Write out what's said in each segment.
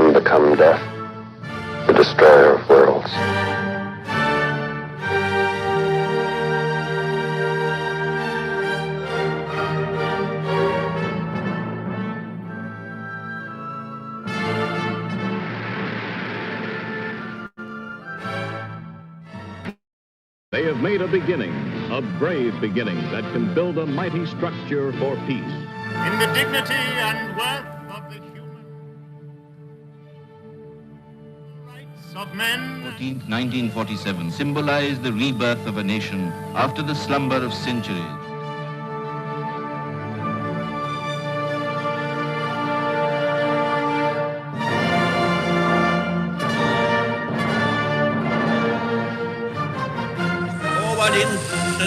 time become death, the destroyer of worlds. They have made a beginning, a brave beginning that can build a mighty structure for peace. In the dignity and worth of the human rights of men. 1947 symbolized the rebirth of a nation after the slumber of centuries. In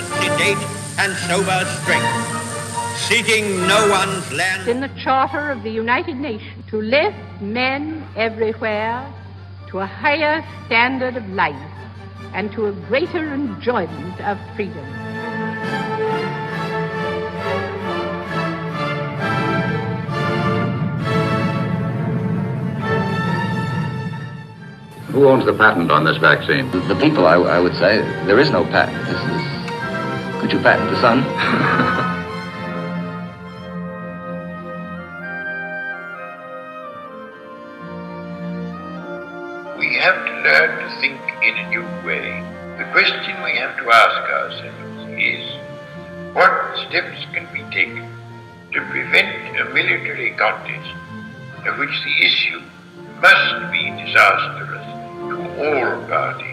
sedate and sober strength, seeking no one's land. In the Charter of the United Nations, to lift men everywhere to a higher standard of life and to a greater enjoyment of freedom. Who owns the patent on this vaccine? The people, I would say. There is no patent. This is... Could you patent the sun? We have to learn to think in a new way. The question we have to ask ourselves is, what steps can be taken to prevent a military contest of which the issue must be disastrous to all parties?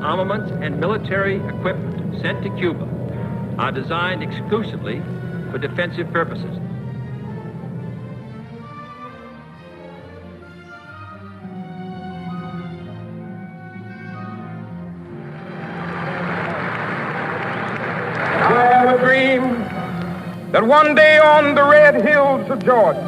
Armaments and military equipment sent to Cuba are designed exclusively for defensive purposes. I have a dream that one day on the red hills of Georgia,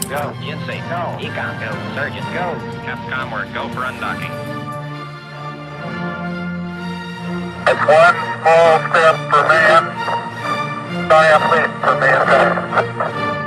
Go. Jinsei, go. Econ, go. Surgeon, go. Capcom, we're go for undocking. It's one small step for man, giant leap for mankind.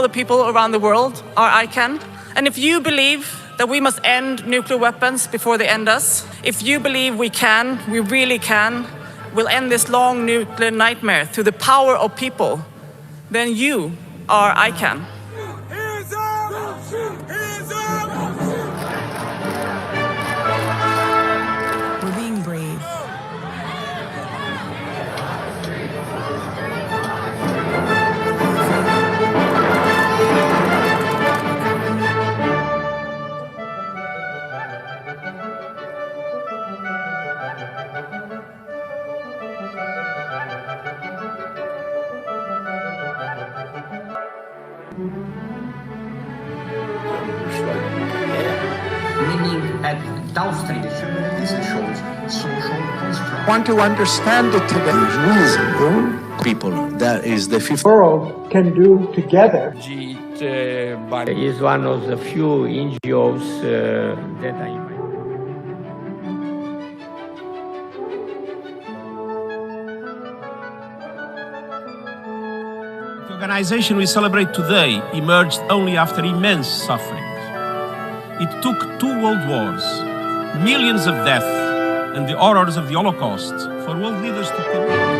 the people around the world are ICANN. And if you believe that we must end nuclear weapons before they end us, if you believe we can, we really can, we'll end this long nuclear nightmare through the power of people, then you are ICANN. Hands up! Hands up! We're being brave. Meaning at downstream shows social construct. Want to understand it today. People, that is the fifth world can do together. Is one of the few NGOs that I The organization we celebrate today emerged only after immense suffering. It took 2 world wars, millions of deaths, and the horrors of the Holocaust for world leaders to commit.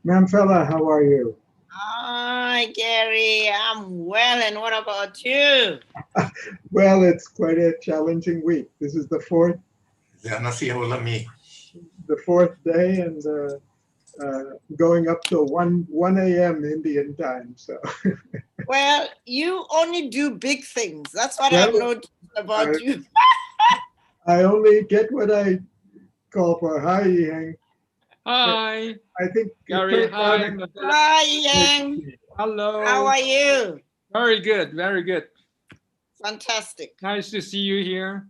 Mamfella, how are you? Hi, Gary. I'm well, and what about you? Well, it's quite a challenging week. This is the fourth day, and going up till 1 a.m. Indian time. So. Well, you only do big things. That's what Well, I've noticed about you. I only get what I call for hi, Yang. Hi. I think Gary, hi. Hi, Yang. Hello. How are you? Very good, very good. Fantastic. Nice to see you here.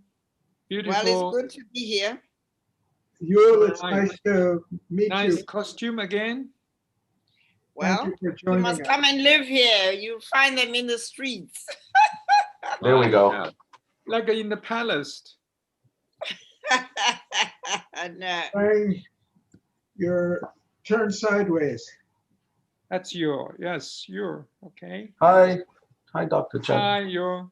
Beautiful. Well, it's good to be here. Yul, it's nice to meet you. Nice costume again. Well, you must come and live here. You find them in the streets. There we go. Yeah. Like in the palace. No. Your turn sideways. That's your, yes, your, okay. Hi. Hi, Dr. Chen. Hi, your.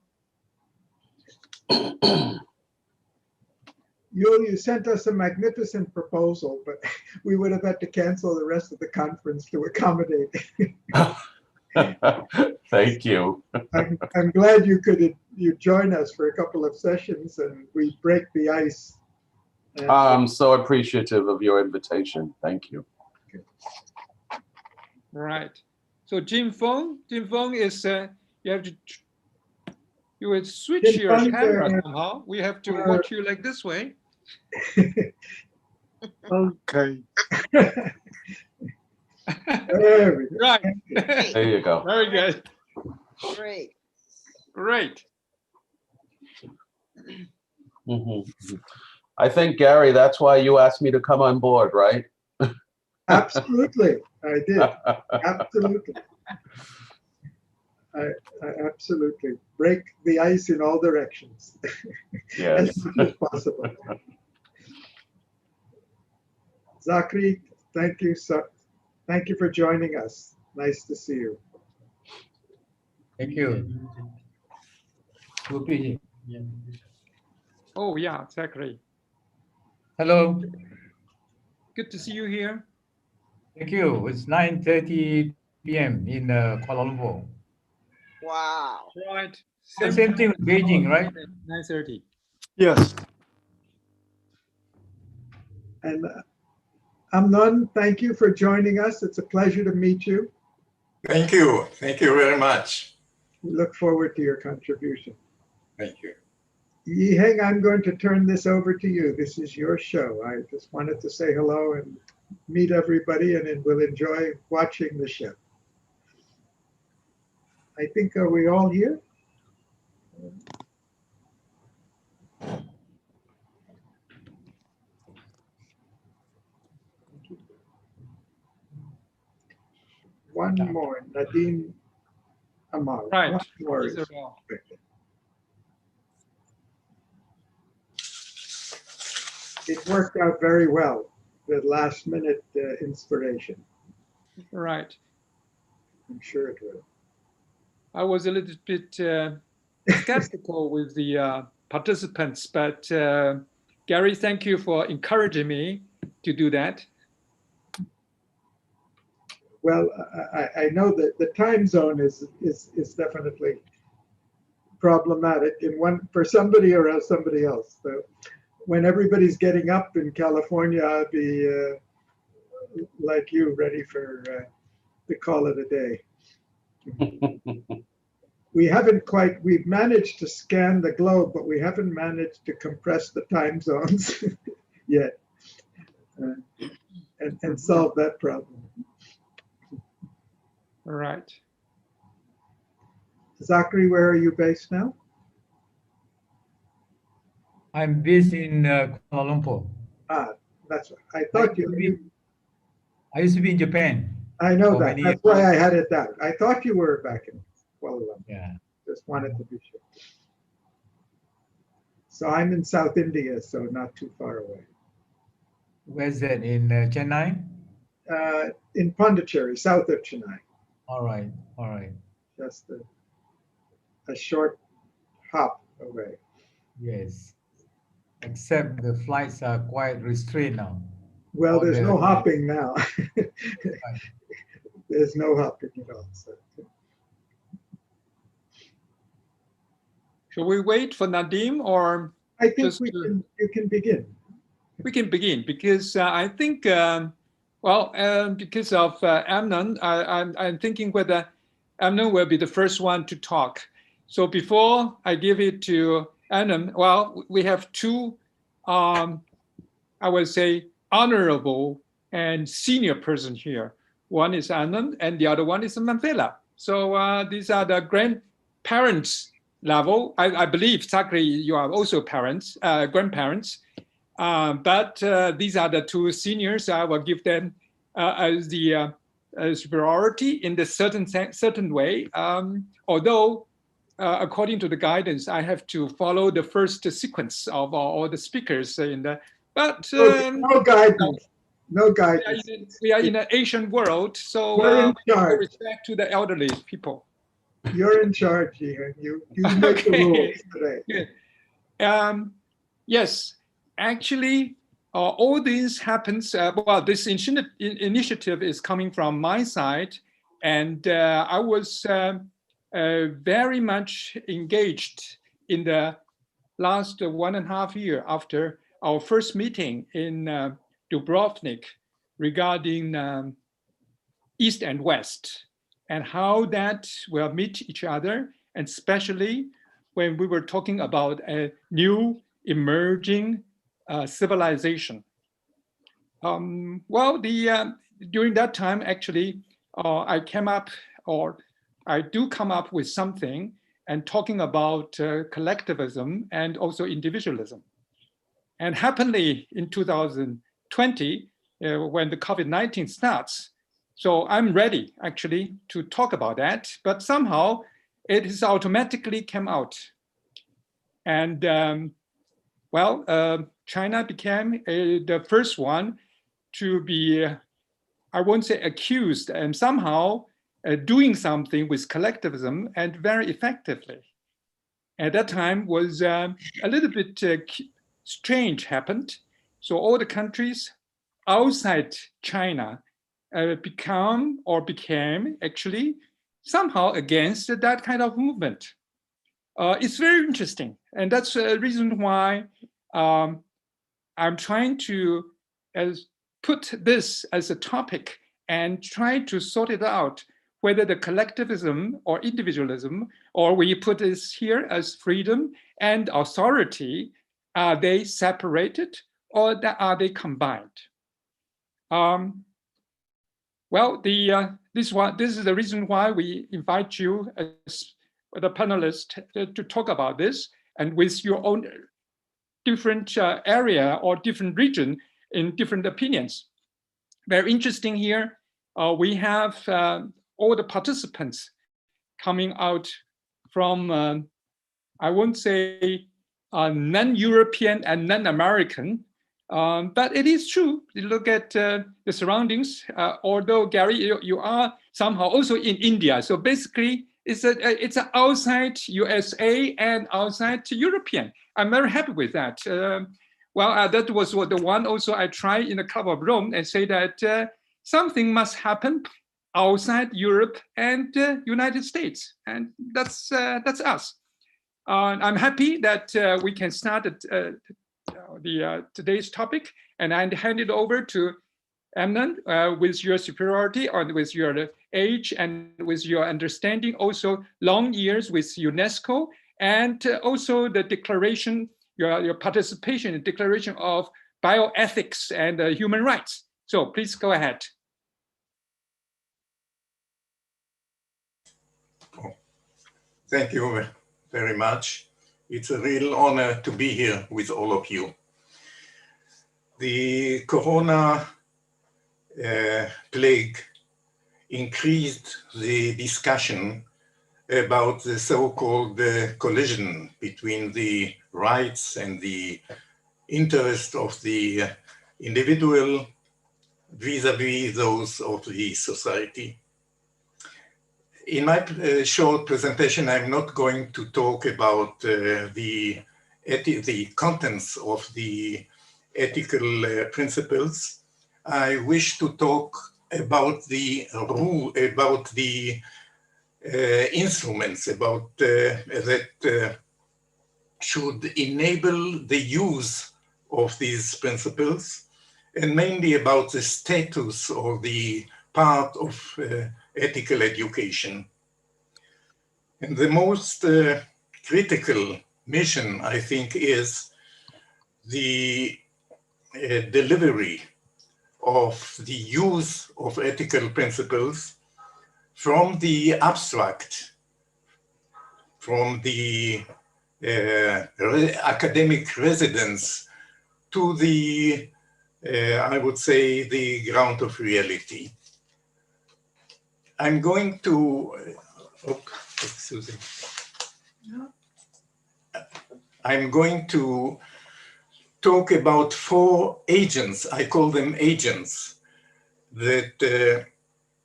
You sent us a magnificent proposal, but we would have had to cancel the rest of the conference to accommodate. Thank you. I'm glad you join us for a couple of sessions and we break the ice. I'm so appreciative of your invitation. Thank you. Right. So Jim Feng is you will switch Jim your Feng, camera somehow. We have to watch you like this way. Okay. Right. There you go. Very good. Great. Great. I think, Gary, that's why you asked me to come on board, right? Absolutely, I did. Absolutely. I absolutely break the ice in all directions Yes. as much as possible. Zachary, thank you for joining us. Nice to see you. Thank you. Oh yeah, Zachary. Hello. Good to see you here. Thank you. It's 9:30 p.m. in Kuala Lumpur. Wow. Right. Same thing with Beijing, right? 9:30. Yes. And Amnon, thank you for joining us. It's a pleasure to meet you. Thank you. Thank you very much. We look forward to your contribution. Thank you. Yiheng, I'm going to turn this over to you. This is your show. I just wanted to say hello and meet everybody, and then we'll enjoy watching the show. I think, are we all here? One more, Nadine Amar. Right. One more. These are all. It worked out very well, the last minute inspiration. Right. I'm sure it will. I was a little bit skeptical with the participants, but Gary, thank you for encouraging me to do that. Well, I know that the time zone is definitely problematic for somebody or else somebody else. So when everybody's getting up in California, I'll be like you, ready for to call it a day. We've managed to scan the globe, but we haven't managed to compress the time zones yet and solve that problem. All right. Zachary, where are you based now? I'm based in Kuala Lumpur. Ah, that's right. I thought I used to be in Japan. I know that. That's why I had it down. I thought you were back in Kuala Lumpur. Yeah. Just wanted to be sure. So I'm in South India, so not too far away. Where's that? In Chennai? In Pondicherry, south of Chennai. All right. All right. Just a short hop away. Yes. Except the flights are quite restrained now. Well, there's no hopping now. There's no hopping at all. So. Shall we wait for Nadim, or I think you can begin. We can begin because I think, because of Amnon, I'm thinking whether Amnon will be the first one to talk. So before I give it to Amnon, well, we have two, I would say, honorable and senior person here. One is Amnon, and the other one is Mandela. So these are the grandparents level. I believe, Zachary, you are also parents, grandparents. But these are the two seniors. I will give them as the superiority in the certain way. Although, according to the guidance, I have to follow the first sequence of all the speakers in the. But no guidance. No guidance. We are in an Asian world, so respect to the elderly people. You're in charge here. You make the rules today. Yes, actually, all this happens. Well, this initiative is coming from my side, and I was very much engaged in the last 1.5 years after our first meeting in Dubrovnik regarding East and West, and how that will meet each other, and especially when we were talking about a new emerging civilization. During that time, actually, I do come up with something and talking about collectivism and also individualism. And happily in 2020, when the COVID-19 starts, so I'm ready actually to talk about that, but somehow it has automatically come out. And China became the first one to be, I won't say accused, and somehow doing something with collectivism and very effectively. At that time was a little bit strange happened. So all the countries outside China became actually somehow against that kind of movement. It's very interesting. And that's a reason why I'm trying to put this as a topic and try to sort it out, whether the collectivism or individualism, or we put this here as freedom and authority, are they separated or are they combined? This is the reason why we invite you as the panelists to talk about this, and with your own different area or different region in different opinions. Very interesting here. We have all the participants coming out from, I won't say non-European and non-American, but it is true. You look at the surroundings, although Gary, you are somehow also in India. So basically it's an outside USA and outside European. I'm very happy with that. That was what the one also I tried in the Club of Rome and say that something must happen outside Europe and United States, and that's us. I'm happy that we can start today's topic, and I hand it over to Amnon with your superiority or with your age and with your understanding, also long years with UNESCO, and also the declaration, your participation in the Declaration of Bioethics and Human Rights. So please go ahead. Thank you very much. It's a real honor to be here with all of you. The corona plague increased the discussion about the so-called collision between the rights and the interest of the individual vis-à-vis those of the society. In my short presentation, I'm not going to talk about the contents of the ethical principles. I wish to talk about the rule, about the instruments, about that should enable the use of these principles, and mainly about the status or the part of ethical education. And the most critical mission, I think, is the delivery of the use of ethical principles from the abstract, from the academic residence to the, I would say, the ground of reality. I'm going to, excuse me. I'm going to talk about 4 agents, I call them agents, that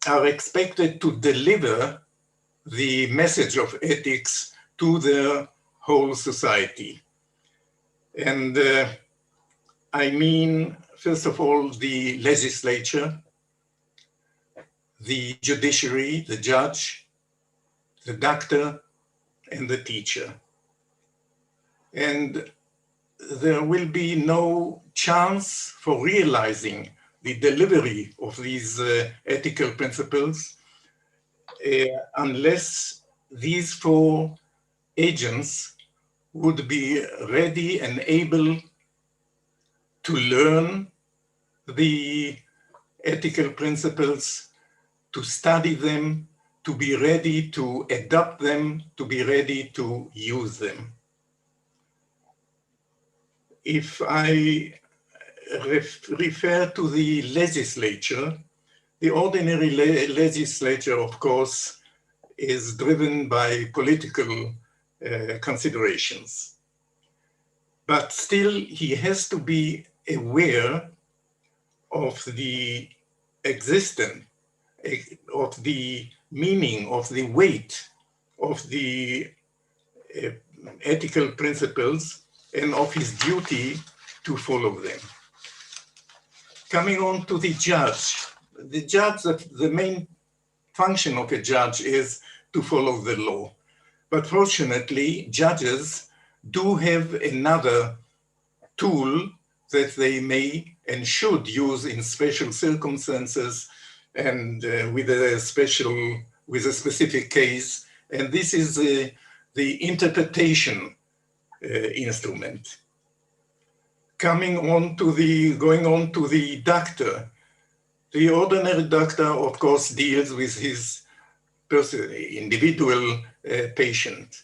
are expected to deliver the message of ethics to the whole society. And I mean, first of all, the legislature, the judiciary, the judge, the doctor, and the teacher. And there will be no chance for realizing the delivery of these ethical principles unless these four agents would be ready and able to learn the ethical principles, to study them, to be ready to adopt them, to be ready to use them. If I refer to the legislature, the ordinary legislature, of course, is driven by political considerations. But still, he has to be aware of the existence, of the meaning, of the weight of the ethical principles and of his duty to follow them. Coming on to the judge, the main function of a judge is to follow the law. But fortunately, judges do have another tool that they may and should use in special circumstances and with a specific case. And this is the interpretation instrument. Going on to the doctor. The ordinary doctor, of course, deals with his individual patient,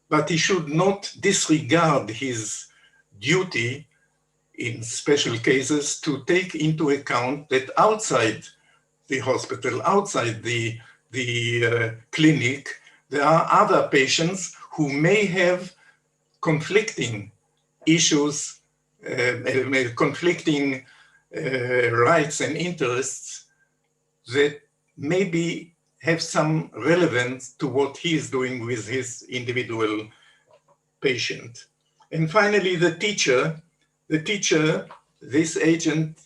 but he should not disregard his duty in special cases to take into account that outside the hospital, outside the clinic, there are other patients who may have conflicting issues, conflicting rights and interests that maybe have some relevance to what he is doing with his individual patient. And finally, the teacher, this agent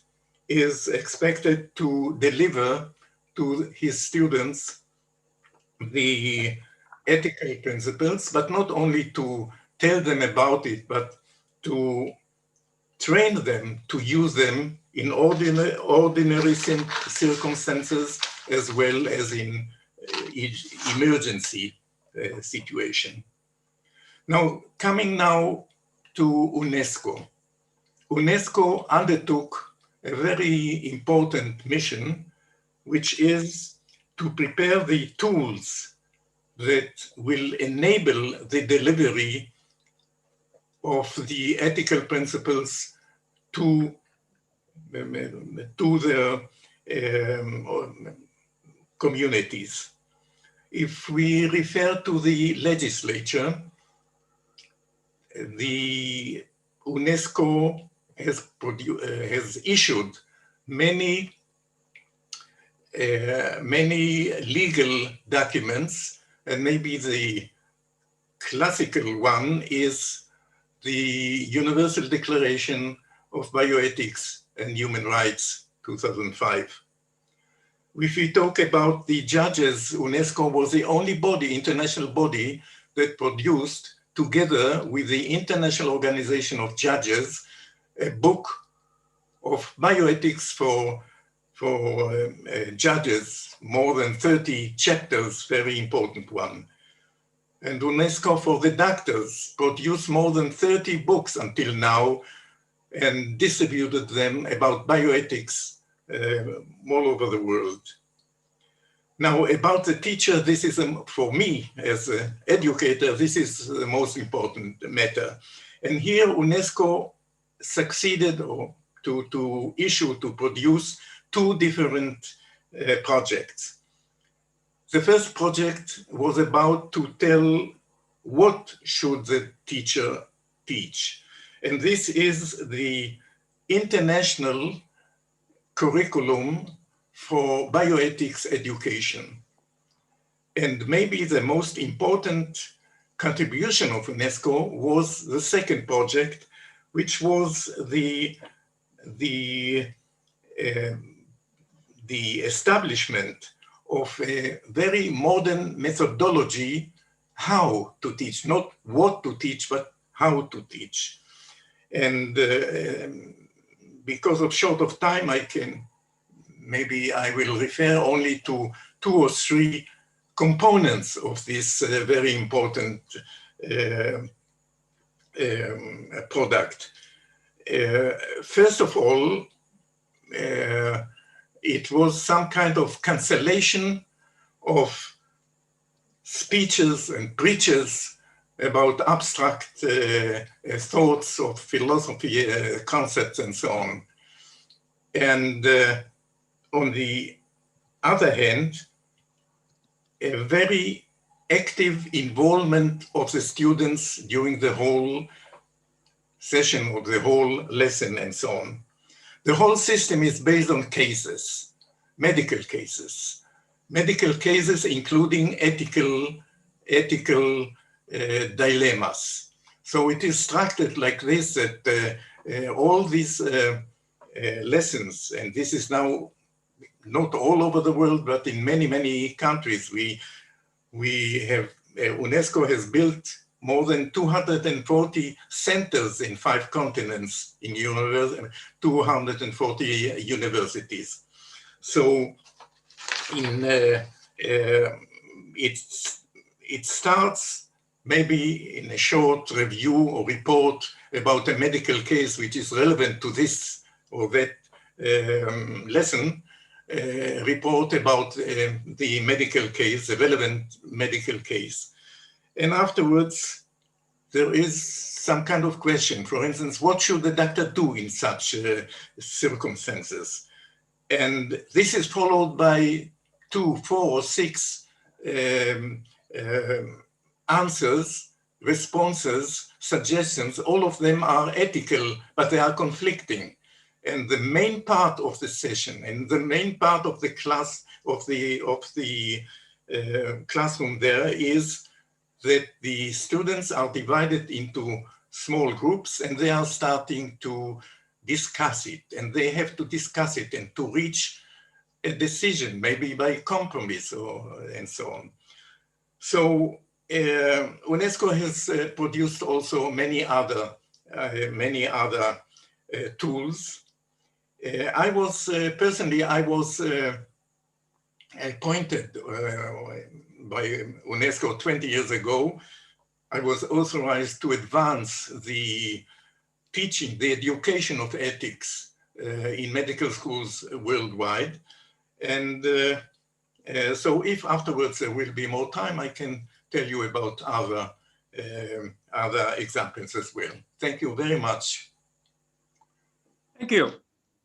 is expected to deliver to his students the ethical principles, but not only to tell them about it, but to train them to use them in ordinary circumstances as well as in emergency situation. Now, coming now to UNESCO. UNESCO undertook a very important mission, which is to prepare the tools that will enable the delivery of the ethical principles to their communities. If we refer to the legislature, the UNESCO has issued many legal documents, and maybe the classical one is the Universal Declaration of Bioethics and Human Rights, 2005. If we talk about the judges, UNESCO was the only international body that produced, together with the International Organization of Judges, a book of bioethics for judges, more than 30 chapters, very important one. And UNESCO for the doctors produced more than 30 books until now and distributed them about bioethics all over the world. Now, about the teacher, this is, for me as an educator, this is the most important matter. And here UNESCO succeeded to produce two different projects. The first project was about to tell what should the teacher teach. And this is the international curriculum for bioethics education. And maybe the most important contribution of UNESCO was the second project, which was the establishment of a very modern methodology how to teach, not what to teach, but how to teach. And because of short of time, maybe I will refer only to 2 or 3 components of this very important product. First of all, it was some kind of cancellation of speeches and preaches about abstract thoughts of philosophy, concepts, and so on. And on the other hand, a very active involvement of the students during the whole session or the whole lesson and so on. The whole system is based on cases, medical cases including ethical dilemmas. So it is structured like this, that all these lessons, and this is now not all over the world, but in many, many countries, we have, UNESCO has built more than 240 centers in 5 continents, in 240 universities. So it starts maybe in a short review or report about a medical case which is relevant to this or that lesson, report about the medical case, the relevant medical case. And afterwards, there is some kind of question. For instance, what should the doctor do in such circumstances? And this is followed by 2, 4, or 6 answers, responses, suggestions. All of them are ethical, but they are conflicting. And the main part of the session and the main part of the class of the classroom there is that the students are divided into small groups and they are starting to discuss it, and they have to discuss it and to reach a decision, maybe by compromise and so on. So UNESCO has produced also many other tools. I was personally appointed by UNESCO 20 years ago. I was authorized to advance the teaching, the education of ethics in medical schools worldwide. And so if afterwards there will be more time, I can tell you about other examples as well. Thank you very much. Thank you.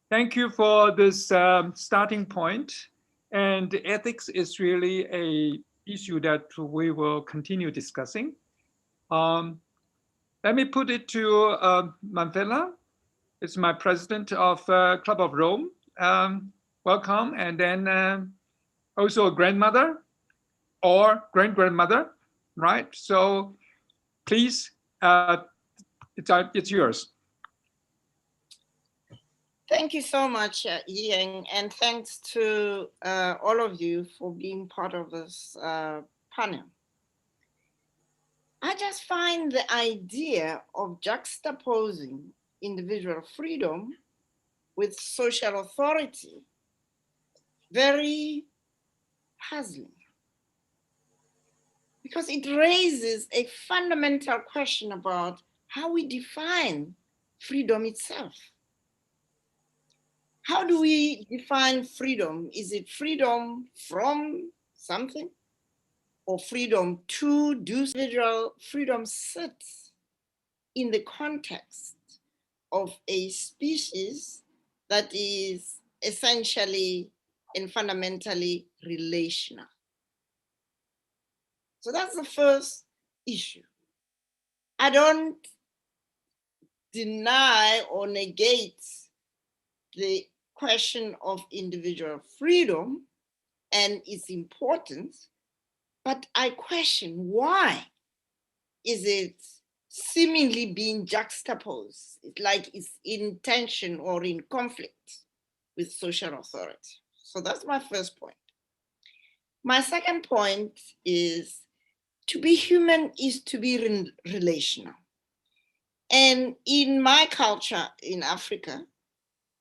Thank you for this starting point. And ethics is really an issue that we will continue discussing. Let me put it to Manfella. It's my president of Club of Rome. Welcome. And then also a grandmother or great-grandmother, right? So please, it's yours. Thank you so much, Ian, and thanks to all of you for being part of this panel. I just find the idea of juxtaposing individual freedom with social authority very puzzling, because it raises a fundamental question about how we define freedom itself. How do we define freedom? Is it freedom from something or freedom to do? Individual freedom sits in the context of a species that is essentially and fundamentally relational. So that's the first issue. I don't deny or negate the question of individual freedom and its importance, but I question why is it seemingly being juxtaposed, like it's in tension or in conflict with social authority. So that's my first point. My second point is to be human is to be relational. And in my culture in Africa,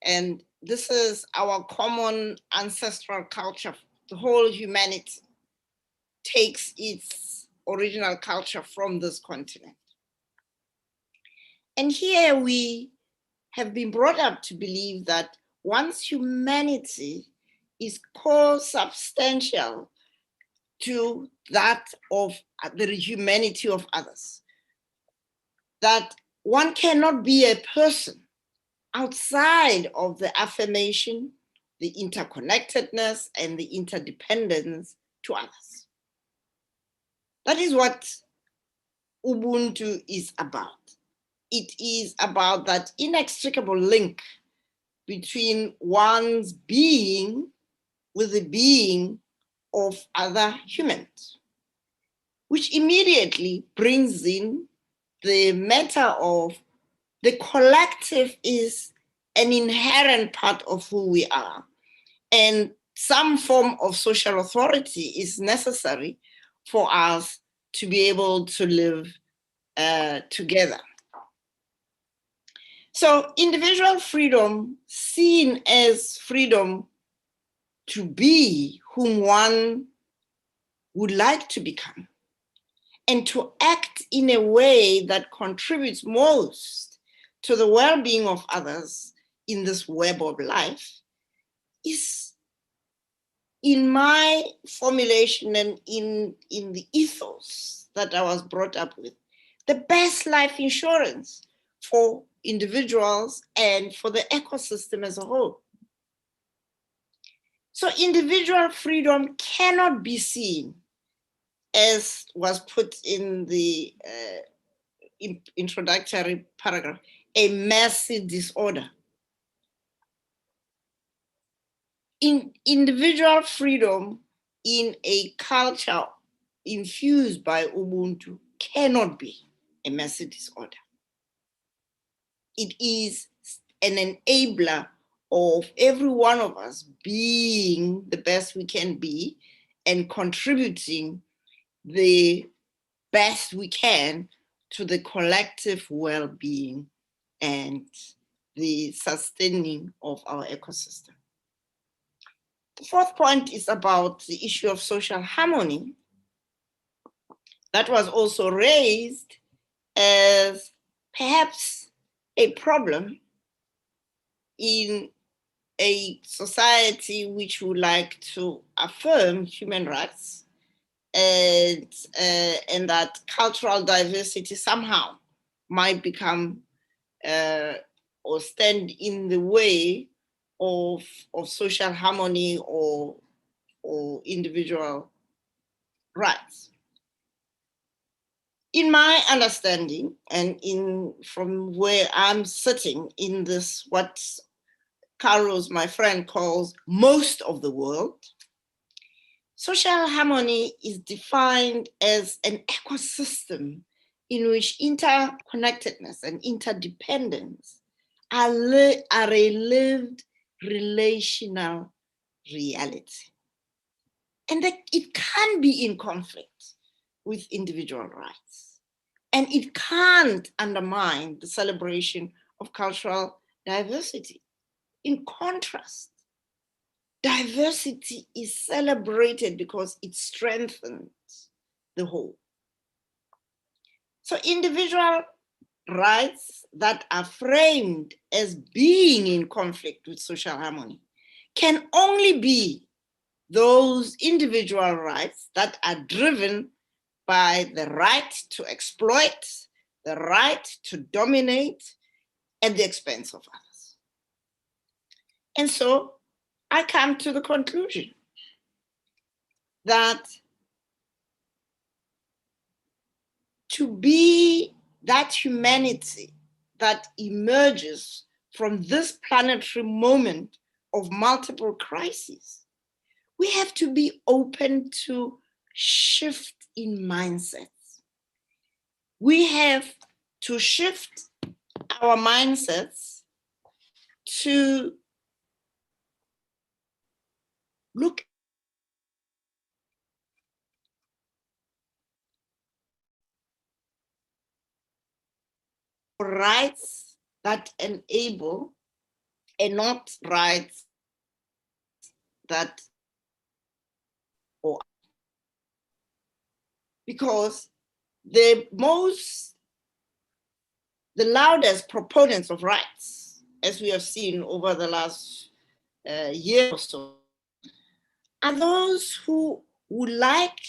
And this is our common ancestral culture. The whole humanity takes its original culture from this continent. And here we have been brought up to believe that once humanity is co-substantial to that of the humanity of others, that one cannot be a person outside of the affirmation, the interconnectedness, and the interdependence to others. That is what Ubuntu is about. It is about that inextricable link between one's being with the being of other humans, which immediately brings in the matter of the collective is an inherent part of who we are, and some form of social authority is necessary for us to be able to live together. So individual freedom, seen as freedom to be whom one would like to become, and to act in a way that contributes most to the well-being of others in this web of life, is, in my formulation and in the ethos that I was brought up with, the best life insurance for individuals and for the ecosystem as a whole. So individual freedom cannot be seen, as was put in the introductory paragraph, a massive disorder. In individual freedom in a culture infused by Ubuntu cannot be a massive disorder. It is an enabler of every one of us being the best we can be and contributing the best we can to the collective well-being and the sustaining of our ecosystem. The fourth point is about the issue of social harmony. That was also raised as perhaps a problem in a society which would like to affirm human rights, and that cultural diversity somehow might become or stand in the way of social harmony or individual rights. In my understanding, and from where I'm sitting in this, what Carlos, my friend, calls most of the world, social harmony is defined as an ecosystem in which interconnectedness and interdependence are a lived relational reality. And that it can be in conflict with individual rights. And it can't undermine the celebration of cultural diversity. In contrast, diversity is celebrated because it strengthens the whole. So individual rights that are framed as being in conflict with social harmony can only be those individual rights that are driven by the right to exploit, the right to dominate at the expense of others. And so I come to the conclusion that to be that humanity that emerges from this planetary moment of multiple crises, we have to be open to shift in mindsets. We have to shift our mindsets to look for rights that enable and not rights that, or because the loudest proponents of rights, as we have seen over the last year or so, are those who would like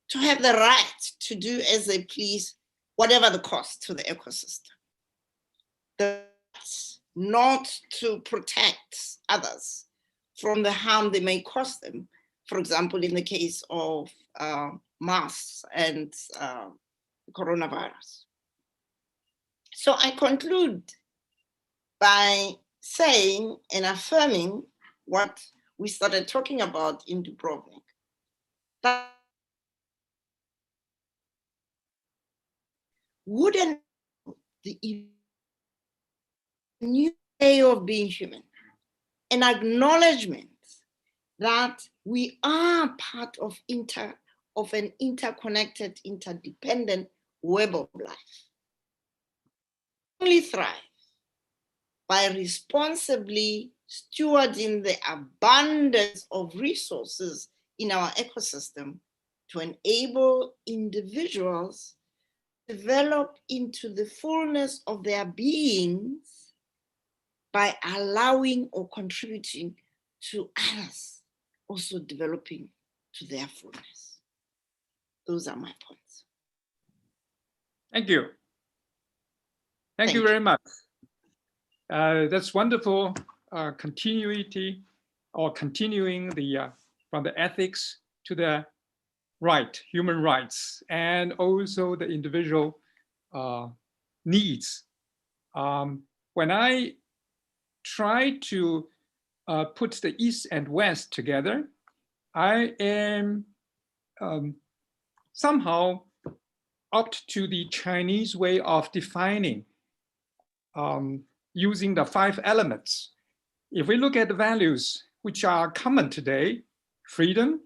to have the right to do as they please, whatever the cost to the ecosystem. The right not to protect others from the harm they may cause them, for example, in the case of masks and coronavirus. So I conclude by saying and affirming what we started talking about in Dubrovnik, that wouldn't the new way of being human, an acknowledgement that we are part of an interconnected, interdependent web of life. Only thrive by responsibly stewarding the abundance of resources in our ecosystem to enable individuals to develop into the fullness of their beings by allowing or contributing to others also developing to their fullness. Those are my points. Thank you. Thank you very much. That's wonderful continuity or continuing the from the ethics to the human rights, and also the individual needs. When I try to put the East and West together, I am somehow opt to the Chinese way of defining using the 5 elements. If we look at the values which are common today, freedom,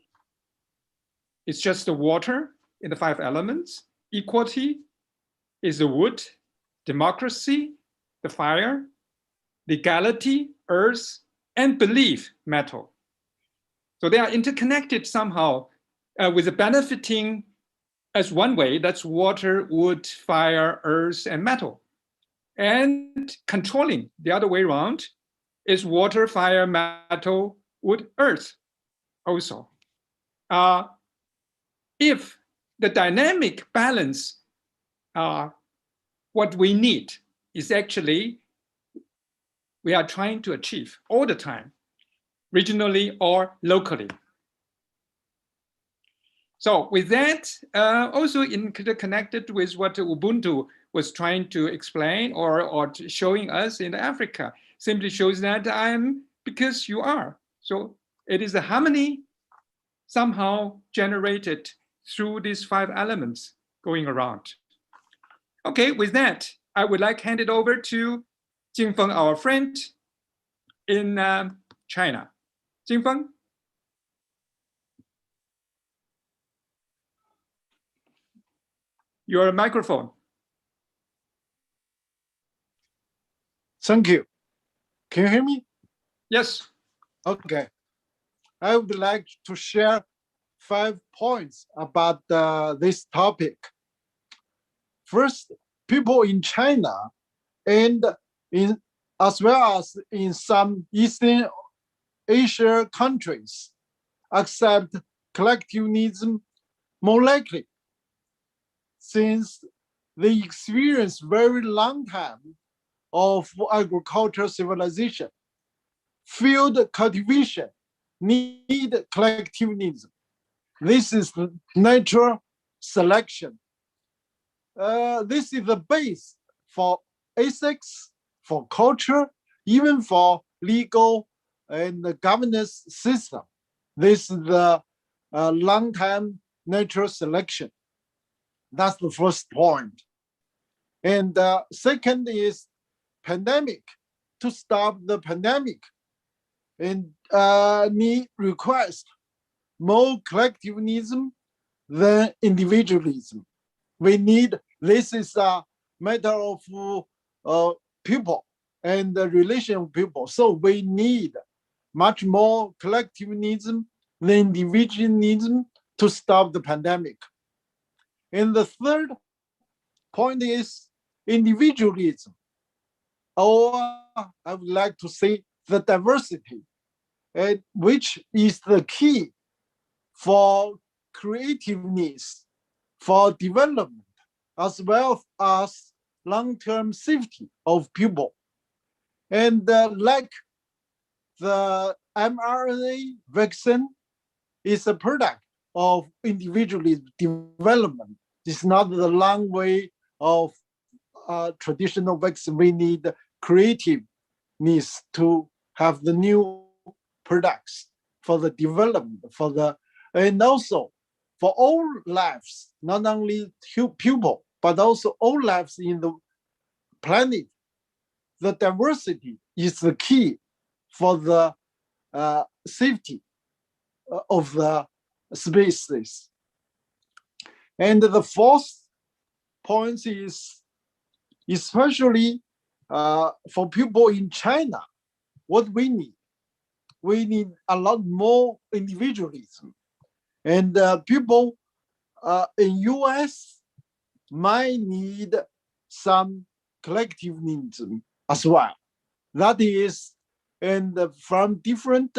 it's just the water in the 5 elements. Equality is the wood. Democracy, the fire. Legality, earth. And belief, metal. So they are interconnected somehow with the benefiting as one way, that's water, wood, fire, earth, and metal. And controlling the other way around is water, fire, metal, wood, earth also. If the dynamic balance, what we need is actually we are trying to achieve all the time, regionally or locally. So with that, also connected with what Ubuntu was trying to explain or showing us in Africa, simply shows that I'm because you are. So it is a harmony somehow generated through these 5 elements going around. Okay, with that, I would like to hand it over to Jingfeng, our friend in China. Jingfeng? Your microphone. Thank you. Can you hear me? Yes. Okay. I would like to share 5 points about this topic. First, people in China and as well as in some Eastern Asia countries accept collectivism more likely, since they experience very long time of agricultural civilization. Field cultivation need collectivism. This is the natural selection. This is the base for ethics, for culture, even for legal and the governance system. This is the long-time natural selection. That's the first point. And second is pandemic. To stop the pandemic, and request more collectivism than individualism. We need, this is a matter of people. and the relation of people. So we need much more collectivism than individualism to stop the pandemic. And the third point is individualism, or I would like to say the diversity, which is the key for creativeness, for development, as well as long-term safety of people. And like the mRNA vaccine is a product of individual development. It's not the long way of traditional vaccine. We need creativeness to have the new products for the development, and also for all lives, not only people, but also all lives in the planet. The diversity is the key for the safety of the species. And the fourth point is especially for people in China, what we need a lot more individualism. And people in US might need some collectivism as well. That is, and from different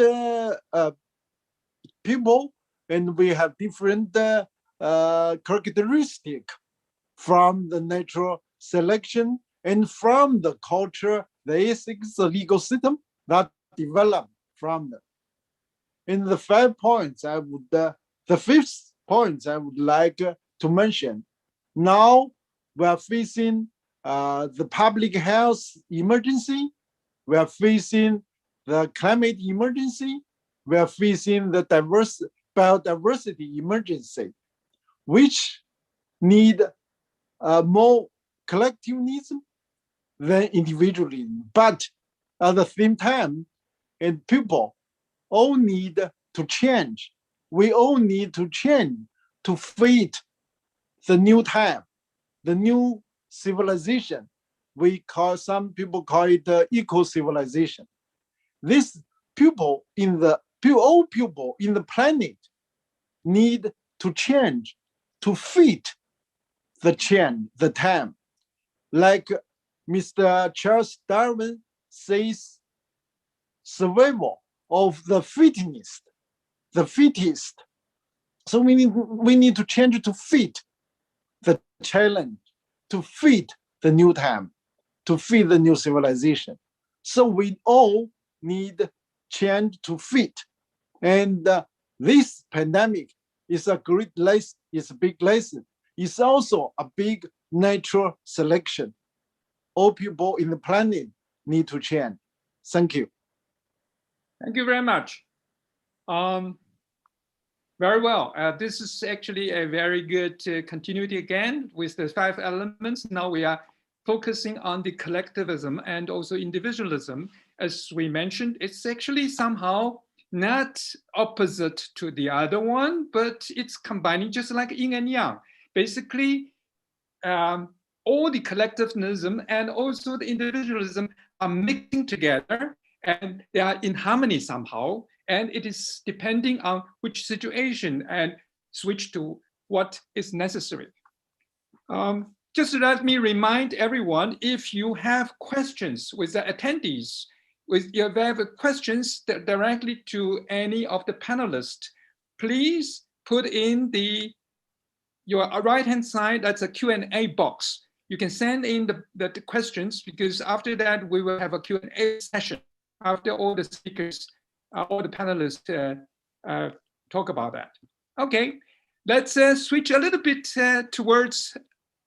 people, and we have different characteristic from the natural selection and from the culture, the ethics, the legal system that develop from them. In the 5 points, the fifth point I would like to mention. Now we are facing the public health emergency. We are facing the climate emergency. We are facing the biodiversity emergency, which need more collectivism than individualism. But at the same time, and people all need to change. We all need to change to fit the new time, the new civilization. Some people call it eco-civilization. These people all people in the planet need to change to fit the change, the time. Like Mr. Charles Darwin says, survival of the fittest. So we need to change to fit the challenge, to fit the new time, to fit the new civilization. So we all need change to fit. And this pandemic is a great lesson, it's a big lesson. It's also a big natural selection. All people in the planet need to change. Thank you. Thank you very much. Very well. This is actually a very good continuity again with the 5 elements. Now we are focusing on the collectivism and also individualism. As we mentioned, it's actually somehow not opposite to the other one, but it's combining just like yin and yang. Basically, all the collectivism and also the individualism are mixing together and they are in harmony somehow. And it is depending on which situation and switch to what is necessary. Just let me remind everyone, if you have questions with the attendees, if you have questions directly to any of the panelists, please put in your right-hand side, that's a Q&A box. You can send in the questions because after that, we will have a Q&A session after all the speakers, all the panelists talk about that. Okay, let's switch a little bit towards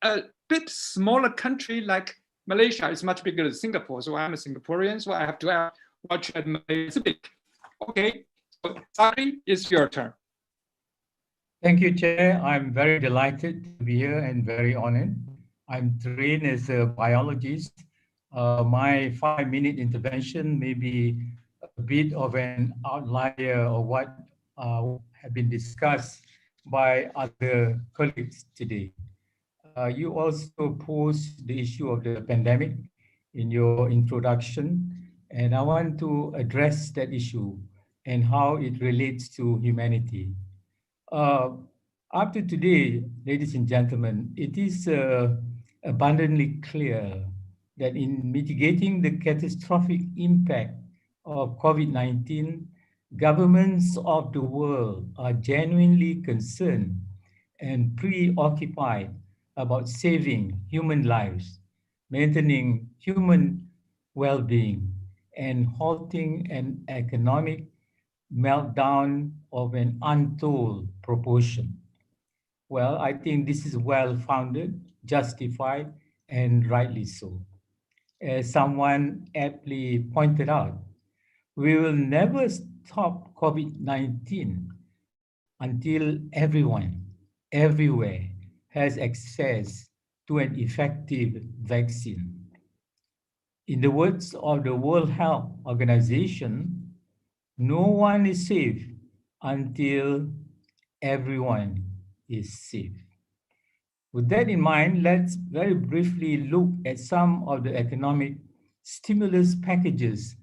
a bit smaller country like Malaysia. Is much bigger than Singapore, so I'm a Singaporean, so I have to watch at Malaysia. Okay, so Sari, it's your turn. Thank you, Chair. I'm very delighted to be here and very honored. I'm trained as a biologist. My 5-minute intervention may be a bit of an outlier of what have been discussed by other colleagues today. You also posed the issue of the pandemic, in your introduction, and I want to address that issue and how it relates to humanity. Uh, Up to today, ladies and gentlemen, it is abundantly clear that in mitigating the catastrophic impact of COVID-19, governments of the world are genuinely concerned and preoccupied about saving human lives, maintaining human well-being, and halting an economic meltdown of an untold proportion. Well, I think this is well founded, justified, and rightly so. As someone aptly pointed out, we will never stop COVID 19 until everyone, everywhere, has access to an effective vaccine. In the words of the World Health Organization, no one is safe until everyone is safe. With that in mind, let's very briefly look at some of the economic stimulus packages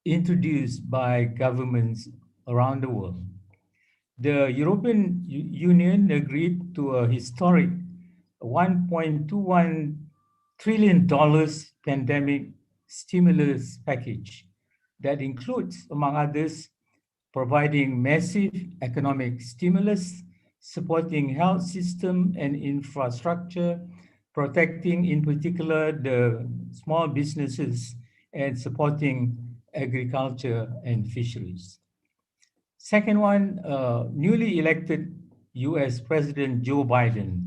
introduced by governments around the world. The European Union agreed to a historic $1.21 trillion pandemic stimulus package that includes, among others, providing massive economic stimulus, supporting health system and infrastructure, protecting in particular the small businesses, and supporting agriculture and fisheries. Second one, newly elected US President Joe Biden,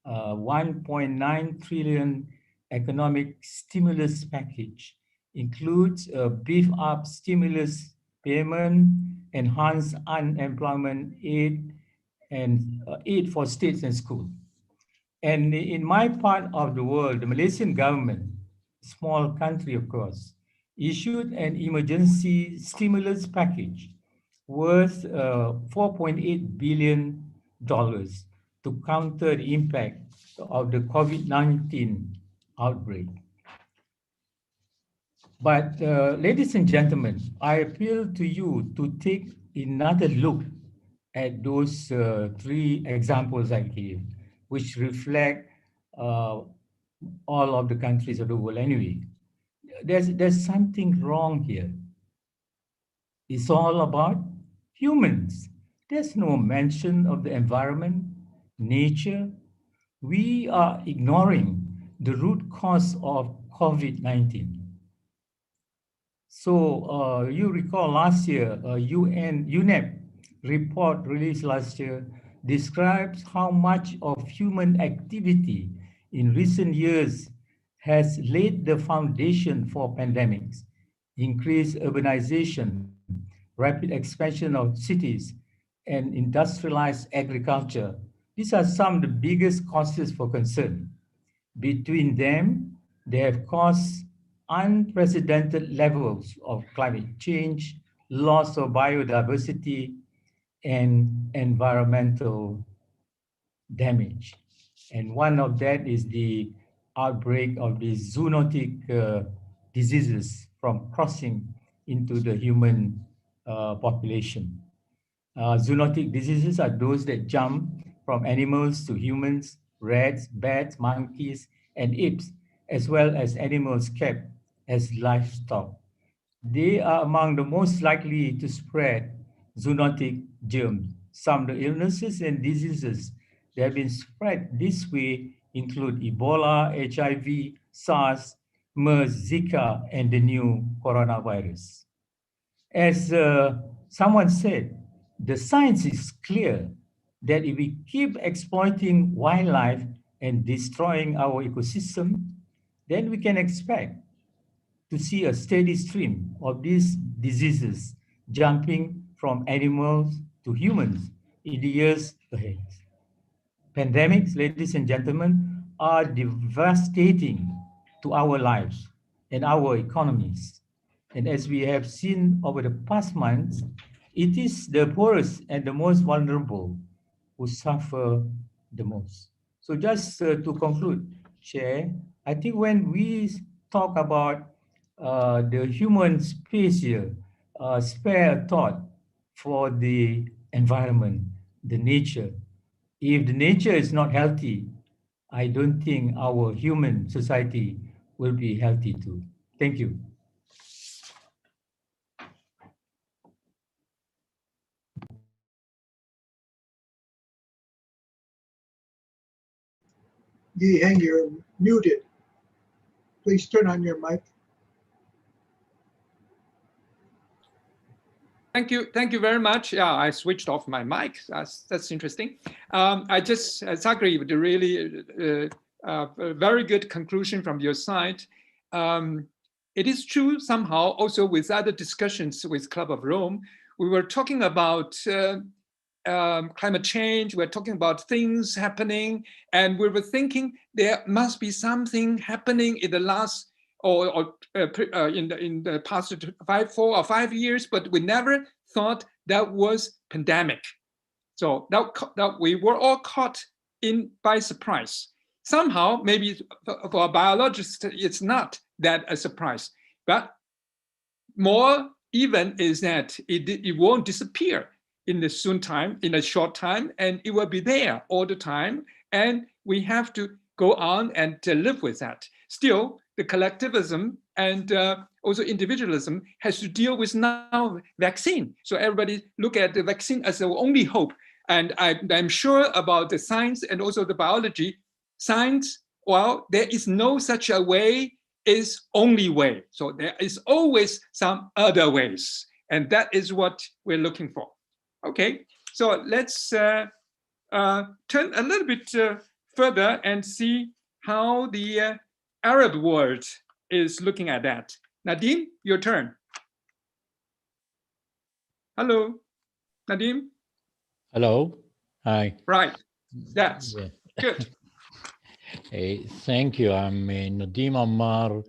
1.9 trillion economic stimulus package includes a beef up stimulus payment, enhanced unemployment aid, and aid for states and schools. And in my part of the world, the Malaysian government, small country of course, issued an emergency stimulus package worth $4.8 billion to counter the impact of the COVID-19 outbreak. But ladies and gentlemen, I appeal to you to take another look at those three examples I gave, which reflect all of the countries of the world anyway. There's something wrong here. It's all about humans. There's no mention of the environment, nature. We are ignoring the root cause of COVID-19. So you recall last year, UNEP report released last year describes how much of human activity in recent years has laid the foundation for pandemics, increased urbanization, rapid expansion of cities, and industrialized agriculture. These are some of the biggest causes for concern. Between them, they have caused unprecedented levels of climate change, loss of biodiversity, and environmental damage. And one of that is the outbreak of the zoonotic diseases from crossing into the human population. Zoonotic diseases are those that jump from animals to humans, rats, bats, monkeys, and apes, as well as animals kept as livestock. They are among the most likely to spread zoonotic germs. Some of the illnesses and diseases that have been spread this way include Ebola, HIV, SARS, MERS, Zika, and the new coronavirus. As someone said, the science is clear that if we keep exploiting wildlife and destroying our ecosystem, then we can expect to see a steady stream of these diseases jumping from animals to humans in the years ahead. Pandemics, ladies and gentlemen, are devastating to our lives and our economies. And as we have seen over the past months, it is the poorest and the most vulnerable who suffer the most. So just to conclude, Chair, I think when we talk about the human species spare a thought for the environment, the nature. If the nature is not healthy, I don't think our human society will be healthy too. Thank you. Yi Heng, you're muted. Please turn on your mic. Thank you very much. Yeah, I switched off my mic. That's interesting. I just, Zachary, with a really very good conclusion from your side. It is true somehow also with other discussions with Club of Rome, we were talking about climate change, we're talking about things happening, and we were thinking there must be something happening in the last in the past 4 or 5 years, but we never thought that was pandemic. So that we were all caught by surprise. Somehow, maybe for a biologist, it's not that a surprise, but more even is that it won't disappear in the in a short time, and it will be there all the time, and we have to go on and live with that. Still, the collectivism and also individualism has to deal with now vaccine. So everybody look at the vaccine as the only hope. And I'm sure about the science and also the biology. Science, well, there is no such a way is only way. So there is always some other ways. And that is what we're looking for. Okay, so let's turn a little bit further and see how the Arab world is looking at that. Nadim, your turn. Hello, Nadim. Hello. Hi. Right. That's good. Thank you. I'm Nadim Ammar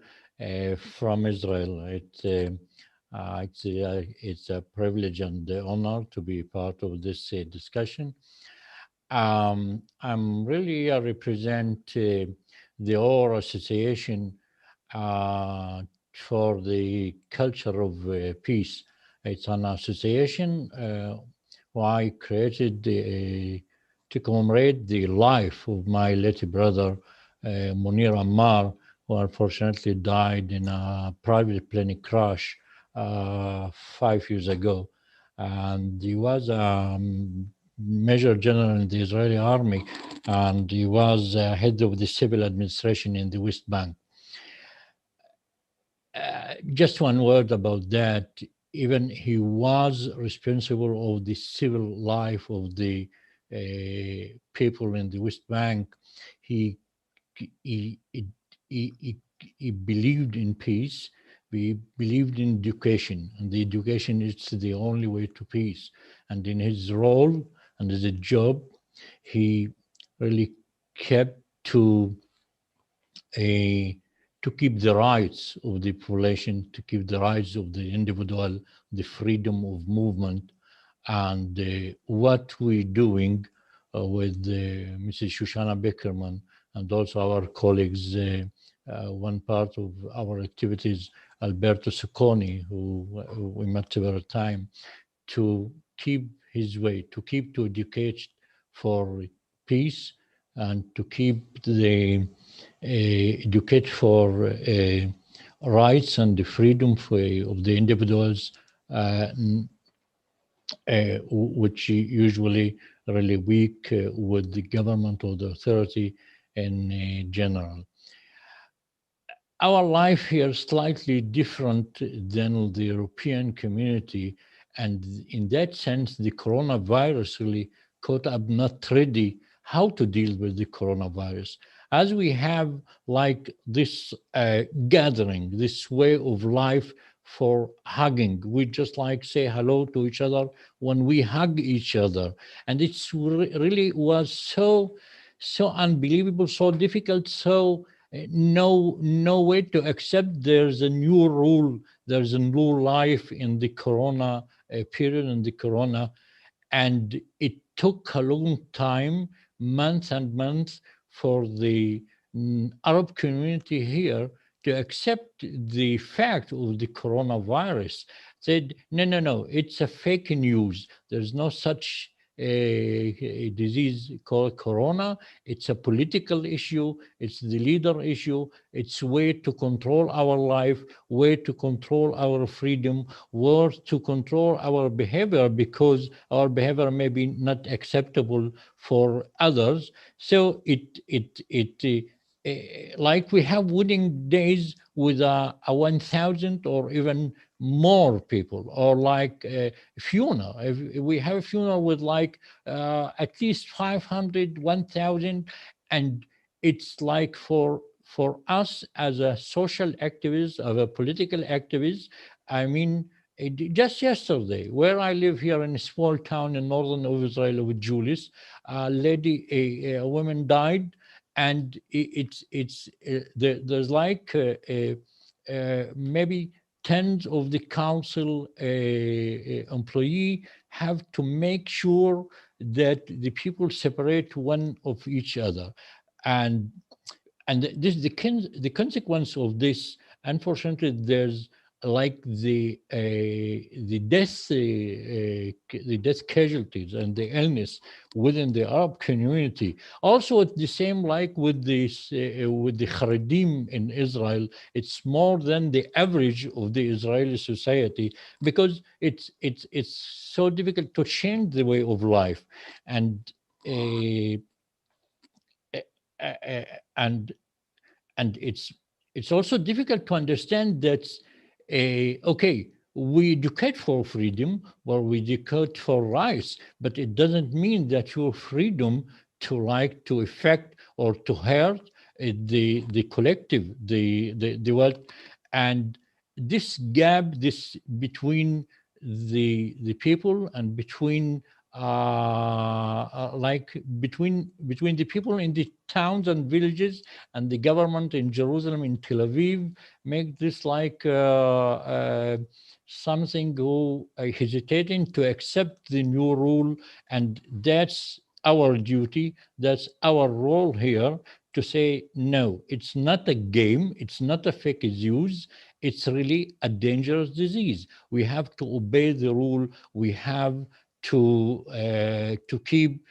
from Israel. It's a privilege and honor to be part of this discussion. I'm really represent the OR Association for the Culture of Peace. It's an association who I created to commemorate the life of my late brother, Munir Ammar, who unfortunately died in a private plane crash 5 years ago. And he was Major General in the Israeli army, and he was head of the civil administration in the West Bank. Just one word about that. Even he was responsible of the civil life of the people in the West Bank. He believed in peace. We believed in education, and the education is the only way to peace. And in his role and as a job, he really kept to keep the rights of the population, to keep the rights of the individual, the freedom of movement. And what we're doing with Mrs. Shoshana Beckerman and also our colleagues, one part of our activities, Alberto Sacconi, who we met several times, to keep his way, to educate for peace and to keep the educate for rights and the freedom of the individuals, which usually really weak with the government or the authority in general. Our life here is slightly different than the European community, and in that sense, the coronavirus really caught up not ready how to deal with the coronavirus. As we have like this gathering, this way of life for hugging, we just like say hello to each other when we hug each other. And it's really was so unbelievable, so difficult, so no way to accept there's a new rule, there's a new life in the corona period, in the corona. And it took a long time, months and months, for the Arab community here to accept the fact of the coronavirus, said, no, it's a fake news. There's no such a disease called corona. It's a political issue. It's the leader issue. It's way to control our life, way to control our freedom, way to control our behavior, because our behavior may be not acceptable for others. So like we have wedding days with a 1,000 or even more people, or like a funeral. If we have a funeral with like at least 500, 1,000, and it's like for us as a social activist, as a political activist, I mean, just yesterday, where I live here in a small town in northern of Israel with Julius, a lady, a woman died, and there's like maybe tens of the council employee have to make sure that the people separate one of each other, and this the consequence of this. Unfortunately, there's like the death casualties and the illness within the Arab community. Also, it's the same like with this with the Haredim in Israel. It's more than the average of the Israeli society, because it's so difficult to change the way of life, and and it's also difficult to understand that okay, we educate for freedom, or we educate for rights, but it doesn't mean that your freedom to like to affect or to hurt the collective, the world. And this gap, this between the people and between like between the people in the towns and villages and the government in Jerusalem, in Tel Aviv, make this like something who are hesitating to accept the new rule. And that's our duty, that's our role here, to say, no, it's not a game, it's not a fake news, it's really a dangerous disease. We have to obey the rule, we have to keep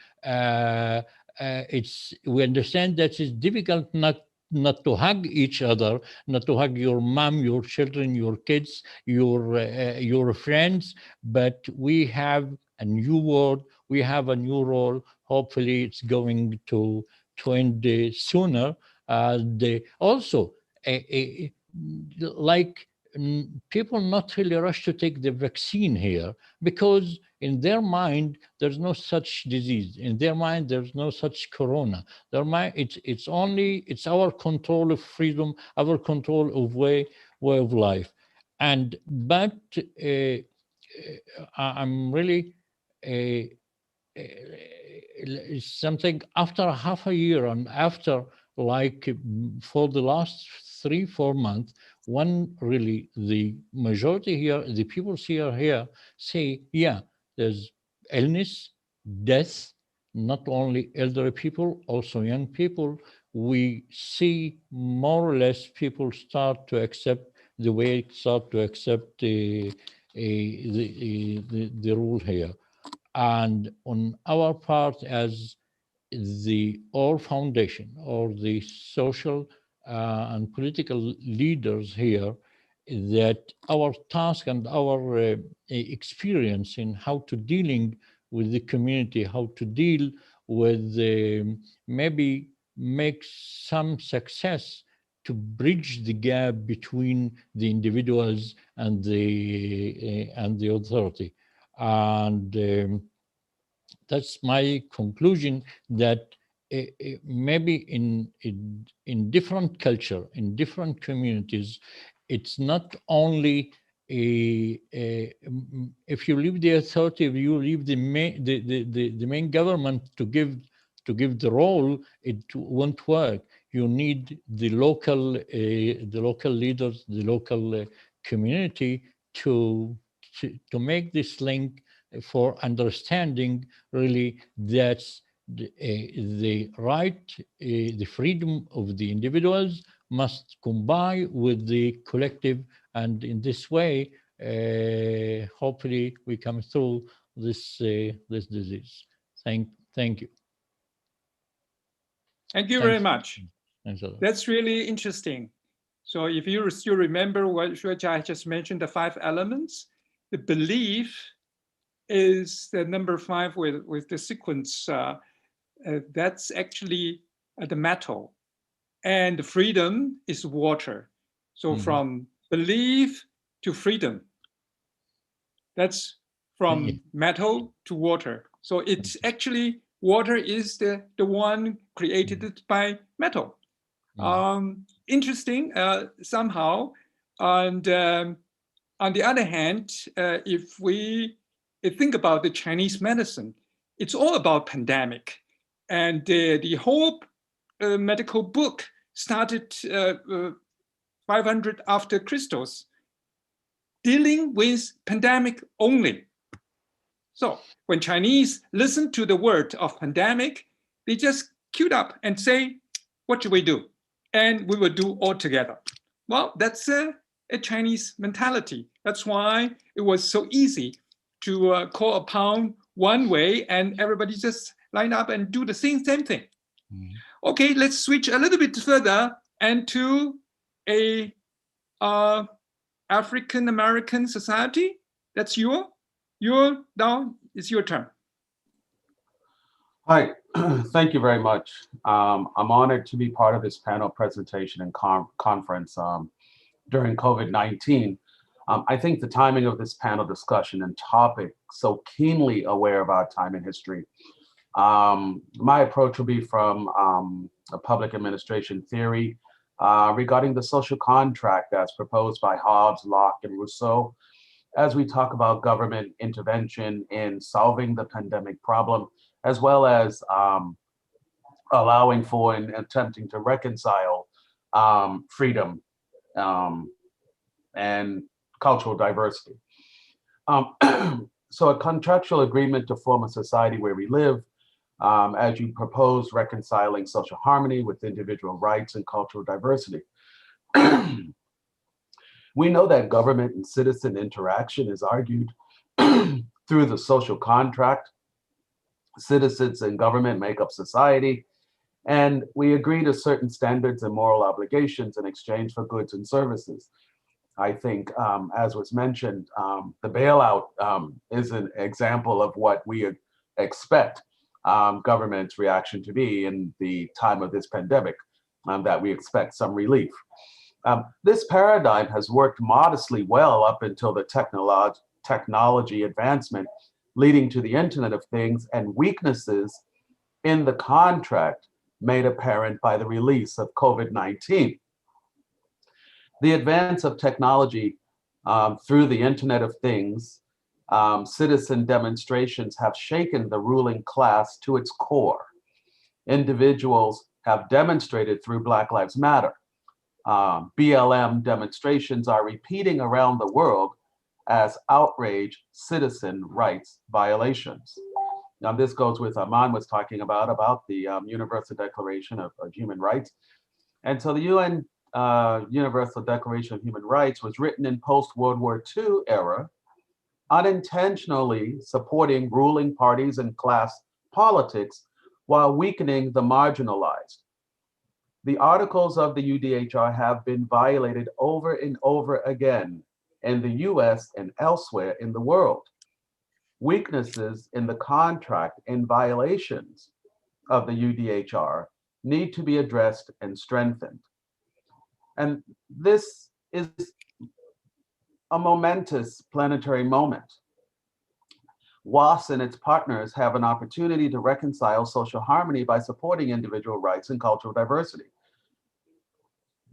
we understand that it's difficult not to hug each other, not to hug your mom, your children, your kids, your friends, but we have a new world, we have a new role. Hopefully it's going to end sooner. Also like people not really rush to take the vaccine here, because in their mind there's no such disease, in their mind there's no such corona. Their mind, it's our control of freedom, our control of way of life. But I'm really something after half a year, and after like for the last 3-4 months, when really the majority here, the people here say, yeah, there's illness, death, not only elderly people, also young people. We see more or less people start to accept the way, start to accept the rule here. And on our part, as the All Foundation or the social and political leaders here, that our task and our experience in how to dealing with the community, how to deal with maybe make some success to bridge the gap between the individuals and the authority. And that's my conclusion, that maybe in different culture, in different communities, it's not only if you leave the authority, if you leave the main government to give the role, it won't work. You need the local leaders, the local community to make this link for understanding really that's the right, the freedom of the individuals must combine with the collective, and in this way, hopefully we come through this this disease. Thank you. Thank you very much. Thanks a lot. That's really interesting. So if you still remember what I just mentioned, the 5 elements, the belief is the number 5 with the sequence. That's actually the metal. And the freedom is water. So from belief to freedom, that's from metal to water. So it's actually, water is the one created by metal. Interesting somehow. And on the other hand, if we think about the Chinese medicine, it's all about pandemic. And the whole medical book started 500 after Christos, dealing with pandemic only. So when Chinese listen to the word of pandemic, they just queued up and say, what should we do? And we will do all together. Well, that's a Chinese mentality. That's why it was so easy to call upon one way and everybody just line up and do the same thing. Okay, let's switch a little bit further and to a African American society. That's now it's your turn. Hi, thank you very much. I'm honored to be part of this panel presentation and conference during COVID-19. I think the timing of this panel discussion and topic, so keenly aware of our time in history. My approach will be from a public administration theory regarding the social contract as proposed by Hobbes, Locke, and Rousseau, as we talk about government intervention in solving the pandemic problem, as well as allowing for and attempting to reconcile freedom and cultural diversity. So a contractual agreement to form a society where we live, as you propose, reconciling social harmony with individual rights and cultural diversity. We know that government and citizen interaction is argued through the social contract. Citizens and government make up society, and we agree to certain standards and moral obligations in exchange for goods and services. I think, as was mentioned, the bailout is an example of what we expect government's reaction to be in the time of this pandemic, that we expect some relief. This paradigm has worked modestly well up until the technology advancement leading to the Internet of Things, and weaknesses in the contract made apparent by the release of COVID-19. The advance of technology through the Internet of Things, citizen demonstrations have shaken the ruling class to its core. Individuals have demonstrated through Black Lives Matter. BLM demonstrations are repeating around the world as outrage citizen rights violations. Now this goes with Aman was talking about the Universal Declaration of Human Rights. And so the UN Universal Declaration of Human Rights was written in post-World War II era, unintentionally supporting ruling parties and class politics while weakening the marginalized. The articles of the UDHR have been violated over and over again in the US and elsewhere in the world. Weaknesses in the contract and violations of the UDHR need to be addressed and strengthened. And this is a momentous planetary moment. WAAS and its partners have an opportunity to reconcile social harmony by supporting individual rights and cultural diversity.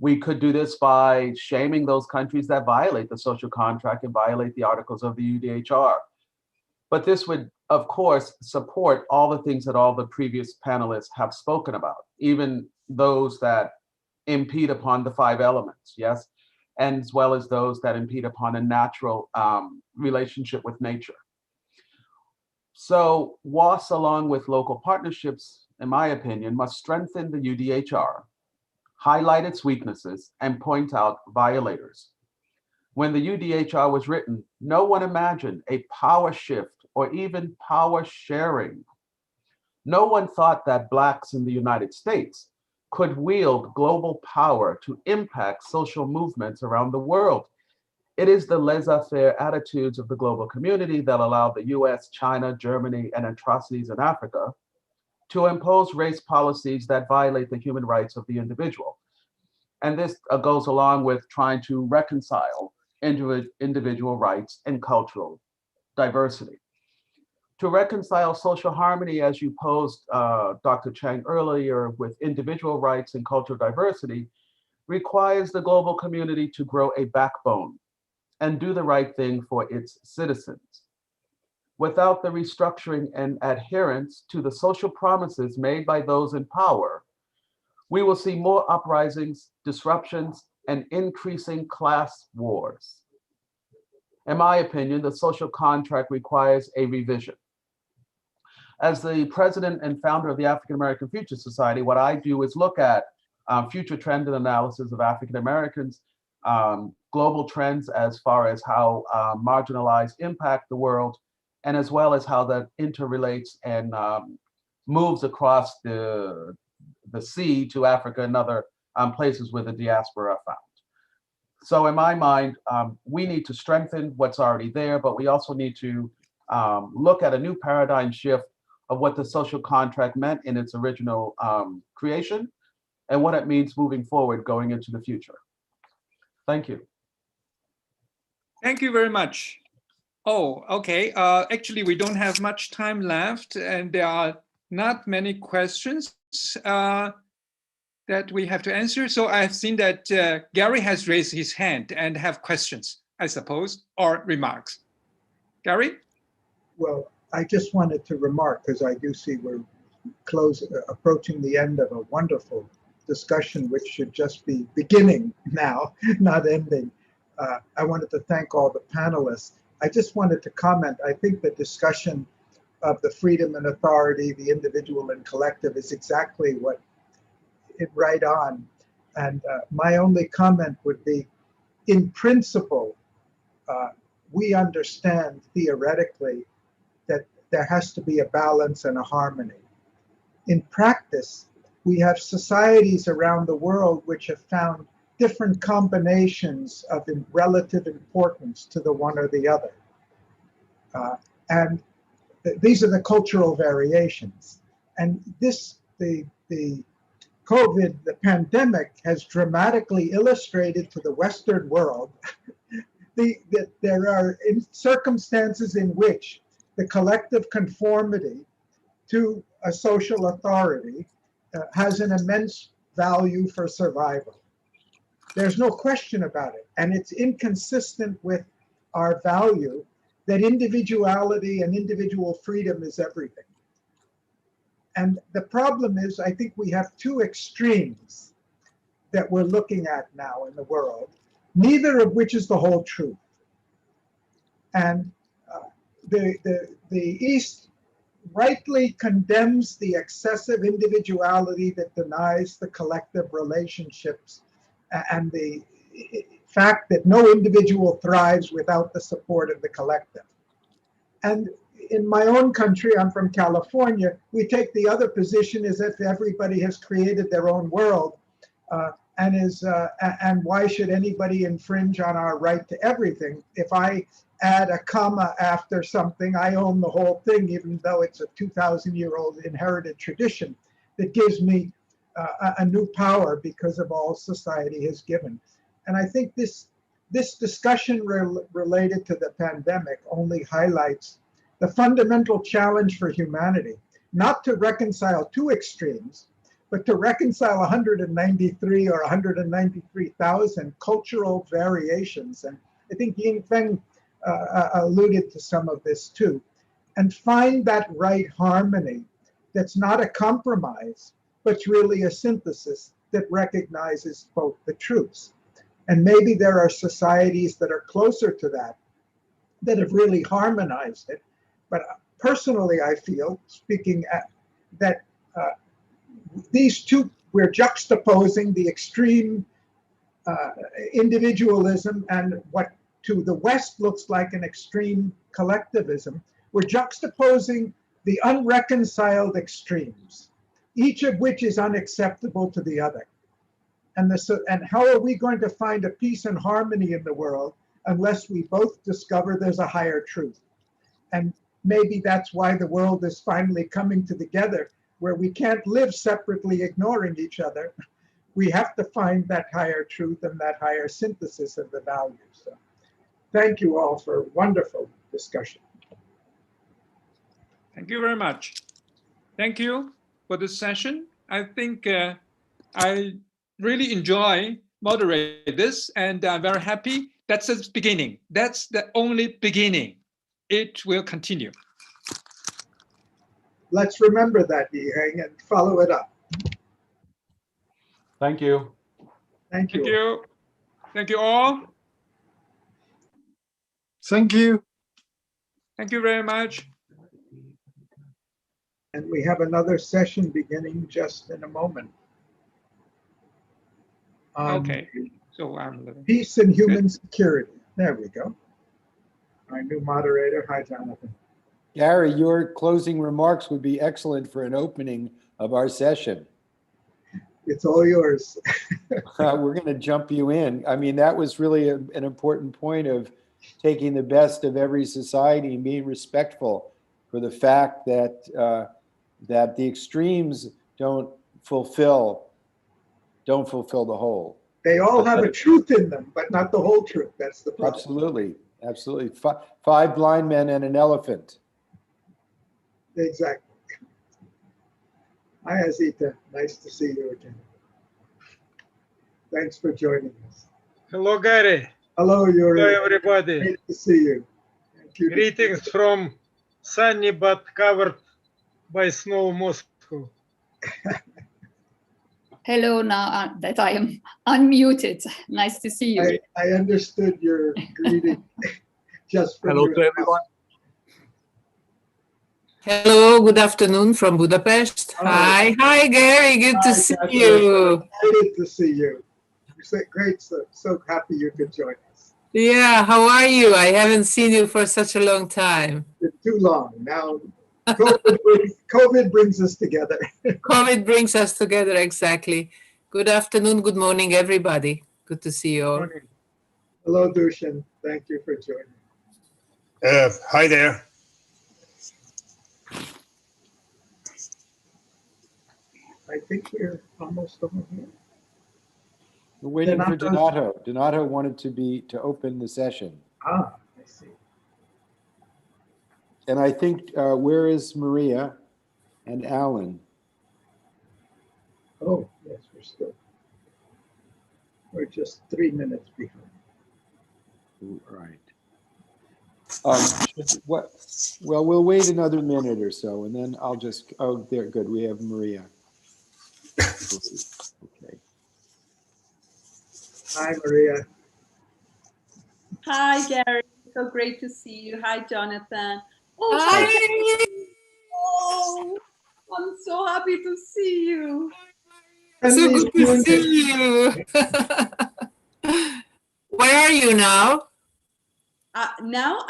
We could do this by shaming those countries that violate the social contract and violate the articles of the UDHR. But this would, of course, support all the things that all the previous panelists have spoken about, even those that impede upon the 5 elements, yes? And as well as those that impede upon a natural relationship with nature. So WAAS, along with local partnerships, in my opinion, must strengthen the UDHR, highlight its weaknesses, and point out violators. When the UDHR was written, no one imagined a power shift or even power sharing. No one thought that Blacks in the United States could wield global power to impact social movements around the world. It is the laissez-faire attitudes of the global community that allowed the US, China, Germany, and atrocities in Africa to impose race policies that violate the human rights of the individual. And this goes along with trying to reconcile individual rights and cultural diversity. To reconcile social harmony, as you posed, Dr. Chang, earlier, with individual rights and cultural diversity, requires the global community to grow a backbone and do the right thing for its citizens. Without the restructuring and adherence to the social promises made by those in power, we will see more uprisings, disruptions, and increasing class wars. In my opinion, the social contract requires a revision. As the president and founder of the African American Future Society, what I do is look at future trend and analysis of African Americans, global trends as far as how marginalized impact the world, and as well as how that interrelates and moves across the sea to Africa and other places where the diaspora are found. So in my mind, we need to strengthen what's already there, but we also need to look at a new paradigm shift of what the social contract meant in its original creation and what it means moving forward going into the future. Thank you. Thank you very much. Oh, okay. Actually, we don't have much time left, and there are not many questions that we have to answer. So I've seen that Gary has raised his hand and have questions, I suppose, or remarks. Gary? Well, I just wanted to remark, because I do see we're approaching the end of a wonderful discussion, which should just be beginning now, not ending. I wanted to thank all the panelists. I just wanted to comment, I think the discussion of the freedom and authority, the individual and collective, is exactly what it right on. And my only comment would be, in principle, we understand theoretically that there has to be a balance and a harmony. In practice, we have societies around the world which have found different combinations of relative importance to the one or the other. And these are the cultural variations. And the COVID, the pandemic, has dramatically illustrated to the Western world that there are circumstances in which the collective conformity to a social authority has an immense value for survival. There's no question about it. And it's inconsistent with our value that individuality and individual freedom is everything. And the problem is, I think we have two extremes that we're looking at now in the world, neither of which is the whole truth. And the East rightly condemns the excessive individuality that denies the collective relationships and the fact that no individual thrives without the support of the collective. And in my own country, I'm from California, we take the other position as if everybody has created their own world and why should anybody infringe on our right to everything? If I add a comma after something, I own the whole thing, even though it's a 2,000-year-old inherited tradition that gives me a new power because of all society has given. And I think this discussion related to the pandemic only highlights the fundamental challenge for humanity, not to reconcile two extremes, but to reconcile 193 or 193,000 cultural variations. And I think Yin Feng alluded to some of this too, and find that right harmony that's not a compromise, but really a synthesis that recognizes both the truths. And maybe there are societies that are closer to that have really harmonized it. But personally, I feel, speaking that these two we're juxtaposing the extreme individualism and what to the West looks like an extreme collectivism. We're juxtaposing the unreconciled extremes, each of which is unacceptable to the other. And how are we going to find a peace and harmony in the world unless we both discover there's a higher truth? And maybe that's why the world is finally coming together, where we can't live separately ignoring each other. We have to find that higher truth and that higher synthesis of the values. So thank you all for a wonderful discussion. Thank you very much. Thank you for this session. I think I really enjoy moderate this, and I'm very happy. That's the beginning. That's the only beginning. It will continue. Let's remember that, Yiheng, and follow it up. Thank you. Thank you. Thank you. Thank you all. Thank you. Thank you very much. And we have another session beginning just in a moment. Okay. So peace and human security. There we go. Our new moderator. Hi, Jonathan. Gary, your closing remarks would be excellent for an opening of our session. It's all yours. We're going to jump you in. I mean, that was really an important point of taking the best of every society and being respectful for the fact that that the extremes don't fulfill the whole. They all have a truth in them, but not the whole truth. That's the problem. Absolutely. Absolutely. Five blind men and an elephant. Exactly. Hi, Azita. Nice to see you again. Thanks for joining us. Hello, Gary. Hello, Yuri. Hello, everybody. Great to see you. Greetings from sunny but covered by snow Moscow. Hello, now that I am unmuted. Nice to see you. I understood your greeting just from Hello to everyone. Hello, good afternoon from Budapest. Oh. Hi, Gary. Good to see you. Good to see you. Great. So happy you could join us. Yeah, how are you? I haven't seen you for such a long time. It's too long. Now, COVID brings us together. COVID brings us together, exactly. Good afternoon, good morning, everybody. Good to see you all. Hello, Dushan. Thank you for joining. Hi there. I think we're almost over here. We're waiting for Donato. Donato wanted to open the session. Ah, I see. And I think, where is Maria and Alan? Oh, yes, we're just 3 minutes behind. Right. Well, we'll wait another minute or so, and then I'll just, oh, there, good, we have Maria. Okay. Hi, Maria. Hi, Gary. So great to see you. Hi, Jonathan. Oh, hi. Oh, I'm so happy to see you. So good to see you. Where are you now? Now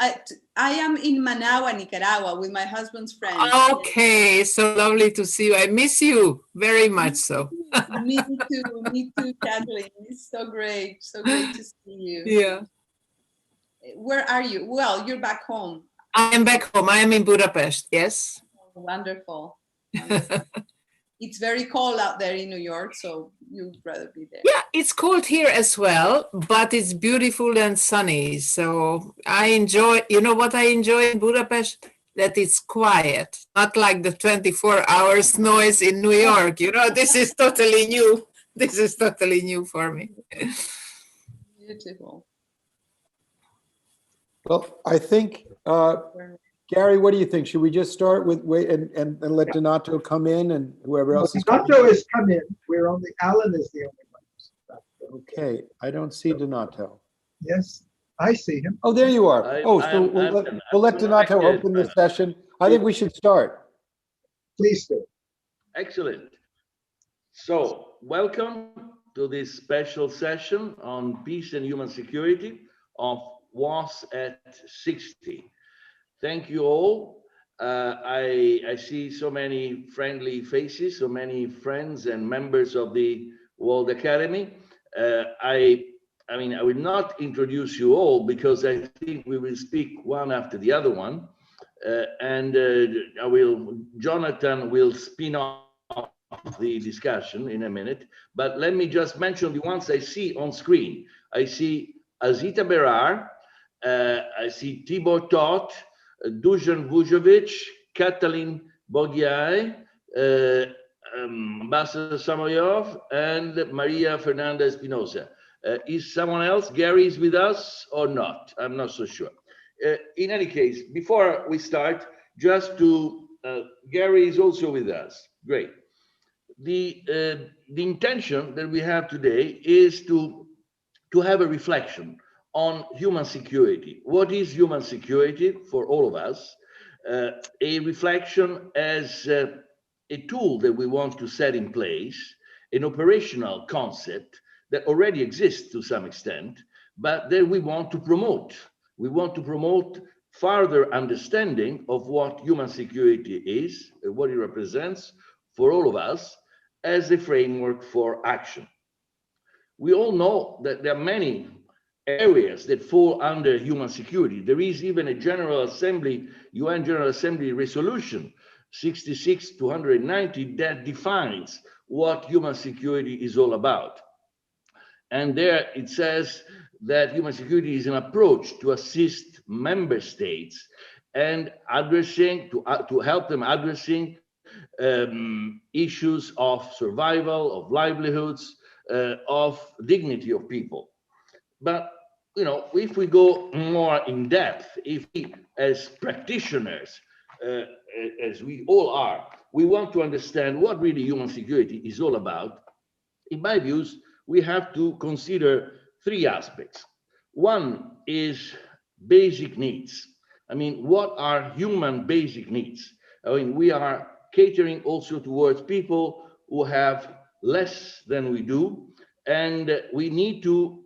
I am in Managua, Nicaragua, with my husband's friends. Okay, so lovely to see you. I miss you very much. So. Me too, Kathleen. It's so great to see you. Yeah. Where are you? Well, you're back home. I am back home. I am in Budapest. Yes. Oh, wonderful. It's very cold out there in New York, so you'd rather be there. Yeah, it's cold here as well, but it's beautiful and sunny. So I enjoy, you know what I enjoy in Budapest? That it's quiet, not like the 24 hours noise in New York. You know, this is totally new. This is totally new for me. Beautiful. Well, I think, Gary, what do you think? Should we just start with and let Donato come in and whoever else is coming? Donato has come in. Alan is the only one. Okay, I don't see Donato. Yes, I see him. Oh, there you are. We'll let Donato open the session. I think we should start. Please do. Excellent. So welcome to this special session on peace and human security of WAAS at 60. Thank you all. I see so many friendly faces, so many friends and members of the World Academy. I will not introduce you all because I think we will speak one after the other one. Jonathan will spin off the discussion in a minute, but let me just mention the ones I see on screen. I see Azita Berar, I see Tibor Todt, Dusan Vujovic, Katalin Bogiai, Ambassador Samoyov, and Maria Fernanda Espinosa. Is someone else? Gary is with us or not? I'm not so sure. In any case, before we start, Gary is also with us. Great. The intention that we have today is to have a reflection on human security. What is human security for all of us? A reflection as a tool that we want to set in place, an operational concept that already exists to some extent, but that we want to promote. We want to promote further understanding of what human security is, what it represents for all of us as a framework for action. We all know that there are many areas that fall under human security. There is even a General Assembly, UN General Assembly resolution 66/290 that defines what human security is all about. And there it says that human security is an approach to assist member states and to help them addressing issues of survival, of livelihoods, of dignity of people. But if we go more in depth, if we as practitioners, as we all are, we want to understand what really human security is all about, in my views, we have to consider three aspects. One is basic needs. I mean, what are human basic needs? I mean, we are catering also towards people who have less than we do, and we need to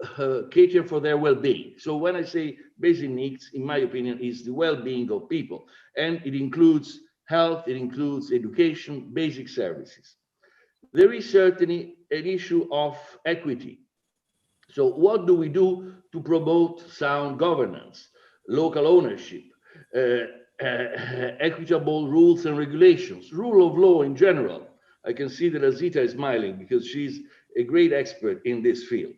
cater for their well-being. So when I say basic needs, in my opinion, is the well-being of people. And it includes health, it includes education, basic services. There is certainly an issue of equity. So what do we do to promote sound governance, local ownership, equitable rules and regulations, rule of law in general? I can see that Azita is smiling because she's a great expert in this field.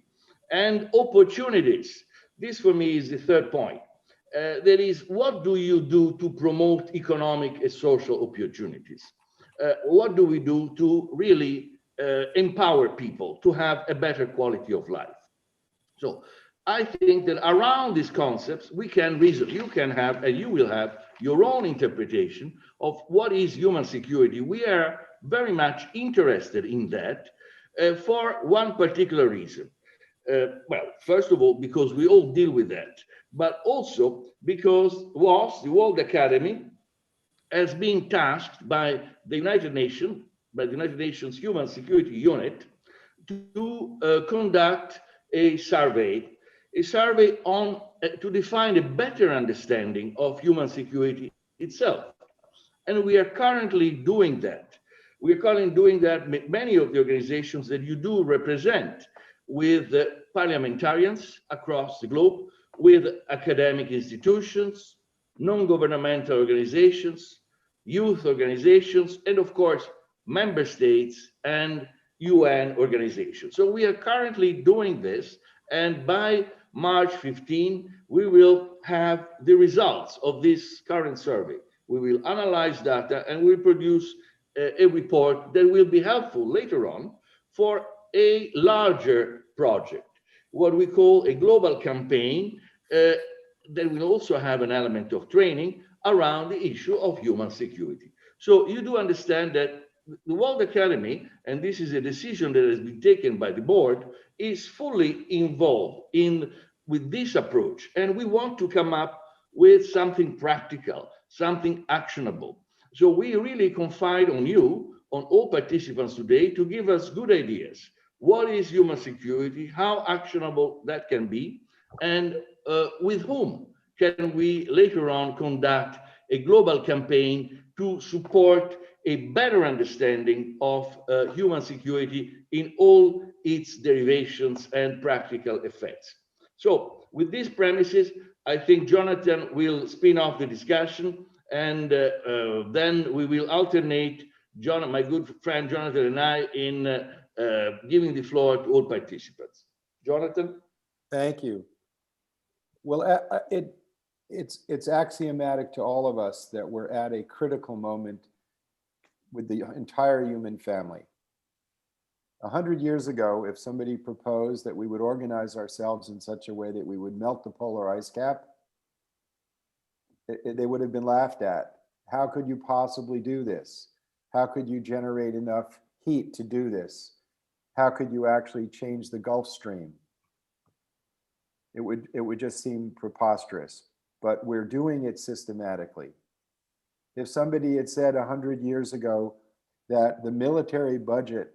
And opportunities. This for me is the third point. That is, what do you do to promote economic and social opportunities? What do we do to really empower people to have a better quality of life? So I think that around these concepts, we can reason. You can have, and you will have, your own interpretation of what is human security. We are very much interested in that for one particular reason. Well, first of all, because we all deal with that, but also because WAAS, the World Academy, has been tasked by the United Nations, Human Security Unit, to conduct a survey on to define a better understanding of human security itself. And we are currently doing that. We are currently doing that with many of the organizations that you do represent, with parliamentarians across the globe, with academic institutions, non-governmental organizations, youth organizations, and of course, member states and UN organizations. So we are currently doing this, and by March 15, we will have the results of this current survey. We will analyze data and we'll produce a report that will be helpful later on for a larger project, what we call a global campaign that will also have an element of training around the issue of human security. So you do understand that the World Academy, and this is a decision that has been taken by the board, is fully involved with this approach. And we want to come up with something practical, something actionable. So we really confide on you, on all participants today to give us good ideas. What is human security? How actionable that can be? And with whom can we later on conduct a global campaign to support a better understanding of human security in all its derivations and practical effects? So with these premises, I think Jonathan will spin off the discussion, and then we will alternate, my good friend Jonathan and I, in giving the floor to all participants. Jonathan? Thank you. Well, it's axiomatic to all of us that we're at a critical moment with the entire human family. 100 years ago, if somebody proposed that we would organize ourselves in such a way that we would melt the polar ice cap, they would have been laughed at. How could you possibly do this? How could you generate enough heat to do this? How could you actually change the Gulf Stream? It would just seem preposterous, but we're doing it systematically. If somebody had said 100 years ago that the military budget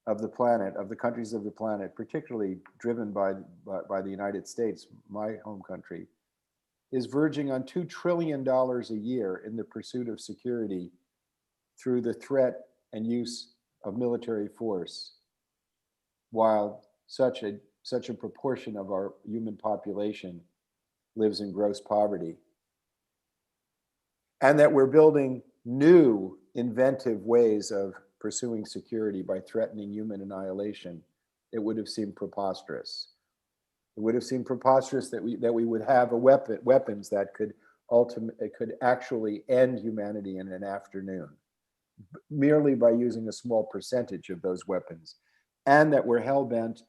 of the planet, of the countries of the planet, particularly driven by the United States, my home country, is verging on $2 trillion a year in the pursuit of security through the threat and use of military force, while such a proportion of our human population lives in gross poverty. And that we're building new inventive ways of pursuing security by threatening human annihilation, it would have seemed preposterous. It would have seemed preposterous that we would have weapons that could actually end humanity in an afternoon, merely by using a small percentage of those weapons, and that we're hell-bent,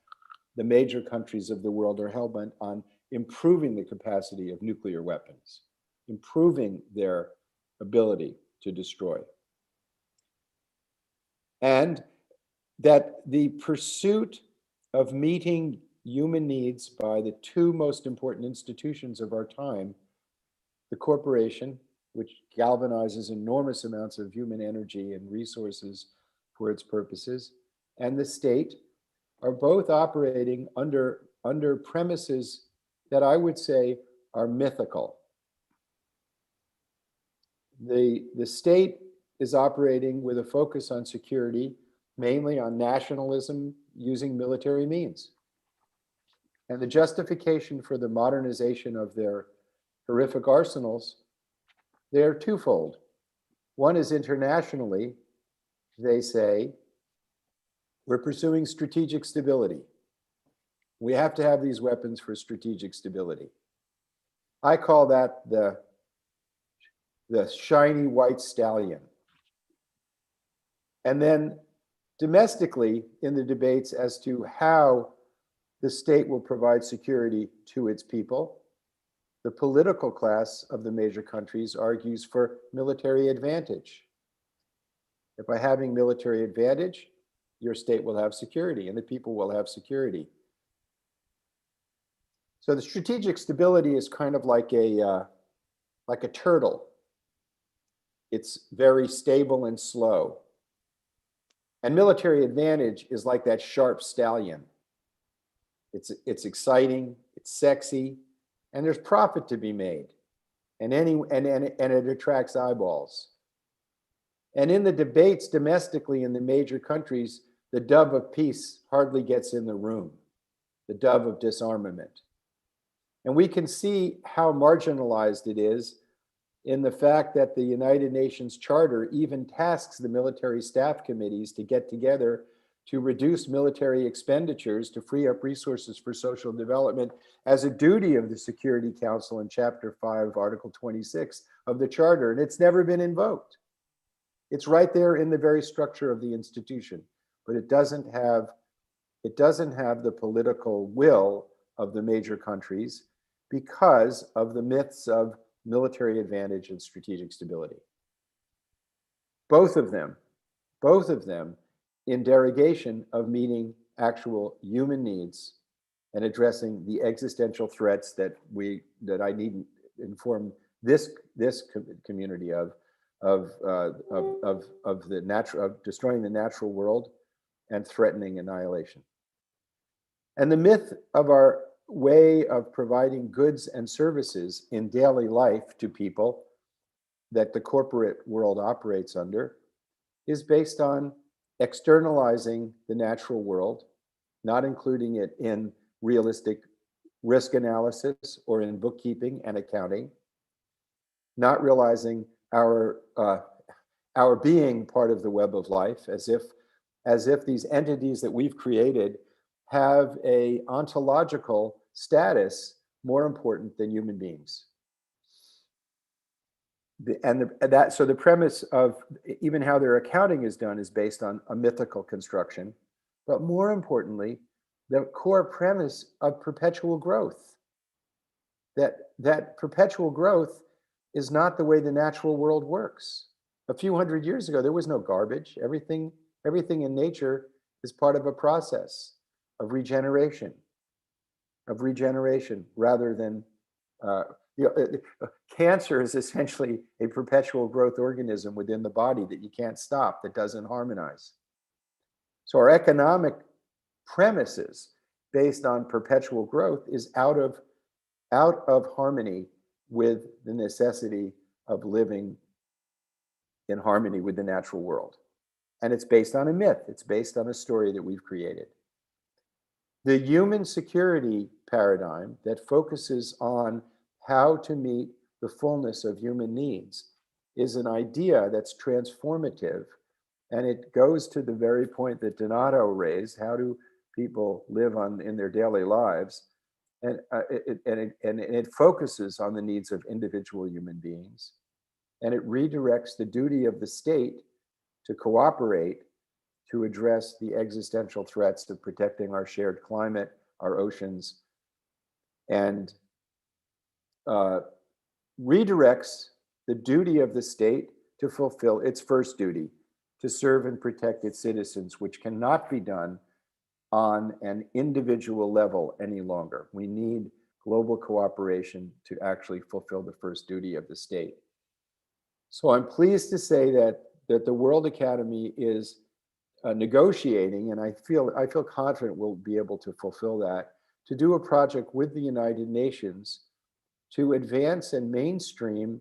the major countries of the world are hell-bent on improving the capacity of nuclear weapons, improving their ability to destroy. And that the pursuit of meeting human needs by the two most important institutions of our time, the corporation, which galvanizes enormous amounts of human energy and resources for its purposes, and the state, are both operating under premises that I would say are mythical. The state is operating with a focus on security, mainly on nationalism using military means. And the justification for the modernization of their horrific arsenals, they are twofold. One is internationally, they say, we're pursuing strategic stability. We have to have these weapons for strategic stability. I call that the shiny white stallion. And then domestically, in the debates as to how the state will provide security to its people, the political class of the major countries argues for military advantage. If by having military advantage, your state will have security and the people will have security. So the strategic stability is kind of like a turtle. It's very stable and slow. And military advantage is like that sharp stallion. It's exciting, it's sexy, and there's profit to be made. And it attracts eyeballs. And in the debates domestically in the major countries, the dove of peace hardly gets in the room, the dove of disarmament. And we can see how marginalized it is in the fact that the United Nations Charter even tasks the military staff committees to get together to reduce military expenditures to free up resources for social development as a duty of the Security Council in Chapter 5, Article 26 of the Charter, and it's never been invoked. It's right there in the very structure of the institution, but it doesn't have the political will of the major countries because of the myths of military advantage and strategic stability. Both of them in derogation of meeting actual human needs and addressing the existential threats that I need to inform this community of of the natural, of destroying the natural world and threatening annihilation. And the myth of our way of providing goods and services in daily life to people that the corporate world operates under is based on externalizing the natural world, not including it in realistic risk analysis or in bookkeeping and accounting, not realizing our being part of the web of life, as if these entities that we've created have a ontological status more important than human beings. So the premise of even how their accounting is done is based on a mythical construction, but more importantly, the core premise of perpetual growth. That perpetual growth is not the way the natural world works. A few hundred years ago, there was no garbage. Everything in nature is part of a process of regeneration rather than cancer is essentially a perpetual growth organism within the body that you can't stop, that doesn't harmonize. So our economic premises based on perpetual growth is out of harmony with the necessity of living in harmony with the natural world. And it's based on a myth. It's based on a story that we've created. The human security paradigm that focuses on how to meet the fullness of human needs is an idea that's transformative, and it goes to the very point that Donato raised: how do people live in their daily lives? And it focuses on the needs of individual human beings, and it redirects the duty of the state to cooperate to address the existential threats of protecting our shared climate, our oceans, and redirects the duty of the state to fulfill its first duty, to serve and protect its citizens, which cannot be done on an individual level any longer. We need global cooperation to actually fulfill the first duty of the state. So I'm pleased to say that the World Academy is negotiating, and I feel confident we'll be able to fulfill that, to do a project with the United Nations to advance and mainstream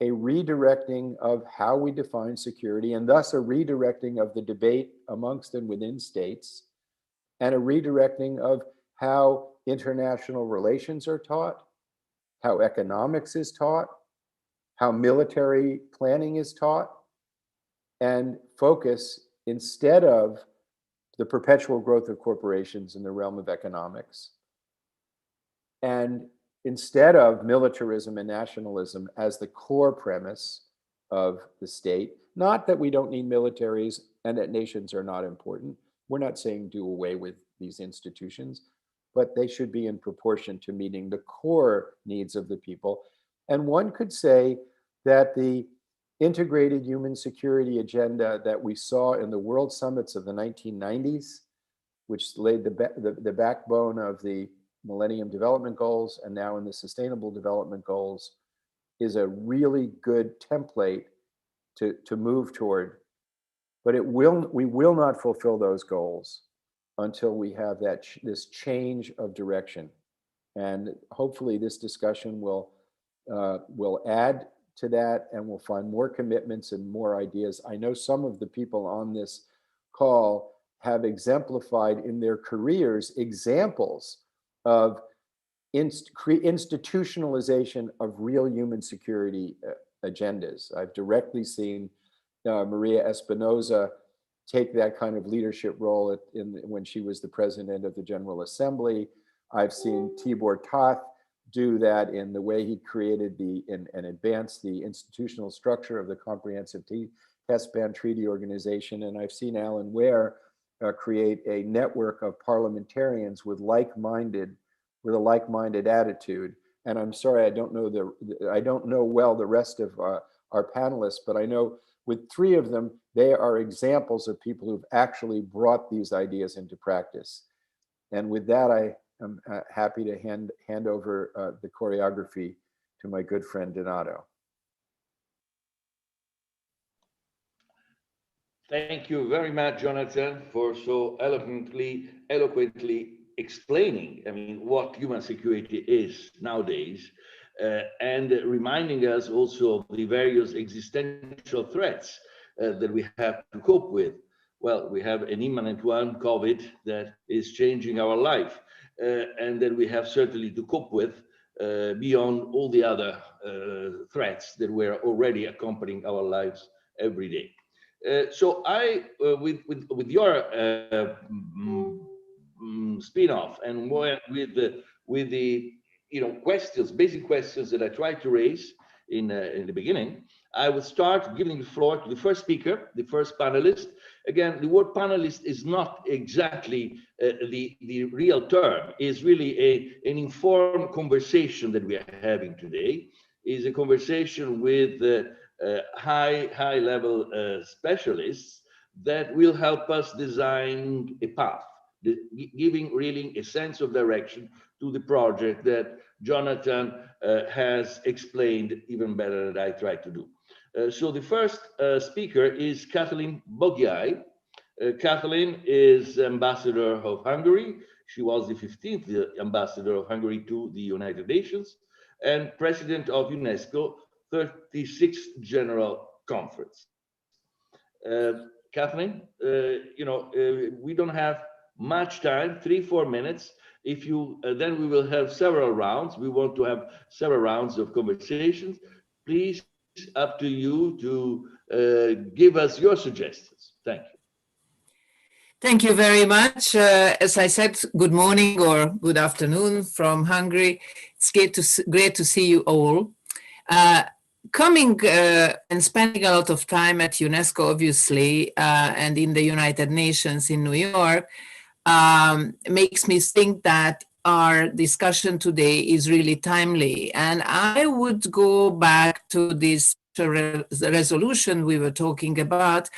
a redirecting of how we define security, and thus a redirecting of the debate amongst and within states, and a redirecting of how international relations are taught, how economics is taught, how military planning is taught, and focus, instead of the perpetual growth of corporations in the realm of economics, and instead of militarism and nationalism as the core premise of the state. Not that we don't need militaries and that nations are not important. We're not saying do away with these institutions, but they should be in proportion to meeting the core needs of the people. And one could say that the integrated human security agenda that we saw in the world summits of the 1990s, which laid the backbone of the Millennium Development Goals and now in the Sustainable Development Goals, is a really good template to move toward. But we will not fulfill those goals until we have this change of direction. And hopefully this discussion will add to that, and we'll find more commitments and more ideas. I know some of the people on this call have exemplified in their careers examples of institutionalization of real human security agendas. I've directly seen Maria Espinosa take that kind of leadership role when she was the president of the General Assembly. I've seen Tibor Toth do that in the way he created and advanced the institutional structure of the Comprehensive Test Ban Treaty Organization. And I've seen Alan Ware create a network of parliamentarians with a like-minded attitude. And I'm sorry, I don't know well the rest of our panelists, but I know with three of them, they are examples of people who've actually brought these ideas into practice. And with that, I am happy to hand over the choreography to my good friend Donato. Thank you very much, Jonathan, for so eloquently explaining, I mean, what human security is nowadays, and reminding us also of the various existential threats that we have to cope with. Well, we have an imminent one, COVID, that is changing our life, and that we have certainly to cope with beyond all the other threats that were already accompanying our lives every day. So I, with your spin-off and with the questions, basic questions that I tried to raise in the beginning, I will start giving the floor to the first speaker, the first panelist. Again, the word panelist is not exactly the real term. It's really an informed conversation that we are having today. Is a conversation with high level specialists that will help us design a path, giving really a sense of direction to the project that Jonathan has explained even better than I tried to do. So the first speaker is Kathleen Bogyai. Kathleen is ambassador of Hungary. She was the 15th ambassador of Hungary to the United Nations and president of UNESCO 36th General Conference. Kathleen, we don't have much time, 3-4 minutes. If you, then we will have several rounds. We want to have several rounds of conversations. Please, up to you to give us your suggestions. Thank you. Thank you very much. As I said, good morning or good afternoon from Hungary. It's great to see you all. Coming and spending a lot of time at UNESCO, obviously, and in the United Nations in New York, makes me think that our discussion today is really timely. And I would go back to this resolution we were talking about,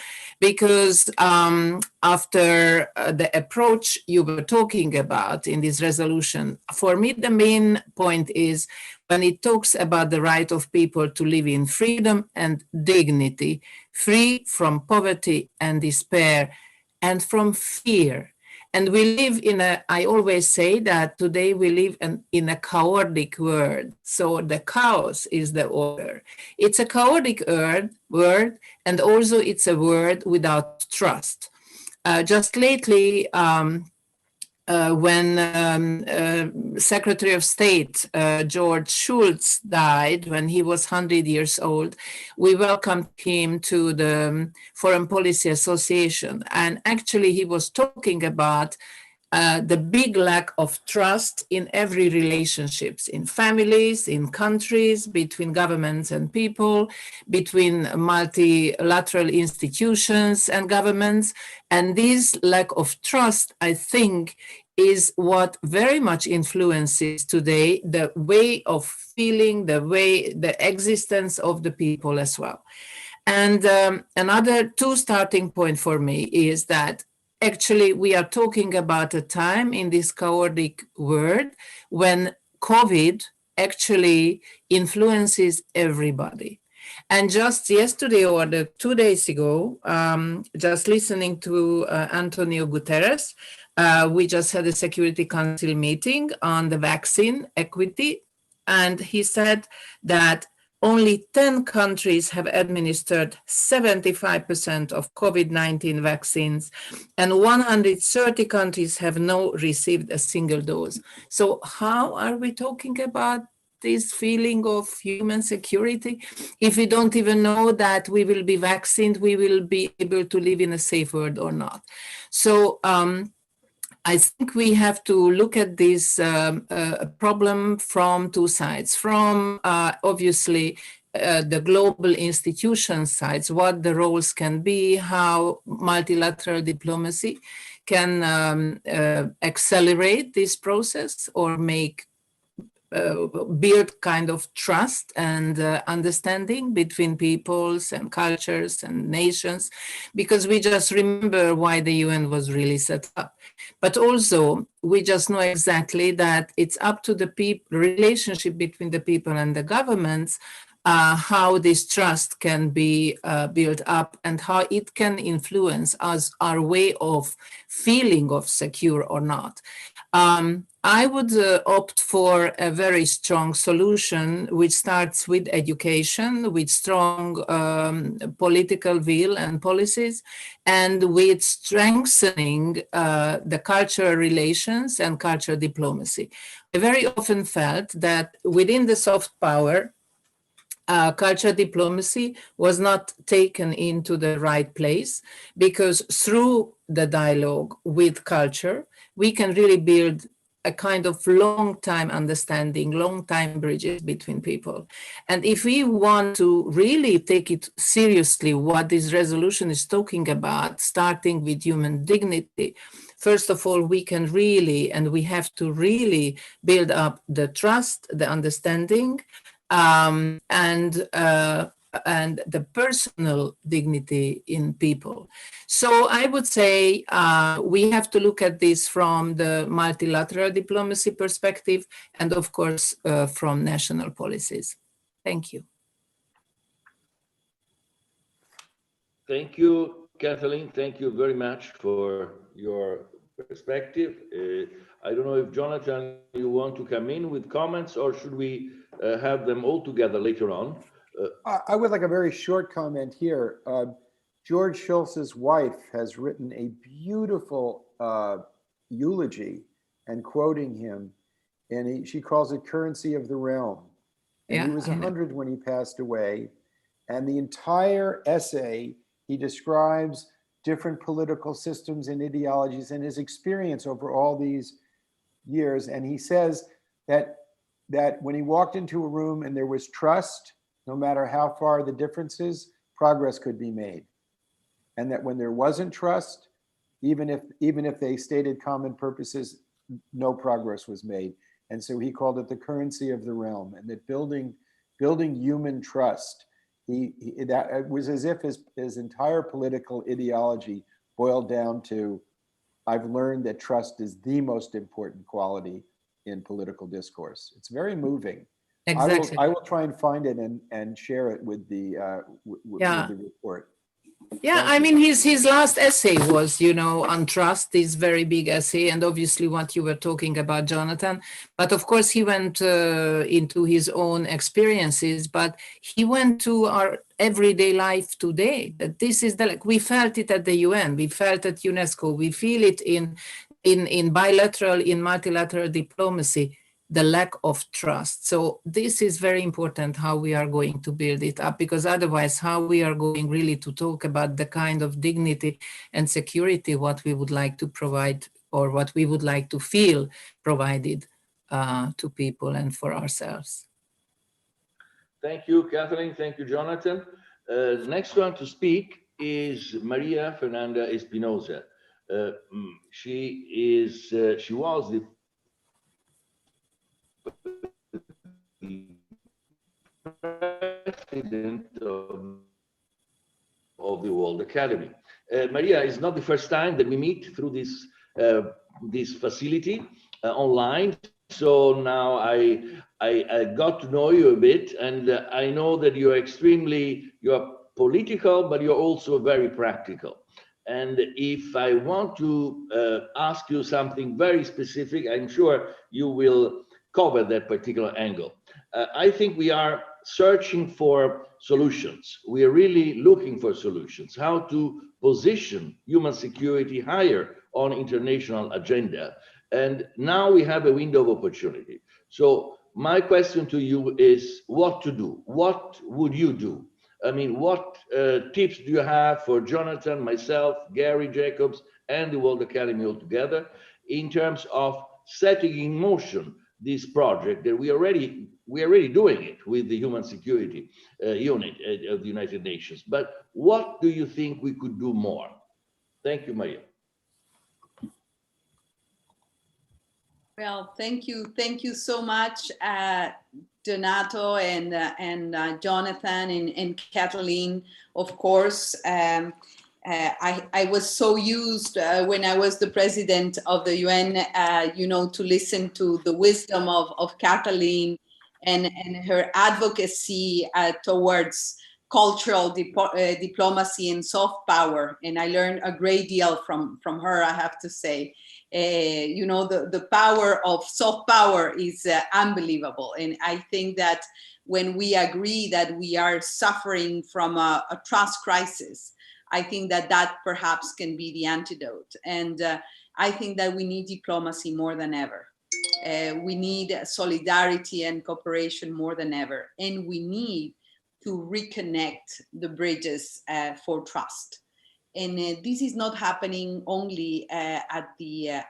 because after the approach you were talking about in this resolution, for me the main point is when it talks about the right of people to live in freedom and dignity, free from poverty and despair and from fear. And we live in I always say that today we live in a chaotic world. So the chaos is the order. It's a chaotic word, and also it's a word without trust. Just lately, when Secretary of State George Shultz died when he was 100 years old, we welcomed him to the Foreign Policy Association. And actually he was talking about the big lack of trust in every relationships, in families, in countries, between governments and people, between multilateral institutions and governments. And this lack of trust, I think, is what very much influences today the way of feeling, the existence of the people as well. And another starting point for me is that actually, we are talking about a time in this chaotic world when COVID actually influences everybody. And just yesterday or 2 days ago, just listening to Antonio Guterres, we just had a Security Council meeting on the vaccine equity. And he said that only 10 countries have administered 75% of COVID-19 vaccines, and 130 countries have not received a single dose. So how are we talking about this feeling of human security if we don't even know that we will be vaccinated, we will be able to live in a safe world or not? So I think we have to look at this problem from two sides. From obviously the global institution sides, what the roles can be, how multilateral diplomacy can accelerate this process or build kind of trust and understanding between peoples and cultures and nations, because we just remember why the UN was really set up. But also, we just know exactly that it's up to the relationship between the people and the governments how this trust can be built up and how it can influence our way of feeling of secure or not. I would opt for a very strong solution which starts with education, with strong political will and policies, and with strengthening the cultural relations and cultural diplomacy. I very often felt that within the soft power, cultural diplomacy was not taken into the right place, because through the dialogue with culture, we can really build a kind of long-time understanding, long-time bridges between people. And if we want to really take it seriously, what this resolution is talking about, starting with human dignity, first of all, we can really, and we have to really build up the trust, the understanding, and the personal dignity in people. So I would say we have to look at this from the multilateral diplomacy perspective and of course from national policies. Thank you. Thank you, Kathleen. Thank you very much for your perspective. I don't know if Jonathan, you want to come in with comments, or should we have them all together later on? I would like a very short comment here. George Shultz's wife has written a beautiful eulogy and quoting him, and she calls it Currency of the Realm. And he was 100 when he passed away. And the entire essay, he describes different political systems and ideologies and his experience over all these years. And he says that when he walked into a room and there was trust, no matter how far the differences, progress could be made. And that when there wasn't trust, even if they stated common purposes, no progress was made. And so he called it the currency of the realm, and that building human trust, that it was as if his entire political ideology boiled down to, I've learned that trust is the most important quality in political discourse. It's very moving. Exactly. I will try and find it and share it with the with the report. Yeah, I mean, his last essay was, on trust, this very big essay, and obviously what you were talking about, Jonathan. But of course, he went into his own experiences, but he went to our everyday life today. That this is we felt it at the UN, we felt at UNESCO, we feel it in bilateral, in multilateral diplomacy, the lack of trust. So this is very important, how we are going to build it up, because otherwise how we are going really to talk about the kind of dignity and security what we would like to provide, or what we would like to feel provided to people and for ourselves. Thank you, Kathleen. Thank you, Jonathan. Next one to speak is Maria Fernanda Espinosa. She was the president of the World Academy. Maria, it's not the first time that we meet through this facility online. So now I got to know you a bit, and I know that you're political, but you're also very practical. And if I want to ask you something very specific, I'm sure you will cover that particular angle. I think we are searching for solutions. We are really looking for solutions, how to position human security higher on international agenda. And now we have a window of opportunity. So my question to you is what to do? What would you do? I mean, what tips do you have for Jonathan, myself, Gary Jacobs, and the World Academy altogether in terms of setting in motion this project that we are already doing it with the Human Security Unit of the United Nations. But what do you think we could do more? Thank you, Maria. Well, thank you so much, Donato and Jonathan and Kathleen. Of course, I was so used when I was the president of the UN, to listen to the wisdom of Kathleen and her advocacy towards cultural diplomacy and soft power. And I learned a great deal from her, I have to say. You know, the power of soft power is unbelievable. And I think that when we agree that we are suffering from a trust crisis, I think that that perhaps can be the antidote. And I think that we need diplomacy more than ever. We need solidarity and cooperation more than ever. And we need to reconnect the bridges for trust. And this is not happening only at the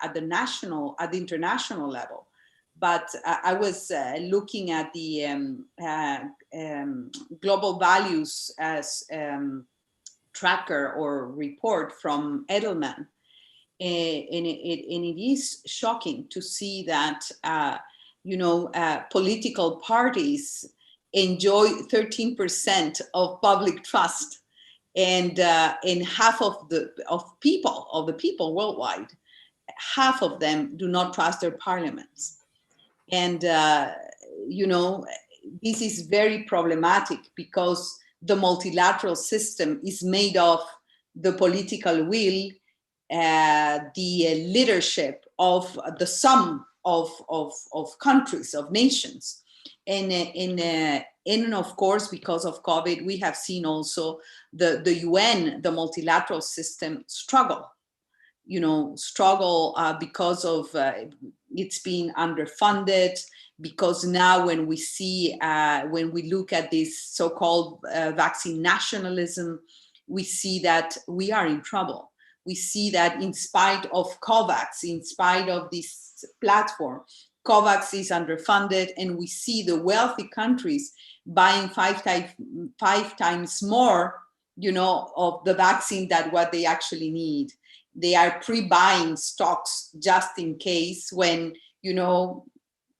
international level. But I was looking at the global values as tracker or report from Edelman. And it is shocking to see that, you know, political parties enjoy 13% of public trust, and half of the people worldwide, half of them do not trust their parliaments. And, you know, this is very problematic because the multilateral system is made of the political will, the leadership of the sum of countries, of nations. And of course, because of COVID, we have seen also the UN, the multilateral system, struggle because of it's being underfunded, because now when we see, when we look at this so-called vaccine nationalism, we see that we are in trouble. We see that in spite of COVAX, in spite of this platform, COVAX is underfunded, and we see the wealthy countries buying five times more, you know, of the vaccine than what they actually need. They are pre-buying stocks just in case when, you know,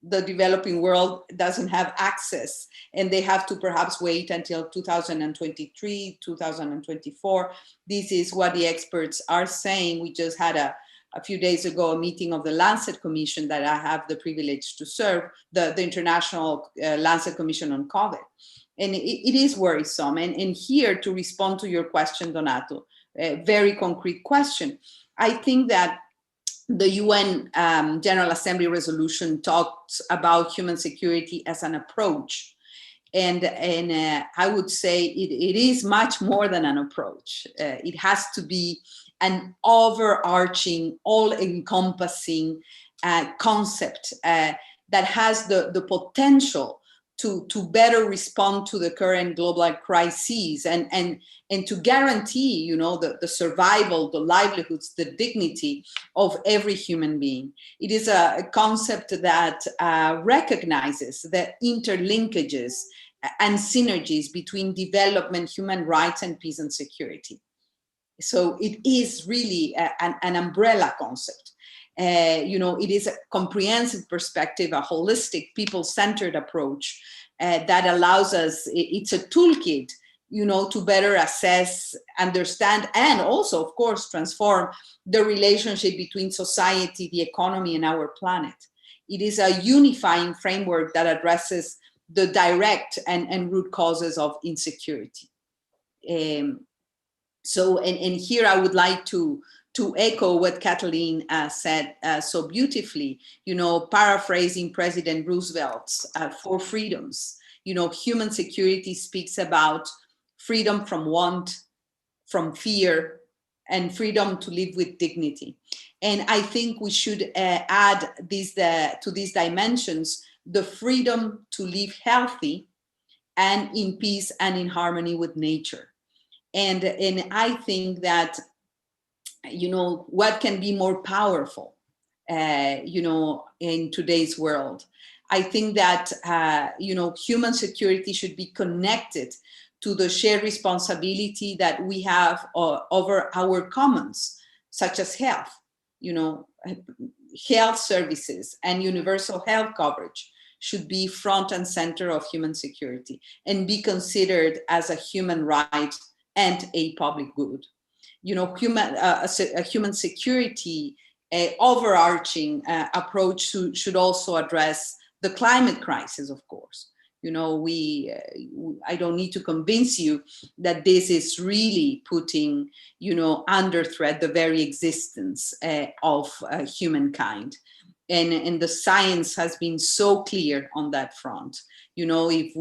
the developing world doesn't have access, and they have to perhaps wait until 2023, 2024. This is what the experts are saying. We just had a few days ago a meeting of the Lancet Commission that I have the privilege to serve, the International Lancet Commission on COVID. And it is worrisome. And here, to respond to your question, Donato, a very concrete question, I think that the UN General Assembly resolution talks about human security as an approach. And I would say it is much more than an approach. It has to be an overarching, all-encompassing concept that has the potential to better respond to the current global crises and to guarantee, you know, the survival, the livelihoods, the dignity of every human being. It is a concept that recognizes the interlinkages and synergies between development, human rights, and peace and security. So it is really an umbrella concept. You know, it is a comprehensive perspective, a holistic, people-centered approach that allows us, it's a toolkit, you know, to better assess, understand, and also, of course, transform the relationship between society, the economy, and our planet. It is a unifying framework that addresses the direct and root causes of insecurity. So, and here I would like to echo what Kathleen said so beautifully, you know, paraphrasing President Roosevelt's Four Freedoms. You know, human security speaks about freedom from want, from fear, and freedom to live with dignity. And I think we should add these to these dimensions, the freedom to live healthy and in peace and in harmony with nature. And I think that, you know, what can be more powerful, you know, in today's world? I think that, you know, human security should be connected to the shared responsibility that we have over our commons, such as health, you know, health services and universal health coverage should be front and center of human security and be considered as a human right and a public good. You know, a human security overarching approach should also address the climate crisis, of course. You know, I don't need to convince you that this is really putting, you know, under threat the very existence of humankind. And the science has been so clear on that front. You know, if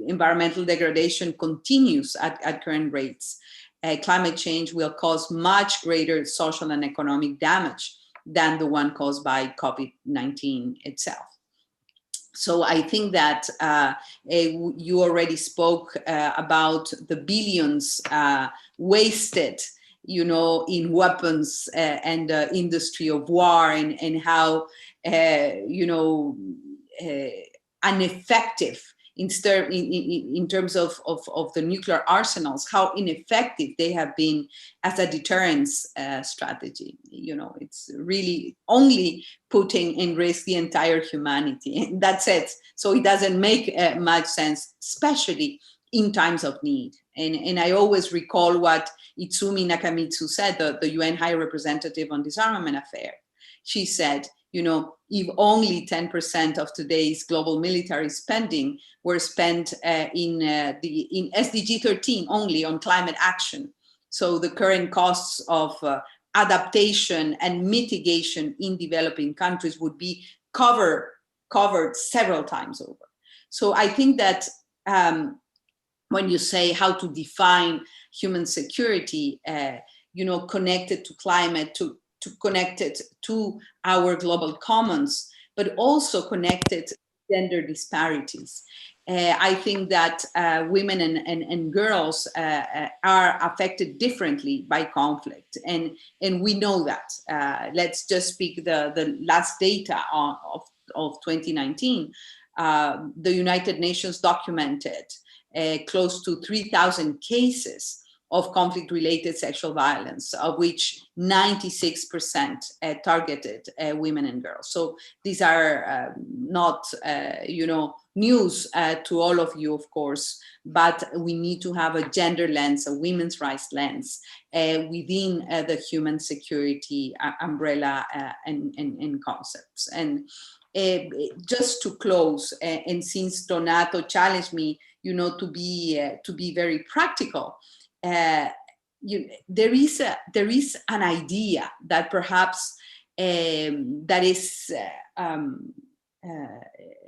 environmental degradation continues at current rates, climate change will cause much greater social and economic damage than the one caused by COVID-19 itself. So I think that you already spoke about the billions wasted, you know, in weapons and the industry of war, and how, you know, ineffective in terms of the nuclear arsenals, how ineffective they have been as a deterrence strategy. You know, it's really only putting in risk the entire humanity. And that's it. So it doesn't make much sense, especially in times of need. And I always recall what Itsumi Nakamitsu said, the UN High Representative on Disarmament Affairs. She said, you know, if only 10% of today's global military spending were spent in SDG 13 only on climate action, so the current costs of adaptation and mitigation in developing countries would be covered several times over. So I think that when you say how to define human security, you know, connected to climate, to connected to our global commons, but also connected to gender disparities. I think that women and girls are affected differently by conflict, and we know that. Let's just speak the last data of 2019. The United Nations documented close to 3,000 cases of conflict-related sexual violence, of which 96% targeted women and girls. So these are not, you know, news to all of you, of course, but we need to have a gender lens, a women's rights lens within the human security umbrella and concepts. And just to close, and since Donato challenged me, you know, to be very practical, there is an idea that perhaps that is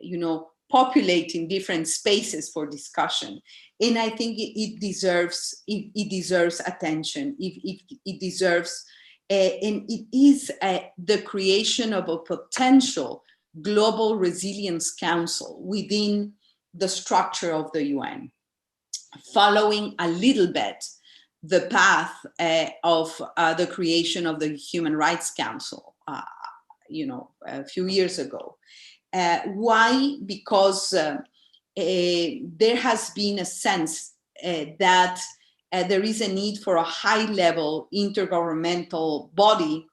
you know, populating different spaces for discussion, and I think it deserves attention. It deserves, and it is the creation of a potential global resilience council within the structure of the UN, following a little bit the path of the creation of the Human Rights Council, you know, a few years ago. Why? Because there has been a sense that there is a need for a high-level intergovernmental body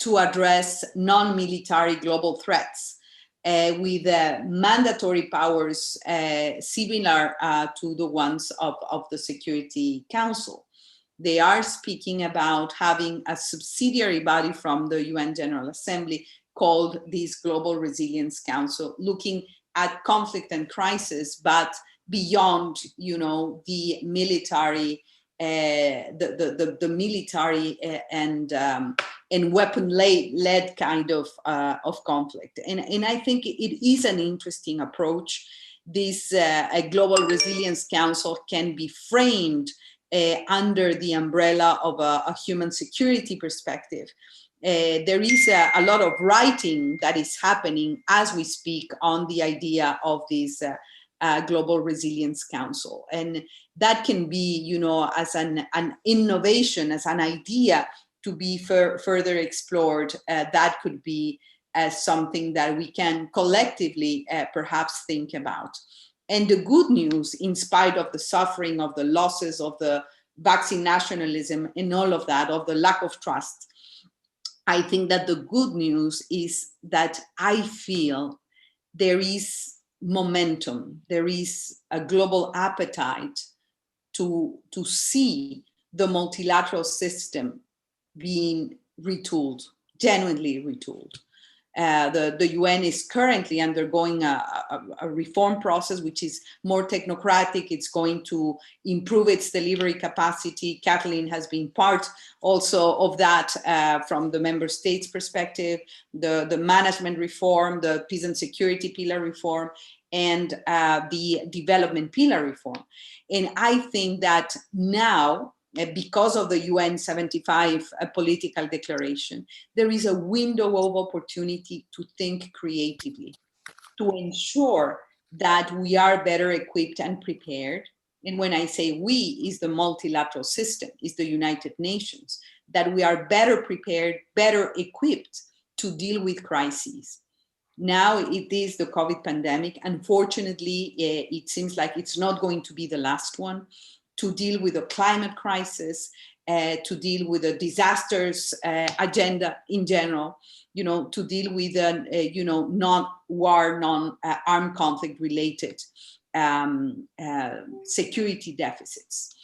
to address non-military global threats, with mandatory powers similar to the ones of the Security Council. They are speaking about having a subsidiary body from the UN General Assembly called this Global Resilience Council, looking at conflict and crisis, but beyond, you know, the military, the military and weapon-led kind of conflict. And I think it is an interesting approach. This a Global Resilience Council can be framed under the umbrella of a human security perspective. There is a lot of writing that is happening as we speak on the idea of this Global Resilience Council. And that can be, you know, as an innovation, as an idea to be further explored. That could be something that we can collectively perhaps think about. And the good news, in spite of the suffering, of the losses, of the vaccine nationalism and all of that, of the lack of trust, I think that the good news is that I feel there is momentum, there is a global appetite to see the multilateral system being retooled, genuinely retooled. The UN is currently undergoing a reform process, which is more technocratic. It's going to improve its delivery capacity. Kathleen has been part also of that from the member states' perspective, the management reform, the peace and security pillar reform, and the development pillar reform. And I think that now, because of the UN 75 political declaration, there is a window of opportunity to think creatively, to ensure that we are better equipped and prepared. And when I say we, is the multilateral system, is the United Nations, that we are better prepared, better equipped to deal with crises. Now it is the COVID pandemic. Unfortunately, it seems like it's not going to be the last one. To deal with the climate crisis, to deal with the disasters agenda in general, to deal with non-war, non-armed conflict related security deficits.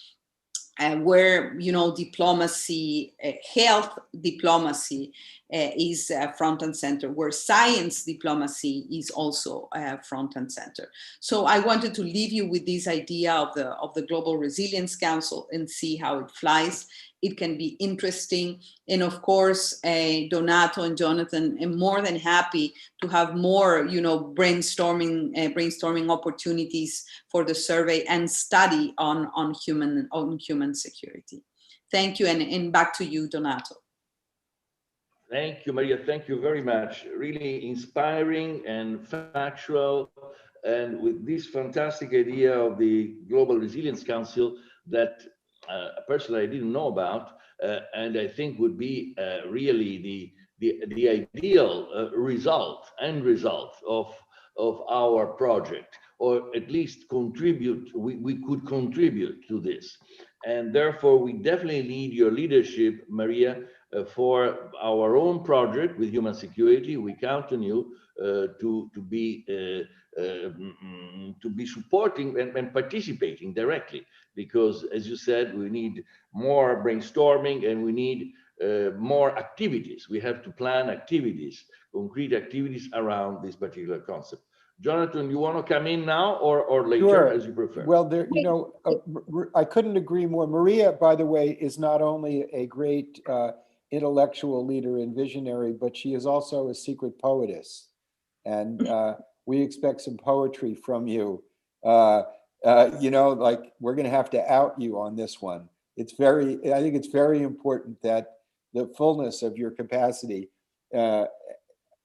Where diplomacy, health diplomacy is front and center, where science diplomacy is also front and center. So I wanted to leave you with this idea of the Global Resilience Council and see how it flies. It can be interesting. And of course, Donato and Jonathan, I'm more than happy to have more, brainstorming opportunities for the survey and study on human security. Thank you, and back to you, Donato. Thank you, Maria. Thank you very much. Really inspiring and factual, and with this fantastic idea of the Global Resilience Council that personally I didn't know about, and I think would be really the ideal end result of our project, or at least we could contribute to this. And therefore, we definitely need your leadership, Maria, for our own project with human security. We count on you to be supporting and participating directly, because as you said, we need more brainstorming and we need more activities. We have to plan activities, concrete activities around this particular concept. Jonathan, you want to come in now or later, sure, as you prefer? Well, I couldn't agree more. Maria, by the way, is not only a great intellectual leader and visionary, but she is also a secret poetess. And we expect some poetry from you. Like we're going to have to out you on this one. I think it's very important that the fullness of your capacity.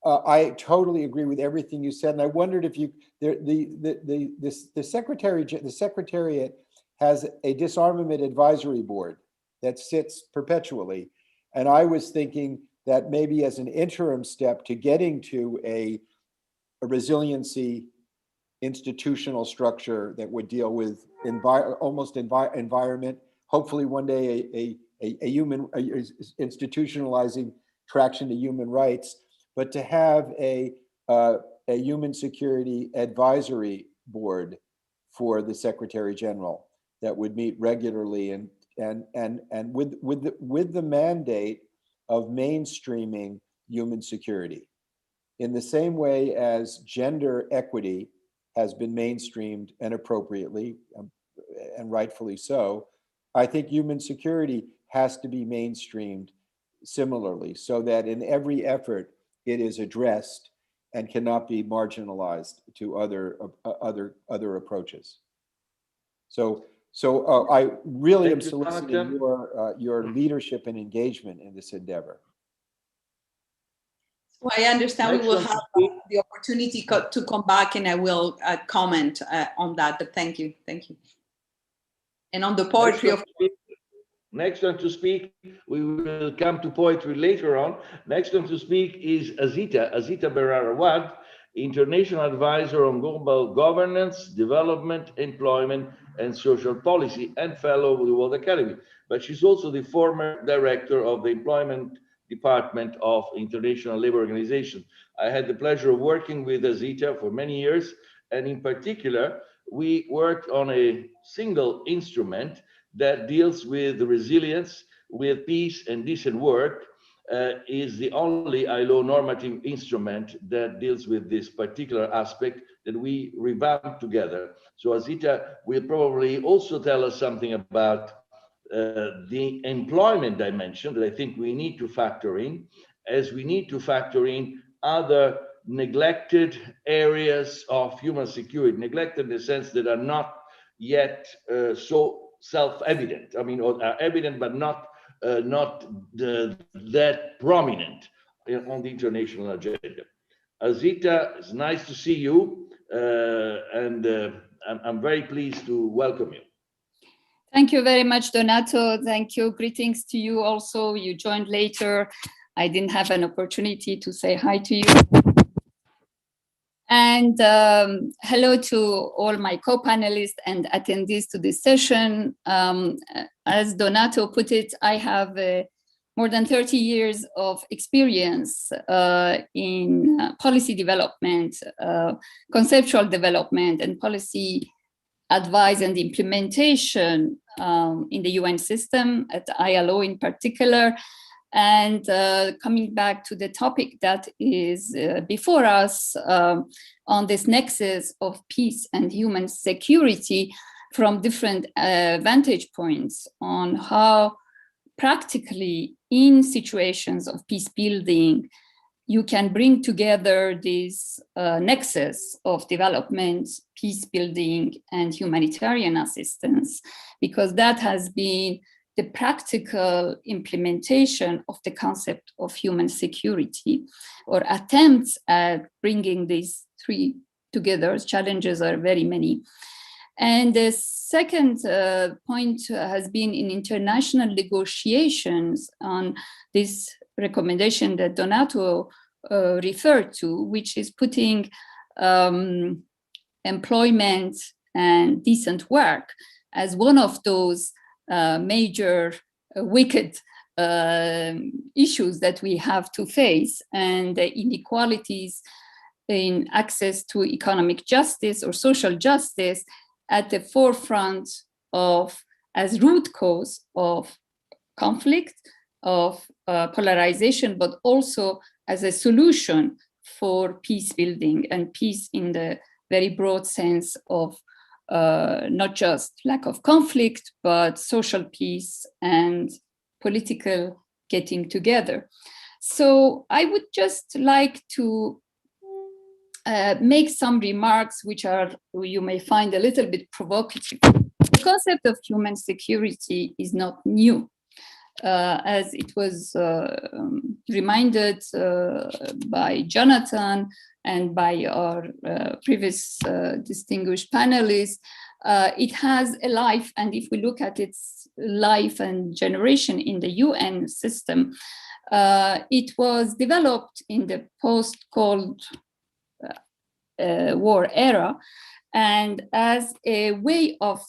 I totally agree with everything you said, and I wondered if the Secretariat has a disarmament advisory board that sits perpetually, and I was thinking that maybe as an interim step to getting to a resiliency institutional structure that would deal with environment, hopefully one day a institutionalizing traction to human rights, but to have a human security advisory board for the Secretary General that would meet regularly and with the mandate of mainstreaming human security in the same way as gender equity has been mainstreamed and appropriately and rightfully so. I think human security has to be mainstreamed similarly, so that in every effort it is addressed and cannot be marginalized to other approaches. So I really am soliciting your leadership and engagement in this endeavor. Well, I understand we will have the opportunity to come back, and I will comment on that. But thank you. And on the poetry of. Next one to speak, we will come to poetry later on. Next one to speak is Azita Berara-Wad, International Advisor on Global Governance, Development, Employment, and Social Policy, and Fellow of the World Academy. But she's also the former Director of the Employment Department of International Labour Organization. I had the pleasure of working with Azita for many years, and in particular, we worked on a single instrument that deals with the resilience, with peace and decent work, is the only ILO normative instrument that deals with this particular aspect that we revamped together. So Azita will probably also tell us something about the employment dimension that I think we need to factor in, as we need to factor in other neglected areas of human security, neglected in the sense that are not yet so self-evident. I mean, or are evident, but not that prominent on the international agenda. Azita, it's nice to see you, and I'm very pleased to welcome you. Thank you very much, Donato. Thank you. Greetings to you also. You joined later. I didn't have an opportunity to say hi to you. And hello to all my co-panelists and attendees to this session. As Donato put it, I have more than 30 years of experience in policy development, conceptual development, and policy advice and implementation in the UN system, at ILO in particular. And coming back to the topic that is before us on this nexus of peace and human security from different vantage points on how practically in situations of peace building, you can bring together this nexus of development, peace building, and humanitarian assistance, because that has been the practical implementation of the concept of human security, or attempts at bringing these three together. Challenges are very many. And the second point has been in international negotiations on this recommendation that Donato referred to, which is putting employment and decent work as one of those major wicked issues that we have to face, and the inequalities in access to economic justice or social justice at the forefront of, as root cause of conflict, of polarization, but also as a solution for peace building, and peace in the very broad sense of not just lack of conflict, but social peace and political getting together. So I would just like to make some remarks which are, you may find a little bit provocative. The concept of human security is not new. As it was reminded by Jonathan and by our previous distinguished panelists, it has a life, and if we look at its life and generation in the UN system, it was developed in the post-Cold War era, and as a way of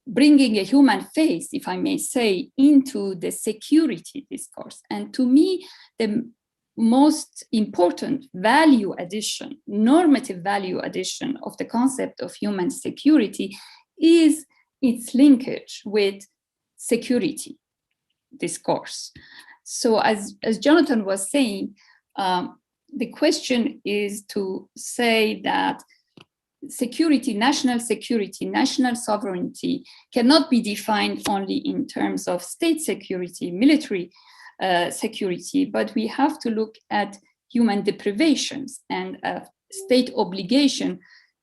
bringing a human face, if I may say, into the security discourse. And to me, the most important value addition, normative value addition of the concept of human security is its linkage with security discourse. So as Jonathan was saying, the question is to say that security, national sovereignty cannot be defined only in terms of state security, military security, but we have to look at human deprivations and a state obligation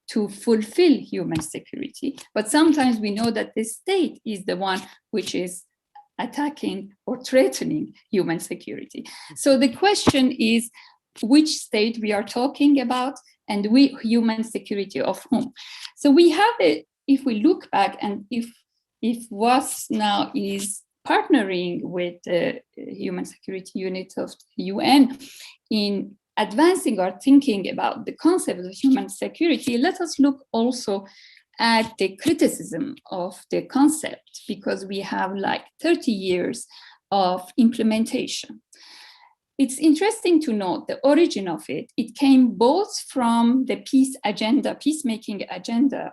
to fulfill human security. But sometimes we know that the state is the one which is attacking or threatening human security. So the question is, which state we are talking about, and human security of whom? So we have it, if we look back, and if WAAS now is partnering with the Human Security Unit of the UN in advancing our thinking about the concept of human security, let us look also at the criticism of the concept, because we have like 30 years of implementation. It's interesting to note the origin of it. It came both from the peace agenda, peacemaking agenda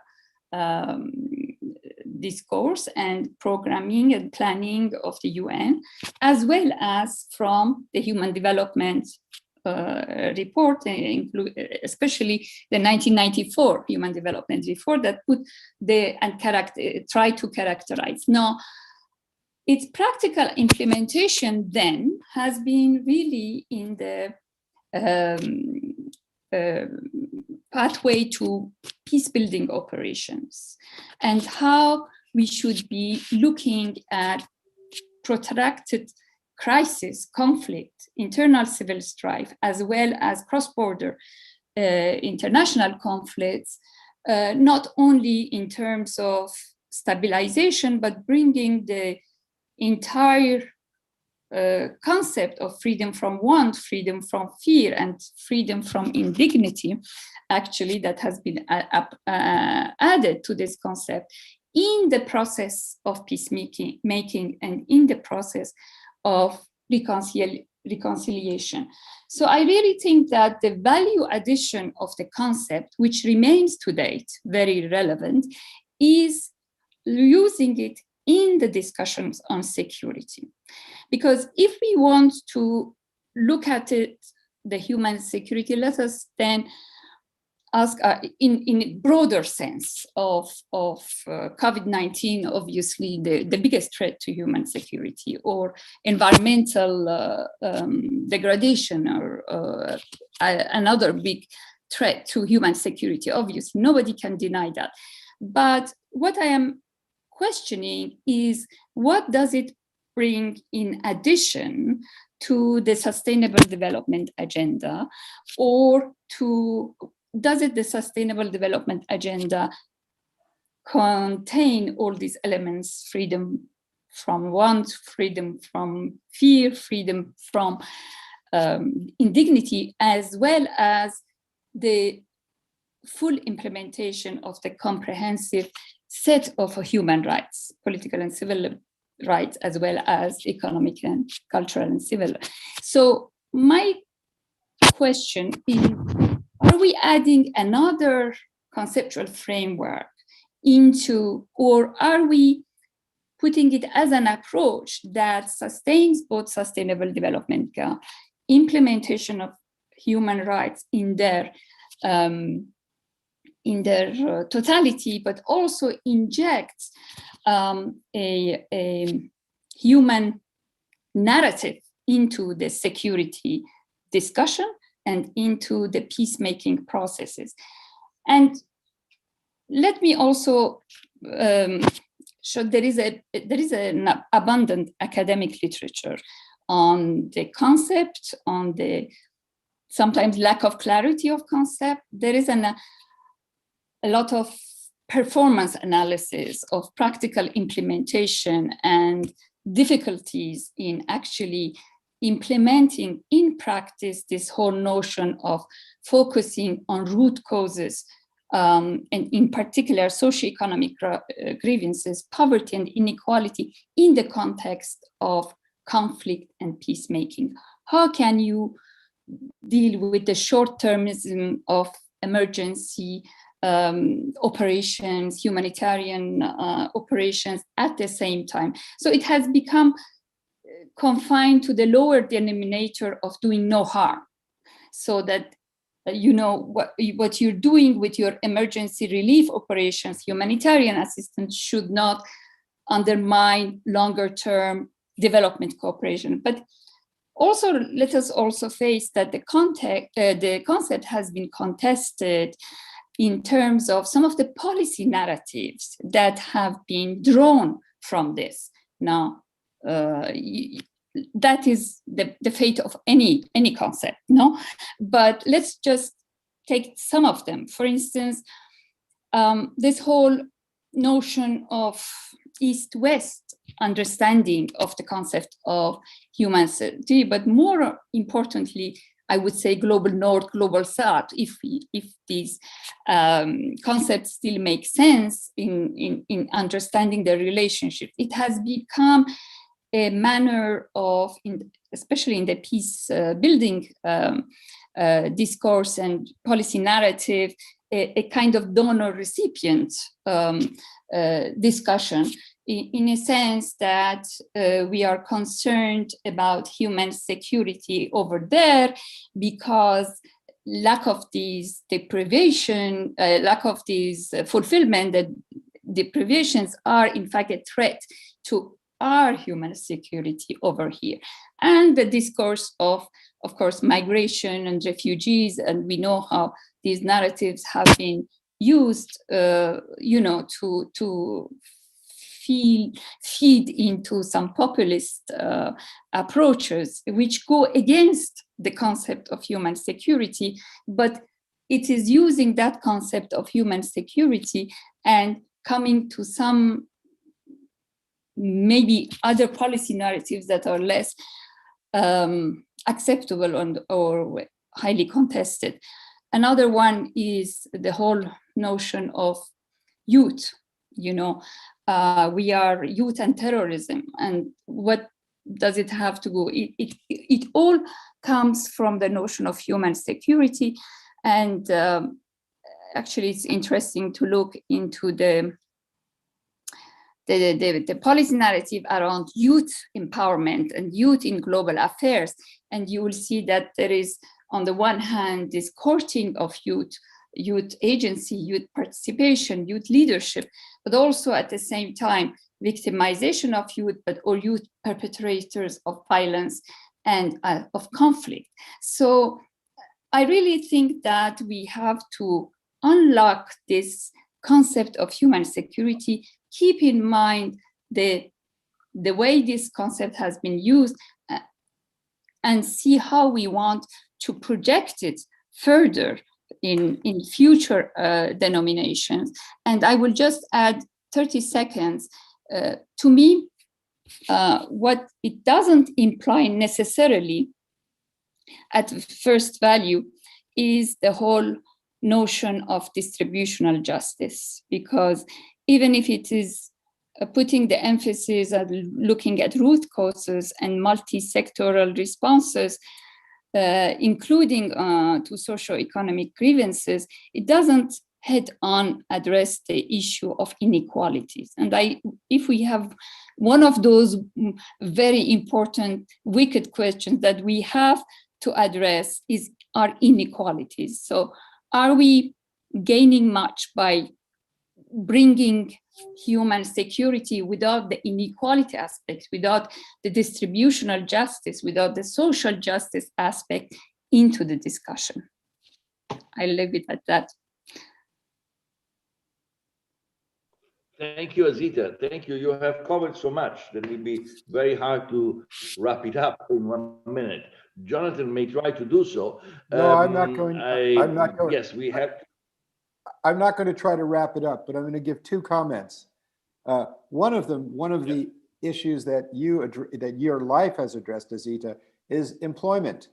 discourse and programming and planning of the UN, as well as from the Human Development report, especially the 1994 Human Development Report that put try to characterize. Now, its practical implementation then has been really in the pathway to peace-building operations, and how we should be looking at protracted crisis, conflict, internal civil strife, as well as cross-border international conflicts, not only in terms of stabilization, but bringing the entire concept of freedom from want, freedom from fear, and freedom from indignity, actually, that has been added to this concept in the process of peacemaking and in the process of reconciliation. So I really think that the value addition of the concept, which remains to date very relevant, is using it in the discussions on security. Because if we want to look at it, the human security, let us then ask in a broader sense of COVID-19, obviously the biggest threat to human security, or environmental degradation, or another big threat to human security. Obviously, nobody can deny that. But what I am questioning is, what does it bring in addition to the Sustainable Development Agenda, or does the Sustainable Development Agenda contain all these elements: freedom from want, freedom from fear, freedom from indignity, as well as the full implementation of the comprehensive set of human rights, political and civil rights, as well as economic and cultural and civil. So my question is, are we adding another conceptual framework into, or are we putting it as an approach that sustains both sustainable development, implementation of human rights in their totality, but also injects a human narrative into the security discussion and into the peacemaking processes? And let me also show there is an abundant academic literature on the concept, on the sometimes lack of clarity of concept. There is a lot of performance analysis of practical implementation and difficulties in actually implementing in practice this whole notion of focusing on root causes, and in particular socioeconomic grievances, poverty and inequality in the context of conflict and peacemaking. How can you deal with the short-termism of emergency operations, humanitarian operations at the same time? So it has become confined to the lower denominator of doing no harm, so that you know what you're doing with your emergency relief operations, humanitarian assistance, should not undermine longer-term development cooperation. But also, let us also face that the concept has been contested in terms of some of the policy narratives that have been drawn from this. Now, that is the fate of any concept, no? But let's just take some of them. For instance, this whole notion of East-West understanding of the concept of human security, but more importantly, I would say global North, global South, if these concepts still make sense in understanding the relationship. It has become a manner of, especially in the peace building discourse and policy narrative, a kind of donor-recipient discussion, in a sense that we are concerned about human security over there because lack of these deprivation, lack of these fulfillment, that deprivations are in fact a threat to our human security over here. And the discourse of course, migration and refugees, and we know how these narratives have been used, you know, to feed into some populist approaches, which go against the concept of human security, but it is using that concept of human security and coming to some maybe other policy narratives that are less acceptable or highly contested. Another one is the whole notion of youth. You know, we are youth and terrorism, and what does it have to go? It all comes from the notion of human security, and actually, it's interesting to look into the policy narrative around youth empowerment and youth in global affairs. And you will see that there is, on the one hand, this courting of youth agency, youth participation, youth leadership, but also at the same time, victimization of youth, or youth perpetrators of violence and of conflict. So I really think that we have to unlock this concept of human security, keep in mind the way this concept has been used, and see how we want to project it further in future denominations. And I will just add 30 seconds. To me, what it doesn't imply necessarily at first value is the whole notion of distributional justice, because even if it is putting the emphasis on looking at root causes and multi-sectoral responses, including to socio-economic grievances, it doesn't head-on address the issue of inequalities. And if we have one of those very important wicked questions that we have to address is our inequalities. So are we gaining much by bringing human security without the inequality aspect, without the distributional justice, without the social justice aspect into the discussion? I'll leave it at that. Thank you, Azita. Thank you. You have covered so much that it will be very hard to wrap it up in 1 minute. Jonathan may try to do so. No, I'm not going. I'm not going. Yes, we have. I'm not going to try to wrap it up, but I'm going to give two comments. One of the issues that your life has addressed, Azita, is employment.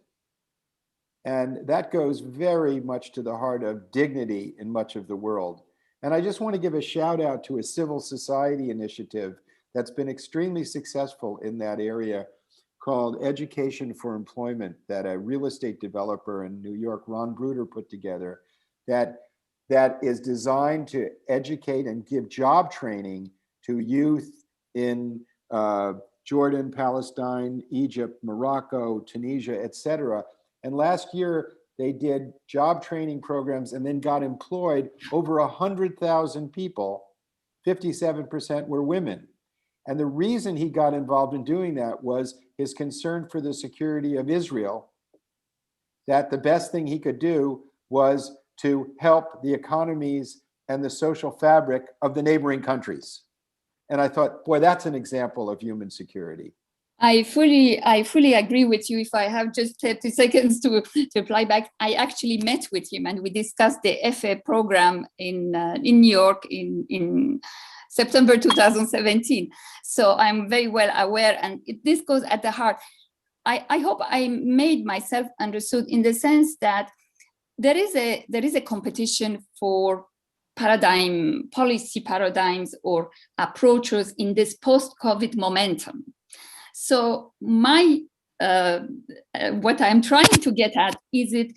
And that goes very much to the heart of dignity in much of the world. And I just want to give a shout out to a civil society initiative that's been extremely successful in that area called Education for Employment, that a real estate developer in New York, Ron Bruder, put together, that is designed to educate and give job training to youth in Jordan, Palestine, Egypt, Morocco, Tunisia, etc. And last year, they did job training programs and then got employed over 100,000 people. 57% were women. And the reason he got involved in doing that was his concern for the security of Israel, that the best thing he could do was to help the economies and the social fabric of the neighboring countries. And I thought, boy, that's an example of human security. I fully agree with you. If I have just 30 seconds to reply back, I actually met with him and we discussed the FA program in New York in September 2017. So I'm very well aware, and this goes at the heart. I hope I made myself understood in the sense that there is a competition for policy paradigms or approaches in this post-COVID momentum. So what I'm trying to get at is it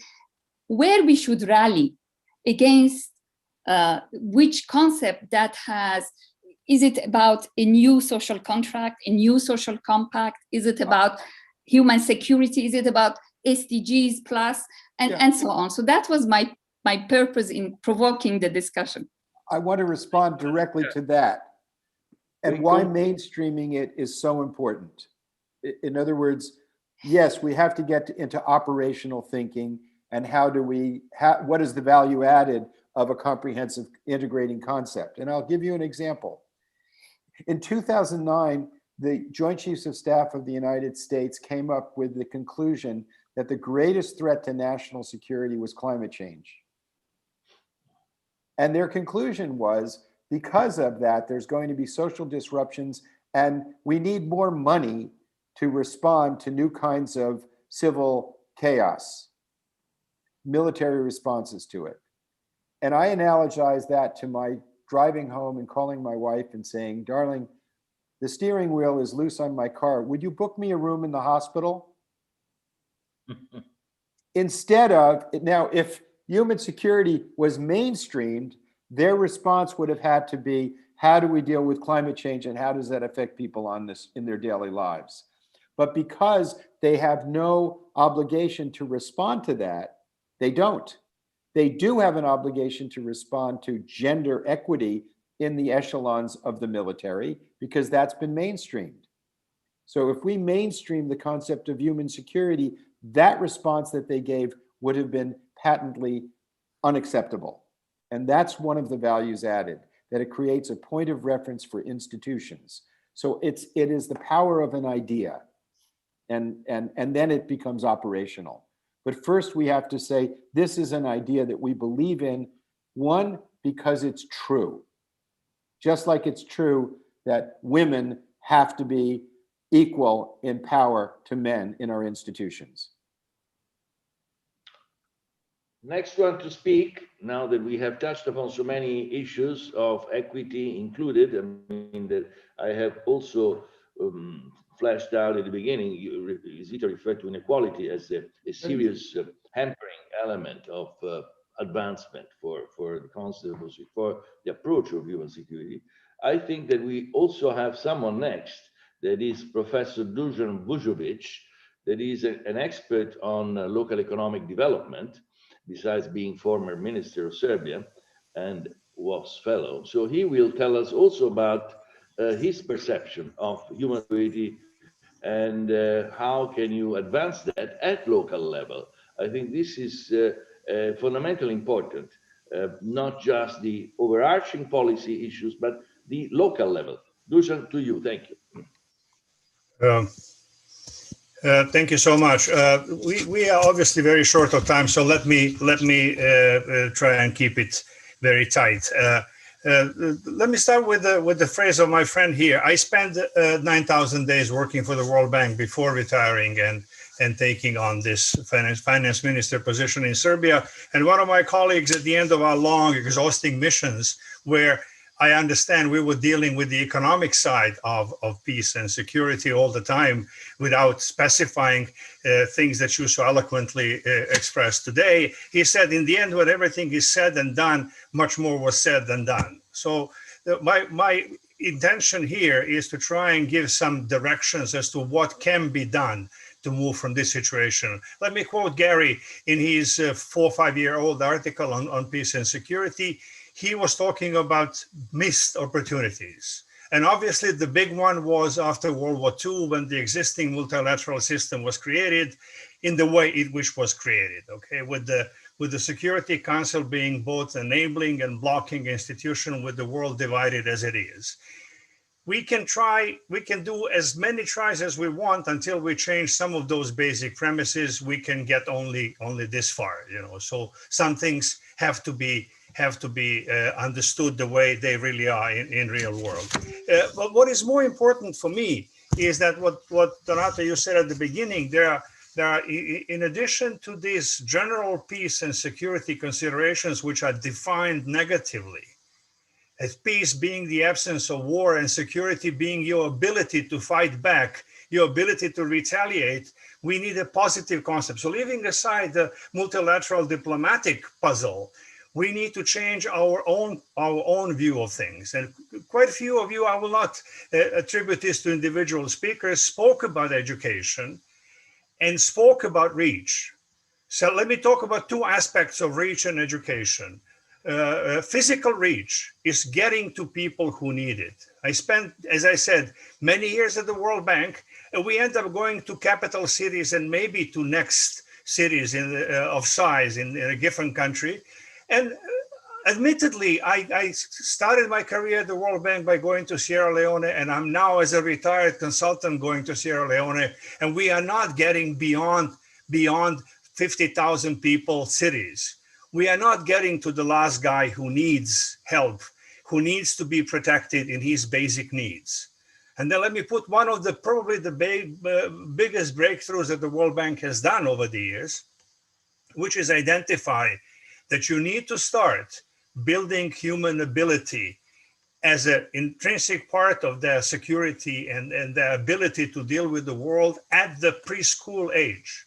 where we should rally against which concept that has, is it about a new social contract, a new social compact? Is it about human security? Is it about SDGs plus, and so on? So that was my purpose in provoking the discussion. I want to respond directly to that and why mainstreaming it is so important. In other words, yes, we have to get into operational thinking and what is the value added of a comprehensive integrating concept? And I'll give you an example. In 2009, the Joint Chiefs of Staff of the United States came up with the conclusion that the greatest threat to national security was climate change. And their conclusion was, because of that, there's going to be social disruptions and we need more money to respond to new kinds of civil chaos, military responses to it. And I analogize that to my driving home and calling my wife and saying, darling, the steering wheel is loose on my car. Would you book me a room in the hospital? Instead of, now, if human security was mainstreamed, their response would have had to be, how do we deal with climate change and how does that affect people on this in their daily lives? But because they have no obligation to respond to that, they don't. They do have an obligation to respond to gender equity in the echelons of the military because that's been mainstreamed. So if we mainstream the concept of human security, that response that they gave would have been patently unacceptable. And that's one of the values added, that it creates a point of reference for institutions. So it is the power of an idea, and then it becomes operational. But first we have to say, this is an idea that we believe in, one, because it's true. Just like it's true that women have to be equal in power to men in our institutions. Next one to speak, now that we have touched upon so many issues of equity included, I mean that I have also flashed out at the beginning, Zita referred to inequality as a serious hampering element of advancement for the concept, for the approach of human security. I think that we also have someone next, that is Professor Dusan Vujovic, that is an expert on local economic development, besides being former minister of Serbia and WAAS fellow. So he will tell us also about his perception of human security and how can you advance that at local level. I think this is fundamentally important, not just the overarching policy issues, but the local level. Dusan, to you, thank you. Thank you so much. We are obviously very short of time, so let me try and keep it very tight. Let me start with the phrase of my friend here. I spent 9,000 days working for the World Bank before retiring and taking on this finance minister position in Serbia. And one of my colleagues at the end of our long, exhausting missions, where I understand we were dealing with the economic side of peace and security all the time without specifying things that you so eloquently expressed today. He said, in the end, when everything is said and done, much more was said than done. So my intention here is to try and give some directions as to what can be done to move from this situation. Let me quote Gary in his 4 or 5 year old article on peace and security. He was talking about missed opportunities. And obviously the big one was after World War II, when the existing multilateral system was created in the way it which was created, okay, with the Security Council being both enabling and blocking institution, with the world divided as it is. We can do as many tries as we want until we change some of those basic premises. We can get only this far, you know. So some things have to be understood the way they really are in real world. But what is more important for me is that what Donato, you said at the beginning, there are, in addition to these general peace and security considerations, which are defined negatively, as peace being the absence of war and security being your ability to fight back, your ability to retaliate, we need a positive concept. So leaving aside the multilateral diplomatic puzzle, We need to change our own view of things. And quite a few of you, I will not attribute this to individual speakers, spoke about education and spoke about reach. So let me talk about two aspects of reach and education. Physical reach is getting to people who need it. I spent, as I said, many years at the World Bank, and we end up going to capital cities and maybe to next cities of size in a different country. And admittedly, I started my career at the World Bank by going to Sierra Leone, and I'm now, as a retired consultant, going to Sierra Leone, and we are not getting beyond 50,000 people cities. We are not getting to the last guy who needs help, who needs to be protected in his basic needs. And then let me put one of the probably the biggest breakthroughs that the World Bank has done over the years, which is identify that you need to start building human ability as an intrinsic part of their security and their ability to deal with the world at the preschool age.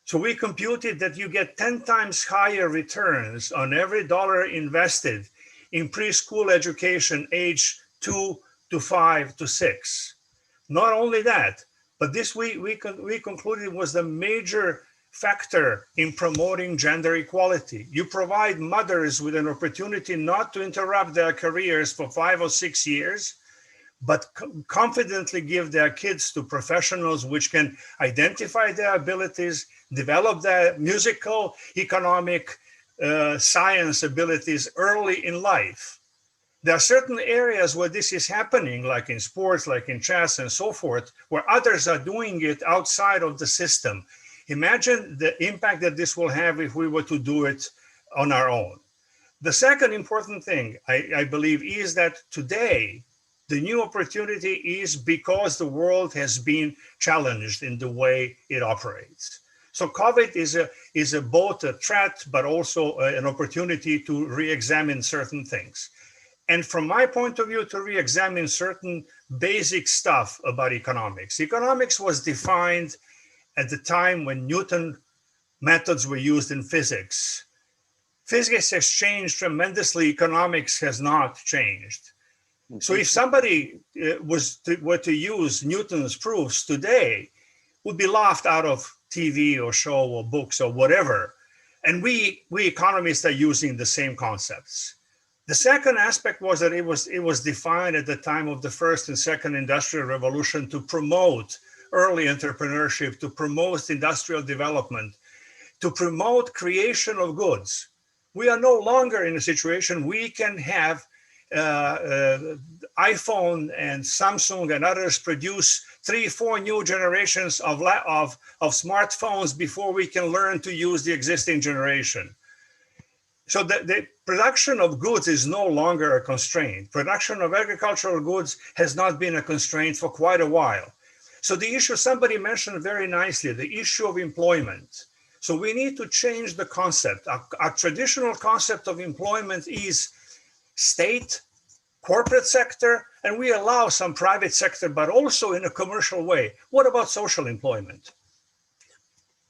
So we computed that you get 10 times higher returns on every dollar invested in preschool education age 2 to 5 to 6. Not only that, but this we concluded was the major factor in promoting gender equality. You provide mothers with an opportunity not to interrupt their careers for 5 or 6 years, but confidently give their kids to professionals which can identify their abilities, develop their musical, economic, science abilities early in life. There are certain areas where this is happening, like in sports, like in chess and so forth, where others are doing it outside of the system. Imagine the impact that this will have if we were to do it on our own. The second important thing, I believe, is that today, the new opportunity is because the world has been challenged in the way it operates. So COVID is both a threat, but also an opportunity to re-examine certain things. And from my point of view, to re-examine certain basic stuff about economics. Economics was defined at the time when Newton methods were used in physics. Physics has changed tremendously, economics has not changed. So if somebody were to use Newton's proofs today, would be laughed out of TV or show or books or whatever. And we economists are using the same concepts. The second aspect was that it was defined at the time of the first and second industrial revolution to promote early entrepreneurship, to promote industrial development, to promote creation of goods. We are no longer in a situation we can have iPhone and Samsung and others produce 3-4 new generations of smartphones before we can learn to use the existing generation. So the production of goods is no longer a constraint. Production of agricultural goods has not been a constraint for quite a while. So the issue, somebody mentioned very nicely, the issue of employment. So we need to change the concept. Our traditional concept of employment is state, corporate sector, and we allow some private sector, but also in a commercial way. What about social employment?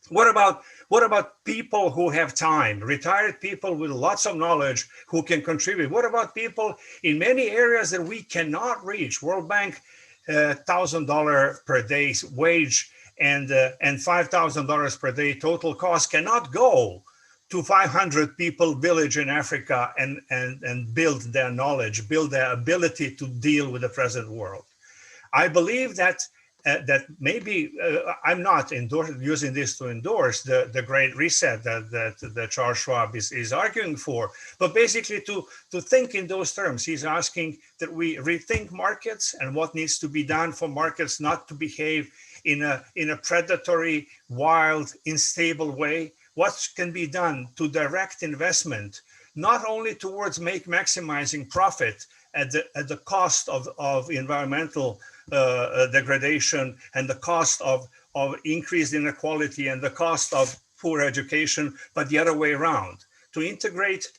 What about people who have time, retired people with lots of knowledge who can contribute? What about people in many areas that we cannot reach? World Bank, $1,000 per day wage and $5,000 per day total cost cannot go to 500 people village in Africa and build their knowledge, build their ability to deal with the present world. I believe that maybe I'm not using this to endorse the Great Reset that Charles Schwab is arguing for, but basically to think in those terms. He's asking that we rethink markets and what needs to be done for markets not to behave in a predatory, wild, unstable way. What can be done to direct investment, not only towards maximizing profit at the cost of environmental degradation and the cost of increased inequality and the cost of poor education, but the other way around, to integrate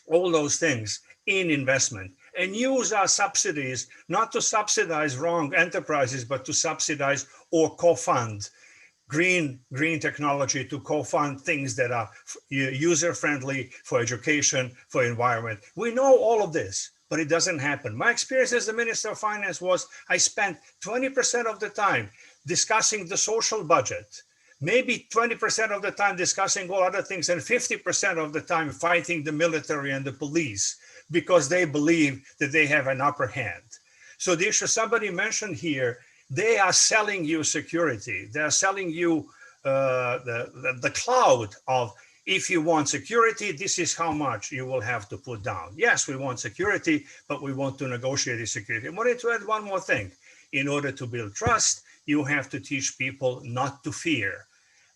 all those things in investment and use our subsidies not to subsidize wrong enterprises, but to subsidize or co-fund green technology to co-fund things that are user-friendly for education, for environment. We know all of this, but it doesn't happen. My experience as the Minister of Finance was I spent 20% of the time discussing the social budget, maybe 20% of the time discussing all other things, and 50% of the time fighting the military and the police because they believe that they have an upper hand. So the issue somebody mentioned here, they are selling you security. They are selling you the cloud of, if you want security, this is how much you will have to put down. Yes, we want security, but we want to negotiate the security. I wanted to add one more thing. In order to build trust, you have to teach people not to fear.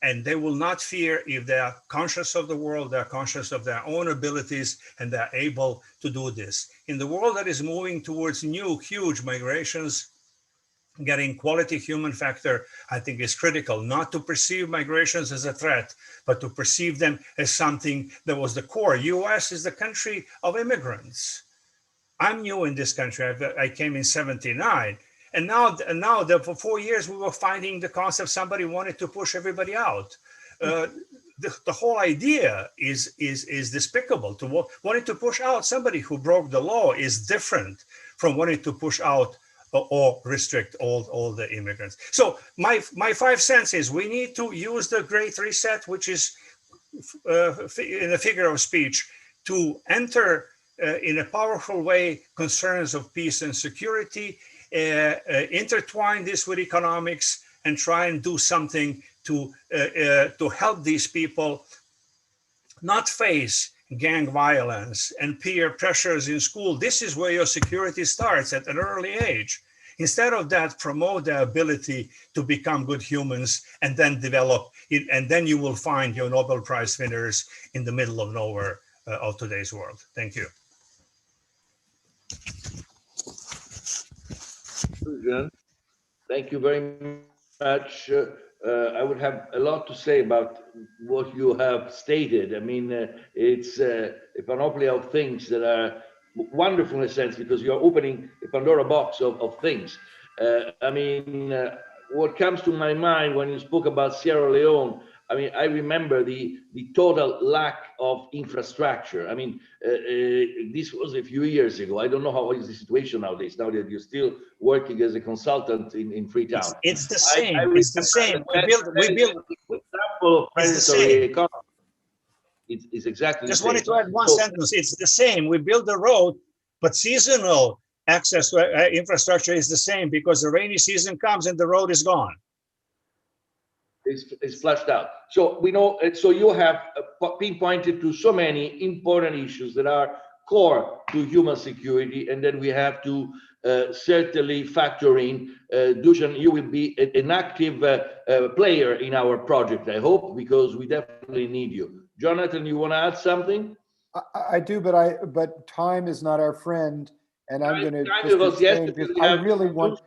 And they will not fear if they are conscious of the world, they're conscious of their own abilities, and they're able to do this. In the world that is moving towards new, huge migrations, getting quality human factor, I think, is critical, not to perceive migrations as a threat, but to perceive them as something that was the core. US is the country of immigrants. I'm new in this country. I came in '79. And now for 4 years, we were fighting the concept somebody wanted to push everybody out. The whole idea is despicable. Wanting to push out somebody who broke the law is different from wanting to push out or restrict all the immigrants. So my 5 cents is we need to use the Great Reset, which is in a figure of speech, to enter in a powerful way concerns of peace and security, intertwine this with economics, and try and do something to help these people not face gang violence and peer pressures in school. This is where your security starts at an early age. Instead of that, promote the ability to become good humans and then develop it, and then you will find your Nobel Prize winners in the middle of nowhere of today's world. Thank you. Thank you very much. I would have a lot to say about what you have stated. I mean, it's a panoply of things that are wonderful in a sense, because you're opening a Pandora box of things. I mean, what comes to my mind when you spoke about Sierra Leone, I mean, I remember the total lack of infrastructure. I mean, this was a few years ago. I don't know how is the situation nowadays, now that you're still working as a consultant in Freetown. It's the same. It's the same. We build example of predatory economy. It's exactly just the same. wanted to add one sentence. It's the same. We build the road, but seasonal access to infrastructure is the same, because the rainy season comes and the road is gone. Is flushed out. So we know, so you have pinpointed to so many important issues that are core to human security, and then we have to certainly factor in, Dusan, you will be an active player in our project, I hope, because we definitely need you. Jonathan, you want to add something? I do, but time is not our friend, and I'm going to I really want.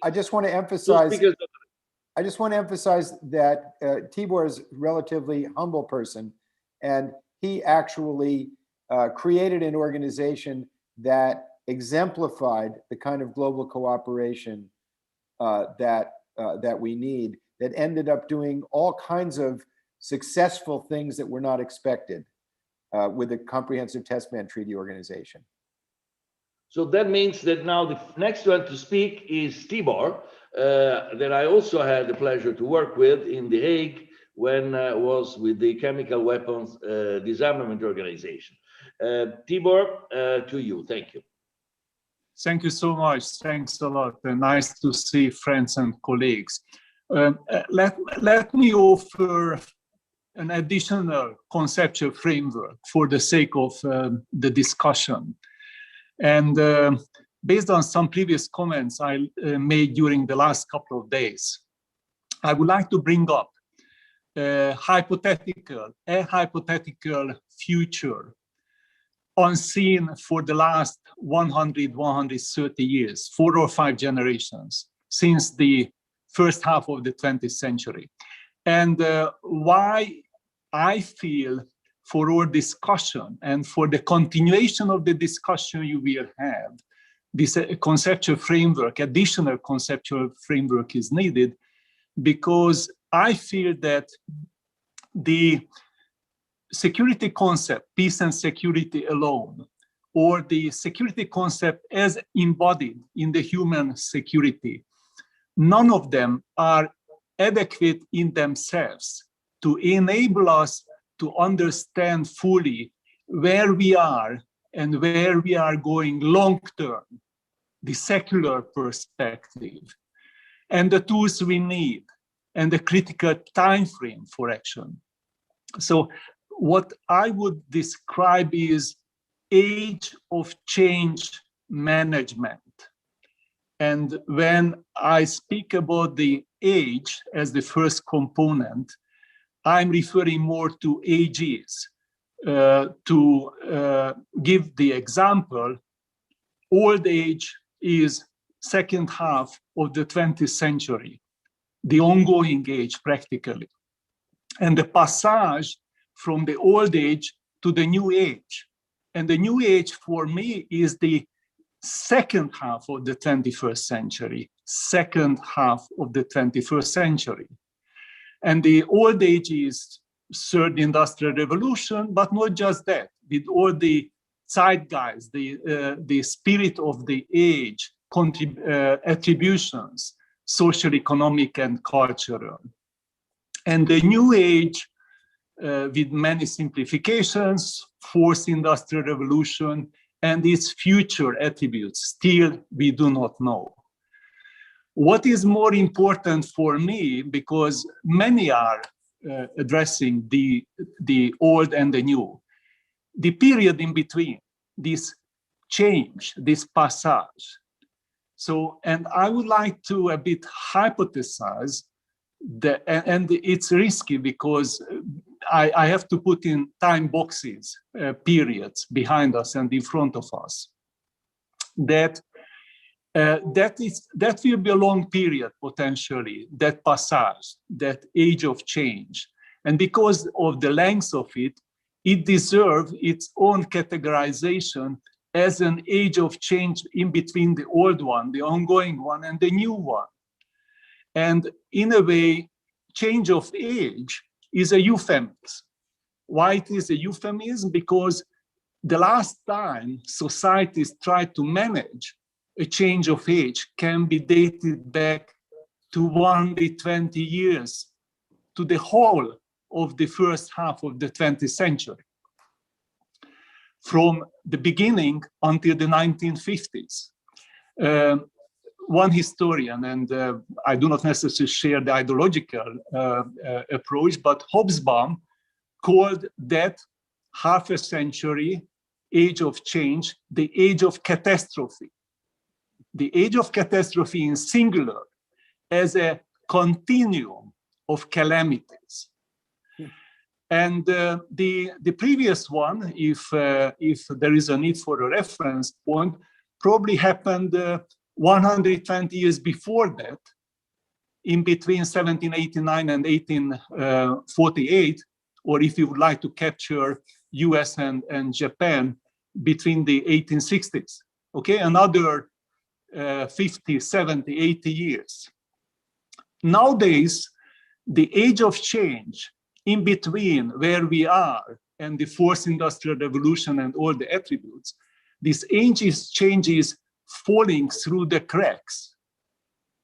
I just want to emphasize. I just want to emphasize that Tibor is a relatively humble person, and he actually created an organization that exemplified the kind of global cooperation that we need, that ended up doing all kinds of successful things that were not expected with the Comprehensive Test Ban Treaty Organization. So that means that now the next one to speak is Tibor, that I also had the pleasure to work with in The Hague when I was with the Chemical Weapons Disarmament Organization. Tibor, to you. Thank you. Thank you so much. Thanks a lot. Nice to see friends and colleagues. Let me offer an additional conceptual framework for the sake of the discussion. And based on some previous comments I made during the last couple of days, I would like to bring up a hypothetical future unseen for the last 100, 130 years, 4 or 5 generations, since the first half of the 20th century. And why I feel for our discussion and for the continuation of the discussion you will have, this conceptual framework, additional conceptual framework is needed, because I feel that the security concept, peace and security alone, or the security concept as embodied in the human security, none of them are adequate in themselves to enable us to understand fully where we are and where we are going long term, the secular perspective, and the tools we need, and the critical time frame for action. So what I would describe is age of change management. And when I speak about the age as the first component, I'm referring more to ages. To give the example, old age is second half of the 20th century, the ongoing age practically. And the passage from the old age to the new age. And the new age for me is the second half of the 21st century, second half of the 21st century. And the old age is third industrial revolution, but not just that, with all the zeitgeist, the spirit of the age, attributions, social, economic, and cultural. And the new age, with many simplifications, fourth industrial revolution, and its future attributes, still we do not know. What is more important for me, because many are addressing the old and the new, the period in between, this change, this passage. So, and I would like to a bit hypothesize that, and it's risky because I have to put in time boxes, periods behind us and in front of us. That will be a long period potentially, that passage, that age of change. And because of the length of it, it deserves its own categorization as an age of change in between the old one, the ongoing one, and the new one. And in a way, change of age is a euphemism. Why it is a euphemism? Because the last time societies tried to manage a change of age can be dated back to 120 years, to the whole of the first half of the 20th century. From the beginning until the 1950s. One historian, and I do not necessarily share the ideological approach, but Hobsbawm called that half a century age of change the age of catastrophe. The age of catastrophe in singular as a continuum of calamities. And the previous one, if there is a need for a reference point, probably happened 120 years before that, in between 1789 and 1848, or if you would like to capture US and Japan, between the 1860s, okay, another 50, 70, 80 years. Nowadays, the age of change in between where we are and the fourth industrial revolution and all the attributes, this age is changes falling through the cracks.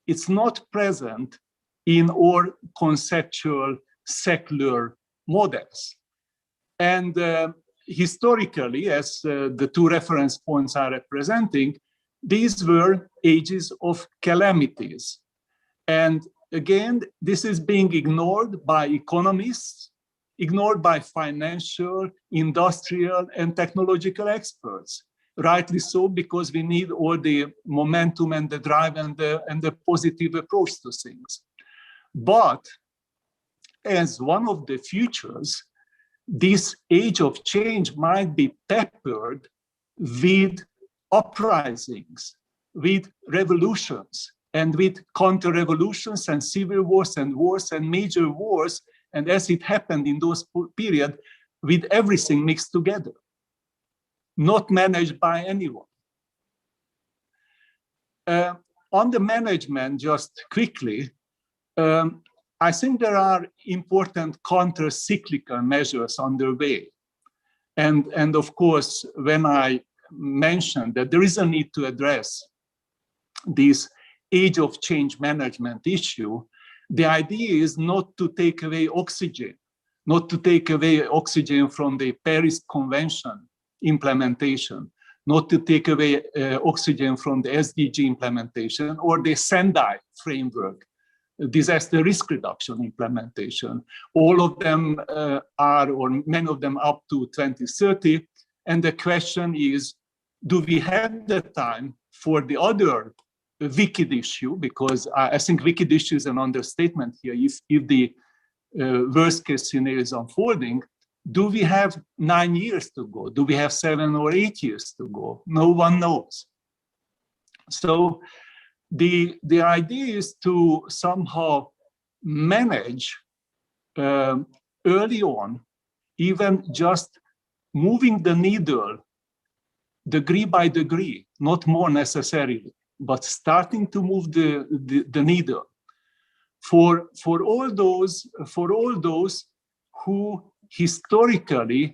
It's not present in our conceptual secular models. And historically, as the two reference points are representing, these were ages of calamities. And again, this is being ignored by economists, ignored by financial, industrial, and technological experts. Rightly so, because we need all the momentum and the drive and the positive approach to things. But as one of the futures, this age of change might be peppered with uprisings, with revolutions, and with counter-revolutions and civil wars and major wars, and as it happened in those periods, with everything mixed together, not managed by anyone. On the management, just quickly, I think there are important counter-cyclical measures underway. And of course, when I mentioned that there is a need to address this age of change management issue, the idea is not to take away oxygen, not to take away oxygen from the Paris Convention implementation, not to take away oxygen from the SDG implementation or the Sendai framework, disaster risk reduction implementation. All of them are, or many of them up to 2030. And the question is, do we have the time for the other wicked issue? Because I think wicked issue is an understatement here. If the worst case scenario is unfolding, do we have 9 years to go? Do we have 7 or 8 years to go? No one knows. So the idea is to somehow manage early on, even just moving the needle degree by degree, not more necessarily, but starting to move the needle for all those who historically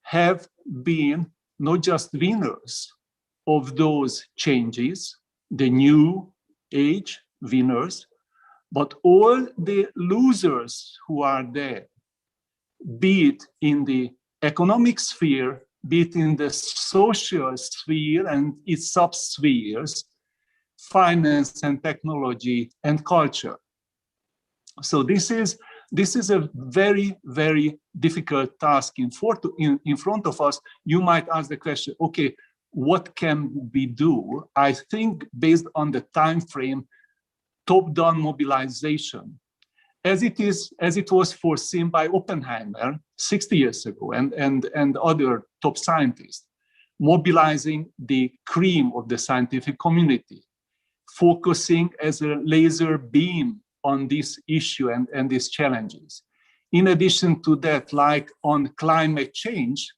have been not just winners of those changes, the new age winners, but all the losers who are there, be it in the economic sphere, be it in the social sphere and its subspheres, finance and technology and culture. So this is a very, very difficult task in front of us. You might ask the question, okay, what can we do? I think based on the time frame, top-down mobilization, as it was foreseen by Oppenheimer 60 years ago and other top scientists, mobilizing the cream of the scientific community, focusing as a laser beam on this issue and these challenges. In addition to that, like on climate change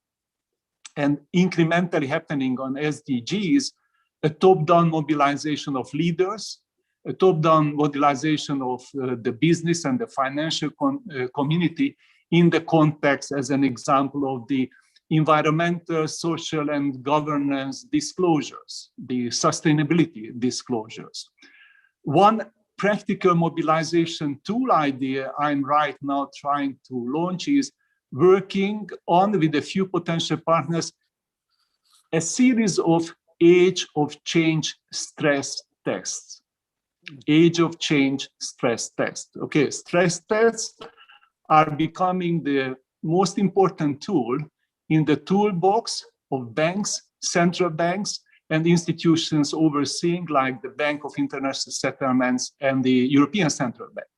and incrementally happening on SDGs, a top-down mobilization of leaders, a top-down mobilization of the business and the financial community in the context, as an example, of the environmental, social, and governance disclosures, the sustainability disclosures. One practical mobilization tool idea I'm right now trying to launch is working on, with a few potential partners, a series of age of change stress tests. Age of change stress tests. Okay, stress tests are becoming the most important tool in the toolbox of banks, central banks, and institutions overseeing, like the Bank of International Settlements and the European Central Bank.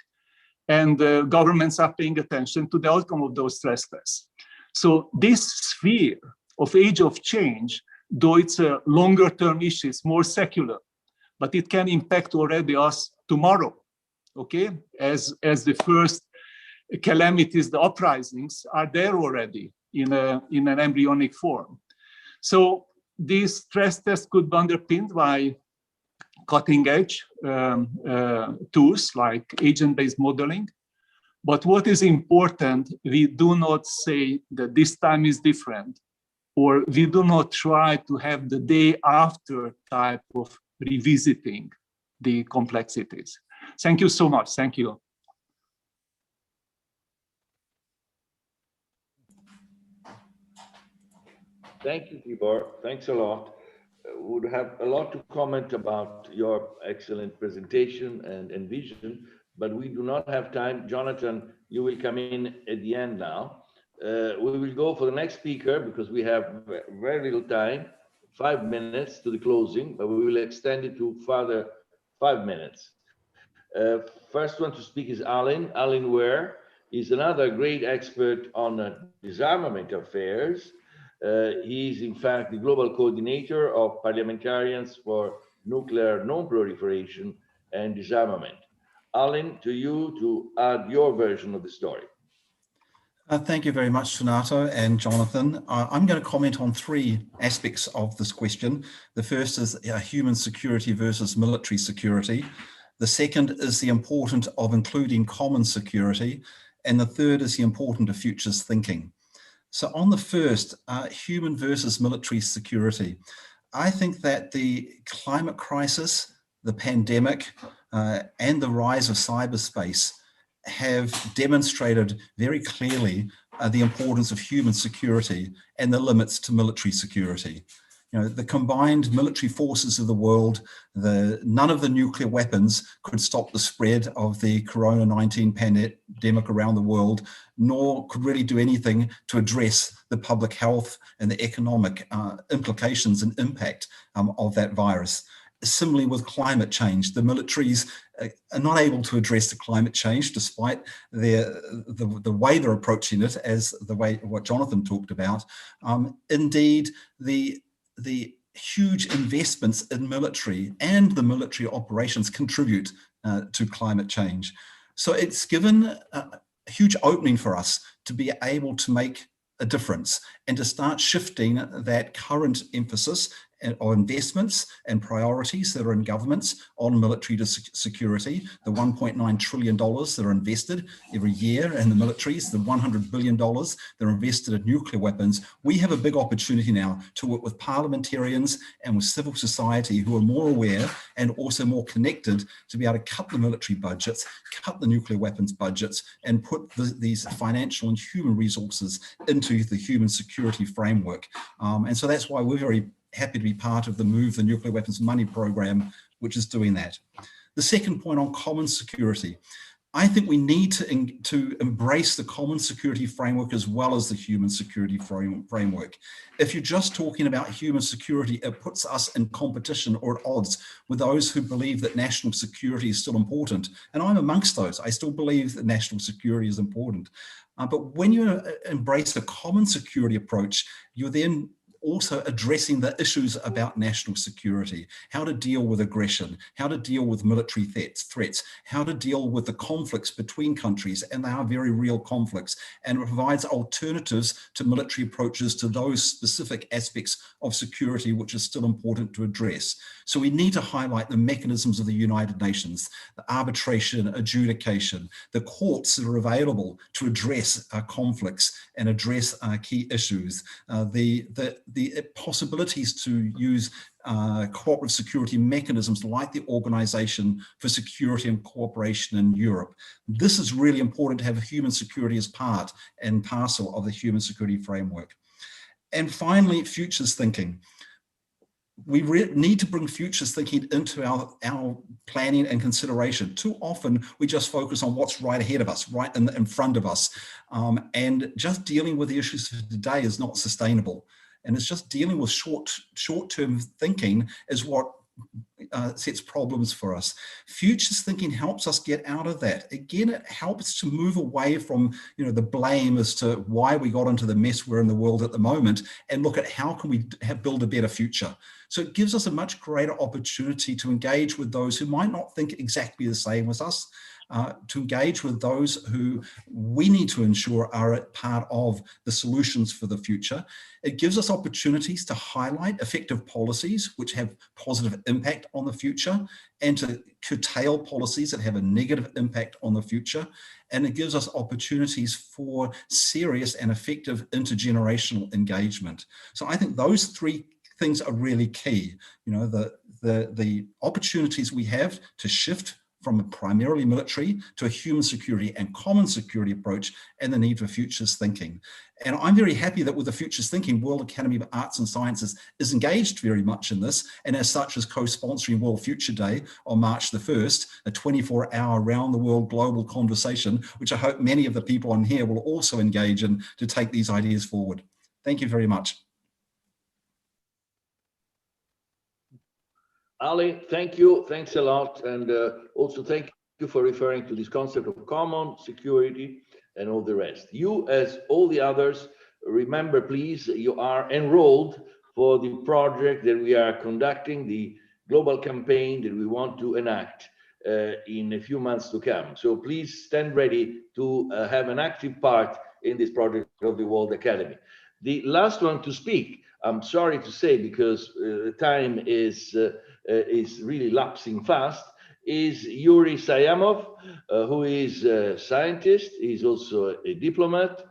And governments are paying attention to the outcome of those stress tests. So this sphere of age of change, though it's a longer term issue, it's more secular, but it can impact already us tomorrow, okay? As the first calamities, the uprisings, are there already in an embryonic form. So these stress tests could be underpinned by cutting-edge tools like agent-based modeling. But what is important, we do not say that this time is different, or we do not try to have the day after type of revisiting the complexities. Thank you so much. Thank you. Thank you, Tibor. Thanks a lot. Would have a lot to comment about your excellent presentation and vision, but we do not have time. Jonathan, you will come in at the end now. We will go for the next speaker because we have very little time, 5 minutes to the closing, but we will extend it to further 5 minutes. First one to speak is Alan Ware. He's another great expert on disarmament affairs. He is, in fact, the global coordinator of parliamentarians for nuclear non-proliferation and disarmament. Alan, to you to add your version of the story. Thank you very much, Donato and Jonathan. I'm going to comment on 3 aspects of this question. The first is human security versus military security. The second is the importance of including common security. And the third is the importance of futures thinking. So on the first, human versus military security, I think that the climate crisis, the pandemic, and the rise of cyberspace have demonstrated very clearly the importance of human security and the limits to military security. You know, the combined military forces of the world, none of the nuclear weapons could stop the spread of the Corona-19 pandemic around the world, nor could really do anything to address the public health and the economic implications and impact of that virus. Similarly with climate change, the militaries are not able to address the climate change despite the way they're approaching it, as what Jonathan talked about. Indeed, the huge investments in military and the military operations contribute to climate change. So it's given a huge opening for us to be able to make a difference and to start shifting that current emphasis or investments and priorities that are in governments on military security, the $1.9 trillion that are invested every year in the militaries, the $100 billion that are invested in nuclear weapons. We have a big opportunity now to work with parliamentarians and with civil society who are more aware and also more connected to be able to cut the military budgets, cut the nuclear weapons budgets, and put these financial and human resources into the human security framework. And so that's why we're very happy to be part of the Move the Nuclear Weapons Money program, which is doing that. The second point on common security, I think we need to embrace the common security framework as well as the human security framework. If you're just talking about human security, it puts us in competition or at odds with those who believe that national security is still important. And I'm amongst those. I still believe that national security is important. But when you embrace a common security approach, you're then also addressing the issues about national security, how to deal with aggression, how to deal with military threats, how to deal with the conflicts between countries, and they are very real conflicts, and it provides alternatives to military approaches to those specific aspects of security which is still important to address. So we need to highlight the mechanisms of the United Nations, the arbitration, adjudication, the courts that are available to address conflicts and address key issues, the possibilities to use cooperative security mechanisms like the Organization for Security and Cooperation in Europe. This is really important to have human security as part and parcel of the human security framework. And finally, futures thinking. We need to bring futures thinking into our planning and consideration. Too often, we just focus on what's right ahead of us, right in front of us. And just dealing with the issues of today is not sustainable. And it's just dealing with short-term thinking is what sets problems for us. Futures thinking helps us get out of that. Again, it helps to move away from the blame as to why we got into the mess we're in the world at the moment and look at how can we build a better future. So it gives us a much greater opportunity to engage with those who might not think exactly the same as us, to engage with those who we need to ensure are part of the solutions for the future. It gives us opportunities to highlight effective policies which have positive impact on the future and to curtail policies that have a negative impact on the future. And it gives us opportunities for serious and effective intergenerational engagement. So I think those three things are really key. The opportunities we have to shift from a primarily military to a human security and common security approach, and the need for futures thinking. And I'm very happy that with the futures thinking, World Academy of Arts and Sciences is engaged very much in this, and as such is co-sponsoring World Future Day on March the 1st, a 24-hour round the world global conversation, which I hope many of the people on here will also engage in to take these ideas forward. Thank you very much. Ali, thank you. Thanks a lot. And also thank you for referring to this concept of common security and all the rest. You, as all the others, remember, please, you are enrolled for the project that we are conducting, the global campaign that we want to enact in a few months to come. So please stand ready to have an active part in this project of the World Academy. The last one to speak, I'm sorry to say, because time is really lapsing fast, is Yuri Sayamov, who is a scientist. He's also a diplomat,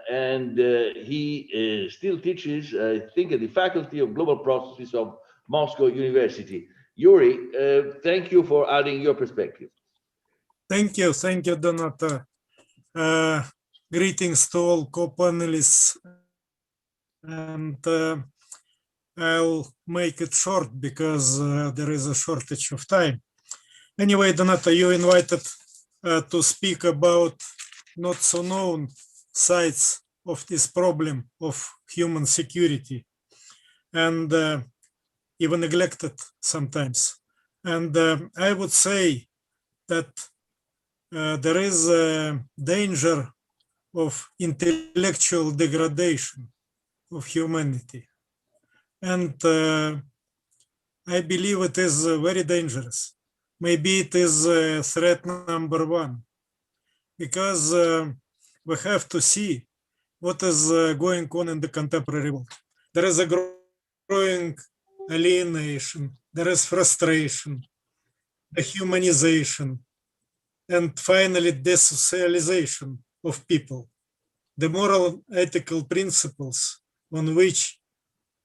and he still teaches, I think, at the Faculty of Global Processes of Moscow University. Yuri, thank you for adding your perspective. Thank you, Donato. Greetings to all co-panelists, and I'll make it short because there is a shortage of time. Anyway, Donato, you invited to speak about not so known sides of this problem of human security, and even neglected sometimes. And I would say that there is a danger of intellectual degradation of humanity. And I believe it is very dangerous. Maybe it is threat number one, because we have to see what is going on in the contemporary world. There is a growing alienation, there is frustration, dehumanization, and finally desocialization of people. The moral ethical principles on which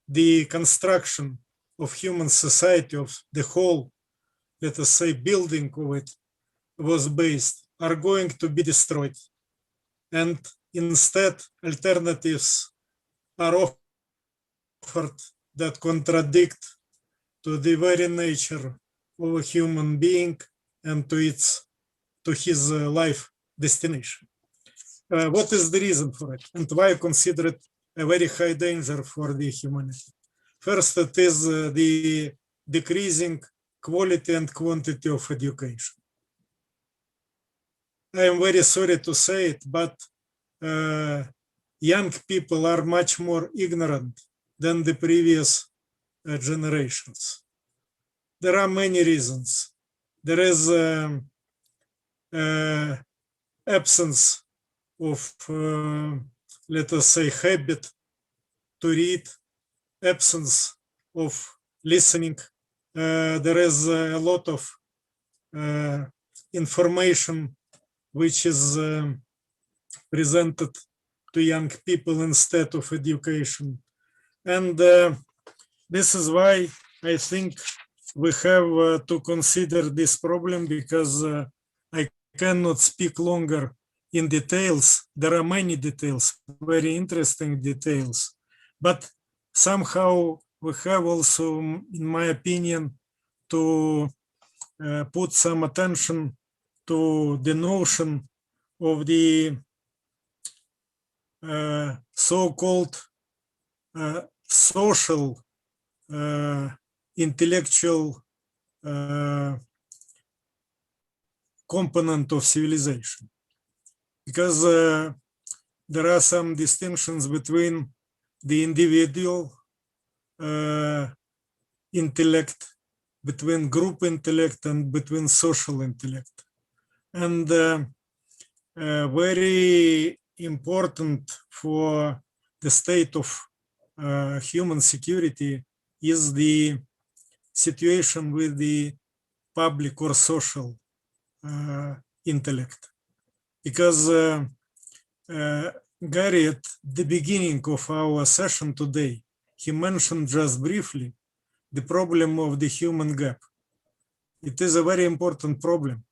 the construction of human society, of the whole, let us say, building of it was based, are going to be destroyed. And instead, alternatives are offered that contradict to the very nature of a human being and to his life destination. What is the reason for it, and why I consider it a very high danger for the humanity? First, it is the decreasing quality and quantity of education. I am very sorry to say it, but young people are much more ignorant than the previous generations. There are many reasons. There is absence of, let us say, habit to read, absence of listening. There is a lot of information which is presented to young people instead of education. And this is why I think we have to consider this problem, because I cannot speak longer in details. There are many details, very interesting details, but somehow we have also, in my opinion, to put some attention to the notion of the so-called social intellectual component of civilization, because there are some distinctions between the individual intellect, between group intellect, and between social intellect. And very important for the state of human security is the situation with the public or social intellect. Because Gary, at the beginning of our session today, he mentioned just briefly the problem of the human gap. It is a very important problem.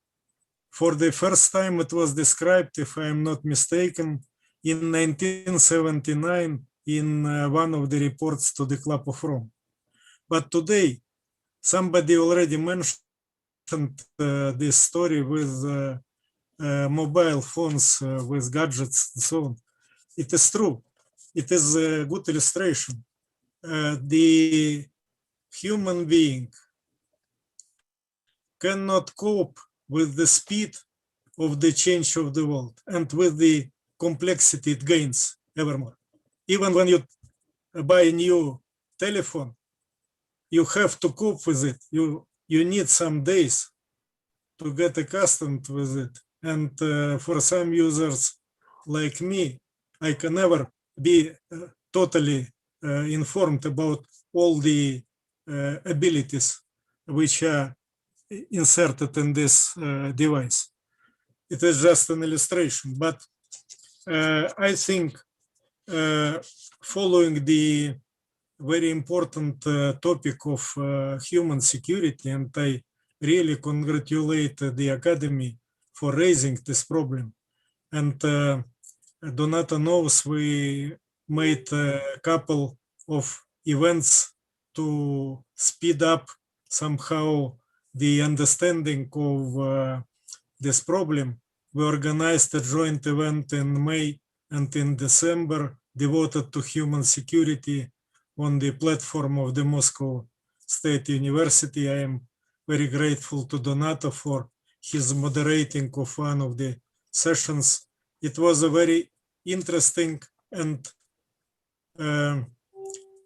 For the first time, it was described, if I am not mistaken, in 1979 in one of the reports to the Club of Rome. But today, somebody already mentioned this story with mobile phones, with gadgets and so on. It is true. It is a good illustration. The human being cannot cope with the speed of the change of the world and with the complexity it gains evermore. Even when you buy a new telephone, you have to cope with it. You need some days to get accustomed with it. And for some users like me, I can never be totally informed about all the abilities which are inserted in this device. It is just an illustration, but I think following the very important topic of human security, and I really congratulate the Academy for raising this problem. And Donato knows we made a couple of events to speed up somehow the understanding of this problem. We organized a joint event in May and in December devoted to human security on the platform of the Moscow State University. I am very grateful to Donato for his moderating of one of the sessions. It was a very interesting and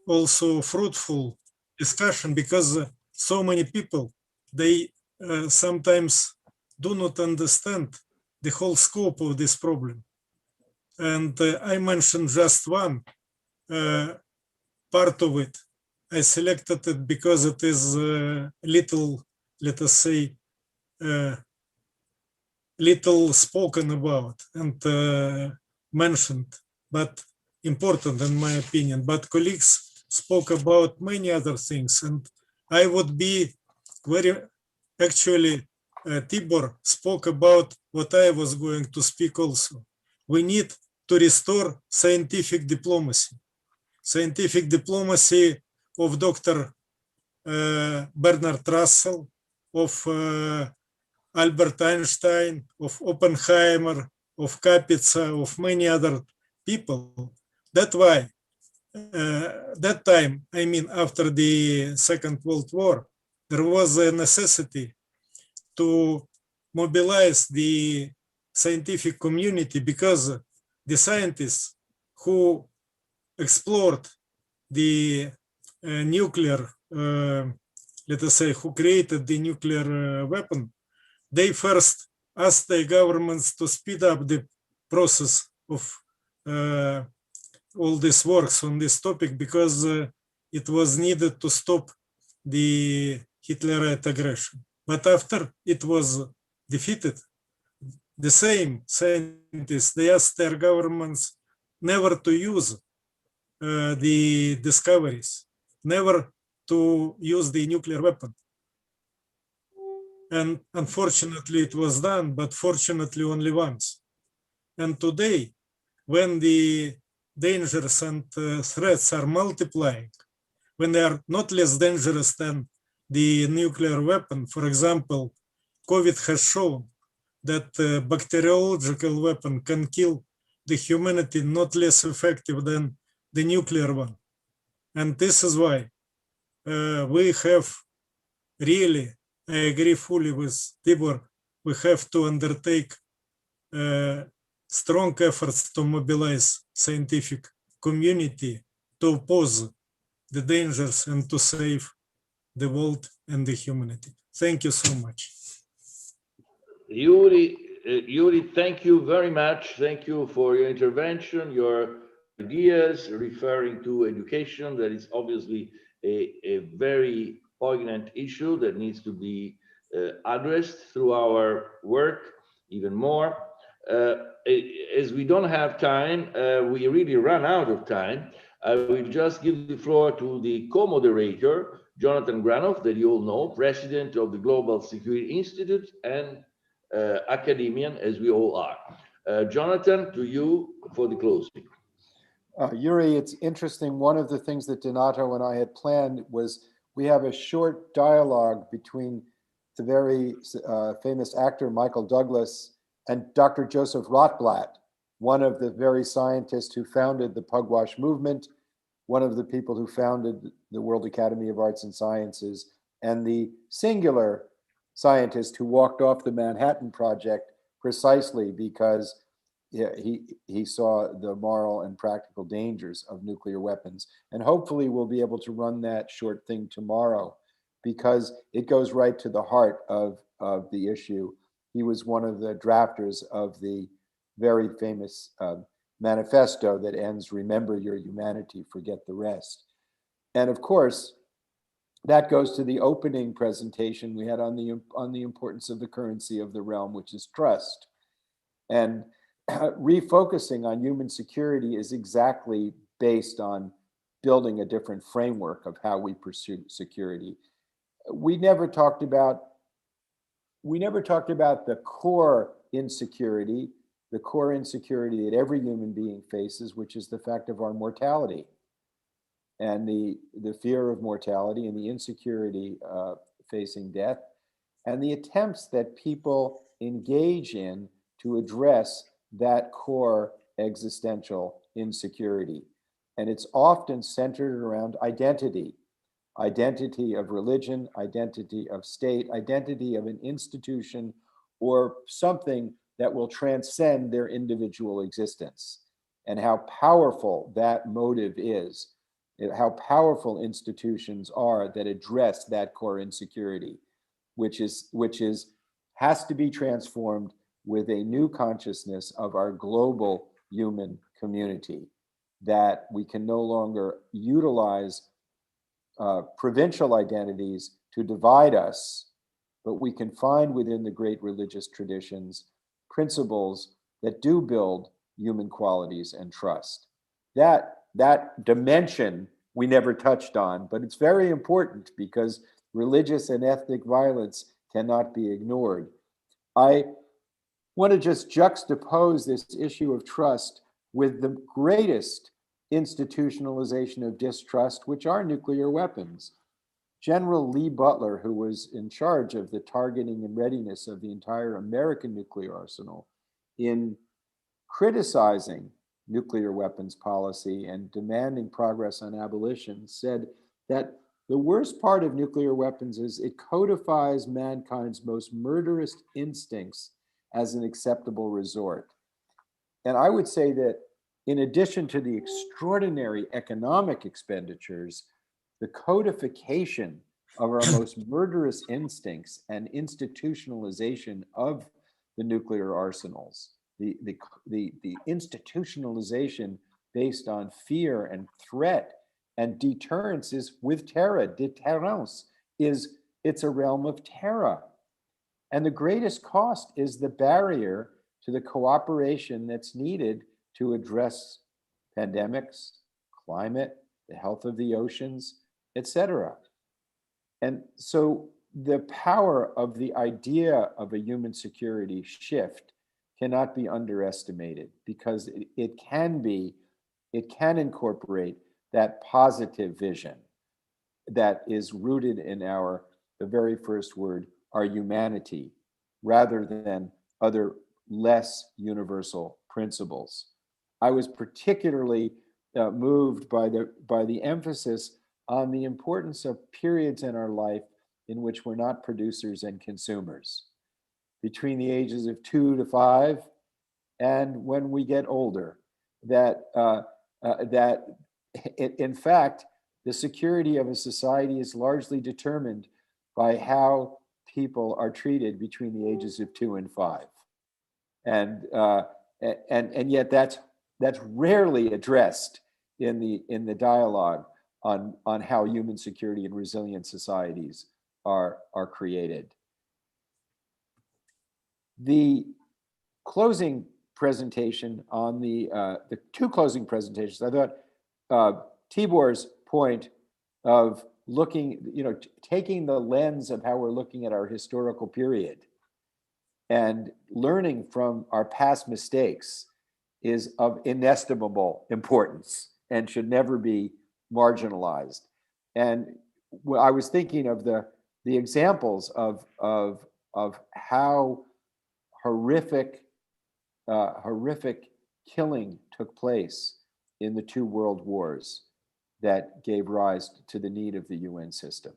also fruitful discussion, because so many people, they sometimes do not understand the whole scope of this problem. And I mentioned just one part of it. I selected it because it is little, let us say, little spoken about and mentioned, but important in my opinion. But colleagues spoke about many other things, and I would be very, actually, Tibor spoke about what I was going to speak also. We need to restore scientific diplomacy. Scientific diplomacy of Dr. Bernard Russell, of Albert Einstein, of Oppenheimer, of Kapitsa, of many other people. That's why that time, I mean, after the Second World War, there was a necessity to mobilize the scientific community, because the scientists who explored the nuclear, let us say, who created the nuclear weapon, they first asked the governments to speed up the process of all these works on this topic, because it was needed to stop the Hitlerite aggression. But after it was defeated, the same scientists, they asked their governments never to use the discoveries, never to use the nuclear weapon. And unfortunately it was done, but fortunately only once. And today, when the dangers and threats are multiplying, when they are not less dangerous than the nuclear weapon, for example, COVID has shown that a bacteriological weapon can kill the humanity not less effective than the nuclear one. And this is why we have really, I agree fully with Tibor, we have to undertake strong efforts to mobilize scientific community to oppose the dangers and to save the world and the humanity. Thank you so much. Yuri, thank you very much. Thank you for your intervention, your ideas referring to education. That is obviously a very poignant issue that needs to be addressed through our work even more. As we don't have time, we really run out of time. I will just give the floor to the co-moderator, Jonathan Granoff, that you all know, president of the Global Security Institute and academician, as we all are. Jonathan, to you for the closing. Yuri, it's interesting. One of the things that Donato and I had planned was we have a short dialogue between the very famous actor Michael Douglas and Dr. Joseph Rotblat, one of the very scientists who founded the Pugwash movement, one of the people who founded the World Academy of Arts and Sciences, and the singular scientist who walked off the Manhattan Project precisely because he saw the moral and practical dangers of nuclear weapons. And hopefully we'll be able to run that short thing tomorrow, because it goes right to the heart of the issue. He was one of the drafters of the very famous manifesto that ends, "Remember your humanity, forget the rest." And of course, that goes to the opening presentation we had on the importance of the currency of the realm, which is trust. And refocusing on human security is exactly based on building a different framework of how we pursue security. We never talked about the core insecurity that every human being faces, which is the fact of our mortality, and the fear of mortality and the insecurity facing death, and the attempts that people engage in to address that core existential insecurity. And it's often centered around identity of religion, identity of state, identity of an institution, or something that will transcend their individual existence, and how powerful that motive is, how powerful institutions are that address that core insecurity, which has to be transformed with a new consciousness of our global human community, that we can no longer utilize provincial identities to divide us, but we can find within the great religious traditions principles that do build human qualities and trust. That dimension we never touched on, but it's very important because religious and ethnic violence cannot be ignored. I want to just juxtapose this issue of trust with the greatest institutionalization of distrust, which are nuclear weapons. General Lee Butler, who was in charge of the targeting and readiness of the entire American nuclear arsenal, in criticizing nuclear weapons policy and demanding progress on abolition, said that the worst part of nuclear weapons is it codifies mankind's most murderous instincts as an acceptable resort. And I would say that in addition to the extraordinary economic expenditures, the codification of our most murderous instincts and institutionalization of the nuclear arsenals, the institutionalization based on fear and threat and deterrence is with terror. Deterrence it's a realm of terror. And the greatest cost is the barrier to the cooperation that's needed to address pandemics, climate, the health of the oceans, etc. And so the power of the idea of a human security shift cannot be underestimated, because it can incorporate that positive vision that is rooted in the very first word, our humanity, rather than other less universal principles. I was particularly moved by the emphasis on the importance of periods in our life in which we're not producers and consumers, between the ages of 2 to 5 and when we get older, that in fact, the security of a society is largely determined by how people are treated between the ages of 2 and 5. And yet that's rarely addressed in the dialogue on how human security and resilient societies are created. The closing presentation on the two closing presentations, I thought Tibor's point of looking, taking the lens of how we're looking at our historical period and learning from our past mistakes is of inestimable importance and should never be marginalized. And I was thinking of the examples of how horrific killing took place in the 2 world wars that gave rise to the need of the UN system,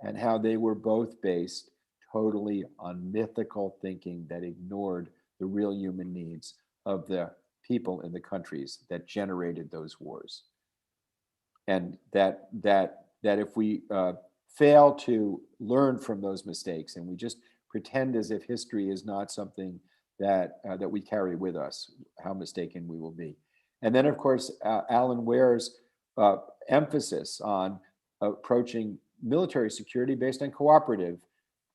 and how they were both based totally on mythical thinking that ignored the real human needs of the people in the countries that generated those wars. And that if we fail to learn from those mistakes and we just pretend as if history is not something that we carry with us, how mistaken we will be. And then, of course, Alan Ware's emphasis on approaching military security based on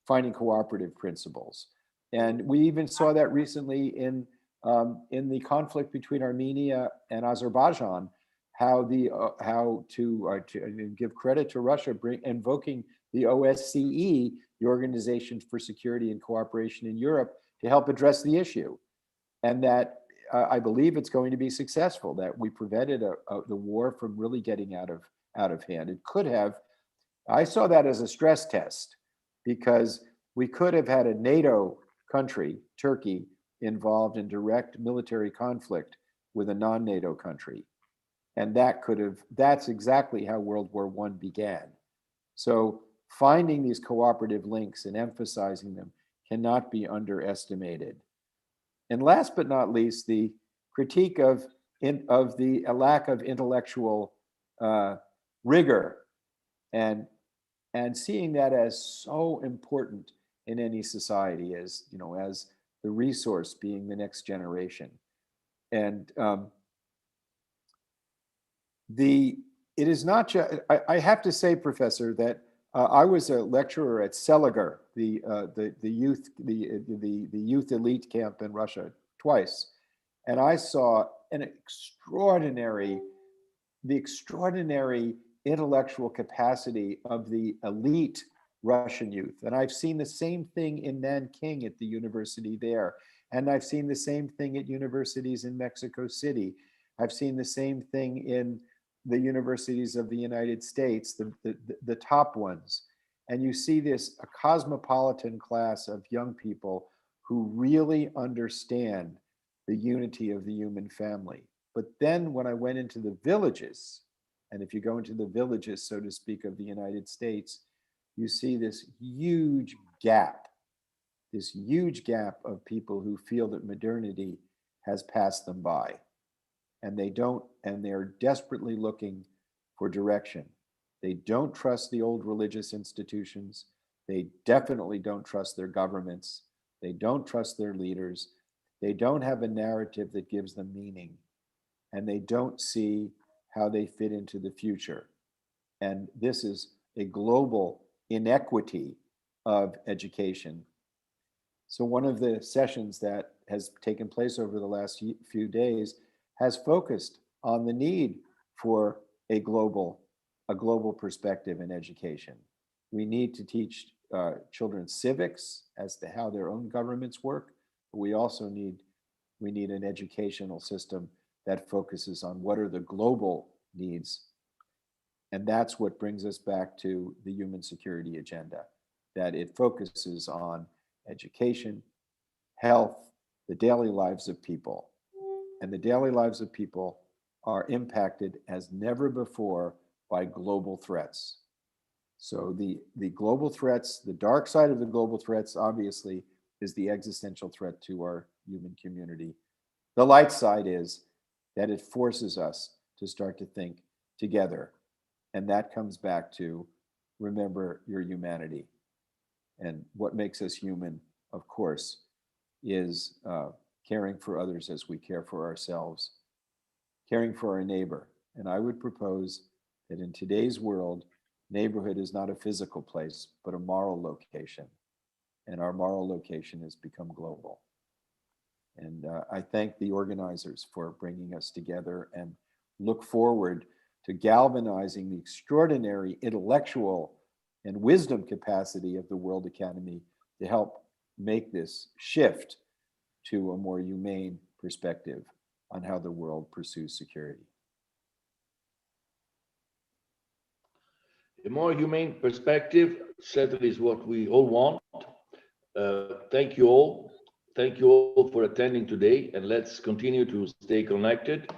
finding cooperative principles. And we even saw that recently in the conflict between Armenia and Azerbaijan, how to give credit to Russia, invoking the OSCE, the Organization for Security and Cooperation in Europe, to help address the issue. And that I believe it's going to be successful, that we prevented the war from really getting out of hand. It could have. I saw that as a stress test, because we could have had a NATO country, Turkey, involved in direct military conflict with a non-NATO country. And that's exactly how World War I began. So finding these cooperative links and emphasizing them cannot be underestimated. And last but not least, the critique of the lack of intellectual rigor and seeing that as so important in any society, as the resource being the next generation. And it is not just, I have to say, Professor, that I was a lecturer at Seliger, the youth elite camp in Russia, twice, and I saw the extraordinary intellectual capacity of the elite Russian youth. And I've seen the same thing in Nanking at the university there. And I've seen the same thing at universities in Mexico City. I've seen the same thing in the universities of the United States, the top ones. And you see a cosmopolitan class of young people who really understand the unity of the human family. But then when I went into the villages, and if you go into the villages, so to speak, of the United States, you see this huge gap of people who feel that modernity has passed them by. And they're desperately looking for direction. They don't trust the old religious institutions. They definitely don't trust their governments. They don't trust their leaders. They don't have a narrative that gives them meaning. And they don't see how they fit into the future. And this is a global inequity of education. So one of the sessions that has taken place over the last few days has focused on the need for a global perspective in education. We need to teach children civics as to how their own governments work, but we also need an educational system that focuses on what are the global needs. And that's what brings us back to the human security agenda, that it focuses on education, health, the daily lives of people. And the daily lives of people are impacted as never before by global threats. So the global threats, the dark side of the global threats, obviously, is the existential threat to our human community. The light side is that it forces us to start to think together. And that comes back to remember your humanity. And what makes us human, of course, is caring for others as we care for ourselves, caring for our neighbor. And I would propose that in today's world, neighborhood is not a physical place, but a moral location. And our moral location has become global. And I thank the organizers for bringing us together and look forward to galvanizing the extraordinary intellectual and wisdom capacity of the World Academy to help make this shift to a more humane perspective on how the world pursues security. A more humane perspective certainly is what we all want. Thank you all. Thank you all for attending today, and let's continue to stay connected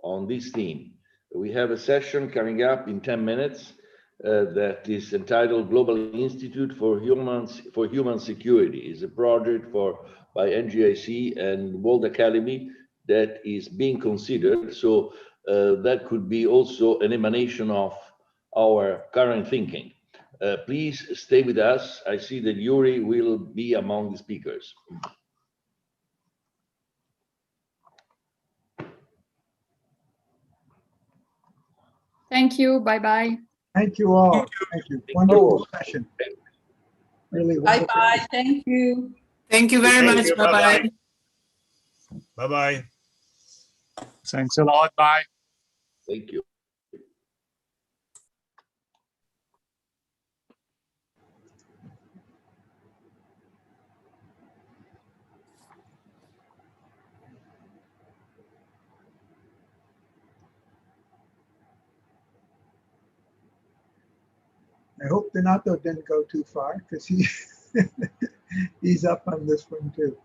on this theme. We have a session coming up in 10 minutes that is entitled Global Institute for Human Security. It's a project by NGIC and World Academy that is being considered. So that could be also an emanation of our current thinking. Please stay with us. I see that Yuri will be among the speakers. Thank you. Bye-bye. Thank you all. Thank you. Wonderful session. Really wonderful. Bye-bye. Thank you. Thank you very Thank much. you. Bye-bye. Bye-bye. Thanks a lot. Bye. Thank you. I hope Donato didn't go too far because he's up on this one too.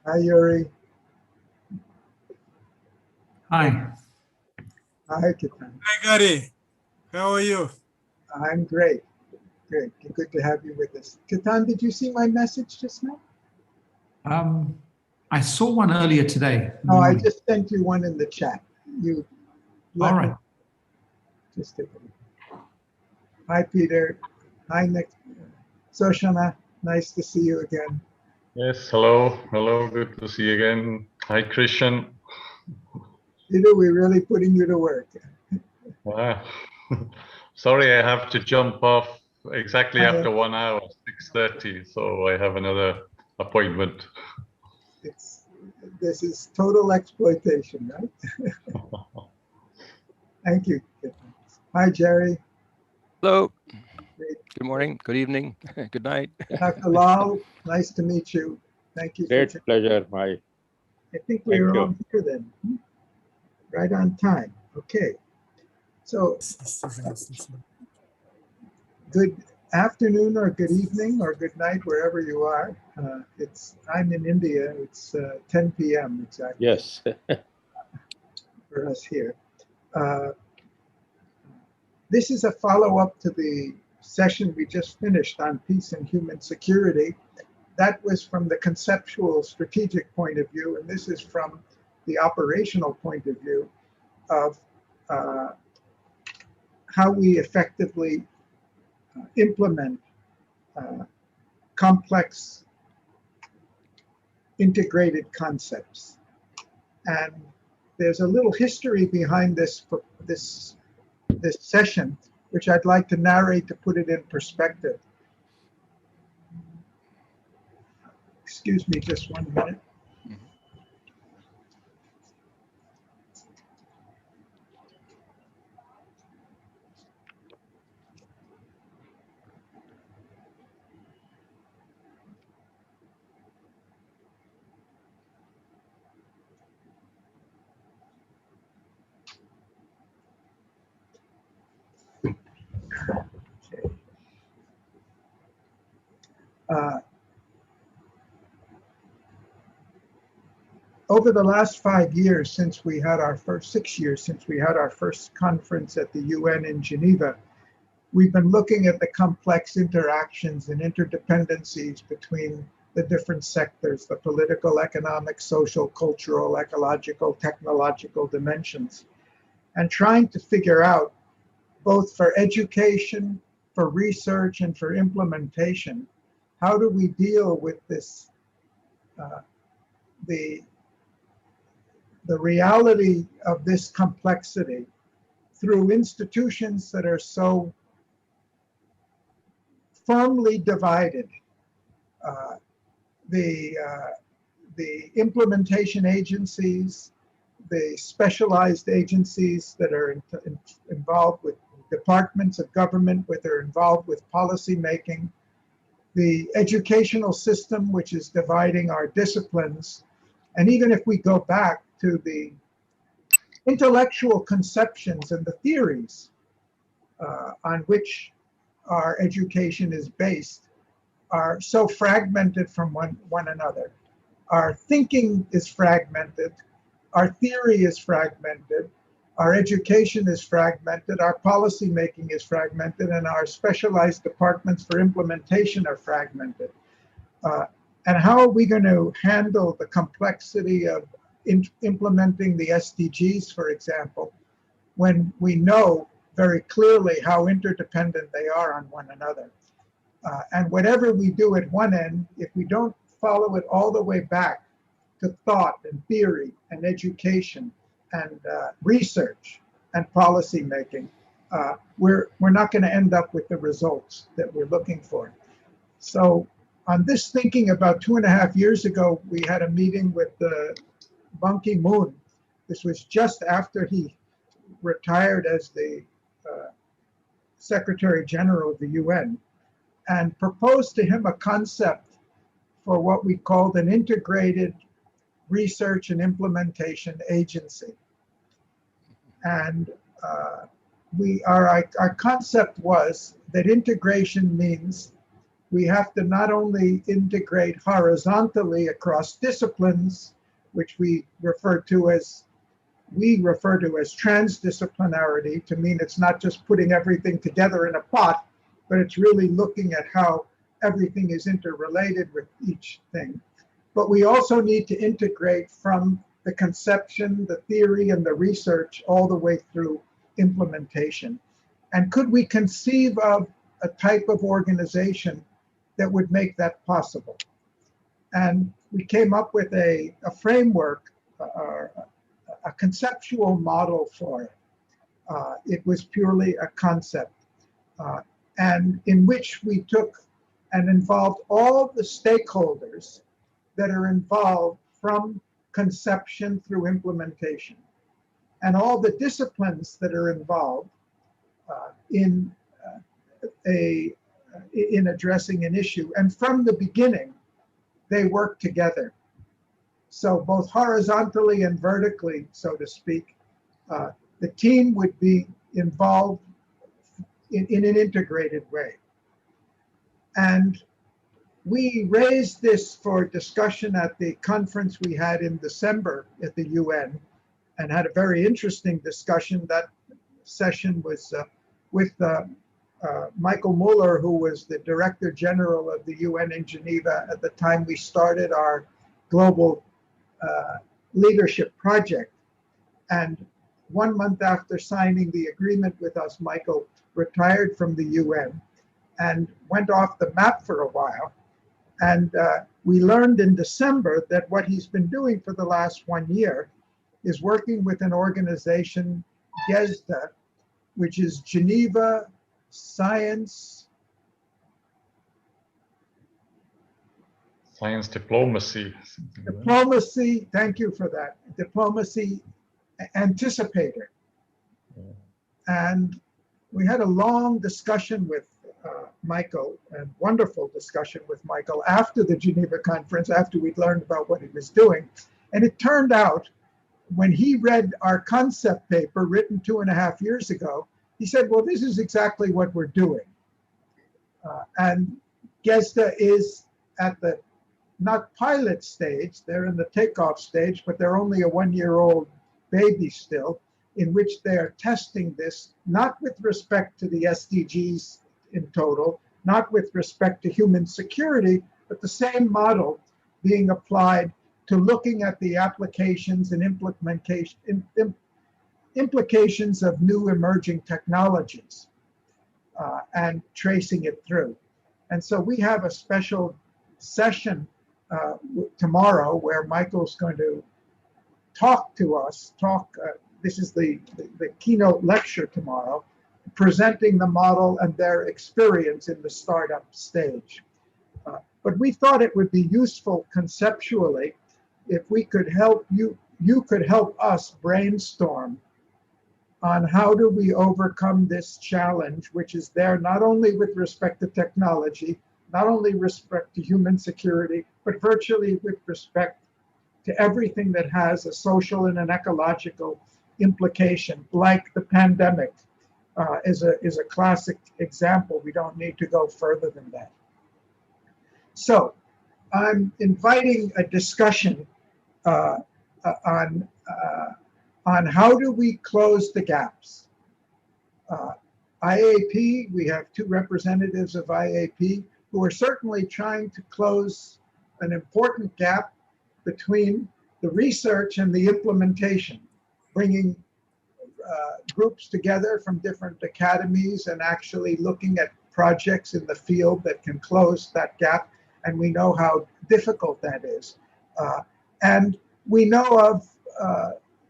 Hi, Yuri. Hi. Hi, Ketan. Hi, Gary. How are you? I'm great. Great. Good to have you with us. Ketan, did you see my message just now? I saw one earlier today. No, I just sent you one in the chat. You All right. Just take a look. Hi, Peter. Hi, Nick. Soshana, nice to see you again. Yes, hello. Hello, good to see you again. Hi, Christian. Peter, we're really putting you to work. Ah, sorry, I have to jump off exactly after 1 hour, 6:30, so I have another appointment. This is total exploitation, right? Thank you. Hi, Jerry. Hello. Good morning, good evening, good night. Dr. Lal, nice to meet you. Thank you. Great pleasure. Hi. I think we were Thank you. on here then. Right on time. Okay. So good afternoon or good evening or good night, wherever you are. I'm in India. It's 10 p.m. exactly. Yes. For us here. This is a follow-up to the session we just finished on peace and human security. That was from the conceptual strategic point of view, and this is from the operational point of view of how we effectively implement complex integrated concepts. And there's a little history behind this session, which I'd like to narrate to put it in perspective. Excuse me just 1 minute. Over the last 5 years, since we had our first 6 years, since we had our first conference at the UN in Geneva, we've been looking at the complex interactions and interdependencies between the different sectors, the political, economic, social, cultural, ecological, technological dimensions, and trying to figure out, both for education, for research, and for implementation, how do we deal with this, the reality of this complexity through institutions that are so firmly divided. The implementation agencies, the specialized agencies that are involved with departments of government, that are involved with policy making, the educational system, which is dividing our disciplines. And even if we go back to the intellectual conceptions and the theories on which our education is based, are so fragmented from one another. Our thinking is fragmented, our theory is fragmented, our education is fragmented, our policy making is fragmented, and our specialized departments for implementation are fragmented. And how are we going to handle the complexity of implementing the SDGs, for example, when we know very clearly how interdependent they are on one another? And whatever we do at one end, if we don't follow it all the way back to thought and theory and education and research and policy making, we're not going to end up with the results that we're looking for. So on this thinking, about 2.5 years ago, we had a meeting with Ban Ki-moon. This was just after he retired as the Secretary General of the UN, and proposed to him a concept for what we called an integrated research and implementation agency. And our concept was that integration means we have to not only integrate horizontally across disciplines, which we refer to as transdisciplinarity, to mean it's not just putting everything together in a pot, but it's really looking at how everything is interrelated with each thing. But we also need to integrate from the conception, the theory, and the research all the way through implementation. And could we conceive of a type of organization that would make that possible? And we came up with a framework, a conceptual model for it. It was purely a concept, and in which we took and involved all the stakeholders that are involved from conception through implementation, and all the disciplines that are involved in addressing an issue. And from the beginning, they work together. So both horizontally and vertically, so to speak, the team would be involved in an integrated way. And we raised this for discussion at the conference we had in December at the UN, and had a very interesting discussion. That session was with Michael Muller, who was the Director General of the UN in Geneva at the time we started our global leadership project. And 1 month after signing the agreement with us, Michael retired from the UN and went off the map for a while. And we learned in December that what he's been doing for the last 1 year is working with an organization, GESDA, which is Geneva Science Diplomacy. Diplomacy, thank you for that. Diplomacy Anticipator. And we had a long discussion with Michael, and wonderful discussion with Michael after the Geneva conference, after we'd learned about what he was doing. And it turned out, when he read our concept paper written 2.5 years ago, he said, well, this is exactly what we're doing. And GESDA is at the, not pilot stage, they're in the takeoff stage, but they're only a 1-year-old baby still, in which they are testing this, not with respect to the SDGs in total, not with respect to human security, but the same model being applied to looking at the applications and implications of new emerging technologies and tracing it through. And so we have a special session tomorrow where Michael's going to talk to us, this is the keynote lecture tomorrow, presenting the model and their experience in the startup stage. But we thought it would be useful conceptually if we could help you could help us brainstorm on how do we overcome this challenge, which is there not only with respect to technology, not only respect to human security, but virtually with respect to everything that has a social and an ecological implication, like the pandemic is a classic example. We don't need to go further than that. So I'm inviting a discussion on how do we close the gaps. IAP, we have 2 representatives of IAP who are certainly trying to close an important gap between the research and the implementation, bringing groups together from different academies and actually looking at projects in the field that can close that gap. And we know how difficult that is. And we know of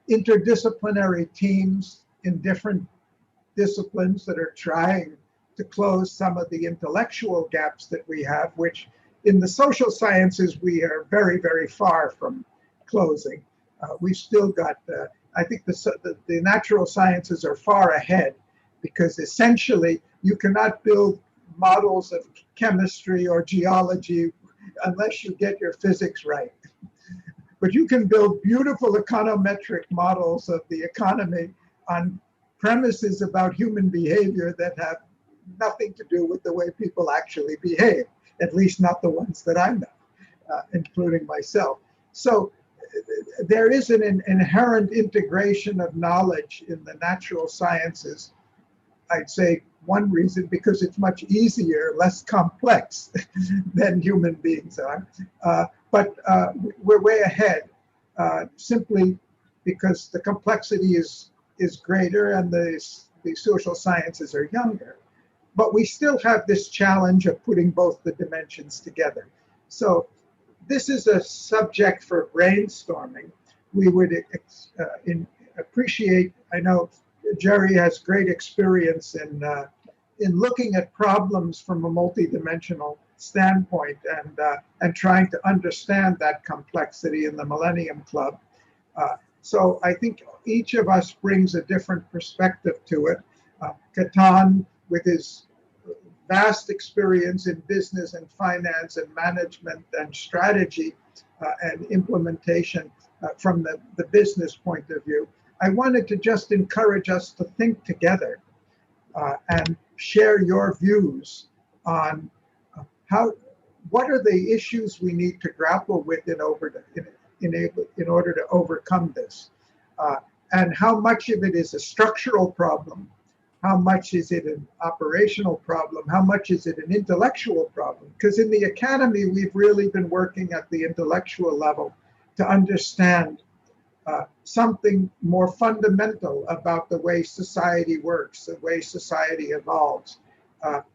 interdisciplinary teams in different disciplines that are trying to close some of the intellectual gaps that we have, which in the social sciences we are very, very far from closing. We've still got, I think the natural sciences are far ahead, because essentially you cannot build models of chemistry or geology unless you get your physics right. But you can build beautiful econometric models of the economy on premises about human behavior that have nothing to do with the way people actually behave. at least not the ones that I know, including myself. So there is an inherent integration of knowledge in the natural sciences. I'd say one reason, because it's much easier, less complex than human beings are. But we're way ahead, simply because the complexity is greater and the social sciences are younger. But we still have this challenge of putting both the dimensions together. So this is a subject for brainstorming. We would appreciate, I know Jerry has great experience in looking at problems from a multidimensional standpoint and trying to understand that complexity in the Millennium Club. So I think each of us brings a different perspective to it. Ketan, with his vast experience in business and finance and management and strategy and implementation from the business point of view, I wanted to just encourage us to think together and share your views on what are the issues we need to grapple with in order to overcome this, and how much of it is a structural problem, how much is it an operational problem, how much is it an intellectual problem? Because in the academy, we've really been working at the intellectual level to understand something more fundamental about the way society works, the way society evolves,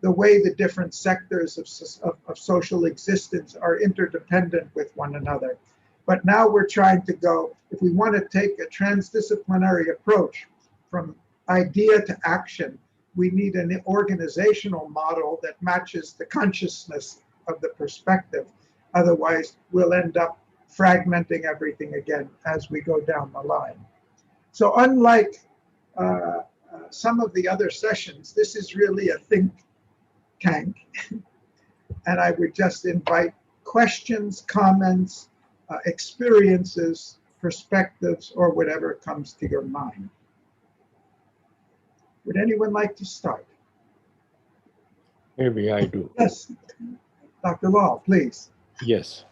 the way the different sectors of social existence are interdependent with one another. But now we're trying to go, if we want to take a transdisciplinary approach from idea to action, we need an organizational model that matches the consciousness of the perspective. Otherwise, we'll end up fragmenting everything again as we go down the line. So unlike some of the other sessions, this is really a think tank. And I would just invite questions, comments, experiences, perspectives, or whatever comes to your mind. Would anyone like to start? Maybe I do. Yes, Dr. Wall, please. Yes.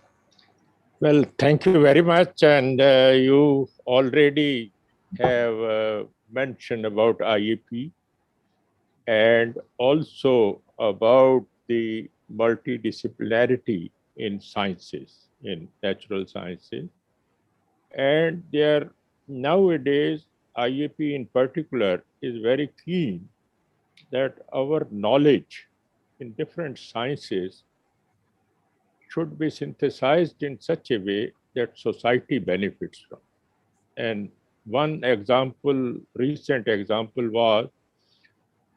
Well, thank you very much. And you already have mentioned about IEP and also about the multidisciplinarity in sciences, in natural sciences. And there nowadays, IEP in particular is very keen that our knowledge in different sciences should be synthesized in such a way that society benefits from. And one example, recent example was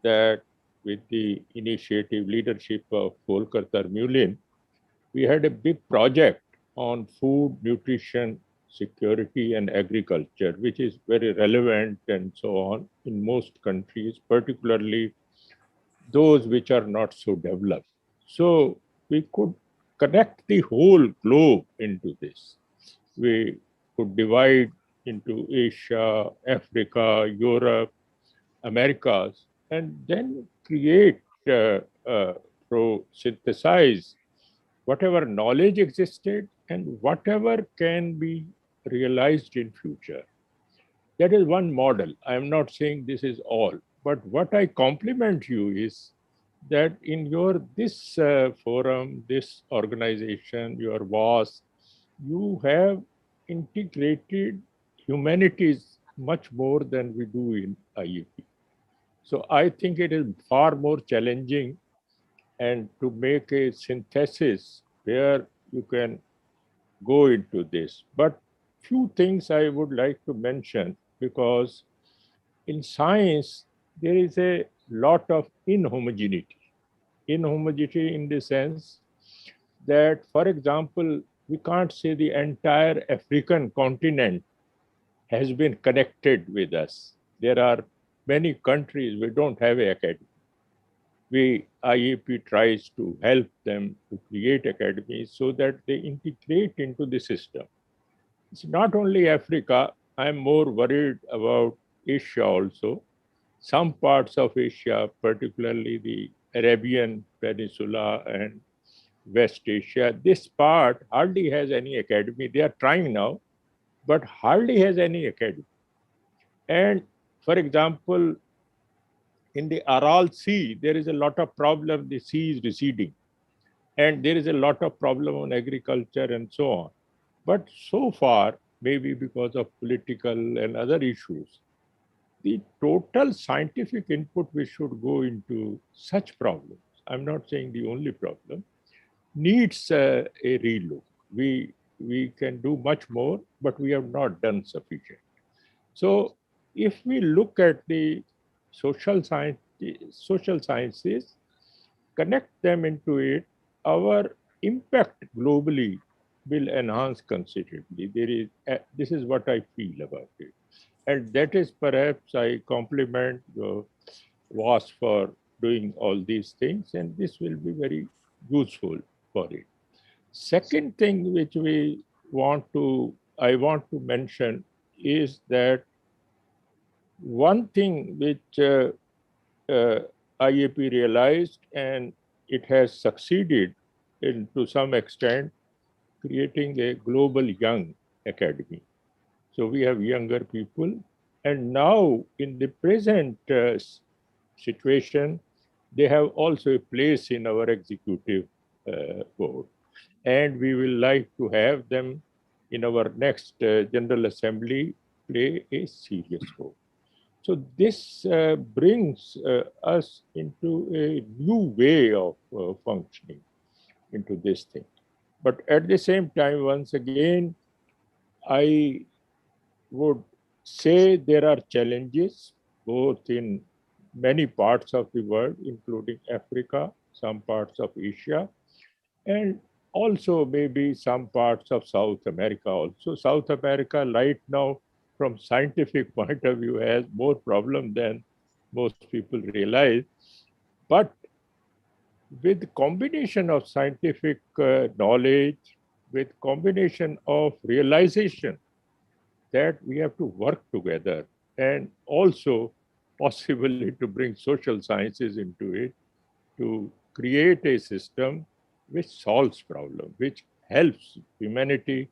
that with the initiative leadership of Volker Thermulin, we had a big project on food, nutrition, security, and agriculture, which is very relevant and so on in most countries, particularly those which are not so developed. So we could connect the whole globe into this. We could divide into Asia, Africa, Europe, Americas, and then create, synthesize whatever knowledge existed and whatever can be realized in future. That is one model. I am not saying this is all, but what I compliment you is that in this forum, this organization, your WAAS, you have integrated humanities much more than we do in IEP. So I think it is far more challenging, and to make a synthesis where you can go into this. But few things I would like to mention, because in science, there is a lot of inhomogeneity. Inhomogeneity in the sense that, for example, we can't say the entire African continent has been connected with us. There are many countries we don't have an academy. IEP tries to help them to create academies so that they integrate into the system. It's not only Africa. I'm more worried about Asia also. Some parts of Asia, particularly the Arabian Peninsula and West Asia. This part hardly has any academy. They are trying now, but hardly has any academy. And for example, in the Aral Sea, there is a lot of problem. The sea is receding. And there is a lot of problem on agriculture and so on. But so far, maybe because of political and other issues, the total scientific input which should go into such problems, I'm not saying the only problem, needs a relook. We can do much more, but we have not done sufficient. So if we look at the social sciences, connect them into it, our impact globally will enhance considerably. This is what I feel about it. And that is perhaps I compliment the WAAS for doing all these things, and this will be very useful for it. Second thing which I want to mention is that one thing which IAP realized, and it has succeeded to some extent, creating a global young academy. So we have younger people, and now in the present situation, they have also a place in our executive board. And we will like to have them in our next General Assembly play a serious role. So this brings us into a new way of functioning into this thing. But at the same time, once again, I would say there are challenges both in many parts of the world, including Africa, some parts of Asia, and also maybe some parts of South America also. South America right now, from scientific point of view, has more problem than most people realize. But with combination of scientific knowledge, with combination of realization that we have to work together, and also possibly to bring social sciences into it, to create a system which solves problems, which helps humanity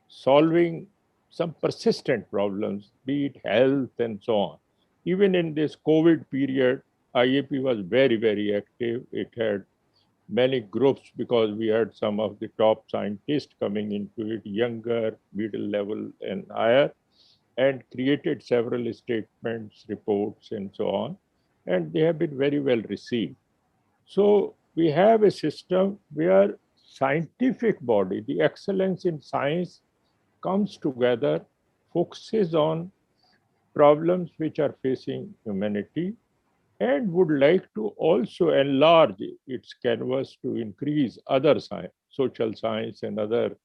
solving some persistent problems, be it health and so on. Even in this COVID period, IAP was very, very active. It had many groups because we had some of the top scientists coming into it, younger, middle level and higher, and created several statements, reports, and so on. And they have been very well received. So we have a system where scientific body, the excellence in science comes together, focuses on problems which are facing humanity, and would like to also enlarge its canvas to increase other science, social science and other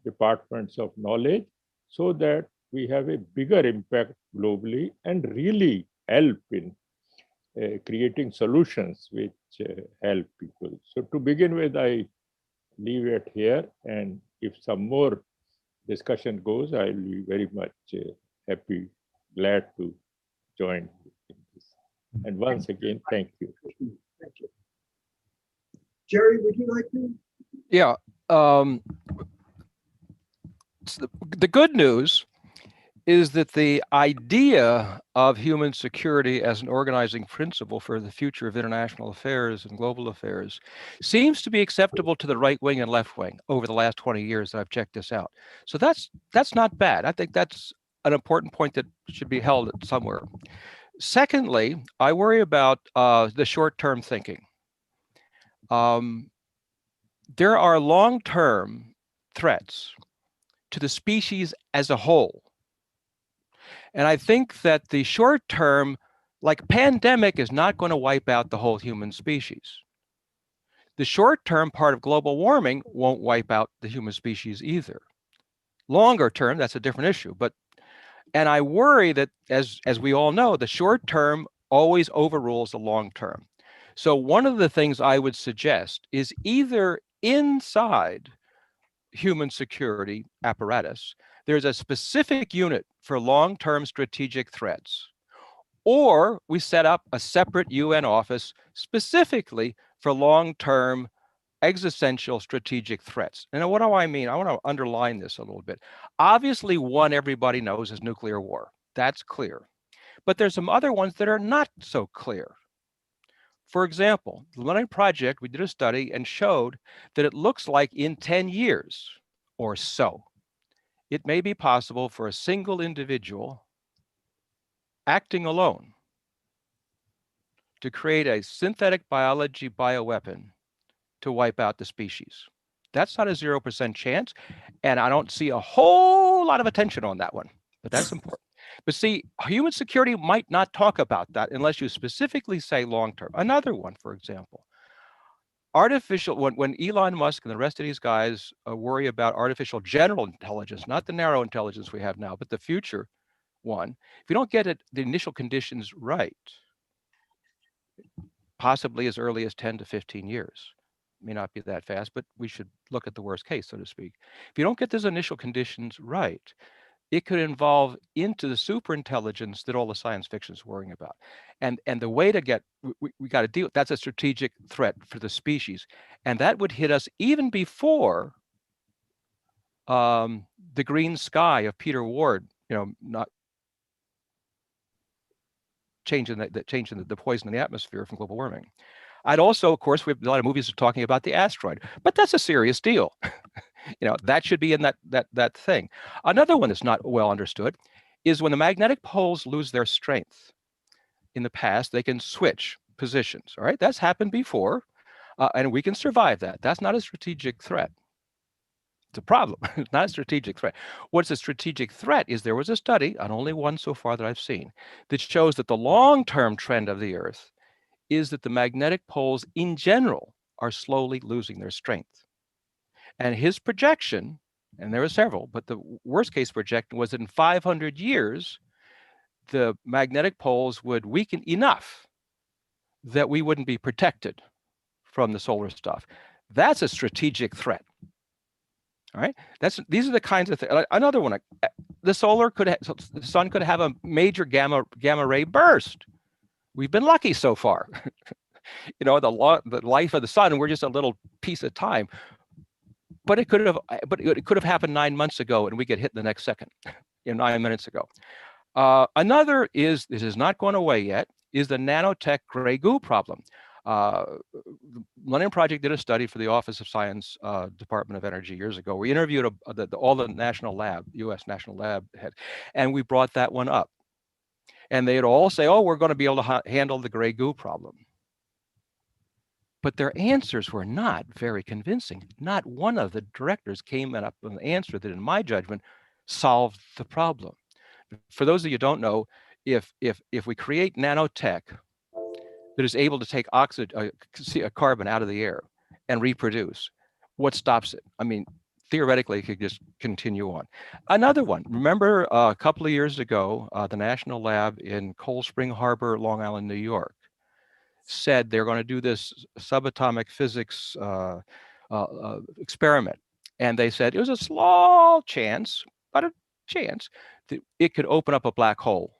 departments of knowledge, so that we have a bigger impact globally and really help in creating solutions which help people. So to begin with, I leave it here, and if some more discussion goes, I'll be very much happy, glad to join in this. And once again, thank you. Thank you. Jerry, would you like to? Yeah. The good news is that the idea of human security as an organizing principle for the future of international affairs and global affairs seems to be acceptable to the right wing and left wing over the last 20 years that I've checked this out. So that's not bad. I think that's an important point that should be held somewhere. Secondly, I worry about the short-term thinking. There are long-term threats to the species as a whole. And I think that the short term, like pandemic, is not going to wipe out the whole human species. The short term part of global warming won't wipe out the human species either. Longer term, that's a different issue. And I worry that, as we all know, the short term always overrules the long term. So one of the things I would suggest is either inside human security apparatus, there's a specific unit for long-term strategic threats, or we set up a separate UN office specifically for long-term existential strategic threats. And what do I mean? I want to underline this a little bit. Obviously, one everybody knows is nuclear war. That's clear. But there's some other ones that are not so clear. For example, the Millennium Project, we did a study and showed that it looks like in 10 years or so, it may be possible for a single individual acting alone to create a synthetic biology bioweapon to wipe out the species. That's not a 0% chance, and I don't see a whole lot of attention on that one, but that's important. But see, human security might not talk about that unless you specifically say long-term. Another one, for example, when Elon Musk and the rest of these guys worry about artificial general intelligence, not the narrow intelligence we have now, but the future one, if you don't get the initial conditions right, possibly as early as 10 to 15 years, may not be that fast, but we should look at the worst case, so to speak. If you don't get those initial conditions right, it could evolve into the superintelligence that all the science fiction is worrying about. And the way to get, we got to deal, that's a strategic threat for the species. And that would hit us even before the green sky of Peter Ward, not changing the poison in the atmosphere from global warming. I'd also, of course, we have a lot of movies talking about the asteroid, but that's a serious deal. That should be in that thing. Another one that's not well understood is when the magnetic poles lose their strength. In the past, they can switch positions. All right, that's happened before, and we can survive that. That's not a strategic threat. It's a problem. It's not a strategic threat. What's a strategic threat is there was a study, and only one so far that I've seen, that shows that the long-term trend of the Earth is that the magnetic poles in general are slowly losing their strength. And his projection, and there were several, but the worst case projection was that in 500 years, the magnetic poles would weaken enough that we wouldn't be protected from the solar stuff. That's a strategic threat. All right, these are the kinds of things. Another one, the sun could have a major gamma ray burst. We've been lucky so far. The life of the sun, we're just a little piece of time. But it could have happened 9 months ago, and we get hit in the next second, 9 minutes ago. Another is, this is not going away yet, is the nanotech gray goo problem. The Millennium Project did a study for the Office of Science Department of Energy years ago. We interviewed all the national lab, U.S. national lab heads, and we brought that one up. And they'd all say, oh, we're going to be able to handle the gray goo problem. But their answers were not very convincing. Not one of the directors came up with an answer that, in my judgment, solved the problem. For those of you who don't know, if we create nanotech that is able to take carbon out of the air and reproduce, what stops it? I mean, theoretically, it could just continue on. Another one, remember a couple of years ago, the National Lab in Cold Spring Harbor, Long Island, New York, said they're going to do this subatomic physics experiment. And they said it was a small chance, but a chance, that it could open up a black hole.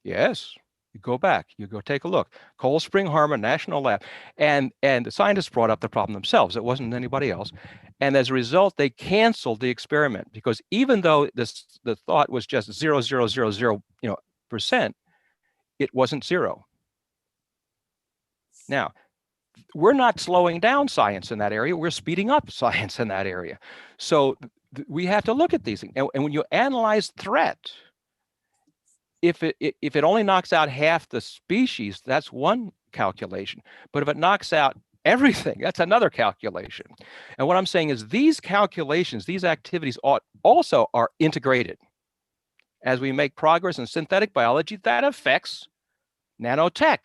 Yes, you go back, you go take a look. Cold Spring Harbor National Lab. And the scientists brought up the problem themselves. It wasn't anybody else. And as a result, they canceled the experiment because even though the thought was just 0.0000%, it wasn't zero. Now, we're not slowing down science in that area. We're speeding up science in that area. So we have to look at these things. And when you analyze threat, if it only knocks out half the species, that's one calculation. But if it knocks out everything, that's another calculation. And what I'm saying is these calculations, these activities also are integrated. As we make progress in synthetic biology, that affects nanotech,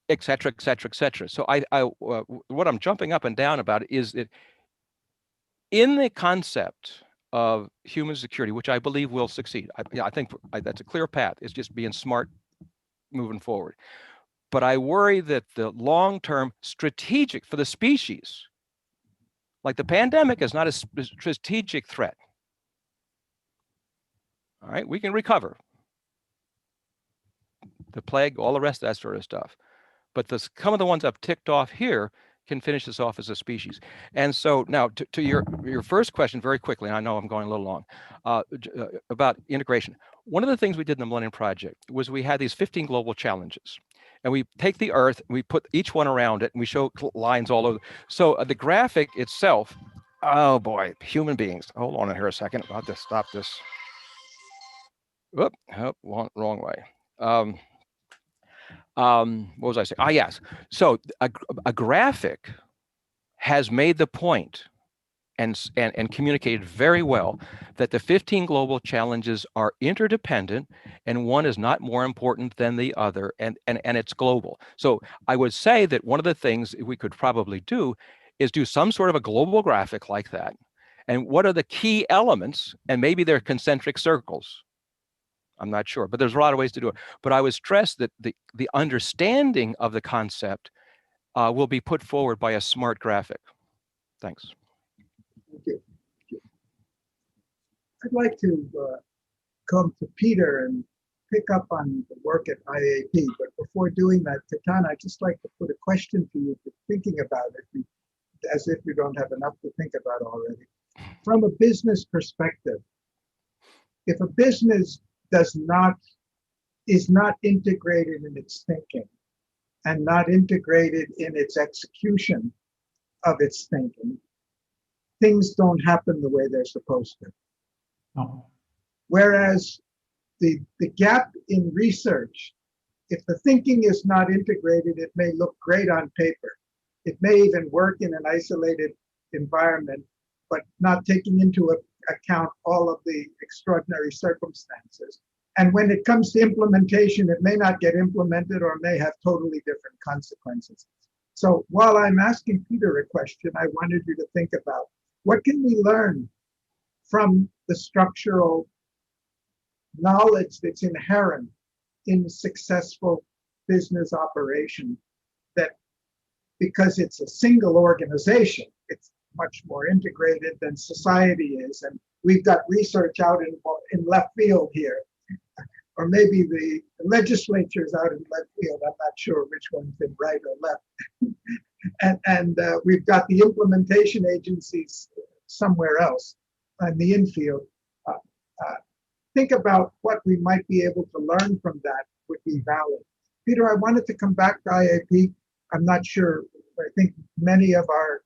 et cetera, et cetera, et cetera. So what I'm jumping up and down about is that in the concept of human security, which I believe will succeed, I think that's a clear path. It's just being smart moving forward. But I worry that the long-term strategic for the species, like the pandemic, is not a strategic threat. All right, we can recover. The plague, all the rest of that sort of stuff. but some of the ones I've ticked off here can finish this off as a species. And so now to your first question very quickly, and I know I'm going a little long, about integration. One of the things we did in the Millennium Project was we had these 15 global challenges. And we take the Earth, and we put each one around it, and we show lines all over. So the graphic itself, oh boy, human beings. Hold on here a second. I'll have to stop this. Whoop, wrong way. What was I saying? Ah, yes. So a graphic has made the point and communicated very well that the 15 global challenges are interdependent and one is not more important than the other, and it's global. So I would say that one of the things we could probably do is do some sort of a global graphic like that. And what are the key elements? And maybe they're concentric circles. I'm not sure, but there's a lot of ways to do it. But I would stress that the understanding of the concept will be put forward by a smart graphic. Thanks. Thank you. I'd like to come to Peter and pick up on the work at IAP, but before doing that, Katana, I'd just like to put a question to you for thinking about it, as if you don't have enough to think about already. From a business perspective, if a business is not integrated in its thinking and not integrated in its execution of its thinking, things don't happen the way they're supposed to. Oh. Whereas the gap in research, if the thinking is not integrated, it may look great on paper. It may even work in an isolated environment, but not taking into account all of the extraordinary circumstances. And when it comes to implementation, it may not get implemented or may have totally different consequences. So while I'm asking Peter a question, I wanted you to think about what can we learn from the structural knowledge that's inherent in successful business operation, that because it's a single organization, it's much more integrated than society is. And we've got research out in left field here, or maybe the legislature's out in left field. I'm not sure which one's in right or left. and we've got the implementation agencies somewhere else in the infield. Think about what we might be able to learn from that would be valid. Peter, I wanted to come back to IAP. I'm not sure, I think many of our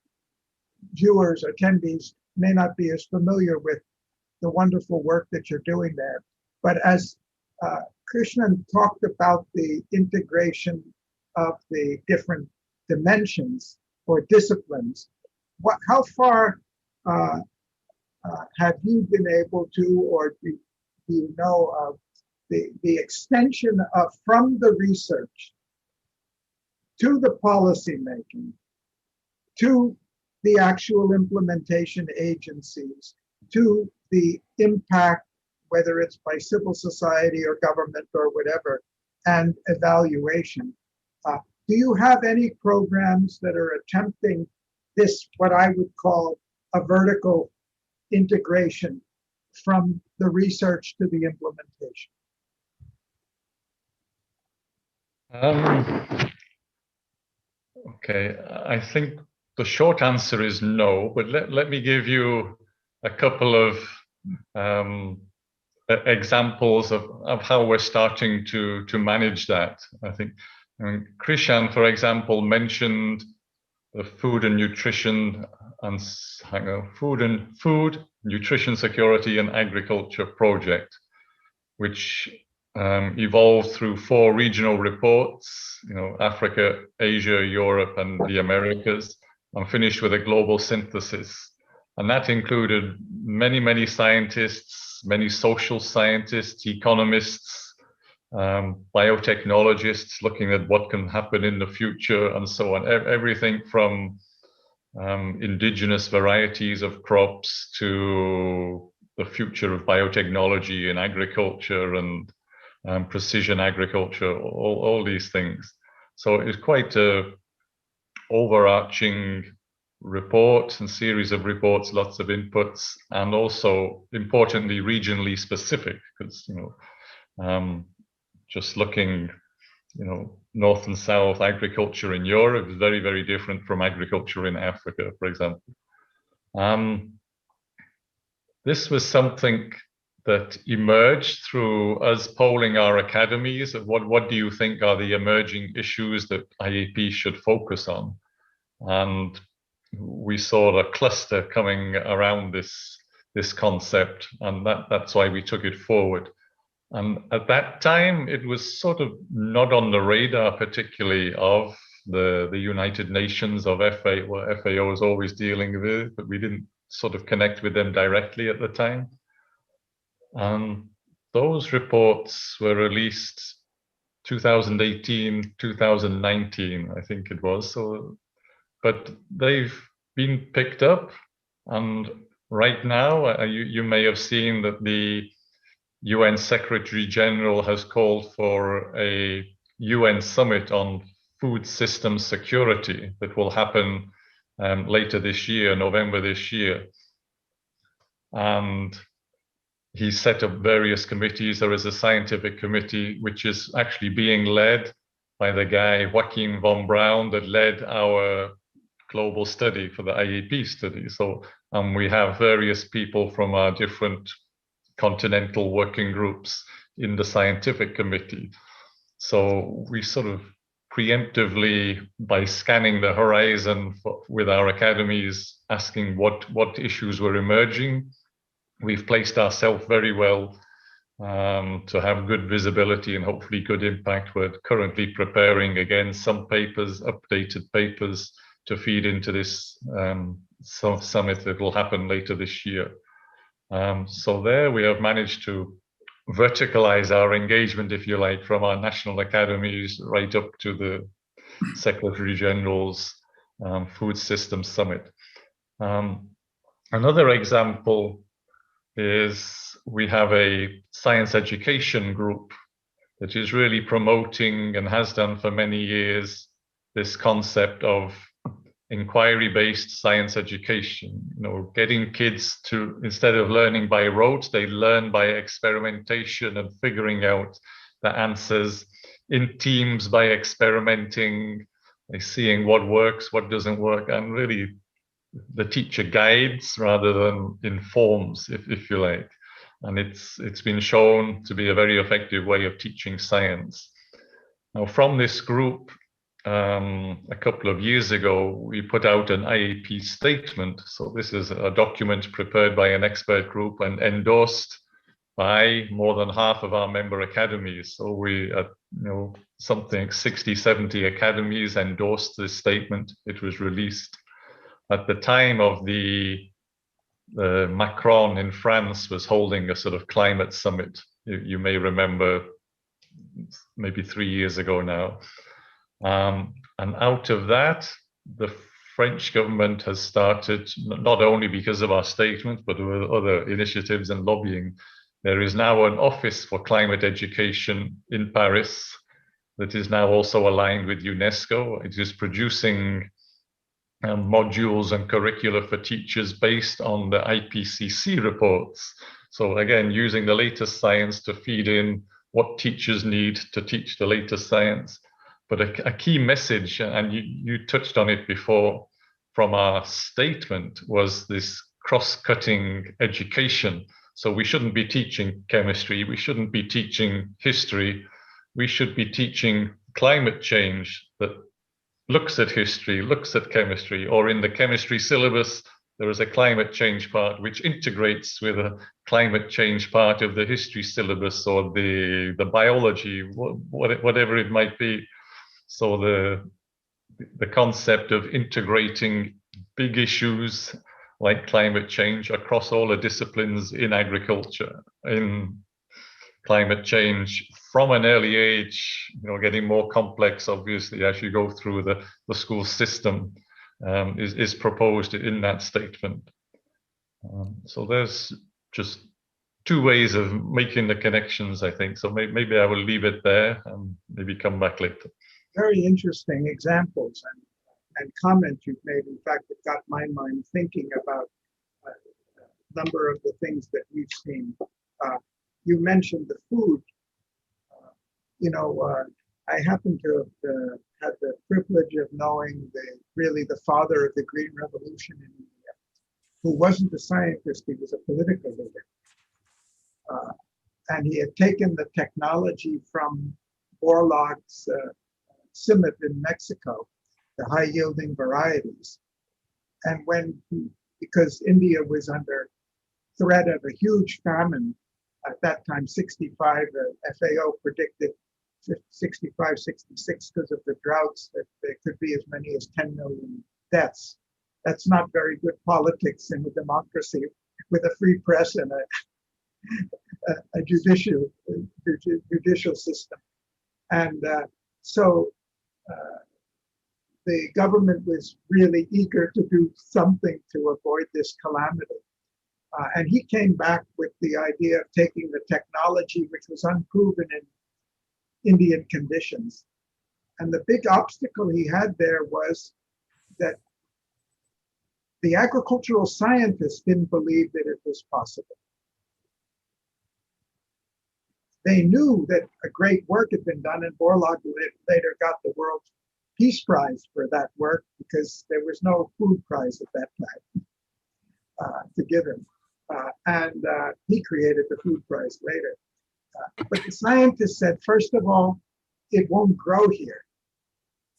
viewers, attendees, may not be as familiar with the wonderful work that you're doing there. But as Krishnan talked about the integration of the different dimensions or disciplines, how far have you been able to, or do you know of the extension of from the research to the policy making to the actual implementation agencies to the impact, whether it's by civil society or government or whatever, and evaluation? Do you have any programs that are attempting this, what I would call a vertical integration from the research to the implementation? Okay, I think the short answer is no, but let me give you a couple of examples of how we're starting to manage that. I think Krishan, for example, mentioned the food and nutrition and food, nutrition security and agriculture project, which evolved through 4 regional reports, Africa, Asia, Europe, and the Americas, and finished with a global synthesis. And that included many, many scientists, many social scientists, economists, biotechnologists looking at what can happen in the future and so on. Everything from indigenous varieties of crops to the future of biotechnology in agriculture and precision agriculture, all these things. So it's quite a overarching report and series of reports, lots of inputs, and also importantly regionally specific, because just looking North and South agriculture in Europe is very, very different from agriculture in Africa, for example. This was something that emerged through us polling our academies. What do you think are the emerging issues that IAP should focus on? And we saw a cluster coming around this concept, and that's why we took it forward. And at that time, it was sort of not on the radar, particularly of the United Nations, of FAO is always dealing with, but we didn't sort of connect with them directly at the time. And those reports were released 2018, 2019, I think it was. So, but they've been picked up, and right now, you may have seen that the UN Secretary General has called for a UN summit on food system security that will happen later this year, November this year. And he set up various committees. There is a scientific committee which is actually being led by the guy Joachim von Braun that led our global study for the IAP study. So we have various people from our different continental working groups in the scientific committee. So we sort of preemptively, by scanning the horizon with our academies, asking what issues were emerging, we've placed ourselves very well to have good visibility and hopefully good impact. We're currently preparing, again, some papers, updated papers, to feed into this summit that will happen later this year. So there we have managed to verticalize our engagement, if you like, from our national academies right up to the Secretary General's Food Systems Summit. Another example is we have a science education group that is really promoting and has done for many years this concept of inquiry-based science education, getting kids to, instead of learning by rote, they learn by experimentation and figuring out the answers in teams by experimenting, by seeing what works, what doesn't work, and really the teacher guides rather than informs, if you like. And it's been shown to be a very effective way of teaching science. Now, from this group, a couple of years ago, we put out an IAP statement. So this is a document prepared by an expert group and endorsed by more than half of our member academies. So we, something 60, 70 academies endorsed this statement. It was released at the time of the Macron in France was holding a sort of climate summit. You may remember, maybe 3 years ago now. And out of that, the French government has started, not only because of our statement, but with other initiatives and lobbying. There is now an office for climate education in Paris that is now also aligned with UNESCO. It is producing modules and curricula for teachers based on the IPCC reports. So again, using the latest science to feed in what teachers need to teach the latest science. But a key message, and you touched on it before, from our statement was this cross-cutting education. So we shouldn't be teaching chemistry, we shouldn't be teaching history, we should be teaching climate change that looks at history, looks at chemistry, or in the chemistry syllabus, there is a climate change part which integrates with a climate change part of the history syllabus or the biology, whatever it might be. So the concept of integrating big issues like climate change across all the disciplines in agriculture, in climate change from an early age, getting more complex, obviously, as you go through the school system, is proposed in that statement. So there's just two ways of making the connections, I think. So maybe I will leave it there and maybe come back later. Very interesting examples and comments you've made. In fact, it got my mind thinking about a number of the things that we've seen. You mentioned the food. I happen to have had the privilege of knowing really the father of the Green Revolution in India, who wasn't a scientist, he was a political leader. And he had taken the technology from Borlaug's Simit in Mexico, the high-yielding varieties. And because India was under threat of a huge famine at that time, 65, FAO predicted 65, 66 because of the droughts, that there could be as many as 10 million deaths. That's not very good politics in a democracy with a free press and a judicial system. And so the government was really eager to do something to avoid this calamity. And he came back with the idea of taking the technology, which was unproven in Indian conditions. And the big obstacle he had there was that the agricultural scientists didn't believe that it was possible. They knew that a great work had been done, and Borlaug later got the World Peace Prize for that work because there was no food prize at that time to give him. And he created the food prize later. But the scientists said, first of all, it won't grow here.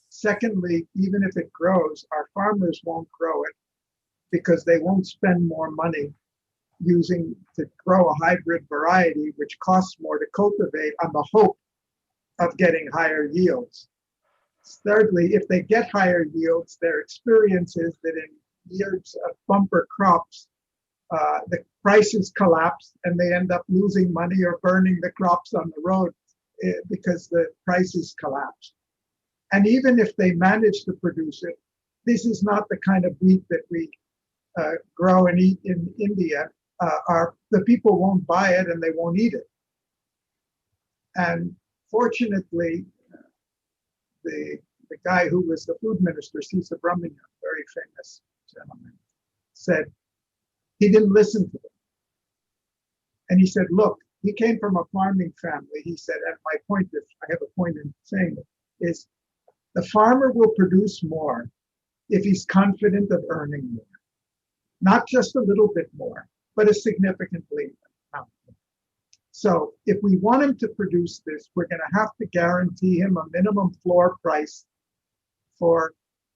Secondly, even if it grows, our farmers won't grow it because they won't spend more money to grow a hybrid variety, which costs more to cultivate on the hope of getting higher yields. Thirdly, if they get higher yields, their experience is that in years of bumper crops, the prices collapse and they end up losing money or burning the crops on the road because the prices collapse. And even if they manage to produce it, this is not the kind of wheat that we grow and eat in India. The people won't buy it and they won't eat it. And fortunately, the guy who was the food minister, C. Subramanian, very famous gentleman, said he didn't listen to them. And he said, look, he came from a farming family. He said, and my point is, I have a point in saying it, is the farmer will produce more if he's confident of earning more. Not just a little bit more, but a significantly amount more. So if we want him to produce this, we're going to have to guarantee him a minimum floor price for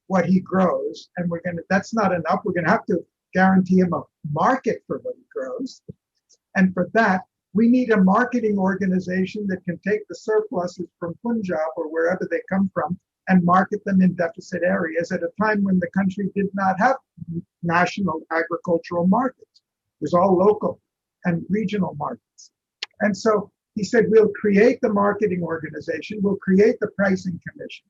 what he grows. And that's not enough. We're going to have to guarantee him a market for what he grows. And for that, we need a marketing organization that can take the surpluses from Punjab or wherever they come from and market them in deficit areas at a time when the country did not have national agricultural markets. It was all local and regional markets. And so he said, we'll create the marketing organization, we'll create the pricing commission.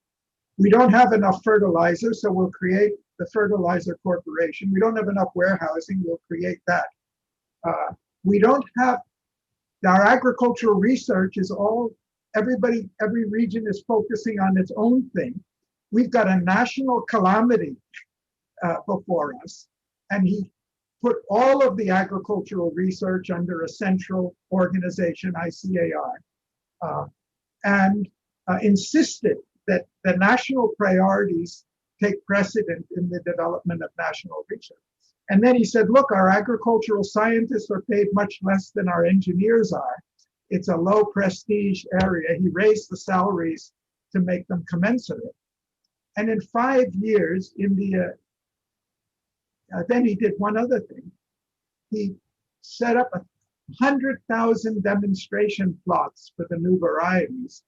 We don't have enough fertilizer, so we'll create the fertilizer corporation. We don't have enough warehousing, we'll create that. We don't have, our agricultural research is all, every region is focusing on its own thing. We've got a national calamity before us, and he put all of the agricultural research under a central organization, ICAR, and insisted that the national priorities take precedent in the development of national research. And then he said, look, our agricultural scientists are paid much less than our engineers are. It's a low prestige area. He raised the salaries to make them commensurate. And in 5 years, India, then he did one other thing. He set up 100,000 demonstration plots for the new varieties.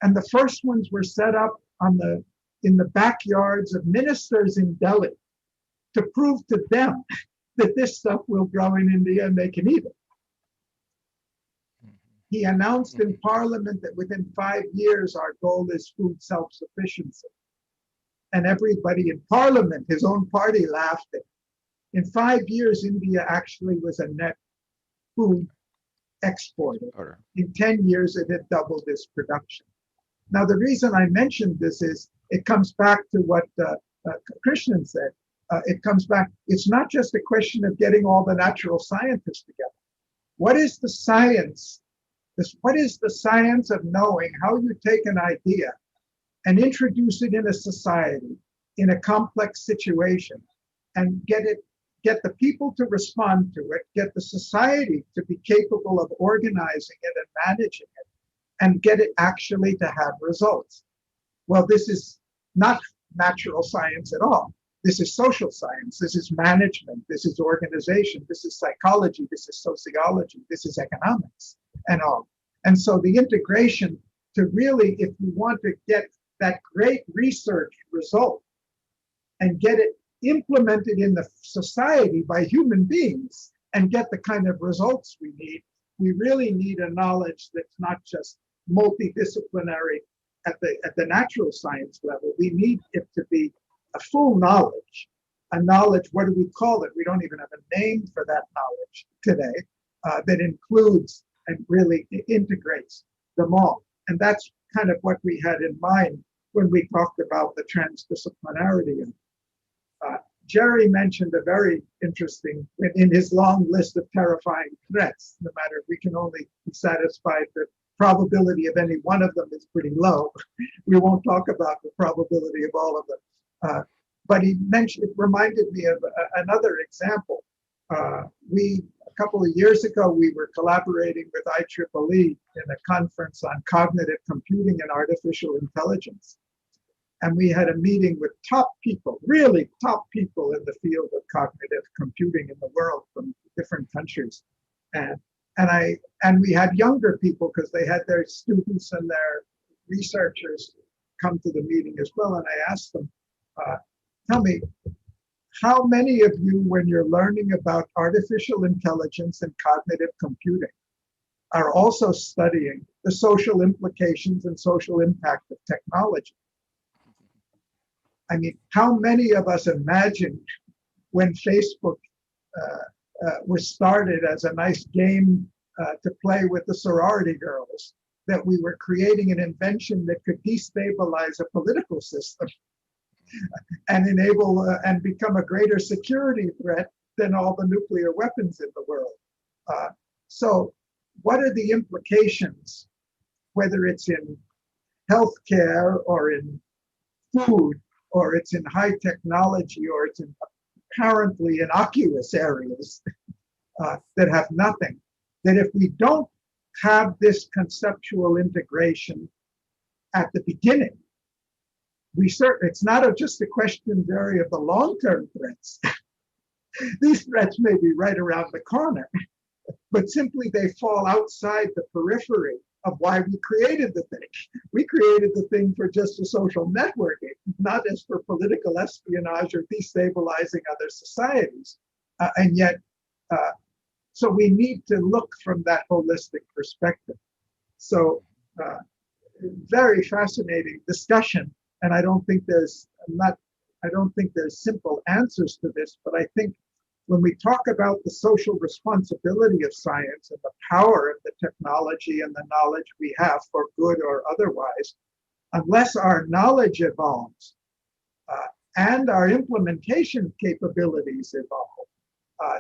And the first ones were set up in the backyards of ministers in Delhi to prove to them that this stuff will grow in India and they can eat it. He announced in Parliament that within 5 years, our goal is food self-sufficiency. And everybody in Parliament, his own party, laughed at it. In 5 years, India actually was a net food exporter. In 10 years, it had doubled its production. Now, the reason I mentioned this is it comes back to what Krishnan said. It comes back, it's not just a question of getting all the natural scientists together. What is the science What is the science of knowing how you take an idea and introduce it in a society, in a complex situation, and get the people to respond to it, get the society to be capable of organizing it and managing it, and get it actually to have results. Well, this is not natural science at all. This is social science, this is management, this is organization, this is psychology, this is sociology, this is economics and all. And so the integration to really, if you want to get that great research result and get it implemented in the society by human beings and get the kind of results we need, we really need a knowledge that's not just multidisciplinary at the natural science level. We need it to be a full knowledge, a knowledge, what do we call it? We don't even have a name for that knowledge today, that includes and really integrates them all. And that's kind of what we had in mind when we talked about the transdisciplinarity. And Jerry mentioned a very interesting, in his long list of terrifying threats, no matter, we can only be satisfied that probability of any one of them is pretty low. We won't talk about the probability of all of them. But he mentioned, it reminded me of another example. A couple of years ago, we were collaborating with IEEE in a conference on cognitive computing and artificial intelligence. And we had a meeting with top people, really top people in the field of cognitive computing in the world from different countries. And we had younger people because they had their students and their researchers come to the meeting as well. And I asked them, tell me, how many of you, when you're learning about artificial intelligence and cognitive computing, are also studying the social implications and social impact of technology? I mean, how many of us imagined when Facebook was started as a nice game to play with the sorority girls, that we were creating an invention that could destabilize a political system and enable and become a greater security threat than all the nuclear weapons in the world. So what are the implications, whether it's in healthcare or in food, or it's in high technology, or it's in apparently innocuous areas that have nothing, that if we don't have this conceptual integration at the beginning, it's not just a question, Jerry, of the long-term threats. These threats may be right around the corner, but simply they fall outside the periphery of why we created the thing. We created the thing for just a social networking, not as for political espionage or destabilizing other societies. And yet, so we need to look from that holistic perspective. So very fascinating discussion. And I don't think there's simple answers to this, but I think when we talk about the social responsibility of science and the power of the technology and the knowledge we have for good or otherwise, unless our knowledge evolves and our implementation capabilities evolve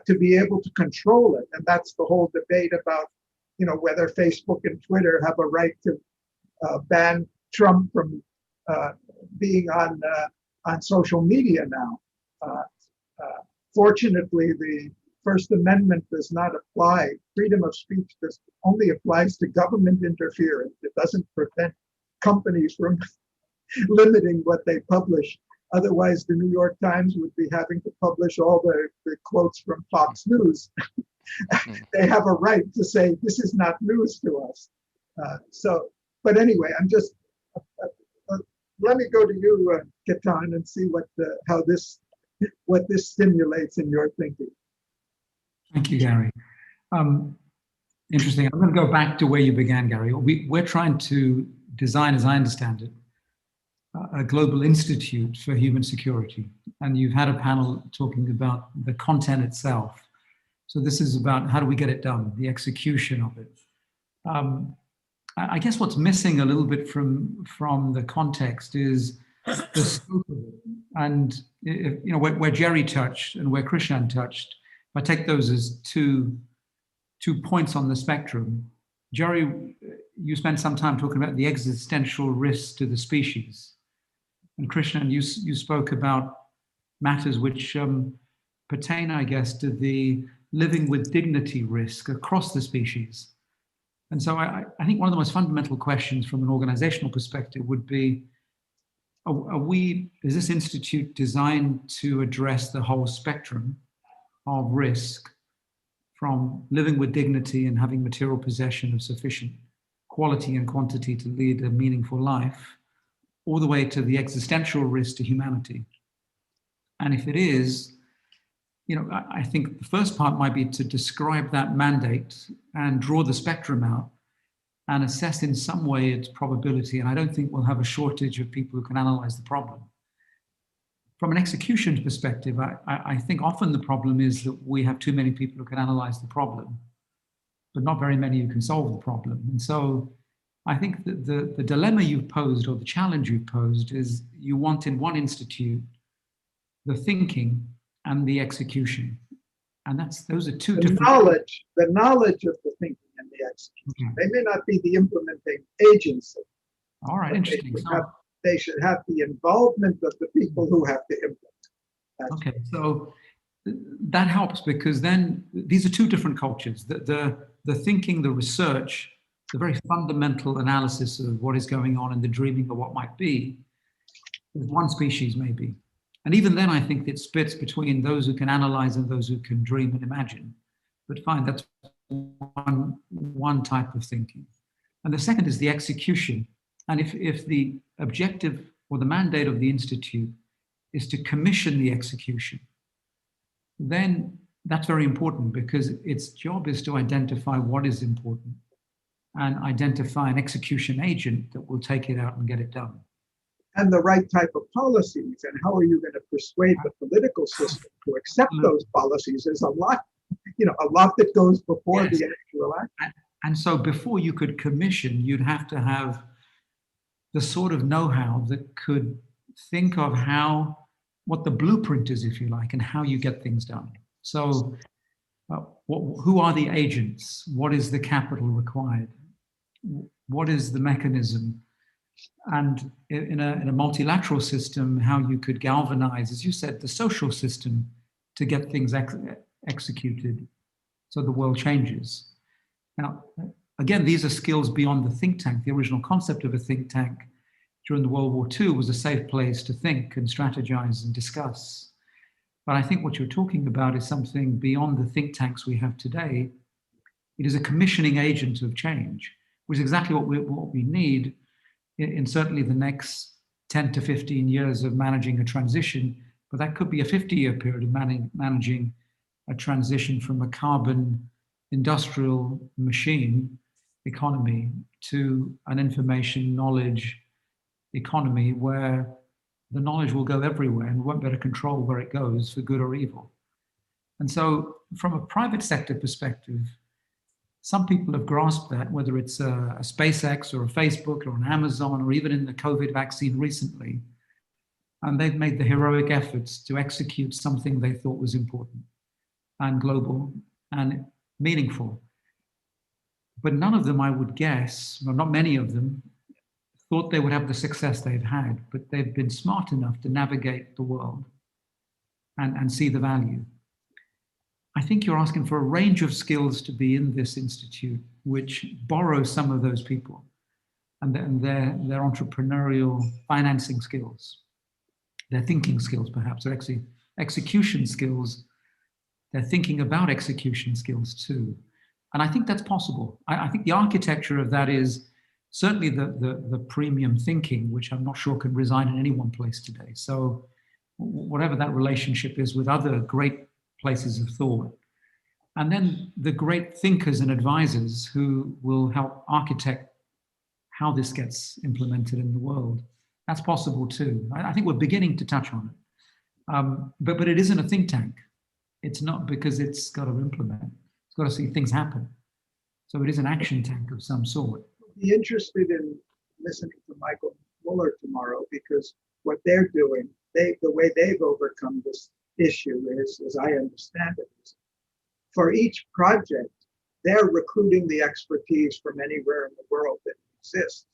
to be able to control it, and that's the whole debate about, whether Facebook and Twitter have a right to ban Trump from being on social media now. Fortunately, the First Amendment does not apply. Freedom of speech only applies to government interference. It doesn't prevent companies from limiting what they publish. Otherwise, the New York Times would be having to publish all the quotes from Fox News. They have a right to say, this is not news to us. But anyway, I'm just, let me go to you, Ketan, and see what this stimulates in your thinking. Thank you, Gary. Interesting. I'm going to go back to where you began, Gary. We're trying to design, as I understand it, a global institute for human security. And you've had a panel talking about the content itself. So this is about how do we get it done, the execution of it. I guess what's missing a little bit from the context is the scope of it. And where Jerry touched and where Krishan touched, if I take those as two points on the spectrum, Jerry, you spent some time talking about the existential risk to the species. And Krishnan, you spoke about matters which pertain, I guess, to the living with dignity risk across the species. And so I think one of the most fundamental questions from an organizational perspective would be, is this institute designed to address the whole spectrum of risk, from living with dignity and having material possession of sufficient quality and quantity to lead a meaningful life, all the way to the existential risk to humanity? And if it is, I think the first part might be to describe that mandate and draw the spectrum out and assess in some way its probability. And I don't think we'll have a shortage of people who can analyze the problem. From an execution perspective, I think often the problem is that we have too many people who can analyze the problem, but not very many who can solve the problem. And so I think that the dilemma you've posed, or the challenge you've posed, is you want in one institute the thinking and the execution. And those are two different... The knowledge of the thinking and the execution. They may not be the implementing agency. All right, interesting. They should have the involvement of the people who have to implement. Okay, so that helps, because then these are two different cultures. The thinking, the research, the very fundamental analysis of what is going on and the dreaming of what might be, is one species maybe. And even then, I think it splits between those who can analyze and those who can dream and imagine. But fine, that's one type of thinking. And the second is the execution. And if the objective or the mandate of the Institute is to commission the execution, then that's very important, because its job is to identify what is important and identify an execution agent that will take it out and get it done. And the right type of policies, and how are you going to persuade the political system to accept those policies? Is a lot that goes before the actual act. And so before you could commission, you'd have to have the sort of know-how that could think of what the blueprint is, if you like, and how you get things done. So who are the agents? What is the capital required? What is the mechanism? And in a multilateral system, how you could galvanize, as you said, the social system to get things executed so the world changes. Now, again, these are skills beyond the think tank. The original concept of a think tank during the World War II was a safe place to think and strategize and discuss. But I think what you're talking about is something beyond the think tanks we have today. It is a commissioning agent of change, which is exactly what we need in certainly the next 10 to 15 years of managing a transition. But that could be a 50-year period of managing a transition from a carbon industrial machine economy to an information knowledge economy where the knowledge will go everywhere and we won't be able to control where it goes for good or evil. And so from a private sector perspective, some people have grasped that, whether it's a SpaceX or a Facebook or an Amazon or even in the COVID vaccine recently, and they've made the heroic efforts to execute something they thought was important and global and meaningful. But none of them, I would guess, well, not many of them, thought they would have the success they've had, but they've been smart enough to navigate the world and see the value. I think you're asking for a range of skills to be in this institute, which borrow some of those people and their entrepreneurial financing skills, their thinking skills, perhaps, their execution skills. They're thinking about execution skills too. And I think that's possible. I think the architecture of that is certainly the premium thinking, which I'm not sure can reside in any one place today. So whatever that relationship is with other great places of thought. And then the great thinkers and advisors who will help architect how this gets implemented in the world. That's possible too. I think we're beginning to touch on it. But it isn't a think tank. It's not, because it's got to implement. It's got to see things happen. So it is an action tank of some sort. I'd be interested in listening to Michael Muller tomorrow, because what they're doing, the way they've overcome this issue is, as I understand it, is for each project, they're recruiting the expertise from anywhere in the world that exists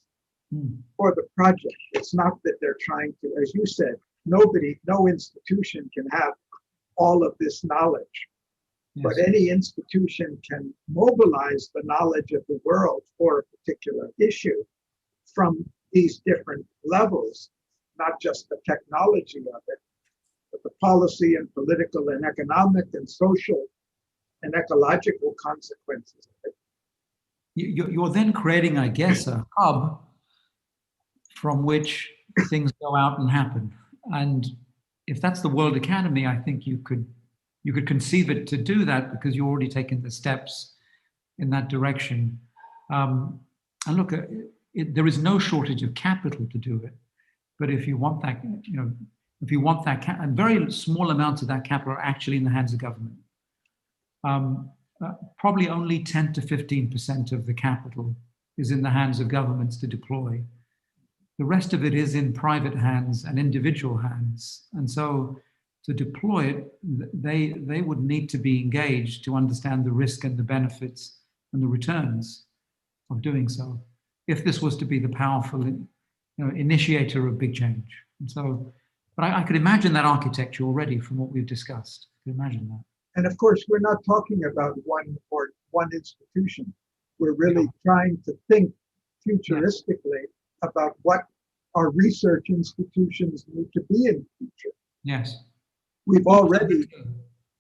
for the project. It's not that they're trying to, as you said, no institution can have all of this knowledge, but any institution can mobilize the knowledge of the world for a particular issue from these different levels, not just the technology of it, but the policy and political and economic and social and ecological consequences of it. You're then creating, I guess, a hub from which things go out and happen. And if that's the World Academy, I think you could conceive it to do that because you're already taking the steps in that direction. And look, there is no shortage of capital to do it. But if you want that, if you want that, a very small amounts of that capital are actually in the hands of government. Probably only 10 to 15% of the capital is in the hands of governments to deploy. The rest of it is in private hands and individual hands. And so to deploy it, they would need to be engaged to understand the risk and the benefits and the returns of doing so, if this was to be the powerful initiator of big change. And so, but I could imagine that architecture already from what we've discussed. I could imagine that. And of course, we're not talking about one institution. We're really trying to think futuristically about what our research institutions need to be in the future. Yes. We've already...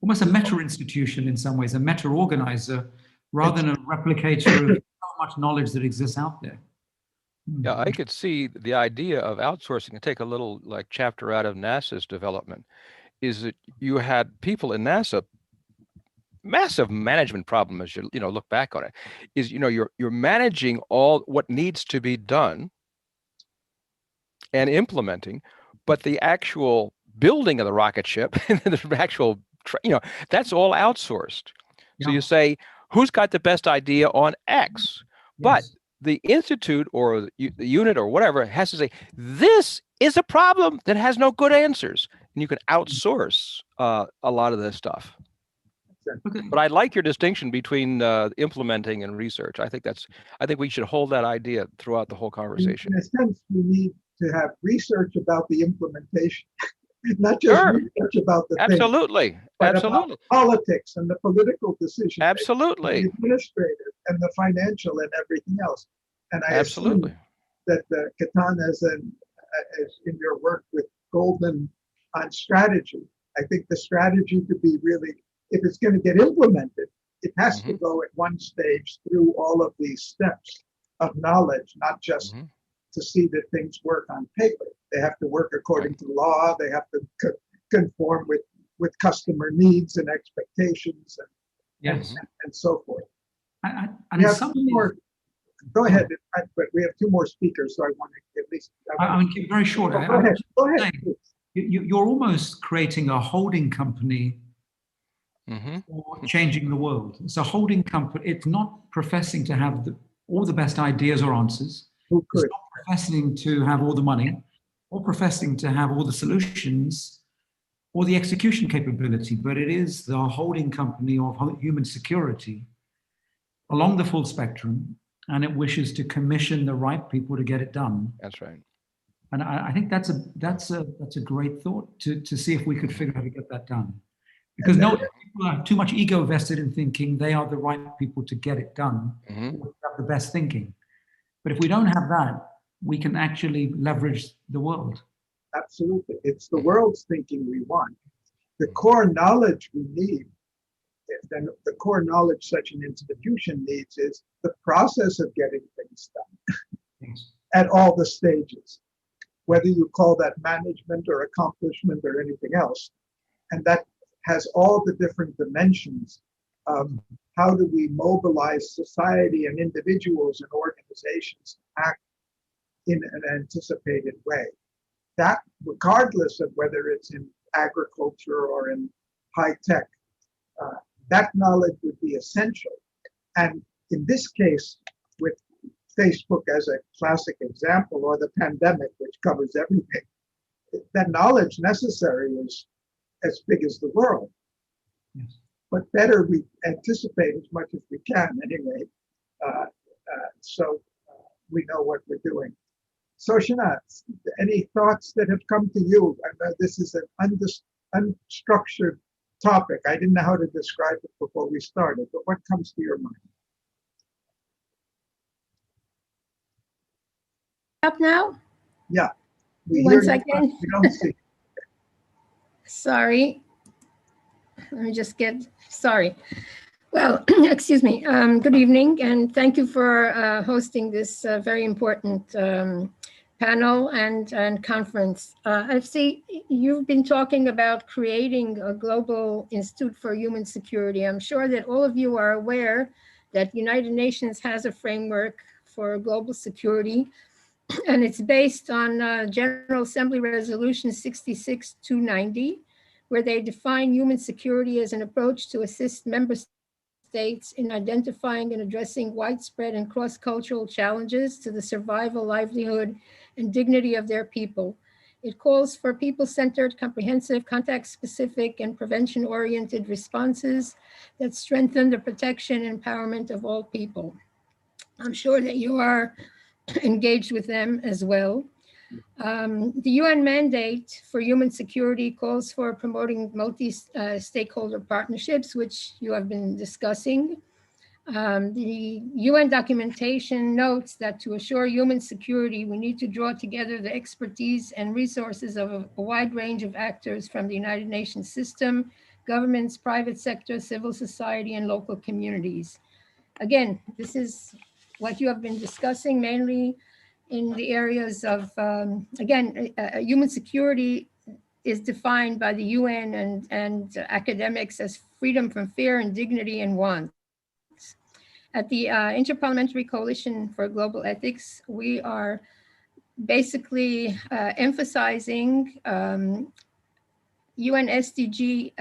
Almost a meta-institution in some ways, a meta-organizer, rather than a replicator of so much knowledge that exists out there. Yeah, I could see the idea of outsourcing, and take a little like chapter out of NASA's development, is that you had people in NASA, massive management problem as you look back on it, is you're managing all what needs to be done and implementing, but the actual building of the rocket ship and the actual that's all outsourced. So you say, who's got the best idea on X? But the institute or the unit or whatever has to say, this is a problem that has no good answers. And you can outsource a lot of this stuff. But I like your distinction between implementing and research. I think we should hold that idea throughout the whole conversation. In a sense, we need to have research about the implementation, not just research about the Absolutely. thing, but Absolutely. about politics and the political decisions. Absolutely. The administrative and the financial and everything else. And I assume that Ketan, as in your work with Goldman on strategy, I think the strategy to be really, if it's going to get implemented, it has to go at one stage through all of these steps of knowledge, not just to see that things work on paper. They have to work according to law. They have to conform with customer needs and expectations and so forth. We have two more. Go ahead, but we have two more speakers, so I want to at least. I mean, keep very short. Go ahead. Go ahead. You're almost creating a holding company for changing the world. It's a holding company. It's not professing to have all the best ideas or answers. It's not professing to have all the money or professing to have all the solutions or the execution capability, but it is the holding company of human security along the full spectrum, and it wishes to commission the right people to get it done. That's right. And I think that's a great thought to see if we could figure out how to get that done. Because people have too much ego vested in thinking they are the right people to get it done, or to have the best thinking. But if we don't have that, we can actually leverage the world. Absolutely. It's the world's thinking we want. The core knowledge we need, then the core knowledge such an institution needs is the process of getting things done at all the stages, whether you call that management or accomplishment or anything else. And that has all the different dimensions of how do we mobilize society and individuals and organizations to act in an anticipated way. That, regardless of whether it's in agriculture or in high tech, that knowledge would be essential. And in this case, with Facebook as a classic example, or the pandemic, which covers everything, that knowledge necessary is as big as the world. but better we anticipate as much as we can anyway, so we know what we're doing. So Shanat, any thoughts that have come to you? I know this is an unstructured topic. I didn't know how to describe it before we started, but what comes to your mind? Up now? Yeah. We One hear second. You, we don't see. Sorry. Let me just get, sorry. Well, excuse me. Good evening, and thank you for hosting this very important panel and conference. I see you've been talking about creating a global Institute for Human Security. I'm sure that all of you are aware that United Nations has a framework for global security, and it's based on General Assembly Resolution 66-290, where they define human security as an approach to assist member states in identifying and addressing widespread and cross-cultural challenges to the survival, livelihood, and dignity of their people. It calls for people-centered, comprehensive, context-specific, and prevention-oriented responses that strengthen the protection and empowerment of all people. I'm sure that you are engaged with them as well. The UN mandate for human security calls for promoting multi-stakeholder partnerships, which you have been discussing. The UN documentation notes that to assure human security, we need to draw together the expertise and resources of a wide range of actors from the United Nations system, governments, private sector, civil society, and local communities. Again, this is what you have been discussing mainly in the areas of, again, human security is defined by the UN and academics as freedom from fear and dignity and wants. At the Interparliamentary Coalition for Global Ethics, we are basically emphasizing UN SDG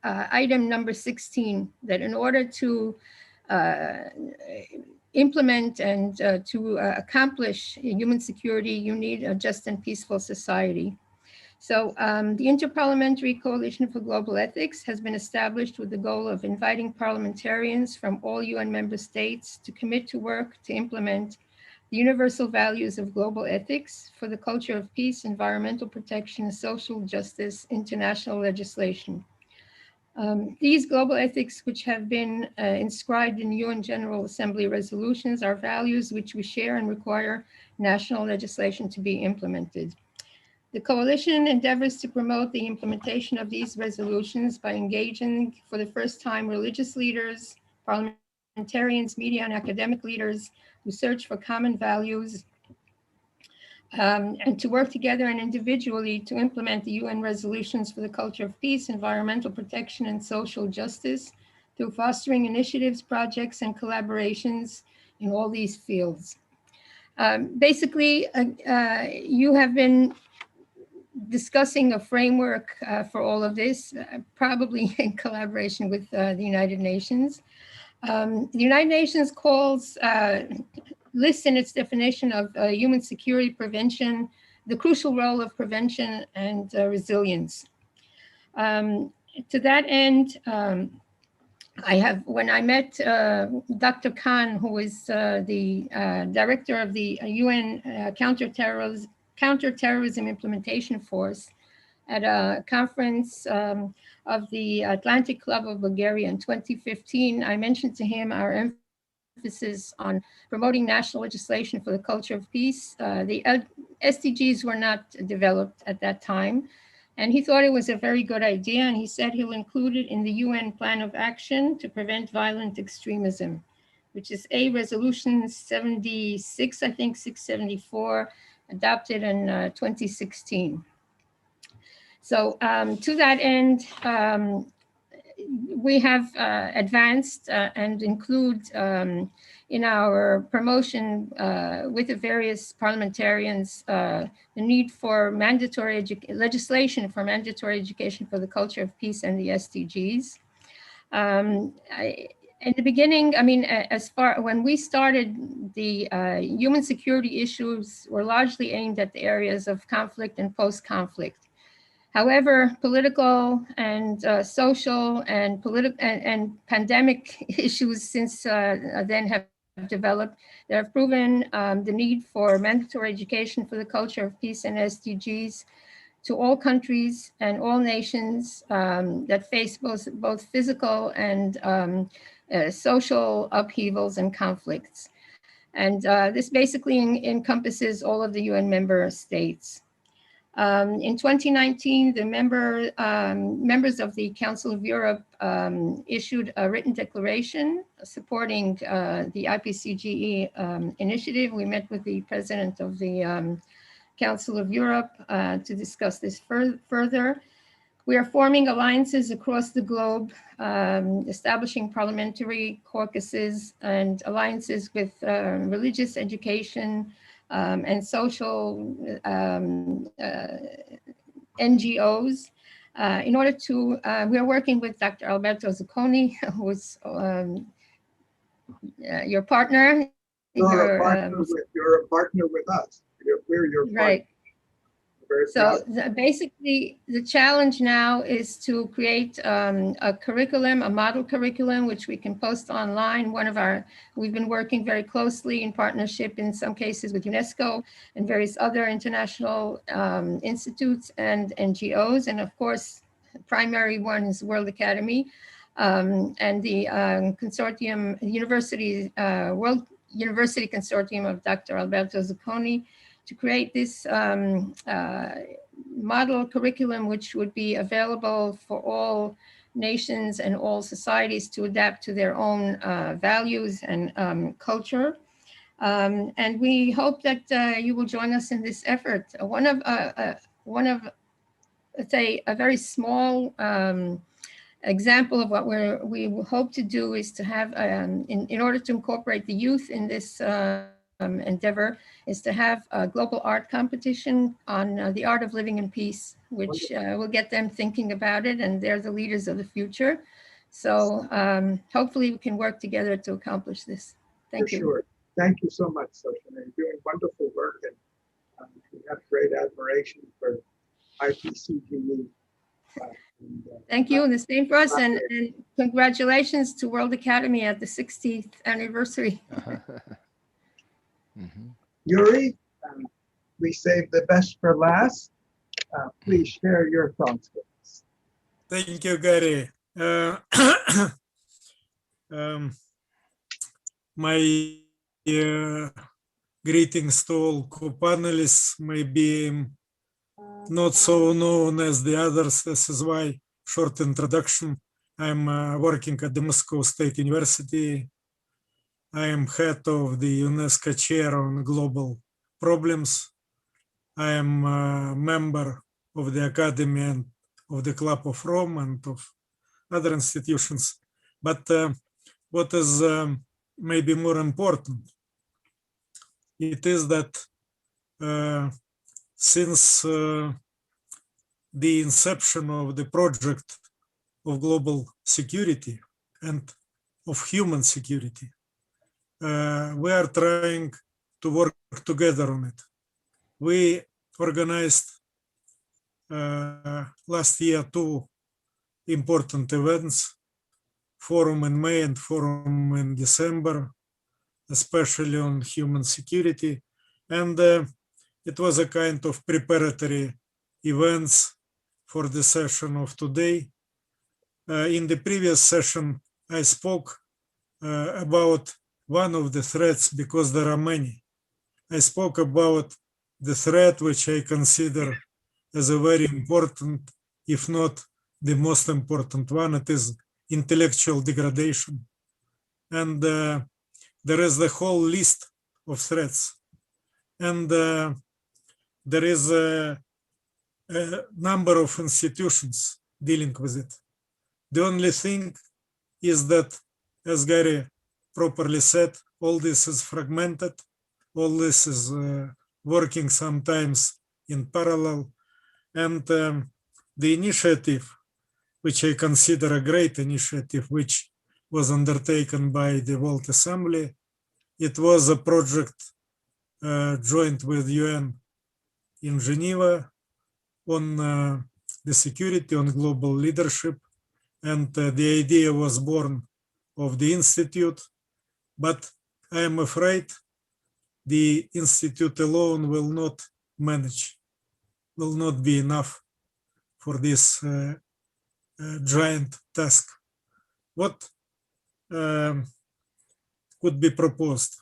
item number 16, that in order to implement and to accomplish human security, you need a just and peaceful society. So the Interparliamentary Coalition for Global Ethics has been established with the goal of inviting parliamentarians from all UN member states to commit to work to implement the universal values of global ethics for the culture of peace, environmental protection, social justice, international legislation. These global ethics, which have been inscribed in UN General Assembly resolutions, are values which we share and require national legislation to be implemented. The coalition endeavors to promote the implementation of these resolutions by engaging for the first time religious leaders, parliamentarians, media, and academic leaders who search for common values and to work together and individually to implement the UN resolutions for the culture of peace, environmental protection, and social justice through fostering initiatives, projects, and collaborations in all these fields. Basically, you have been discussing a framework for all of this, probably in collaboration with the United Nations. The United Nations lists in its definition of human security prevention, the crucial role of prevention and resilience. To that end, when I met Dr. Khan, who is the director of the UN Counterterrorism Implementation Force, at a conference of the Atlantic Club of Bulgaria in 2015, I mentioned to him our emphasis on promoting national legislation for the culture of peace. The SDGs were not developed at that time, and he thought it was a very good idea, and he said he'll include it in the UN Plan of Action to Prevent Violent Extremism, which is a resolution 76, I think 674, adopted in 2016. So to that end, we have advanced and include in our promotion with the various parliamentarians the need for mandatory legislation for mandatory education for the culture of peace and the SDGs. In the beginning, I mean, when we started, the human security issues were largely aimed at the areas of conflict and post-conflict. However, political and social and pandemic issues since then have developed that have proven the need for mandatory education for the culture of peace and SDGs to all countries and all nations that face both physical and social upheavals and conflicts. And this basically encompasses all of the UN member states. In 2019, the members of the Council of Europe issued a written declaration supporting the IPCGE initiative. We met with the president of the Council of Europe to discuss this further. We are forming alliances across the globe, establishing parliamentary caucuses and alliances with religious education and social NGOs in order to, we are working with Dr. Alberto Zucconi, who is your partner. You're a partner with us. We're your partner. Right. So basically, the challenge now is to create a curriculum, a model curriculum, which we can post online. We've been working very closely in partnership in some cases with UNESCO and various other international institutes and NGOs. And of course, the primary one is World Academy and the consortium, World University Consortium of Dr. Alberto Zucconi, to create this model curriculum, which would be available for all nations and all societies to adapt to their own values and culture. And we hope that you will join us in this effort. One of let's say, a very small example of what we hope to do is to have, in order to incorporate the youth in this endeavor, is to have a global art competition on the art of living in peace, which will get them thinking about it, and they're the leaders of the future. So hopefully we can work together to accomplish this. Thank you. Sure. Thank you so much, Soshana. You're doing wonderful work, and we have great admiration for IPCGE. Thank you, and the same for us, and congratulations to World Academy at the 60th anniversary. Yuri, we saved the best for last. Please share your thoughts with us. Thank you, Gary. My greetings to all co-panelists, maybe not so known as the others. This is why short introduction. I'm working at the Moscow State University. I am head of the UNESCO Chair on Global Problems. I am a member of the Academy and of the Club of Rome and of other institutions. But what is maybe more important, it is that since the inception of the project of global security and of human security, we are trying to work together on it. We organized last year 2 important events, forum in May and forum in December, especially on human security. And it was a kind of preparatory events for the session of today. In the previous session, I spoke about one of the threats, because there are many. I spoke about the threat which I consider as a very important, if not the most important one. It is intellectual degradation. And there is the whole list of threats. And there is a number of institutions dealing with it. The only thing is that, as Gary properly said, all this is fragmented, all this is working sometimes in parallel. And the initiative, which I consider a great initiative, which was undertaken by the World Assembly, it was a project joined with UN in Geneva on the security, on global leadership. And the idea was born of the Institute. But I am afraid the Institute alone will not manage, will not be enough for this giant task. What could be proposed?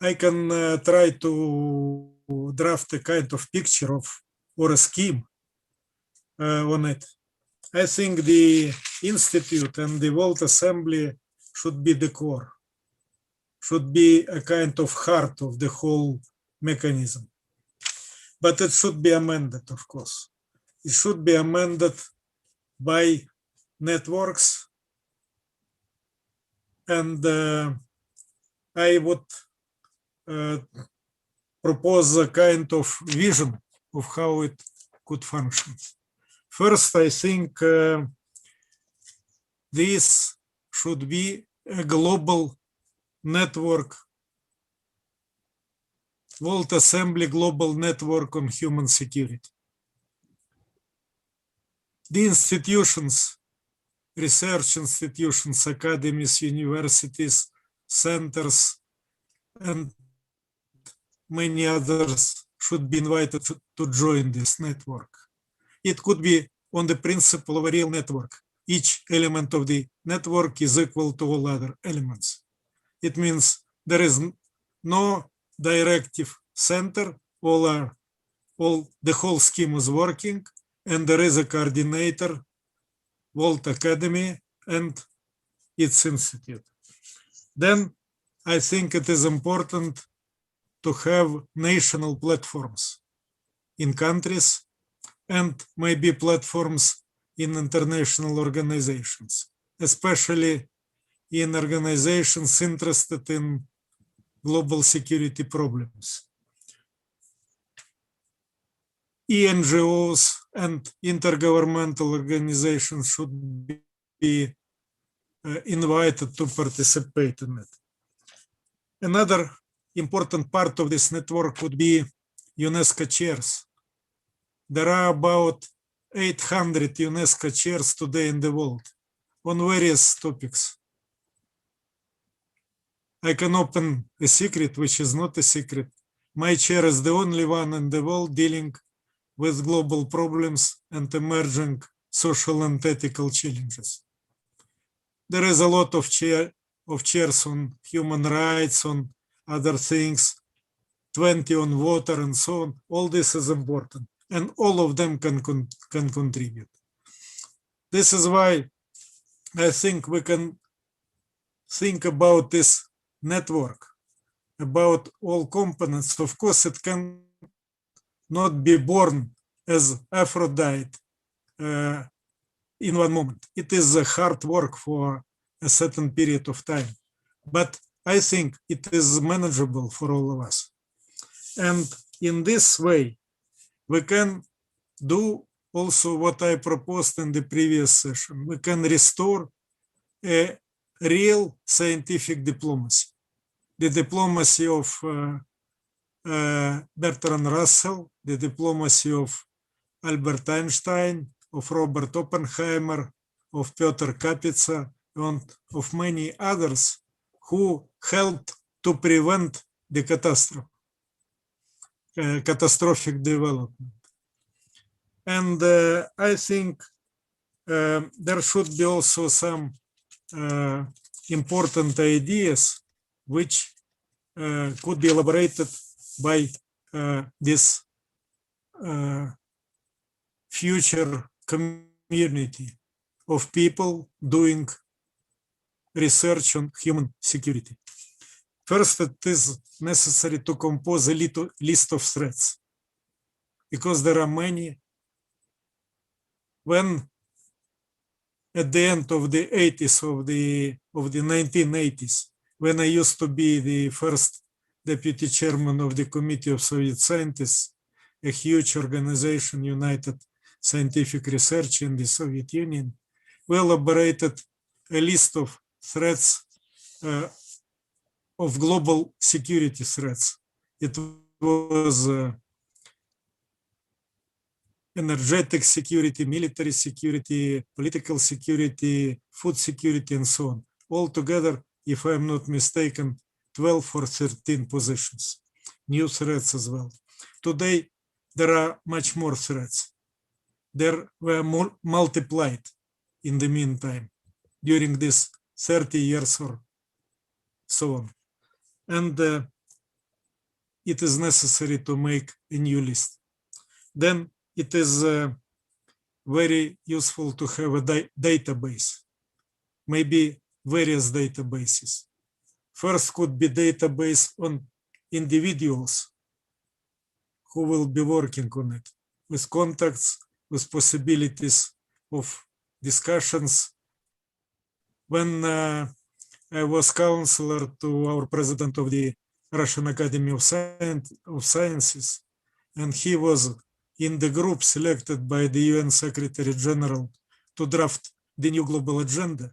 I can try to draft a kind of picture of or a scheme on it. I think the Institute and the World Assembly should be the core, should be a kind of heart of the whole mechanism. But it should be amended, of course. It should be amended by networks. And I would propose a kind of vision of how it could function. First, I think this should be a global network, World Assembly Global Network on Human Security. The institutions, research institutions, academies, universities, centers, and many others should be invited to join this network. It could be on the principle of a real network. Each element of the network is equal to all other elements. It means there is no directive center, the whole scheme is working, and there is a coordinator, World Academy, and its institute. Then I think it is important to have national platforms in countries and maybe platforms in international organizations, especially in organizations interested in global security problems. NGOs and intergovernmental organizations should be invited to participate in it. Another important part of this network would be UNESCO chairs. There are about 800 UNESCO chairs today in the world on various topics. I can open a secret, which is not a secret. My chair is the only one in the world dealing with global problems and emerging social and ethical challenges. There is a lot of chairs on human rights, on other things, 20 on water and so on. All this is important, and all of them can contribute. This is why I think we can think about this network, about all components. Of course, it can not be born as Aphrodite in one moment. It is a hard work for a certain period of time, but I think it is manageable for all of us. And in this way, we can do also what I proposed in the previous session. We can restore a real scientific diplomacy, the diplomacy of Bertrand Russell, the diplomacy of Albert Einstein, of Robert Oppenheimer, of Piotr Kapitsa, and of many others who helped to prevent the catastrophic development. And I think there should be also some important ideas which could be elaborated by this future community of people doing research on human security. First, it is necessary to compose a list of threats, because there are many. When at the end of the 80s, of the 1980s, when I used to be the first deputy chairman of the Committee of Soviet Scientists, a huge organization, United Scientific Research in the Soviet Union, we elaborated a list of threats, of global security threats. It was energetic security, military security, political security, food security, and so on. Altogether, if I'm not mistaken, 12 or 13 positions, new threats as well. Today, there are much more threats. There were multiplied in the meantime during this 30 years or so on. And it is necessary to make a new list. Then it is very useful to have a database, maybe various databases. First could be database on individuals who will be working on it, with contacts, with possibilities of discussions. When I was counselor to our president of the Russian Academy of Sciences, and he was in the group selected by the UN Secretary General to draft the new global agenda.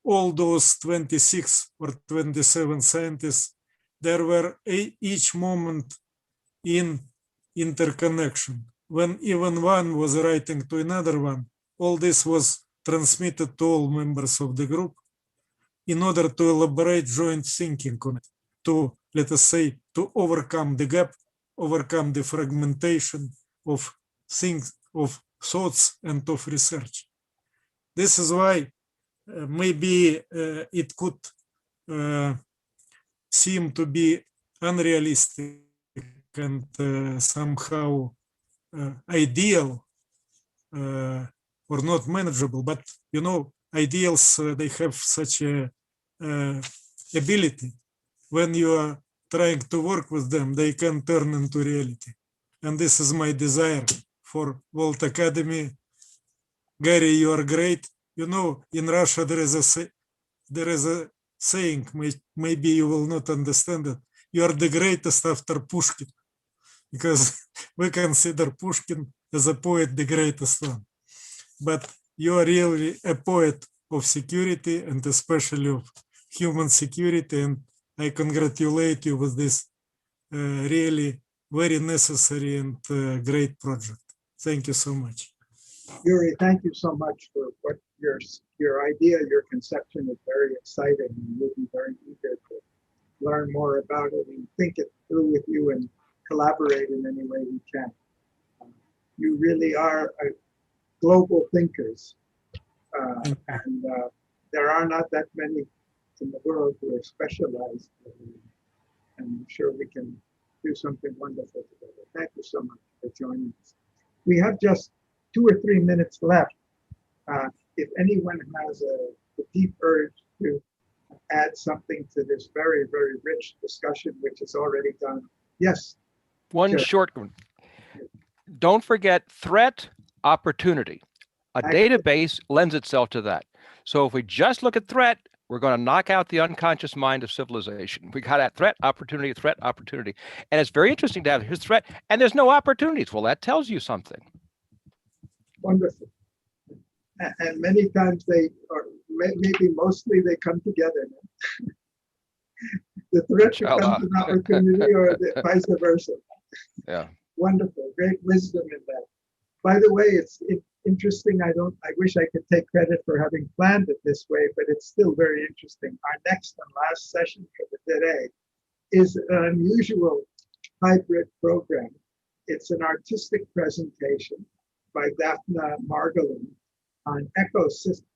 All those 26 or 27 scientists, there were each moment in interconnection. When even one was writing to another one, all this was transmitted to all members of the group in order to elaborate joint thinking on it, to, let us say, to overcome the gap, overcome the fragmentation of things, of thoughts and of research. This is why maybe it could seem to be unrealistic and somehow ideal or not manageable, but you know, ideals, they have such a ability. When you are trying to work with them, they can turn into reality. And this is my desire for World Academy. Gary, you are great. You know, in Russia, there is a saying, maybe you will not understand it. You are the greatest after Pushkin, because we consider Pushkin as a poet, the greatest one. But you are really a poet of security and especially of human security. And I congratulate you with this really very necessary and great project. Thank you so much. Yuri, thank you so much for what your idea, your conception is very exciting, and we'll be very eager to learn more about it and think it through with you and collaborate in any way we can. You really are global thinkers, and there are not that many in the world who are specialized, and I'm sure we can do something wonderful together. Thank you so much for joining us. We have just 2 or 3 minutes left. If anyone has a deep urge to add something to this very, very rich discussion, which is already done. Yes. One short one. Don't forget threat, opportunity. A database lends itself to that. So if we just look at threat, we're going to knock out the unconscious mind of civilization. We got that threat, opportunity, threat, opportunity. And it's very interesting to have his threat, and there's no opportunities. Well, that tells you something. Wonderful. And many times they, or maybe mostly they come together. The threat becomes an opportunity or the vice versa. Yeah. Wonderful, great wisdom in that. By the way, it's interesting. I wish I could take credit for having planned it this way, but it's still very interesting. Our next and last session for the today is an unusual hybrid program. It's an artistic presentation by Daphna Margolin on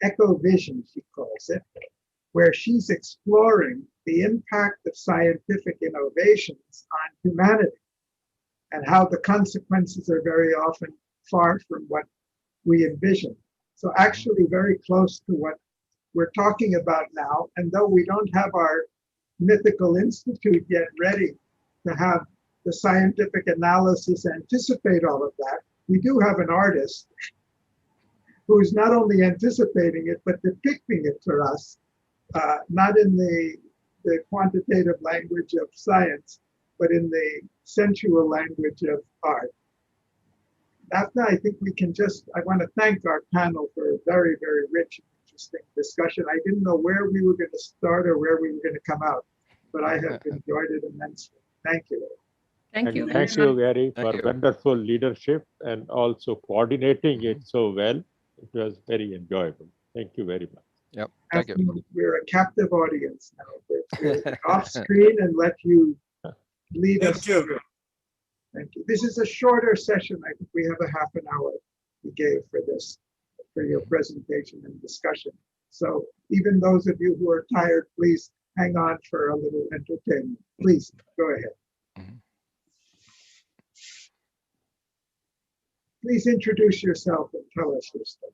eco-vision, she calls it, where she's exploring the impact of scientific innovations on humanity and how the consequences are very often far from what we envision. So actually very close to what we're talking about now. And though we don't have our mythical institute yet ready to have the scientific analysis anticipate all of that, we do have an artist who's not only anticipating it, but depicting it for us, not in the quantitative language of science, but in the sensual language of art. After, I think we can I want to thank our panel for a very, very rich and interesting discussion. I didn't know where we were going to start or where we were going to come out, but I have enjoyed it immensely. Thank you. Thank you. Thank you, Gary, for you. wonderful leadership and also coordinating it so well. It was very enjoyable. Thank you very much. Yep. Thank you. We're a captive audience now. We're off screen and let you lead us through. Thank you. This is a shorter session. I think we have a half an hour we gave for this, for your presentation and discussion. So even those of you who are tired, please hang on for a little entertainment. Please go ahead. Please introduce yourself and tell us your story.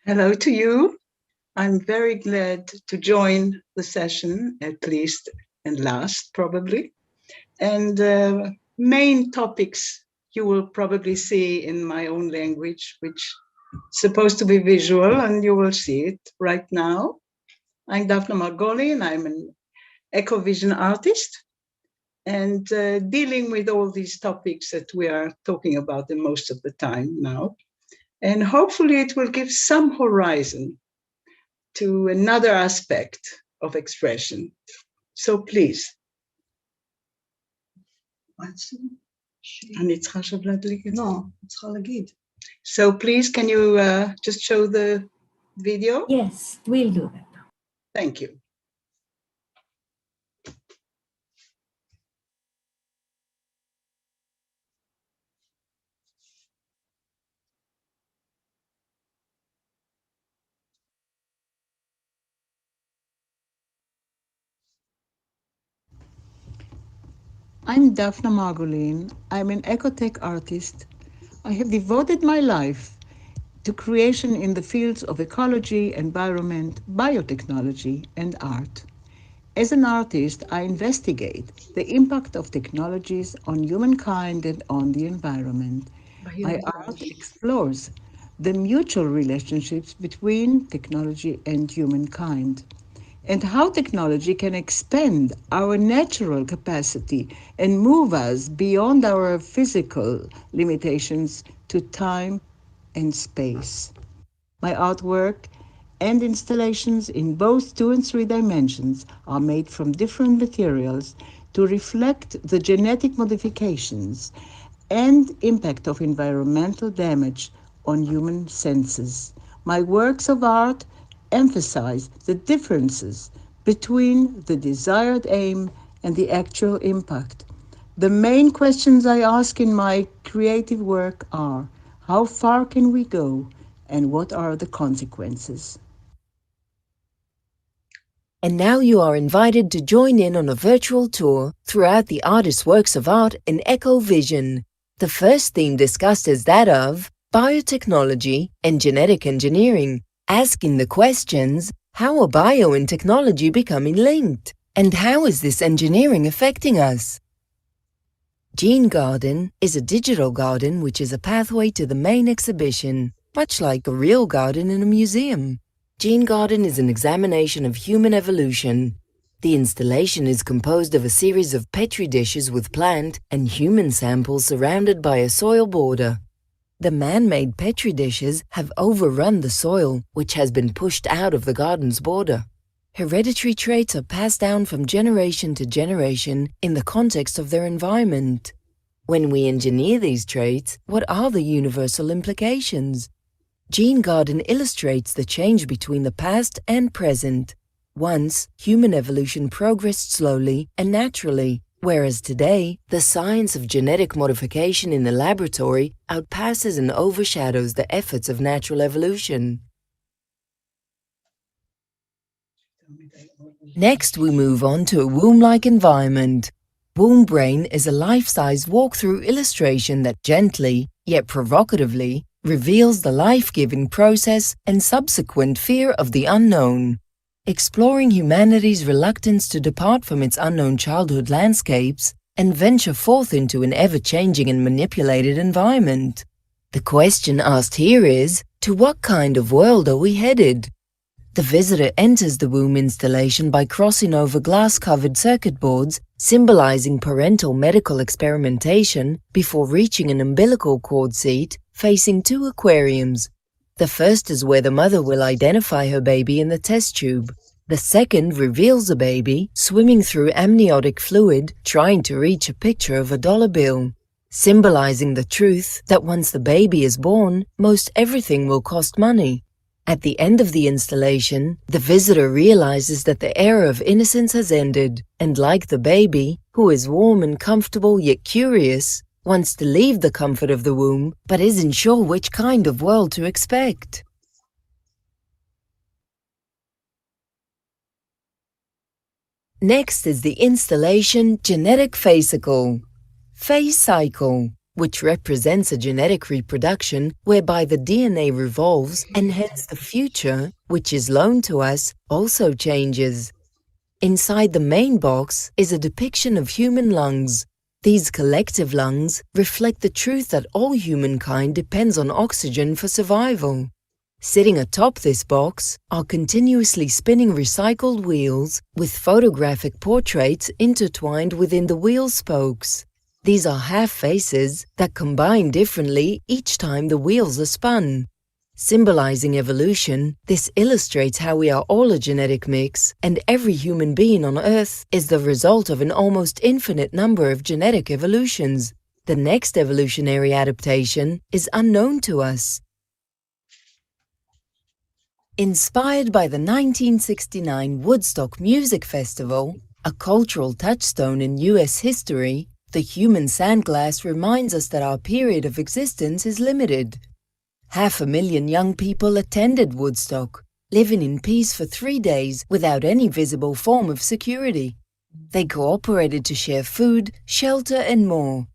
Hello to you. I'm very glad to join the session, at least, and last probably. And main topics you will probably see in my own language, which is supposed to be visual, and you will see it right now. I'm Daphne Margoli, and I'm an eco-vision artist. And dealing with all these topics that we are talking about the most of the time now. And hopefully it will give some horizon to another aspect of expression. So please. So please, can you just show the video? Yes, we'll do that. Thank you. I'm Daphne Margolin. I'm an ecotech artist. I have devoted my life to creation in the fields of ecology, environment, biotechnology, and art. As an artist, I investigate the impact of technologies on humankind and on the environment. My art explores the mutual relationships between technology and humankind, and how technology can expand our natural capacity and move us beyond our physical limitations to time and space. My artwork and installations in both 2 and 3 dimensions are made from different materials to reflect the genetic modifications and impact of environmental damage on human senses. My works of art emphasize the differences between the desired aim and the actual impact. The main questions I ask in my creative work are: how far can we go, and what are the consequences? And now you are invited to join in on a virtual tour throughout the artist's works of art in Eco-Vision. The first theme discussed is that of biotechnology and genetic engineering, asking the questions: how are bio and technology becoming linked? And how is this engineering affecting us? Gene Garden is a digital garden which is a pathway to the main exhibition, much like a real garden in a museum. Gene Garden is an examination of human evolution. The installation is composed of a series of petri dishes with plant and human samples surrounded by a soil border. The man-made petri dishes have overrun the soil, which has been pushed out of the garden's border. Hereditary traits are passed down from generation to generation in the context of their environment. When we engineer these traits, what are the universal implications? Gene Garden illustrates the change between the past and present. Once, human evolution progressed slowly and naturally, whereas today, the science of genetic modification in the laboratory outpasses and overshadows the efforts of natural evolution. Next, we move on to a womb-like environment. Womb Brain is a life-size walkthrough illustration that gently, yet provocatively, reveals the life-giving process and subsequent fear of the unknown. Exploring humanity's reluctance to depart from its unknown childhood landscapes and venture forth into an ever-changing and manipulated environment. The question asked here is, to what kind of world are we headed? The visitor enters the womb installation by crossing over glass-covered circuit boards, symbolizing parental medical experimentation, before reaching an umbilical cord seat facing 2 aquariums. The first is where the mother will identify her baby in the test tube. The second reveals a baby swimming through amniotic fluid trying to reach a picture of a dollar bill, symbolizing the truth that once the baby is born, most everything will cost money. At the end of the installation, the visitor realizes that the era of innocence has ended, and like the baby, who is warm and comfortable yet curious, wants to leave the comfort of the womb, but isn't sure which kind of world to expect. Next is the installation Genetic Phasicle, phase cycle, which represents a genetic reproduction whereby the DNA revolves and hence the future, which is loaned to us, also changes. Inside the main box is a depiction of human lungs. These collective lungs reflect the truth that all humankind depends on oxygen for survival. Sitting atop this box are continuously spinning recycled wheels with photographic portraits intertwined within the wheel spokes. These are half faces that combine differently each time the wheels are spun. Symbolizing evolution, this illustrates how we are all a genetic mix, and every human being on Earth is the result of an almost infinite number of genetic evolutions. The next evolutionary adaptation is unknown to us. Inspired by the 1969 Woodstock Music Festival, a cultural touchstone in US history, the human sandglass reminds us that our period of existence is limited. 500,000 young people attended Woodstock, living in peace for 3 days without any visible form of security. They cooperated to share food, shelter, and more.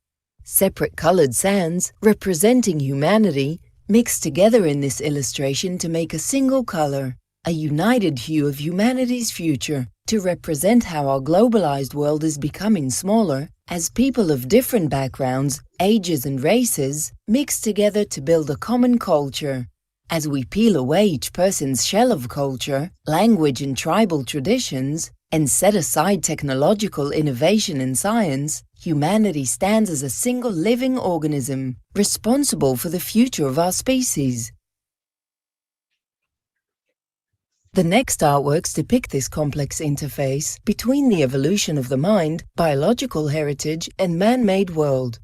Separate colored sands, representing humanity, mixed together in this illustration to make a single color, a united hue of humanity's future, to represent how our globalized world is becoming smaller as people of different backgrounds, ages, and races mix together to build a common culture. As we peel away each person's shell of culture, language, and tribal traditions, and set aside technological innovation and science, humanity stands as a single living organism, responsible for the future of our species. The next artworks depict this complex interface between the evolution of the mind, biological heritage, and man-made world.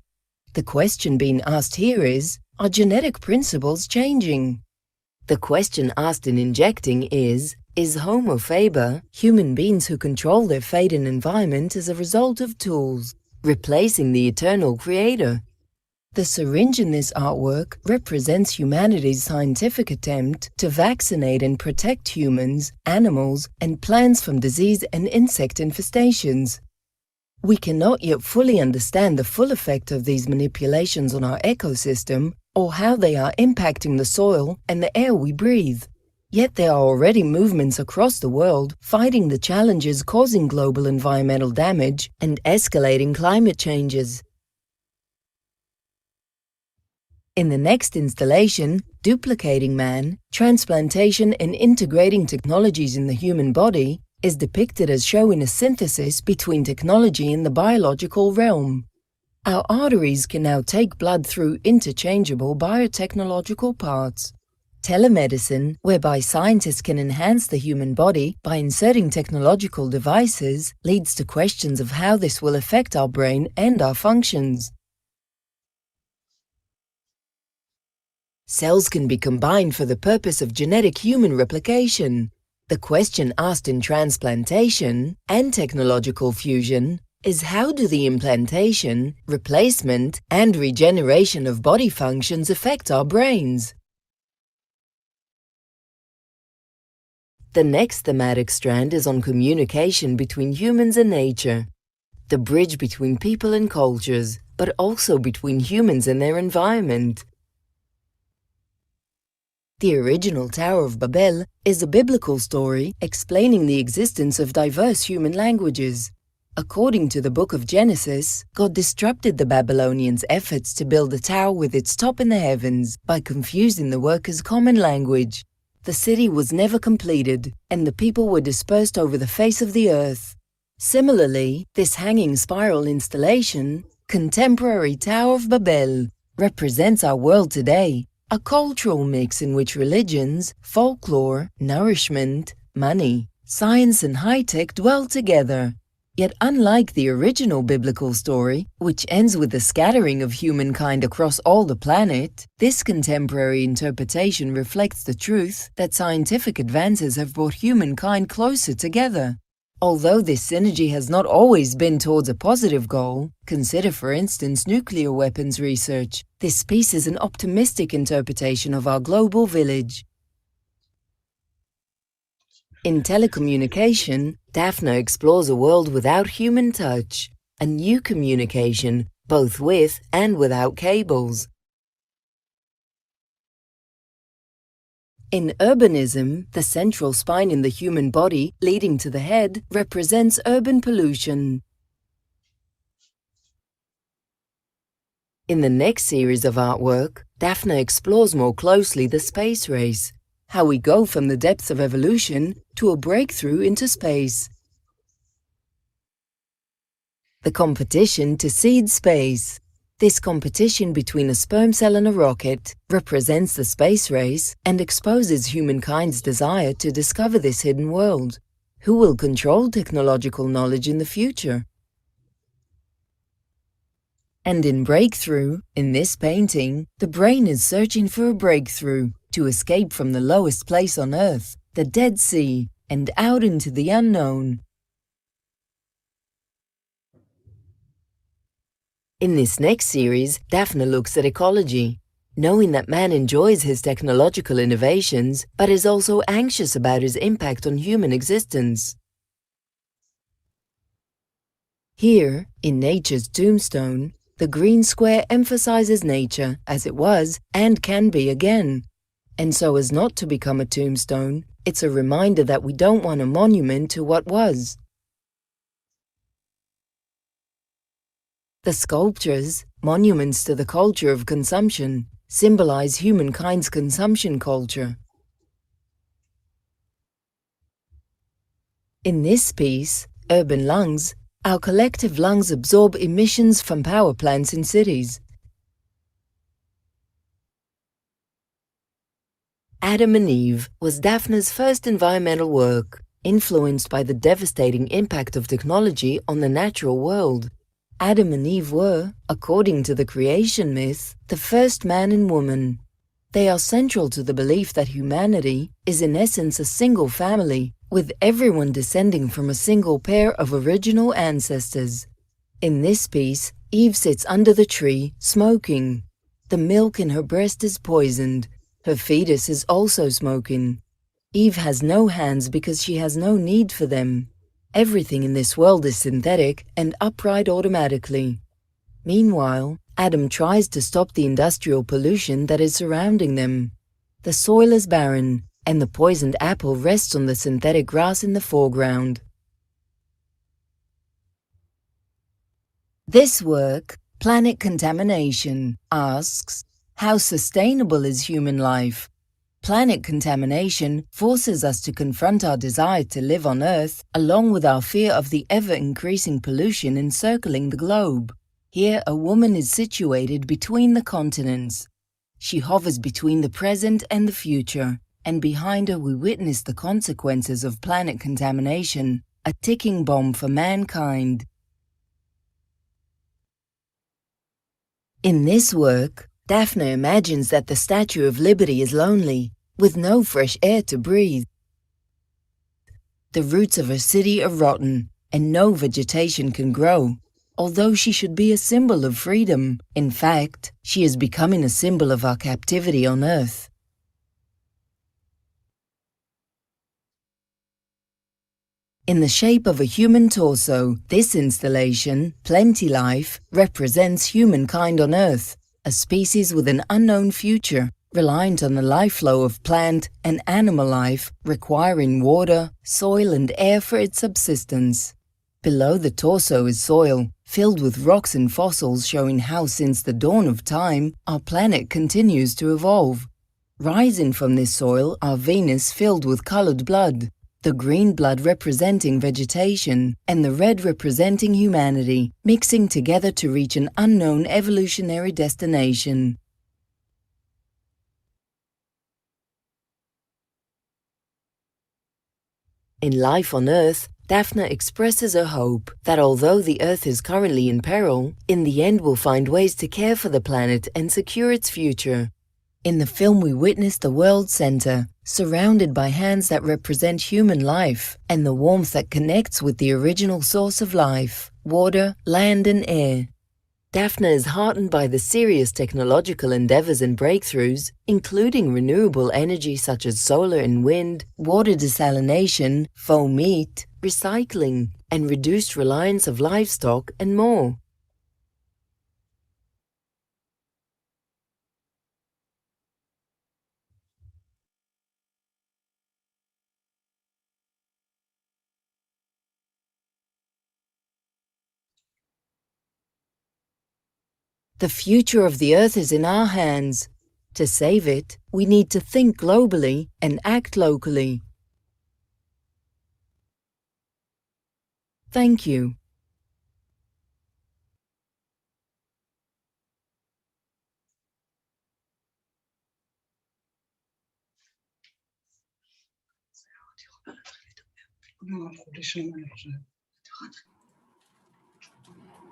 The question being asked here is, are genetic principles changing? The question asked in Injecting is Homo faber, human beings who control their fate and environment as a result of tools, replacing the eternal creator? The syringe in this artwork represents humanity's scientific attempt to vaccinate and protect humans, animals, and plants from disease and insect infestations. We cannot yet fully understand the full effect of these manipulations on our ecosystem or how they are impacting the soil and the air we breathe. Yet there are already movements across the world fighting the challenges causing global environmental damage and escalating climate changes. In the next installation, Duplicating Man, Transplantation and Integrating Technologies in the Human Body, is depicted as showing a synthesis between technology and the biological realm. Our arteries can now take blood through interchangeable biotechnological parts. Telemedicine, whereby scientists can enhance the human body by inserting technological devices, leads to questions of how this will affect our brain and our functions. Cells can be combined for the purpose of genetic human replication. The question asked in transplantation and technological fusion is how do the implantation, replacement, and regeneration of body functions affect our brains? The next thematic strand is on communication between humans and nature, the bridge between people and cultures, but also between humans and their environment. The original Tower of Babel is a biblical story explaining the existence of diverse human languages. According to the book of Genesis, God disrupted the Babylonians' efforts to build a tower with its top in the heavens by confusing the workers' common language. The city was never completed, and the people were dispersed over the face of the earth. Similarly, this hanging spiral installation, Contemporary Tower of Babel, represents our world today, a cultural mix in which religions, folklore, nourishment, money, science and high-tech dwell together. Yet unlike the original biblical story, which ends with the scattering of humankind across all the planet, this contemporary interpretation reflects the truth that scientific advances have brought humankind closer together. Although this synergy has not always been towards a positive goal, consider for instance nuclear weapons research. This piece is an optimistic interpretation of our global village. In telecommunication, Daphne explores a world without human touch, a new communication, both with and without cables. In urbanism, the central spine in the human body, leading to the head, represents urban pollution. In the next series of artwork, Daphne explores more closely the space race, how we go from the depths of evolution to a breakthrough into space. The competition to seed space. This competition between a sperm cell and a rocket represents the space race and exposes humankind's desire to discover this hidden world. Who will control technological knowledge in the future? And in Breakthrough, in this painting, the brain is searching for a breakthrough to escape from the lowest place on Earth, the Dead Sea, and out into the unknown. In this next series, Daphne looks at ecology, knowing that man enjoys his technological innovations, but is also anxious about his impact on human existence. Here, in nature's tombstone, the green square emphasizes nature as it was and can be again. And so as not to become a tombstone, it's a reminder that we don't want a monument to what was. The sculptures, monuments to the culture of consumption, symbolize humankind's consumption culture. In this piece, Urban Lungs, our collective lungs absorb emissions from power plants in cities. Adam and Eve was Daphne's first environmental work, influenced by the devastating impact of technology on the natural world. Adam and Eve were, according to the creation myth, the first man and woman. They are central to the belief that humanity is in essence a single family, with everyone descending from a single pair of original ancestors. In this piece, Eve sits under the tree, smoking. The milk in her breast is poisoned. Her fetus is also smoking. Eve has no hands because she has no need for them. Everything in this world is synthetic and upright automatically. Meanwhile, Adam tries to stop the industrial pollution that is surrounding them. The soil is barren, and the poisoned apple rests on the synthetic grass in the foreground. This work, Planet Contamination, asks, how sustainable is human life? Planet contamination forces us to confront our desire to live on Earth, along with our fear of the ever-increasing pollution encircling the globe. Here, a woman is situated between the continents. She hovers between the present and the future, and behind her we witness the consequences of planet contamination, a ticking bomb for mankind. In this work, Daphne imagines that the Statue of Liberty is lonely, with no fresh air to breathe. The roots of her city are rotten, and no vegetation can grow. Although she should be a symbol of freedom, in fact, she is becoming a symbol of our captivity on Earth. In the shape of a human torso, this installation, Plenty Life, represents humankind on Earth, a species with an unknown future, reliant on the life flow of plant and animal life, requiring water, soil and air for its subsistence. Below the torso is soil, filled with rocks and fossils showing how since the dawn of time, our planet continues to evolve. Rising from this soil are veins filled with colored blood, the green blood representing vegetation, and the red representing humanity, mixing together to reach an unknown evolutionary destination. In Life on Earth, Daphne expresses a hope that although the Earth is currently in peril, in the end we'll find ways to care for the planet and secure its future. In the film, we witness the World Center, surrounded by hands that represent human life and the warmth that connects with the original source of life, water, land, and air. Daphne is heartened by the serious technological endeavors and breakthroughs, including renewable energy such as solar and wind, water desalination, foam meat, recycling, and reduced reliance of livestock, and more. The future of the Earth is in our hands. To save it, we need to think globally and act locally. Thank you.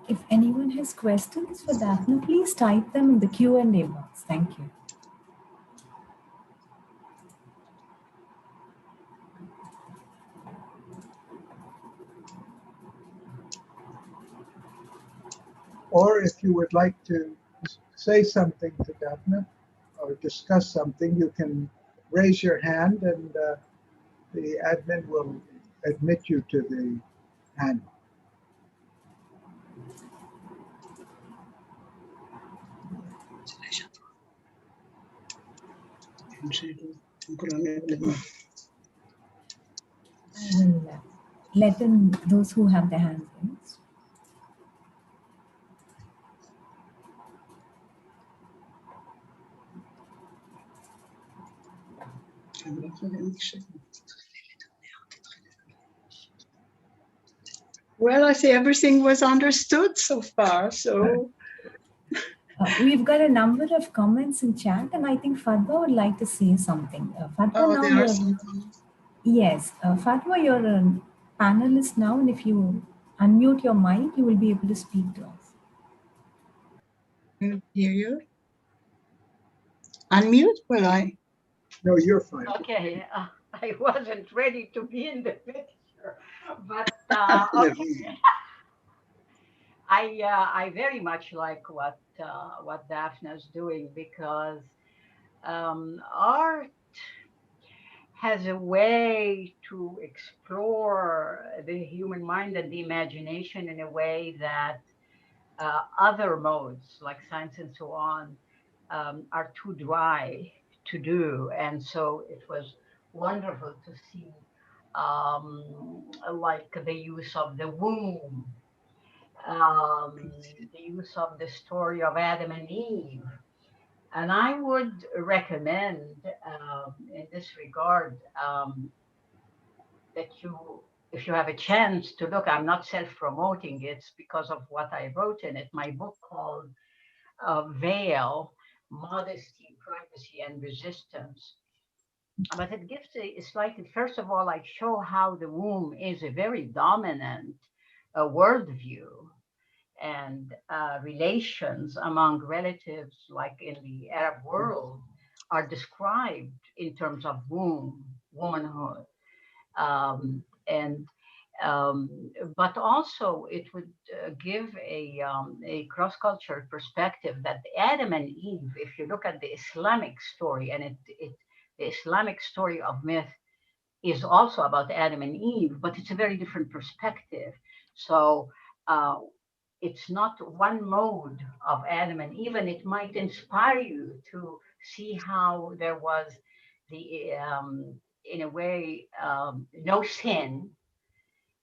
If anyone has questions for Daphne, please type them in the Q&A box. Thank you. Or if you would like to say something to Daphne or discuss something, you can raise your hand and the admin will admit you to the panel. I will let in those who have their hands raised. Well, I say everything was understood so far, so. We've got a number of comments in chat, and I think Fatma would like to say something. Fatma, Oh, now there are you're... some comments. Yes, Fatma, you're a panelist now, and if you unmute your mic, you will be able to speak to us. Hear you? Unmute? Will I? No, you're fine. Okay, I wasn't ready to be in the picture, but okay. I very much like what Daphne is doing, because art has a way to explore the human mind and the imagination in a way that other modes like science and so on are too dry to do. And so it was wonderful to see like the use of the womb, the use of the story of Adam and Eve. And I would recommend in this regard that you, if you have a chance to look, I'm not self-promoting, it's because of what I wrote in it, my book called Veil, Modesty, Privacy, and Resistance. But it gives a slightly, first of all, I show how the womb is a very dominant worldview, and relations among relatives, like in the Arab world, are described in terms of womb, womanhood. And but also it would give a cross-cultural perspective that Adam and Eve, if you look at the Islamic story, and the Islamic story of myth is also about Adam and Eve, but it's a very different perspective. So it's not one mode of Adam and Eve, and it might inspire you to see how there was the, in a way, no sin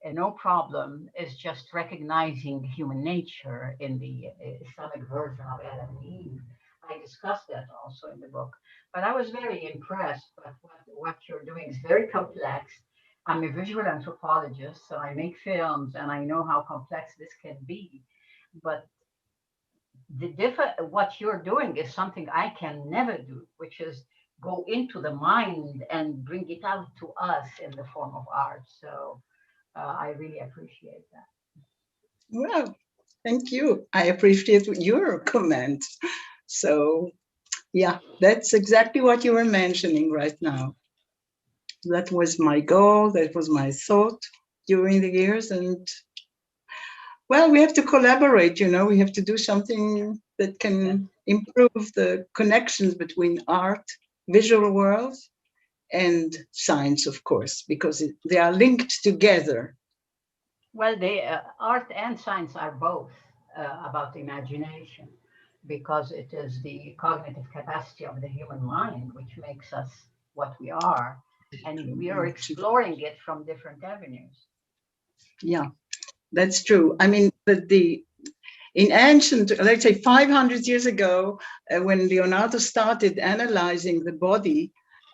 and no problem, is just recognizing human nature in the Islamic version of Adam and Eve. I discussed that also in the book, but I was very impressed by what you're doing. It's very complex. I'm a visual anthropologist, so I make films and I know how complex this can be. But what you're doing is something I can never do, which is go into the mind and bring it out to us in the form of art. So I really appreciate that. Well, thank you. I appreciate your comment. So, yeah, that's exactly what you were mentioning right now. That was my goal. That was my thought during the years. And, well, we have to collaborate, you know, we have to do something that can improve the connections between art, visual worlds, and science, of course, because they are linked together. Well, art and science are both about imagination, because it is the cognitive capacity of the human mind which makes us what we are, and we are exploring it from different avenues. Yeah, that's true. I mean, in ancient, let's say 500 years ago, when Leonardo started analyzing the body,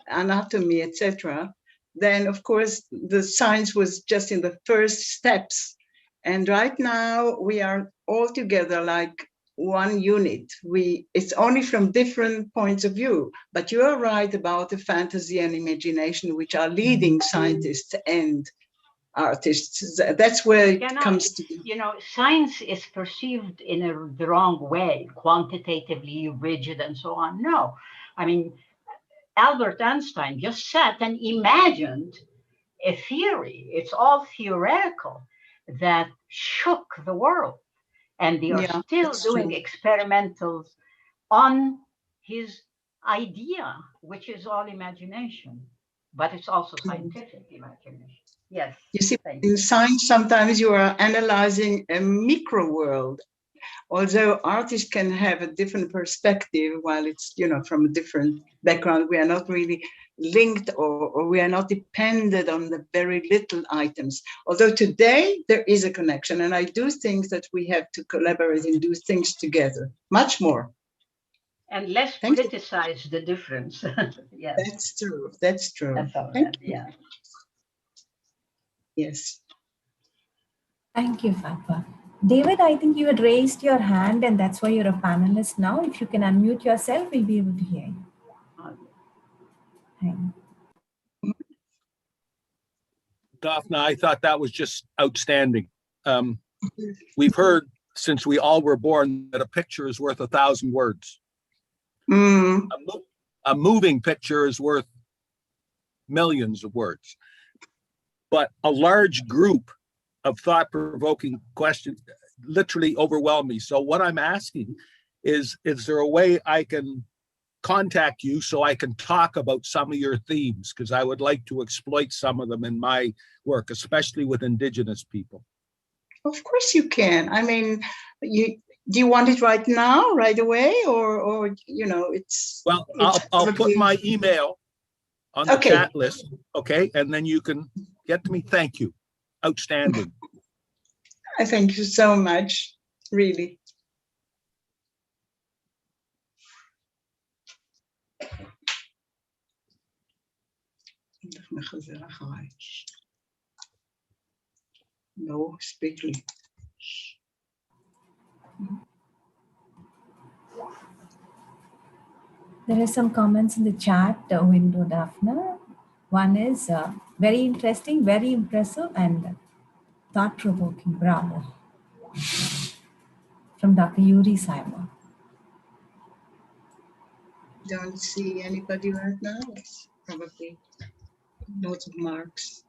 anatomy, etc., then of course the science was just in the first steps. And right now we are all together like one unit. It's only from different points of view, but you are right about the fantasy and imagination, which are leading scientists and artists. That's where it comes to. You know, science is perceived in the wrong way, quantitatively rigid and so on. No, I mean, Albert Einstein just sat and imagined a theory. It's all theoretical that shook the world. And they are still doing experimentals on his idea, which is all imagination, but it's also scientific imagination. Yes. You see, in science, sometimes you are analyzing a micro world. Although artists can have a different perspective, while it's, you know, from a different background, we are not really linked, or we are not dependent on the very little items. Although today there is a connection, and I do think that we have to collaborate and do things together, much more. And less politicize the difference. Yes. That's true. That's true. That's all Thank you. Yeah. Yes. Thank you, Fatwa. David, I think you had raised your hand, and that's why you're a panelist now. If you can unmute yourself, we'll be able to hear you. Daphne, I thought that was just outstanding. We've heard since we all were born that a picture is worth 1,000 words. A moving picture is worth millions of words. But a large group of thought-provoking questions literally overwhelm me. So what I'm asking is there a way I can contact you so I can talk about some of your themes? Because I would like to exploit some of them in my work, especially with Indigenous people. Of course you can. I mean, do you want it right now, right away, or you know, it's. Well, I'll put my email on the chat list, okay, and then you can get to me. Thank you. Outstanding. I thank you so much, really. No, speakly. There are some comments in the chat window, Daphne. One is very interesting, very impressive, and thought-provoking. Bravo. From Dr. Yuri Saiba. Don't see anybody right now. It's probably lots of marks.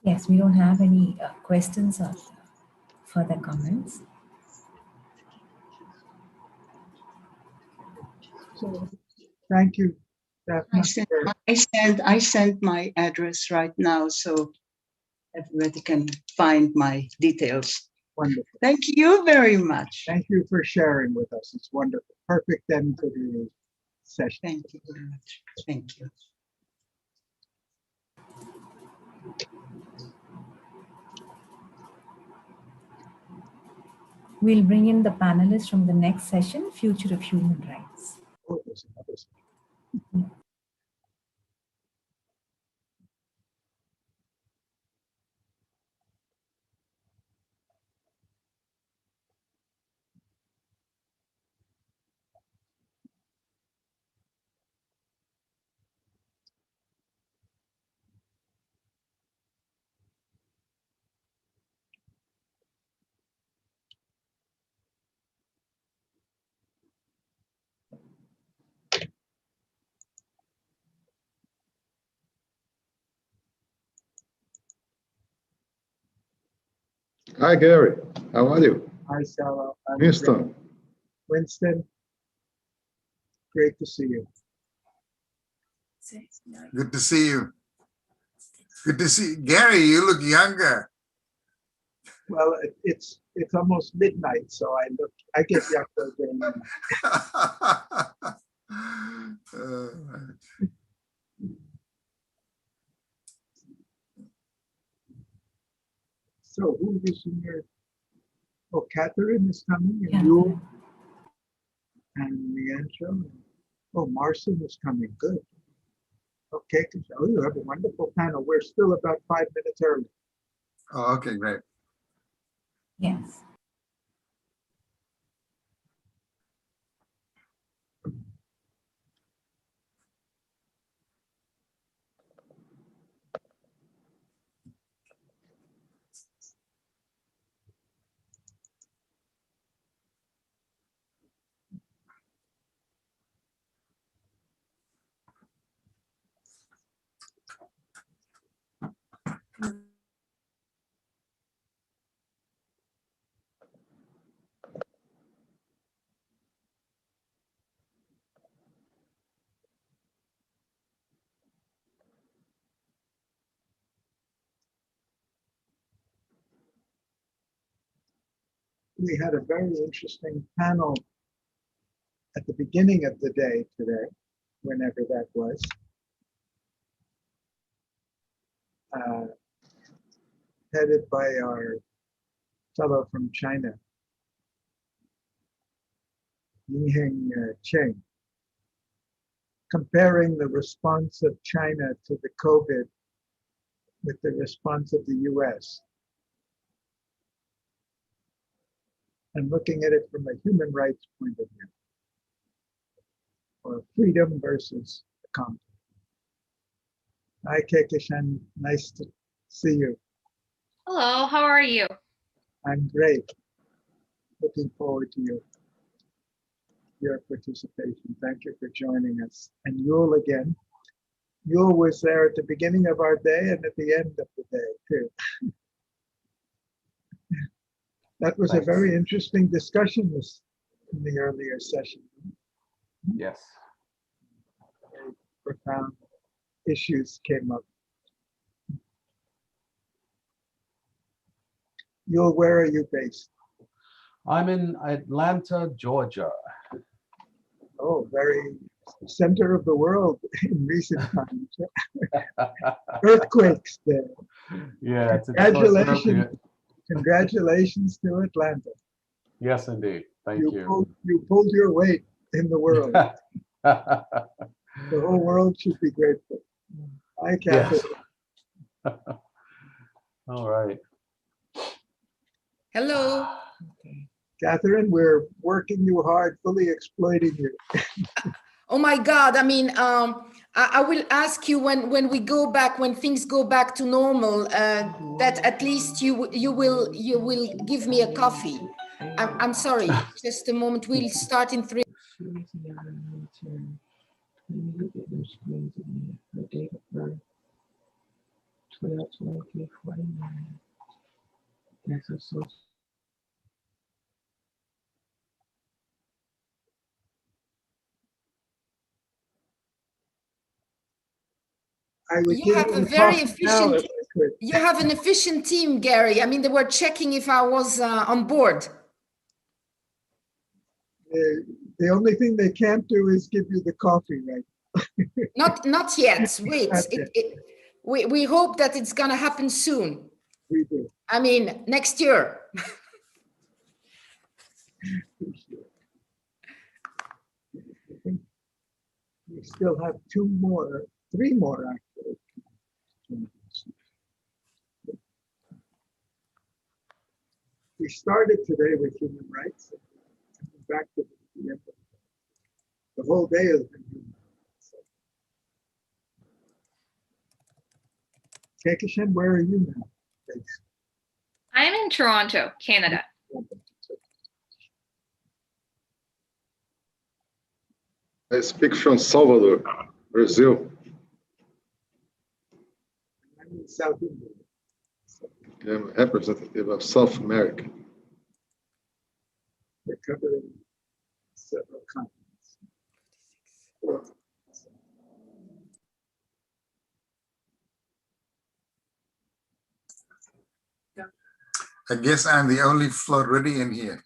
Yes, we don't have any questions or further comments. So, thank you. I sent my address right now, so everybody can find my details. Wonderful. Thank you very much. Thank you for sharing with us. It's wonderful. Perfect end to the session. Thank you very much. Thank you. We'll bring in the panelists from the next session, Future of Human Rights. Oh, there's another session. Hi, Gary. How are you? Hi, Sarah. Winston. Winston, great to see you. Good to see you. Good to see you. Gary, you look younger. Well, it's almost midnight, so I get younger again. So who is in your? Oh, Catherine is coming, and you, and Leandro. Oh, Marcin is coming. Good. Okay, oh, you have a wonderful panel. We're still about 5 minutes early. Oh, okay, great. Yes. We had a very interesting panel at the beginning of the day today, whenever that was. Headed by our fellow from China, Yingheng Cheng, comparing the response of China to the COVID with the response of the US, and looking at it from a human rights point of view, or freedom versus conflict. Hi, Kekishan, nice to see you. Hello, how are you? I'm great. Looking forward to your participation. Thank you for joining us. And Yul again. Yul was there at the beginning of our day and at the end of the day, too. That was a very interesting discussion in the earlier session. Yes. Very profound issues came up. Yul, where are you based? I'm in Atlanta, Georgia. Oh, very center of the world in recent times. Earthquakes there. Yeah, it's Congratulations. Congratulations to Atlanta. Yes, indeed. Thank you. You pulled your weight in the world. The whole world should be grateful. Hi, Catherine. Yes. All right. Hello. Catherine, we're working you hard, fully exploiting you. Oh my God! I mean, I will ask you when we go back, when things go back to normal, that at least you will give me a coffee. I'm sorry. Just a moment. We'll start in 3. Her date of birth, 12/23/49. That's her social. You have a very efficient. You have an efficient team, Gary. I mean, they were checking if I was on board. The only thing they can't do is give you the coffee, right? Not yet. Wait. We hope that it's gonna happen soon. We do. I mean, next year. We still have 3 more actually. We started today with human rights. Back to the end. The whole day has been human rights. Kekishan, where are you now? I'm in Toronto, Canada. I speak from Salvador, Brazil. I'm in South India. I'm representative of South America. We're covering several continents. I guess I'm the only Floridian here.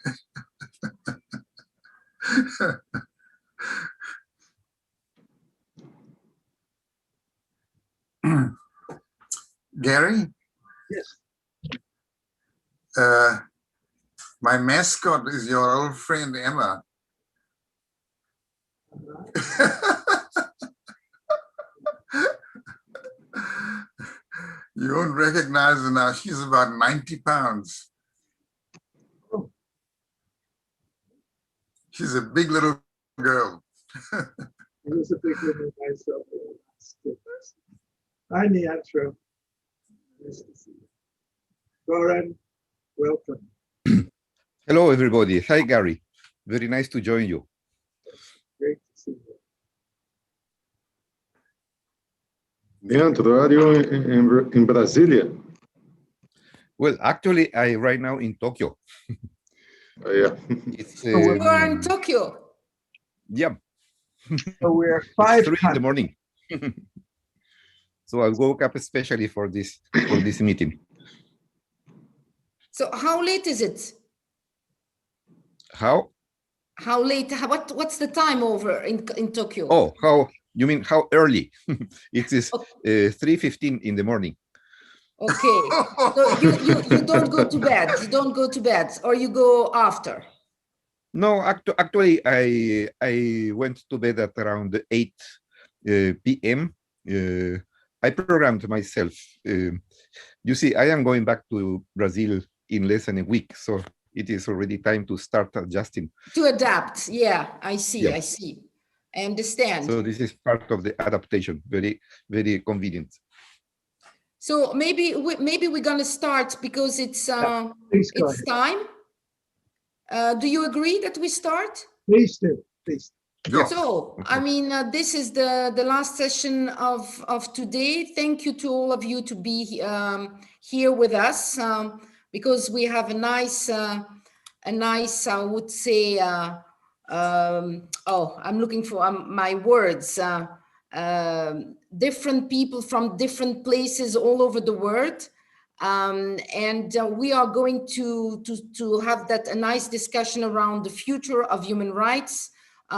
Gary? Yes. My mascot is your old friend, Emma. You won't recognize her now. She's about 90 pounds. She's a big little girl. I was a big woman myself. Hi, Neantro. Nice to see you. Goran, welcome. Hello, everybody. Hi, Gary. Very nice to join you. Great to see you. Leandro, are you in Brasilia? Well, actually, I right now in Tokyo. Yeah. It's, You are in Tokyo. Yeah. So we're 5 3 in the morning. So I woke up especially for this meeting. So how late is it? How? How late? What's the time over in Tokyo? Oh, how you mean how early? It is 3:15 in the morning. Okay. So you don't go to bed. You don't go to bed, or you go after. No, actually, I went to bed at around 8 p.m. I programmed myself. You see, I am going back to Brazil in less than a week, so it is already time to start adjusting. To adapt, yeah, I see, Yeah. I see. I understand. So this is part of the adaptation, very, very convenient. So maybe we're gonna start because it's time. Do you agree that we start? Please do, please. Yes. So, I mean, this is the last session of today. Thank you to all of you to be here with us because we have a nice, I would say, I'm looking for my words. Different people from different places all over the world. And we are going to have a nice discussion around the future of human rights.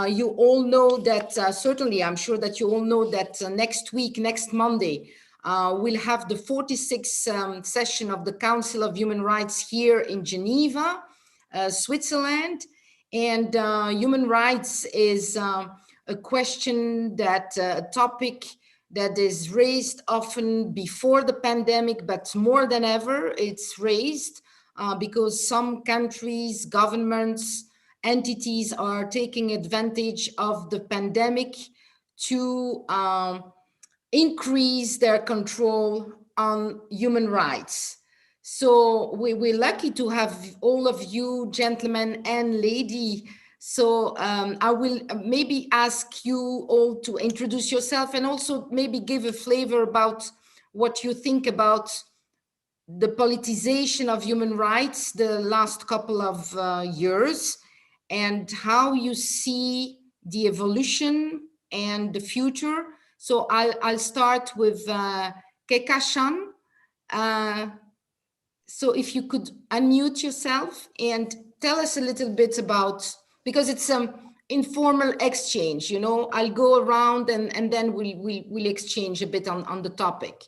You all know that, certainly, I'm sure that you all know that next week, next Monday, we'll have the 46th session of the Council of Human Rights here in Geneva, Switzerland. And human rights is a question a topic that is raised often before the pandemic, but more than ever, it's raised because some countries, governments, entities are taking advantage of the pandemic to increase their control on human rights. So we're lucky to have all of you, gentlemen and lady. So I will maybe ask you all to introduce yourself and also maybe give a flavor about what you think about the politicization of human rights the last couple of years and how you see the evolution and the future. So I'll start with Kekashan. So if you could unmute yourself and tell us a little bit about, because it's informal exchange, you know, I'll go around and then we'll exchange a bit on the topic.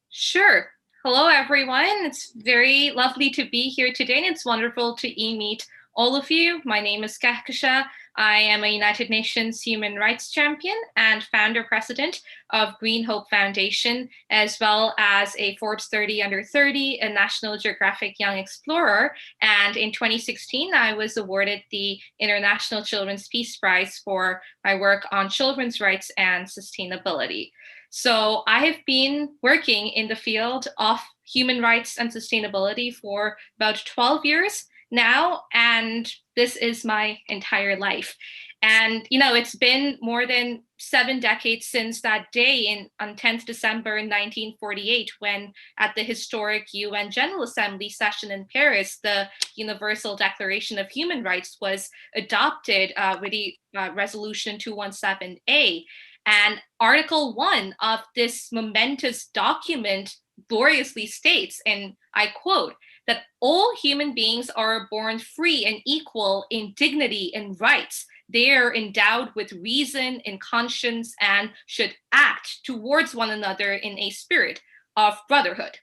Sure. Hello, everyone. It's very lovely to be here today, and it's wonderful to meet all of you. My name is Kekasha. I am a United Nations Human Rights Champion and founder president of Green Hope Foundation, as well as a Forbes 30 Under 30, a National Geographic Young Explorer. And in 2016, I was awarded the International Children's Peace Prize for my work on children's rights and sustainability. So I have been working in the field of human rights and sustainability for about 12 years now, and this is my entire life. And, it's been more than 7 decades since that day on 10th December 1948, when at the historic UN General Assembly session in Paris, the Universal Declaration of Human Rights was adopted with the Resolution 217A. And Article 1 of this momentous document gloriously states, and I quote, that all human beings are born free and equal in dignity and rights. They are endowed with reason and conscience and should act towards one another in a spirit of brotherhood.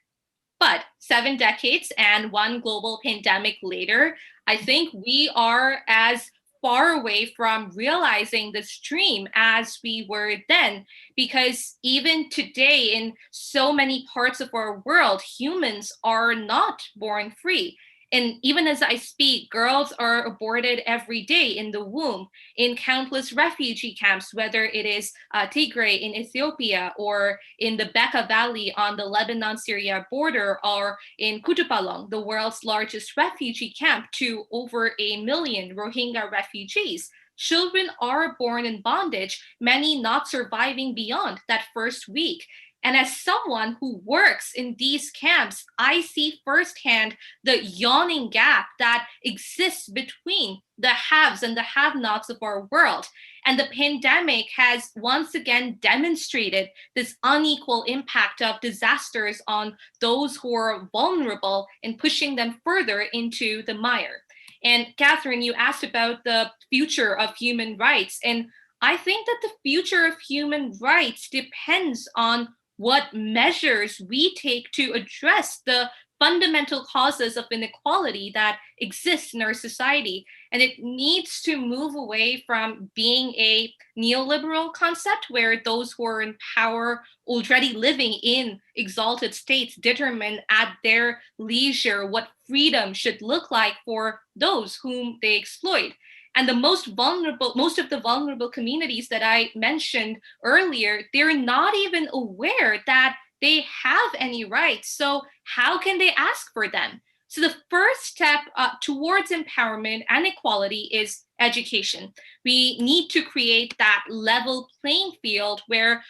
But 7 decades and one global pandemic later, I think we are as far away from realizing this dream as we were then, because even today in so many parts of our world, humans are not born free. And even as I speak, girls are aborted every day in the womb in countless refugee camps, whether it is Tigray in Ethiopia or in the Bekaa Valley on the Lebanon-Syria border, or in Kutupalong, the world's largest refugee camp, to over 1 million Rohingya refugees. Children are born in bondage, many not surviving beyond that first week. And as someone who works in these camps, I see firsthand the yawning gap that exists between the haves and the have-nots of our world. And the pandemic has once again demonstrated this unequal impact of disasters on those who are vulnerable and pushing them further into the mire. And Catherine, you asked about the future of human rights. And I think that the future of human rights depends on what measures we take to address the fundamental causes of inequality that exist in our society. And it needs to move away from being a neoliberal concept where those who are in power, already living in exalted states, determine at their leisure what freedom should look like for those whom they exploit. And most of the vulnerable communities that I mentioned earlier, they're not even aware that they have any rights. So how can they ask for them? So the first step towards empowerment and equality is education. We need to create that level playing field where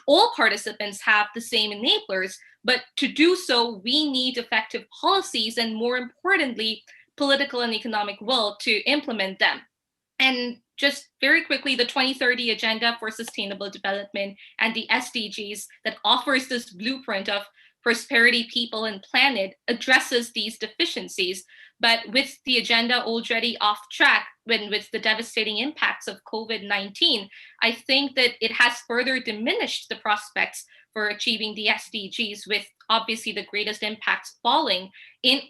all participants have the same enablers. But to do so, we need effective policies and, more importantly, political and economic will to implement them. And just very quickly, the 2030 Agenda for Sustainable Development and the SDGs that offers this blueprint of prosperity, people, and planet addresses these deficiencies. But with the agenda already off track, with the devastating impacts of COVID-19, I think that it has further diminished the prospects for achieving the SDGs, with obviously the greatest impacts falling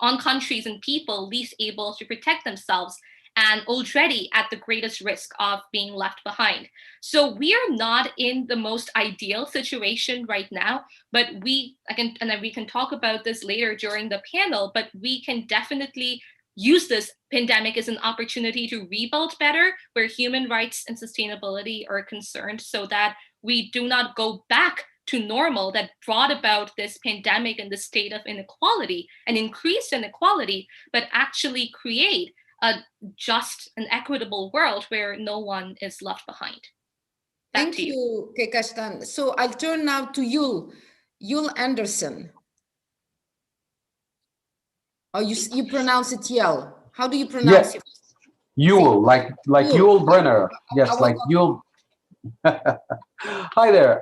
on countries and people least able to protect themselves and already at the greatest risk of being left behind. So we are not in the most ideal situation right now, but we can talk about this later during the panel, but we can definitely use this pandemic as an opportunity to rebuild better where human rights and sustainability are concerned, so that we do not go back to normal that brought about this pandemic and the state of inequality and increased inequality, but actually create a just and equitable world where no one is left behind. Thank you, Kekashtan. So I'll turn now to Yul Anderson. Oh, you pronounce it Yul. How do you pronounce it? Yul, like Yul Brenner. Yes, like Yul. Hi there.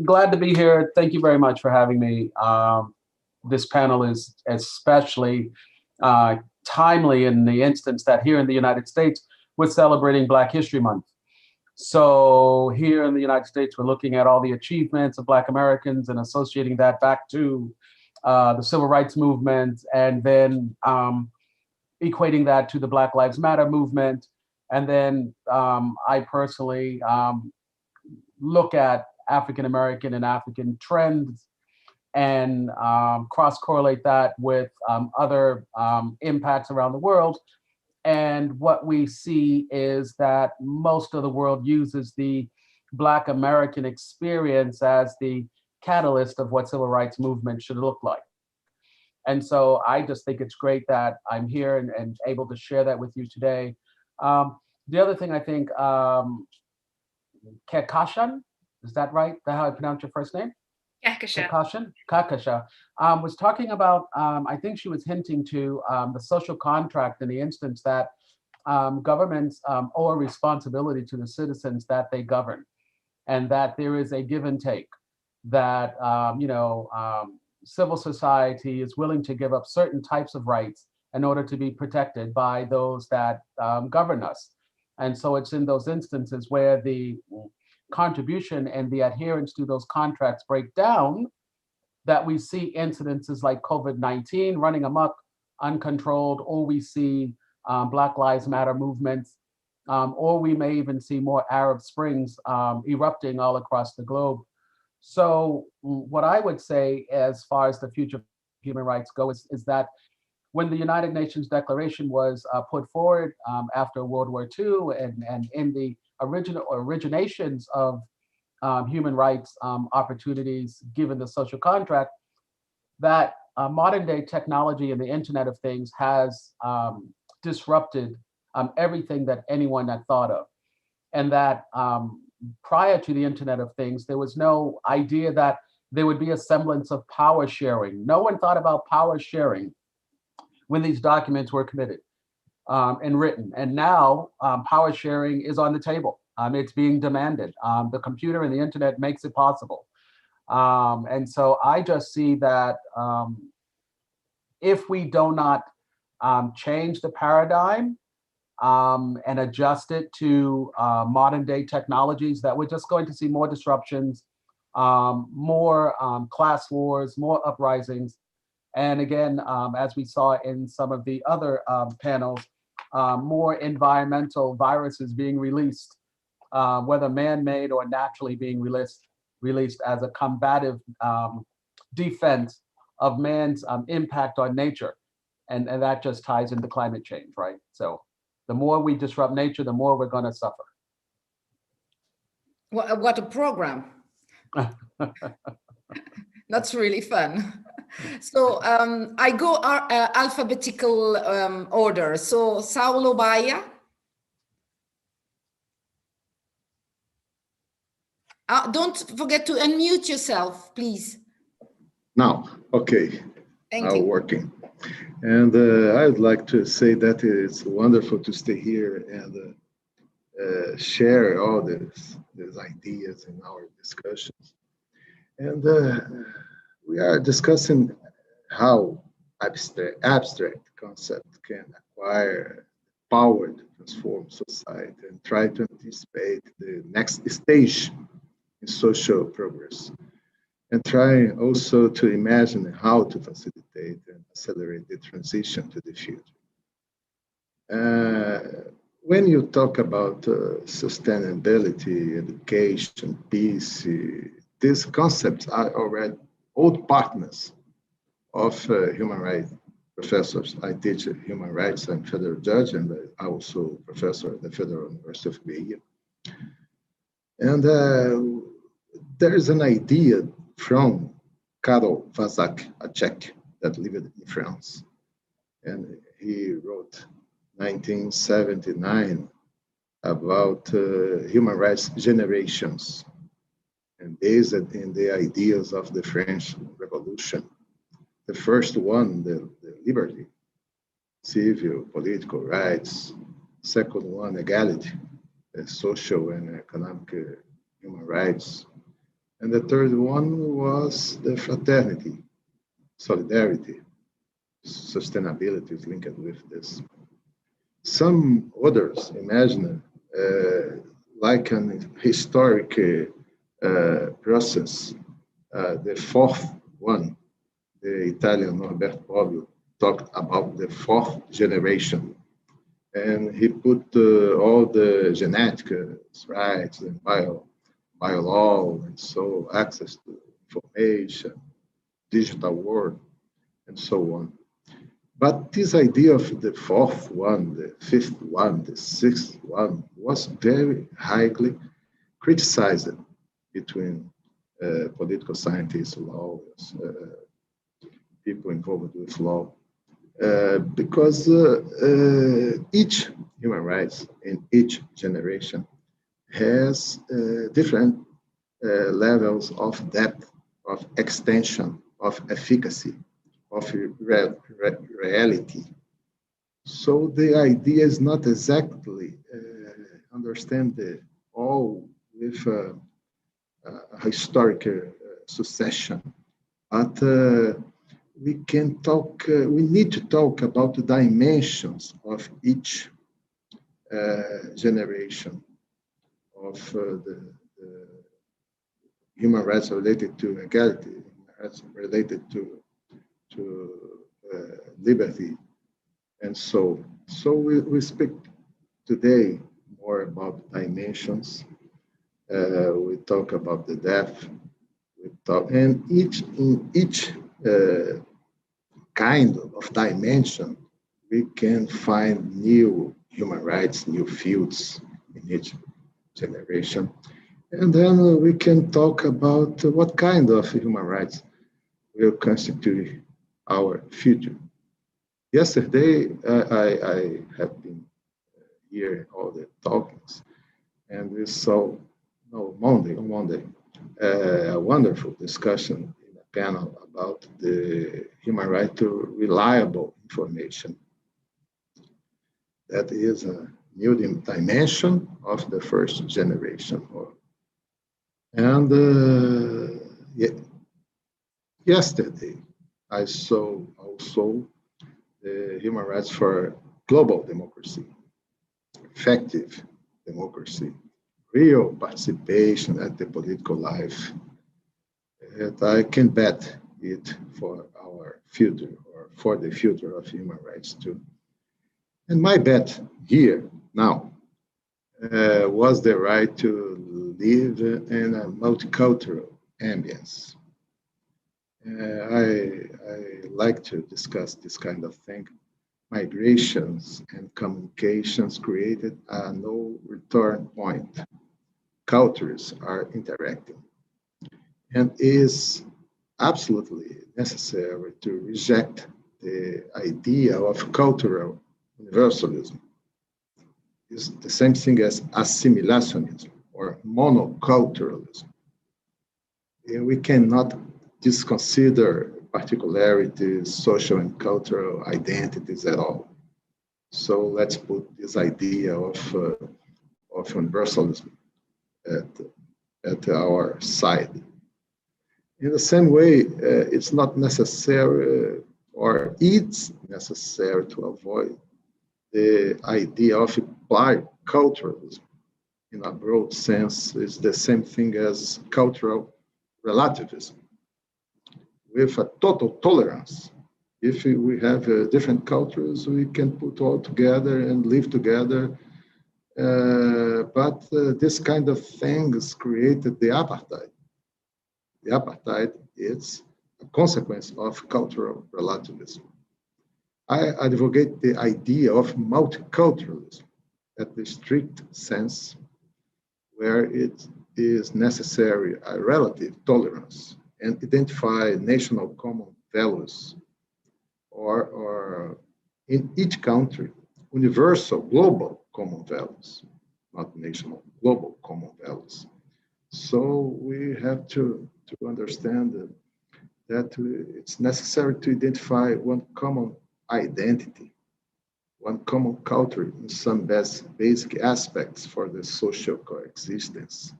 Glad to be here. Thank you very much for having me. This panel is especially timely in the instance that here in the United States, we're celebrating Black History Month. So here in the United States, we're looking at all the achievements of Black Americans and associating that back to the Civil Rights Movement, and then equating that to the Black Lives Matter movement. And then I personally look at African American and African trends and cross-correlate that with other impacts around the world. And what we see is that most of the world uses the Black American experience as the catalyst of what civil rights movement should look like. And so I just think it's great that I'm here and able to share that with you today. The other thing I think, Kekashan, is that right? Is that how I pronounce your first name? Kakasha was talking about, I think she was hinting to the social contract in the instance that governments owe a responsibility to the citizens that they govern, and that there is a give and take, that civil society is willing to give up certain types of rights in order to be protected by those that govern us. And so it's in those instances where the contribution and the adherence to those contracts break down that we see incidences like COVID-19 running amok, uncontrolled, or we see Black Lives Matter movements, or we may even see more Arab Springs erupting all across the globe. So what I would say as far as the future of human rights go is that when the United Nations Declaration was put forward after World War II and in the original originations of human rights opportunities given the social contract, that modern day technology and the Internet of Things has disrupted everything that anyone had thought of. And that prior to the Internet of Things, there was no idea that there would be a semblance of power sharing. No one thought about power sharing when these documents were committed and written. And now power sharing is on the table. It's being demanded. The computer and the internet makes it possible. And so I just see that if we do not change the paradigm and adjust it to modern day technologies, that we're just going to see more disruptions, more class wars, more uprisings. And again, as we saw in some of the other panels, more environmental viruses being released, whether man-made or naturally being released as a combative defense of man's impact on nature. And that just ties into climate change, right? So the more we disrupt nature, the more we're going to suffer. What a program. That's really fun. So I go alphabetical order. So Saulo Baia. Don't forget to unmute yourself, please. Now, okay. Thank you. Working. And I'd like to say that it's wonderful to stay here and share all these ideas in our discussions. And we are discussing how abstract concept can acquire power to transform society and try to anticipate the next stage in social progress, and try also to imagine how to facilitate and accelerate the transition to the future. When you talk about sustainability, education, peace, these concepts are already old partners of human rights professors. I teach human rights, I'm federal judge, and I'm also professor at the Federal University of Bahia. And there is an idea from Karol Vazak, a Czech that lived in France. And he wrote 1979 about human rights generations, and based in the ideas of the French Revolution. The first one, the liberty, civil, political rights. Second one, equality, social and economic human rights. And the third one was the fraternity, solidarity, sustainability is linked with this. Some others imagine like an historic process. The fourth one, the Italian Norberto Bobbio talked about the fourth generation. And he put all the genetic rights and bio law, and so access to information, digital world, and so on. But this idea of the fourth one, the fifth one, the sixth one was very highly criticized between political scientists, lawyers, people involved with law. because each human rights in each generation has different levels of depth, of extension, of efficacy, of reality. So the idea is not exactly understand all with a historical succession, but we can talk, we need to talk about the dimensions of each generation of the human rights related to equality, rights related to liberty, and so. So we speak today more about dimensions. We talk about the depth. We talk, and in each kind of dimension, we can find new human rights, new fields in each generation. And then we can talk about what kind of human rights will constitute our future. Yesterday, I have been hearing all the talkings, and we saw on Monday, a wonderful discussion in a panel about the human right to reliable information. That is a new dimension of the first generation. And yesterday, I saw also the human rights for global democracy, effective democracy, real participation at the political life. And I can bet it for our future or for the future of human rights too. And my bet here now was the right to live in a multicultural ambience. I like to discuss this kind of thing. Migrations and communications created a no return point. Cultures are interacting, and is absolutely necessary to reject the idea of cultural universalism. It's the same thing as assimilationism or monoculturalism. And we cannot disconsider particularities, social and cultural identities at all. So let's put this idea of universalism at our side. In the same way, it's not necessary or it's necessary to avoid the idea of applied culturalism in a broad sense is the same thing as cultural relativism with a total tolerance. If we have different cultures, we can put all together and live together. But this kind of things created the apartheid. The apartheid is a consequence of cultural relativism. I advocate the idea of multiculturalism at the strict sense, where it is necessary a relative tolerance and identify national common values, or in each country, universal global common values, not national, global common values. So we have to understand that it's necessary to identify one common identity, one common culture in some basic aspects for the social coexistence.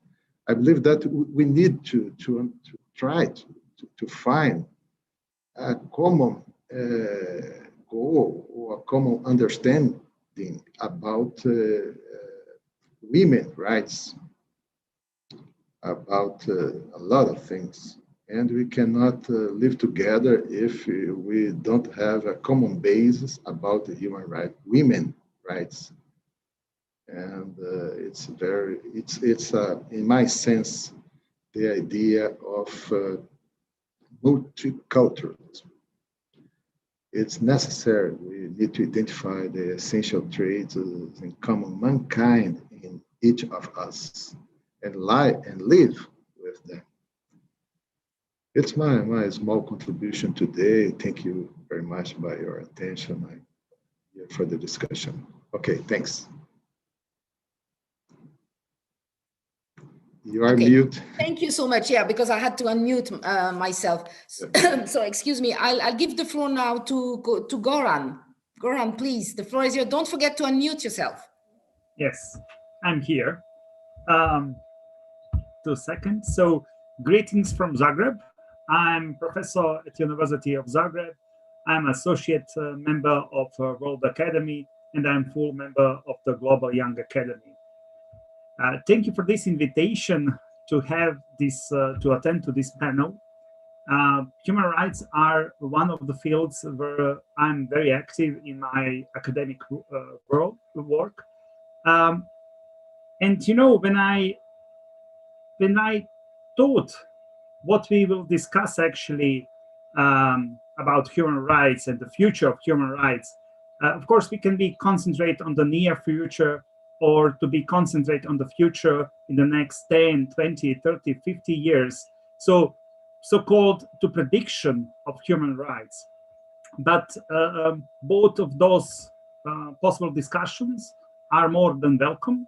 I believe that we need to try to find a common goal or a common understanding about women's rights, about a lot of things. And we cannot live together if we don't have a common basis about the human rights, women rights. And it's in my sense, the idea of multiculturalism. It's necessary. We need to identify the essential traits in common mankind in each of us and live with them. It's my small contribution today. Thank you very much by your attention for the discussion. Okay, thanks. You are mute. Thank you so much. Yeah, because I had to unmute myself. So excuse me. I'll give the floor now to Goran. Goran, please. The floor is yours. Don't forget to unmute yourself. Yes, I'm here. 2 seconds. So, greetings from Zagreb. I'm professor at University of Zagreb. I'm associate member of World Academy, and I'm full member of the Global Young Academy. Thank you for this invitation to have this to attend to this panel. Human rights are one of the fields where I'm very active in my academic work. And you know, when I thought what we will discuss actually about human rights and the future of human rights, of course, we can be concentrate on the near future, or to be concentrate on the future in the next 10, 20, 30, 50 years. So-called to prediction of human rights. But both of those possible discussions are more than welcome.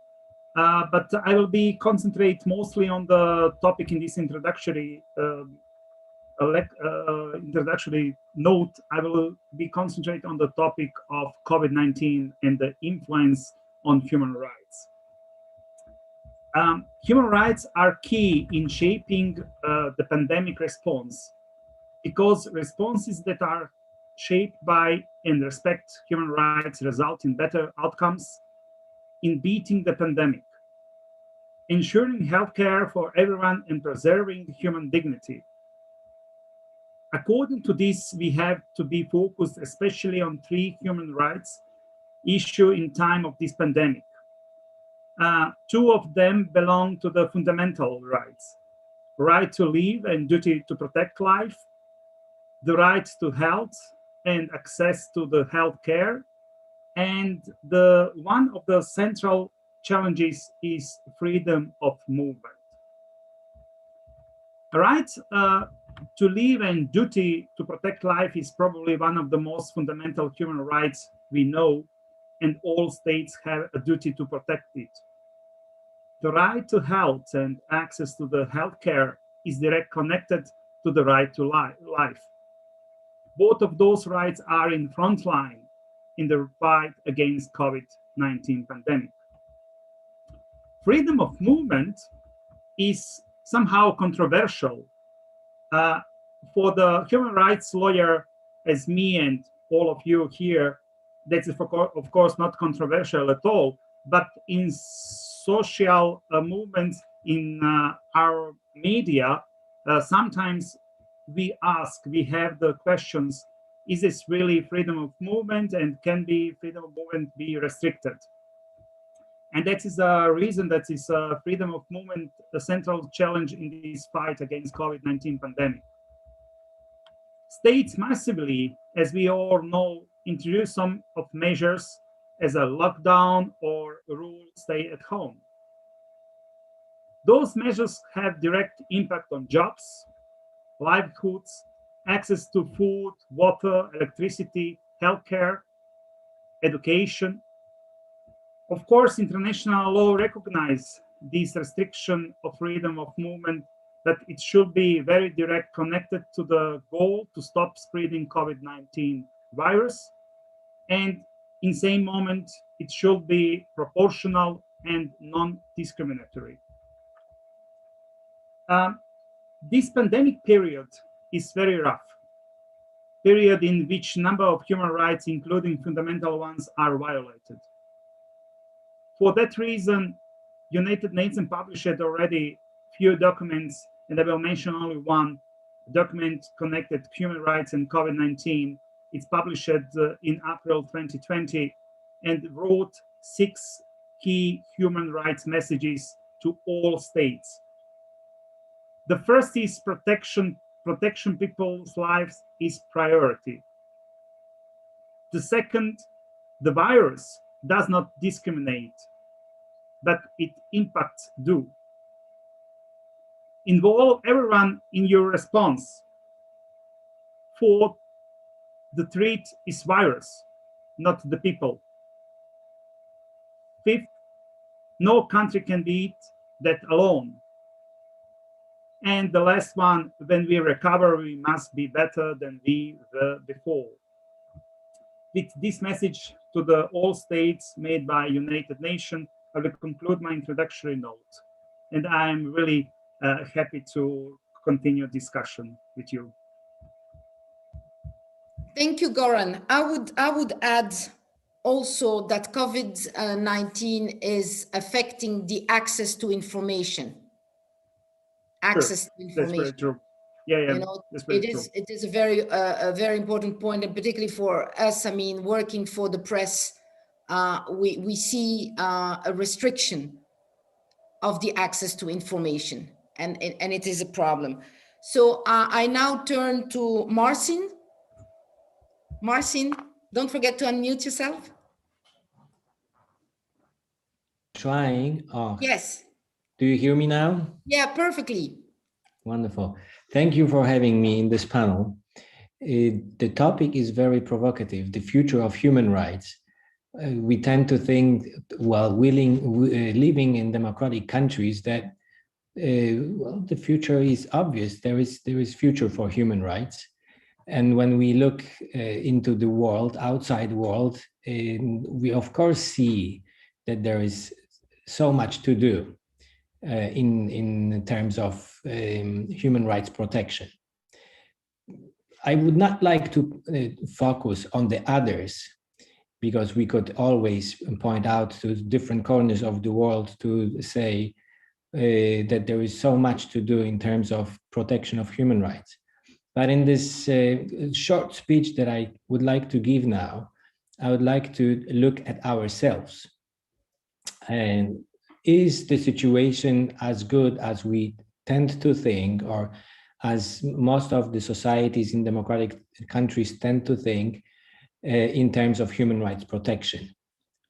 But I will be concentrate mostly on the topic in this introductory note. I will be concentrate on the topic of COVID-19 and the influence on human rights. Human rights are key in shaping the pandemic response, because responses that are shaped by and respect human rights result in better outcomes in beating the pandemic, ensuring healthcare for everyone and preserving human dignity. According to this, we have to be focused especially on 3 human rights issues in time of this pandemic. 2 of them belong to the fundamental rights: right to live and duty to protect life, the right to health and access to the health care, and one of the central challenges is freedom of movement. The right to live and duty to protect life is probably one of the most fundamental human rights we know, and all states have a duty to protect it. The right to health and access to the healthcare is directly connected to the right to life. Both of those rights are in front line in the fight against COVID-19 pandemic. Freedom of movement is somehow controversial. For the human rights lawyer as me and all of you here, that's of course not controversial at all, but in social movements in our media, sometimes we have the questions, is this really freedom of movement, and can freedom of movement be restricted? And that is the reason that is freedom of movement the central challenge in this fight against COVID-19 pandemic. States massively, as we all know, introduce some of measures as a lockdown or rule stay at home. Those measures have direct impact on jobs, livelihoods, access to food, water, electricity, healthcare, education. Of course, international law recognizes this restriction of freedom of movement, that it should be very direct connected to the goal to stop spreading COVID-19 virus. And in same moment, it should be proportional and non-discriminatory. This pandemic period is very rough. Period in which number of human rights, including fundamental ones, are violated. For that reason, United Nations published already few documents, and I will mention only one document connected to human rights and COVID-19. It's published in April 2020 and wrote 6 key human rights messages to all states. The first is protection people's lives is priority. The second, the virus does not discriminate, but its impacts do. Involve everyone in your response. 4, the threat is virus, not the people. 5th, no country can beat that alone. And the last one, when we recover, we must be better than we were before. With this message to the all states made by United Nations, I will conclude my introductory note. And I'm really happy to continue discussion with you. Thank you, Goran. I would add also that COVID-19 is affecting the access to information. Access to information. That's very true. Yeah, You know, it is a very important point, and particularly for us. I mean, working for the press, we see a restriction of the access to information, and it is a problem. So I now turn to Marcin. Marcin, don't forget to unmute yourself. Trying. Oh, yes. Do you hear me now? Yeah, perfectly. Wonderful. Thank you for having me in this panel. The topic is very provocative, the future of human rights. We tend to think, while living in democratic countries, that well, the future is obvious. There is future for human rights. And when we look into the world, outside world, we of course see that there is so much to do in terms of human rights protection. I would not like to focus on the others, because we could always point out to different corners of the world to say that there is so much to do in terms of protection of human rights. But in this short speech that I would like to give now, I would like to look at ourselves. And is the situation as good as we tend to think, or as most of the societies in democratic countries tend to think, in terms of human rights protection?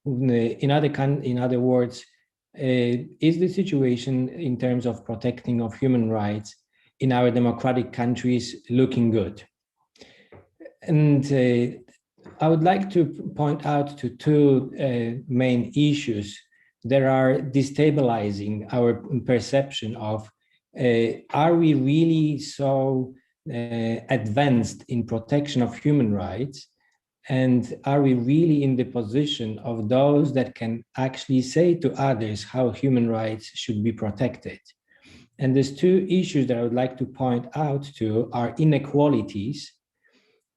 In other words, is the situation in terms of protecting of human rights in our democratic countries looking good? And I would like to point out to two main issues that are destabilizing our perception of, are we really so advanced in protection of human rights? And are we really in the position of those that can actually say to others how human rights should be protected? And there's two issues that I would like to point out to are inequalities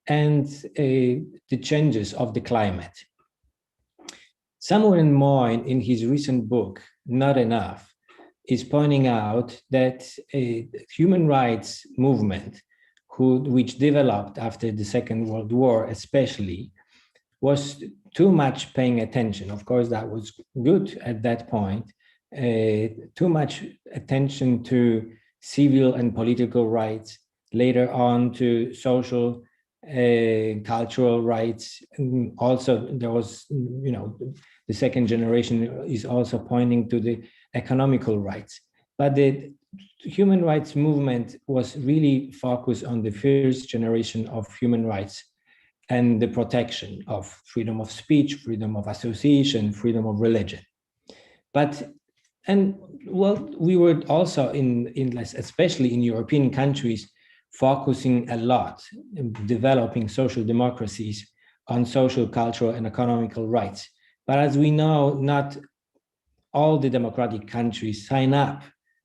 and the changes of the climate. Samuel Moyn, in his recent book, Not Enough, is pointing out that a human rights movement which developed after the Second World War especially, was too much paying attention. Of course, that was good at that point, too much attention to civil and political rights, later on to social, cultural rights. And also, there was, the second generation is also pointing to the economical rights. But the human rights movement was really focused on the first generation of human rights and the protection of freedom of speech, freedom of association, freedom of religion. We were also especially in European countries, focusing a lot in developing social democracies on social, cultural, and economical rights. But as we know, not all the democratic countries sign up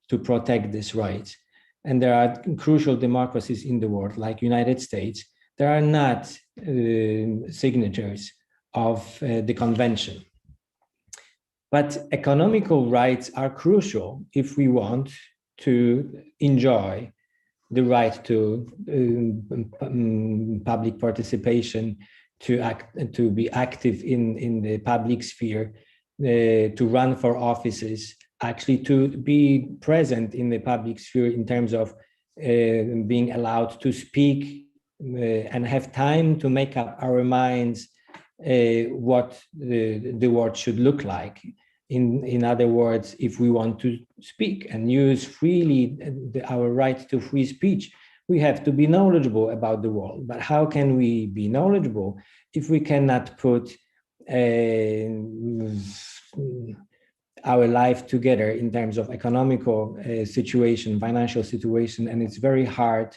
to protect these rights. And there are crucial democracies in the world, like United States, that are not signatories of the convention. But economical rights are crucial if we want to enjoy the right to public participation, to be active in the public sphere, to run for offices, actually to be present in the public sphere in terms of being allowed to speak and have time to make up our minds what the world should look like In other words, if we want to speak and use freely our right to free speech, we have to be knowledgeable about the world. But how can we be knowledgeable if we cannot put our life together in terms of economical situation, financial situation, and it's very hard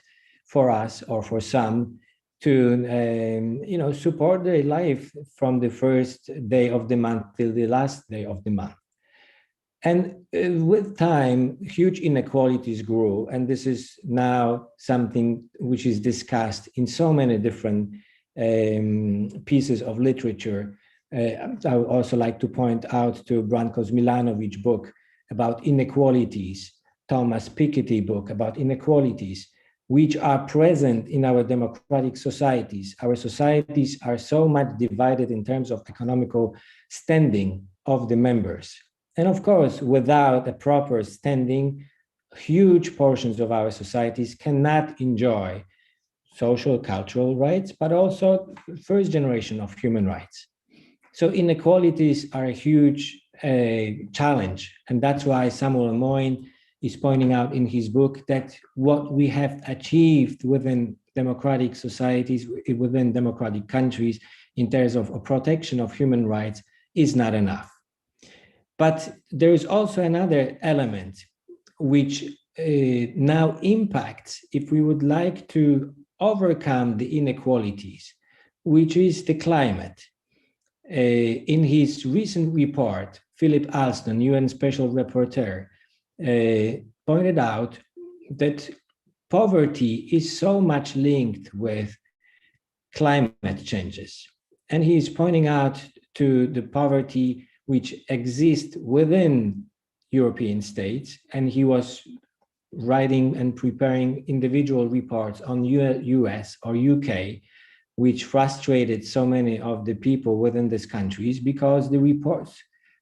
for us or for some to support their life from the first day of the month till the last day of the month. And with time, huge inequalities grew, and this is now something which is discussed in so many different pieces of literature. I would also like to point out to Branko's Milanovic book about inequalities, Thomas Piketty book about inequalities, which are present in our democratic societies. Our societies are so much divided in terms of economical standing of the members. And of course, without a proper standing, huge portions of our societies cannot enjoy social, cultural rights, but also first generation of human rights. So inequalities are a huge challenge. And that's why Samuel Moyn is pointing out in his book that what we have achieved within democratic societies, within democratic countries, in terms of a protection of human rights is not enough. But there is also another element which now impacts if we would like to overcome the inequalities, which is the climate. In his recent report, Philip Alston, UN Special Rapporteur, pointed out that poverty is so much linked with climate changes. And he's pointing out to the poverty which exists within European states, and he was writing and preparing individual reports on US or UK, which frustrated so many of the people within these countries because the reports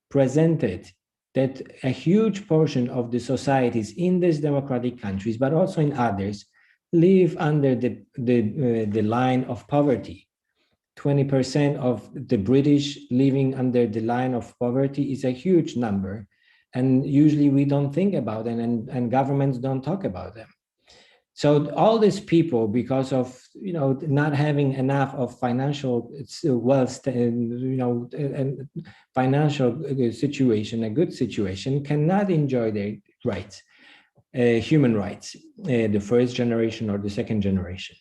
presented that a huge portion of the societies in these democratic countries, but also in others, live under the line of poverty. 20% of the British living under the line of poverty is a huge number. And usually we don't think about them and governments don't talk about them. So all these people, because of not having enough of financial wealth, and financial situation, a good situation, cannot enjoy their rights, human rights, the first generation or the second generation.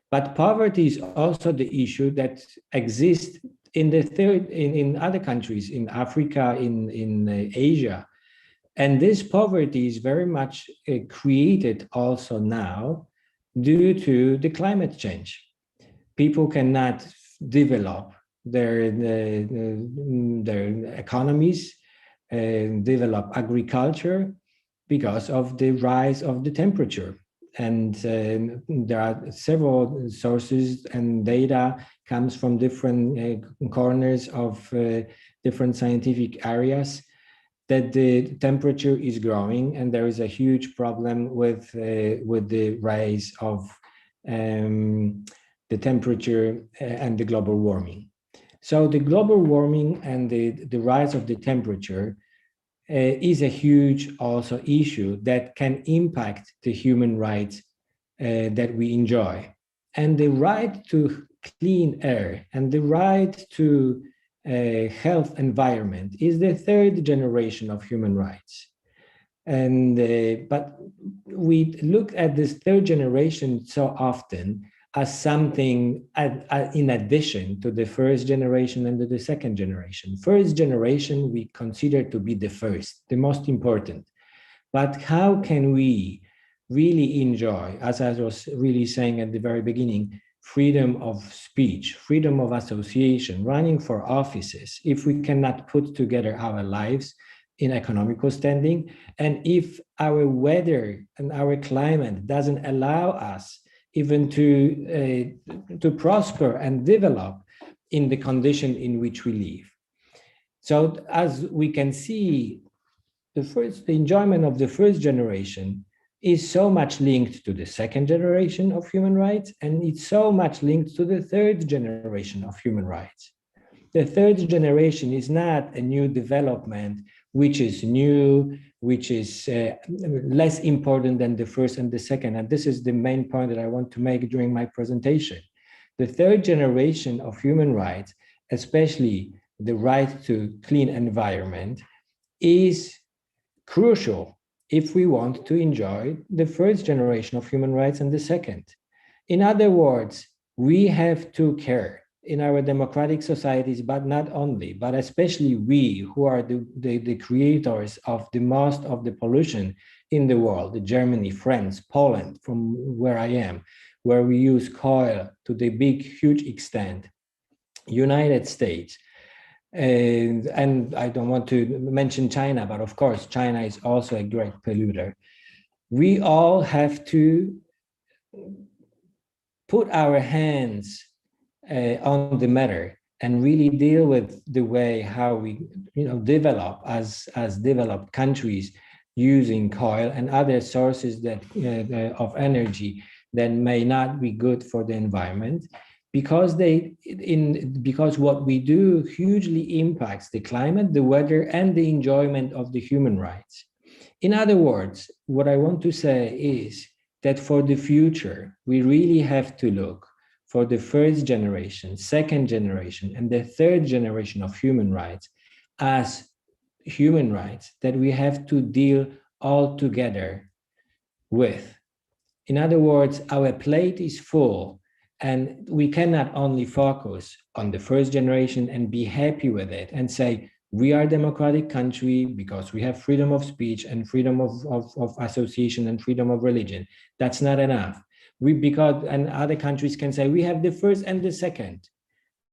But poverty is also the issue that exists in other countries, in Africa, in Asia. And this poverty is very much created also now due to the climate change. People cannot develop their economies, develop agriculture because of the rise of the temperature. And there are several sources and data comes from different corners of different scientific areas that the temperature is growing, and there is a huge problem with the rise of the temperature and the global warming. So the global warming and the rise of the temperature is a huge also issue that can impact the human rights that we enjoy. And the right to clean air and the right to health environment is the third generation of human rights. And but we look at this third generation so often as something in addition to the first generation and to the second generation. First generation we consider to be the first, the most important. But how can we really enjoy, as I was really saying at the very beginning, freedom of speech, freedom of association, running for offices, if we cannot put together our lives in economical standing, and if our weather and our climate doesn't allow us even to prosper and develop in the condition in which we live. So as we can see, the enjoyment of the first generation is so much linked to the second generation of human rights, and it's so much linked to the third generation of human rights. The third generation is not a new development which is new, which is less important than the first and the second. And this is the main point that I want to make during my presentation. The third generation of human rights, especially the right to clean environment, is crucial if we want to enjoy the first generation of human rights and the second. In other words, we have to care in our democratic societies, but not only, but especially we who are the creators of the most of the pollution in the world, Germany, France, Poland, from where I am, where we use coal to the big, huge extent, United States, and I don't want to mention China, but of course, China is also a great polluter. We all have to put our hands on the matter and really deal with the way how we develop as developed countries using coal and other sources that of energy that may not be good for the environment, because what we do hugely impacts the climate, the weather, and the enjoyment of the human rights. In other words, what I want to say is that for the future, we really have to look for the first generation, second generation, and the third generation of human rights as human rights that we have to deal all together with. In other words, our plate is full, and we cannot only focus on the first generation and be happy with it and say, we are a democratic country because we have freedom of speech and freedom of association and freedom of religion. That's not enough. And other countries can say, we have the first and the second,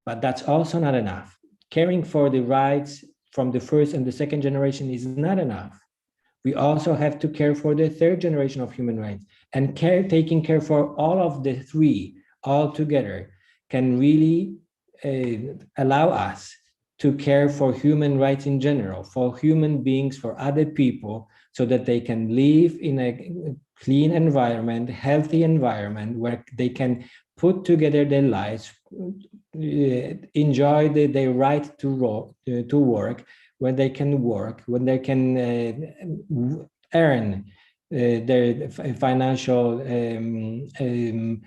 but that's also not enough. Caring for the rights from the first and the second generation is not enough. We also have to care for the third generation of human rights, and taking care for all of the three all together can really allow us to care for human rights in general, for human beings, for other people, so that they can live in a clean environment, healthy environment, where they can put together their lives, enjoy their right to work, when they can work, when they can earn their financial earn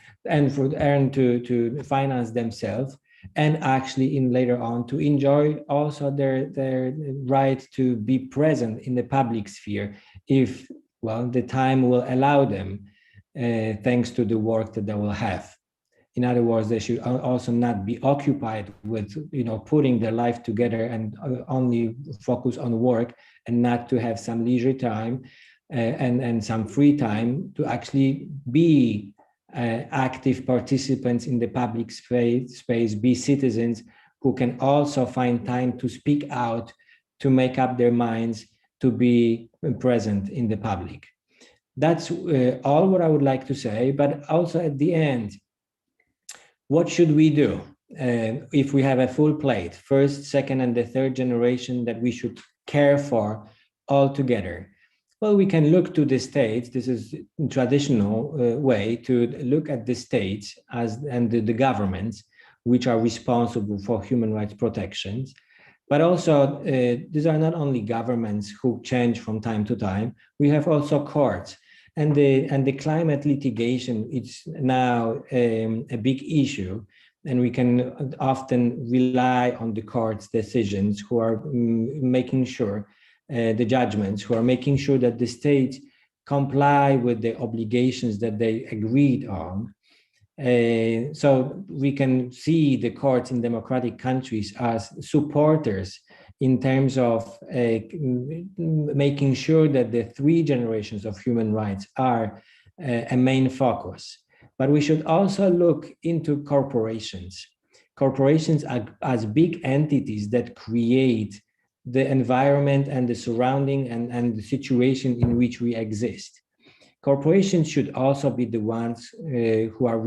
to finance themselves, and actually later on to enjoy also their right to be present in the public sphere, if the time will allow them, thanks to the work that they will have. In other words, they should also not be occupied with putting their life together and only focus on work, and not to have some leisure time and some free time to actually be active participants in the public space, be citizens who can also find time to speak out, to make up their minds, to be present in the public. That's all what I would like to say. But also at the end, what should we do if we have a full plate, first, second, and the third generation that we should care for all together? Well, we can look to the states. This is a traditional way to look at the states and the governments, which are responsible for human rights protections. But also, these are not only governments who change from time to time. We have also courts. And the climate litigation is now a big issue, and we can often rely on the court's decisions, who are making sure, the judgments, who are making sure that the states comply with the obligations that they agreed on. So we can see the courts in democratic countries as supporters in terms of making sure that the three generations of human rights are a main focus. But we should also look into corporations. Corporations as big entities that create the environment and the surrounding and the situation in which we exist. Corporations should also be the ones who are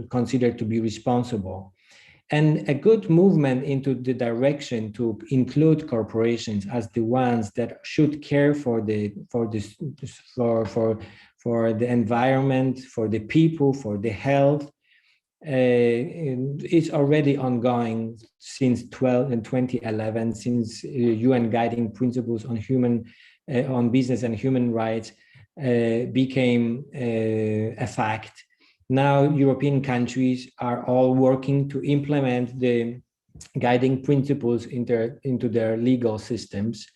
considered to be responsible. And a good movement into the direction to include corporations as the ones that should care for the environment, for the people, for the health, It's already ongoing since 2011, since UN guiding principles on on business and human rights became a fact. Now European countries are all working to implement the guiding principles into their legal systems.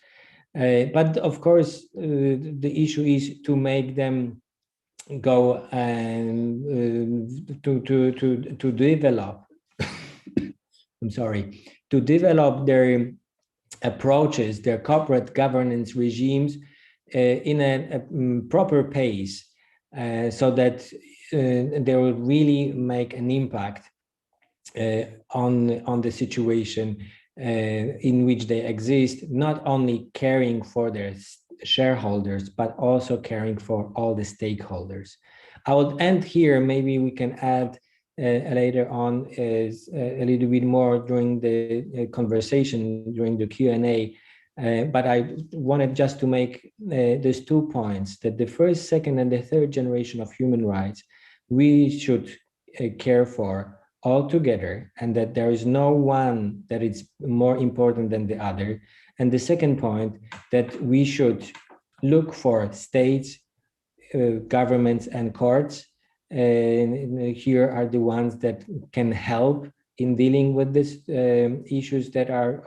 But of course, the issue is to make them go and to develop. I'm sorry, to develop their approaches, their corporate governance regimes in a proper pace, so that they will really make an impact on the situation in which they exist, not only caring for their shareholders, but also caring for all the stakeholders. I will end here. Maybe we can add later on a little bit more during the conversation, during the Q&A. But I wanted just to make these 2 points, that the first, second, and the third generation of human rights we should care for all together, and that there is no one that is more important than the other. And the second point, that we should look for states, governments, and courts. Here are the ones that can help in dealing with these issues that are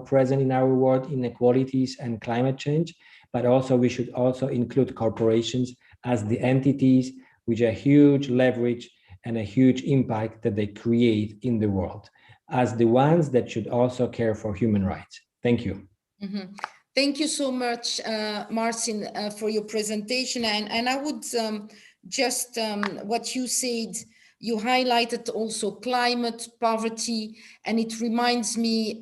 present in our world, inequalities and climate change. But also we should also include corporations as the entities with a huge leverage and a huge impact that they create in the world, as the ones that should also care for human rights. Thank you. Mm-hmm. Thank you so much, Marcin, for your presentation. And I would just, what you said, you highlighted also climate, poverty, and it reminds me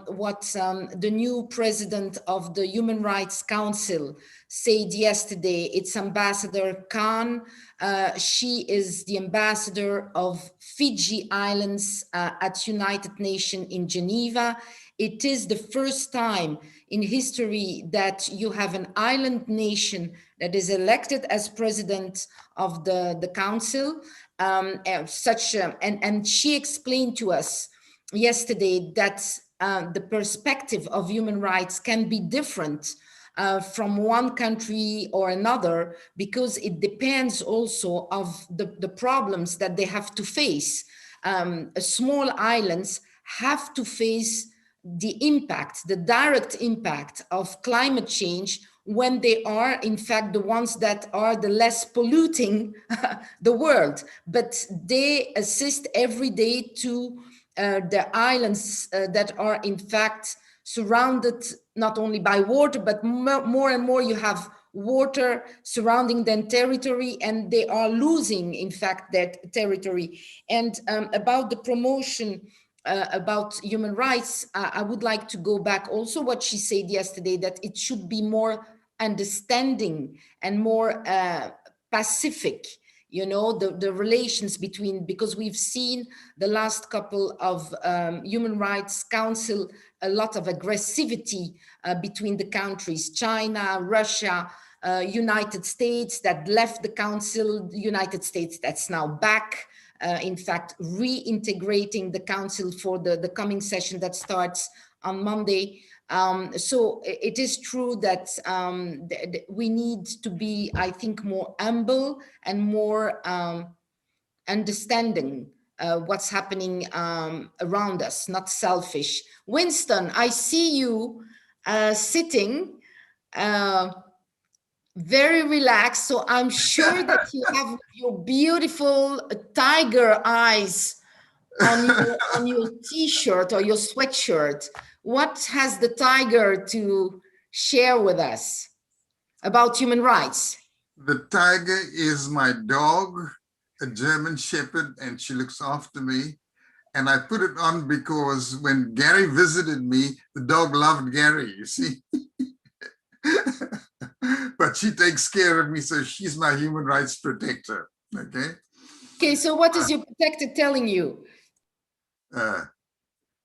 what the new president of the Human Rights Council said yesterday. It's Ambassador Khan. She is the ambassador of Fiji Islands at United Nations in Geneva. It is the first time in history that you have an island nation that is elected as president of the council. And she explained to us yesterday that the perspective of human rights can be different from one country or another, because it depends also of the problems that they have to face. Small islands have to face the impact, the direct impact of climate change, when they are in fact the ones that are the less polluting the world, but they assist every day to the islands that are in fact surrounded not only by water, but more and more you have water surrounding their territory, and they are losing in fact that territory. And about the promotion about human rights, I would like to go back also what she said yesterday, that it should be more understanding and more pacific, the relations between, because we've seen the last couple of Human Rights Council, a lot of aggressivity between the countries, China, Russia, United States that left the council, United States that's now back. In fact, reintegrating the council for the coming session that starts on Monday. So it is true that we need to be, I think, more humble and more understanding what's happening around us, not selfish. Winston, I see you sitting very relaxed, so I'm sure that you have your beautiful tiger eyes on your t-shirt or your sweatshirt. What has the tiger to share with us about human rights? The tiger is my dog, a German Shepherd, and she looks after me. And I put it on because when Gary visited me, the dog loved Gary, you see. But she takes care of me, so she's my human rights protector, okay? Okay, so what is your protector telling you?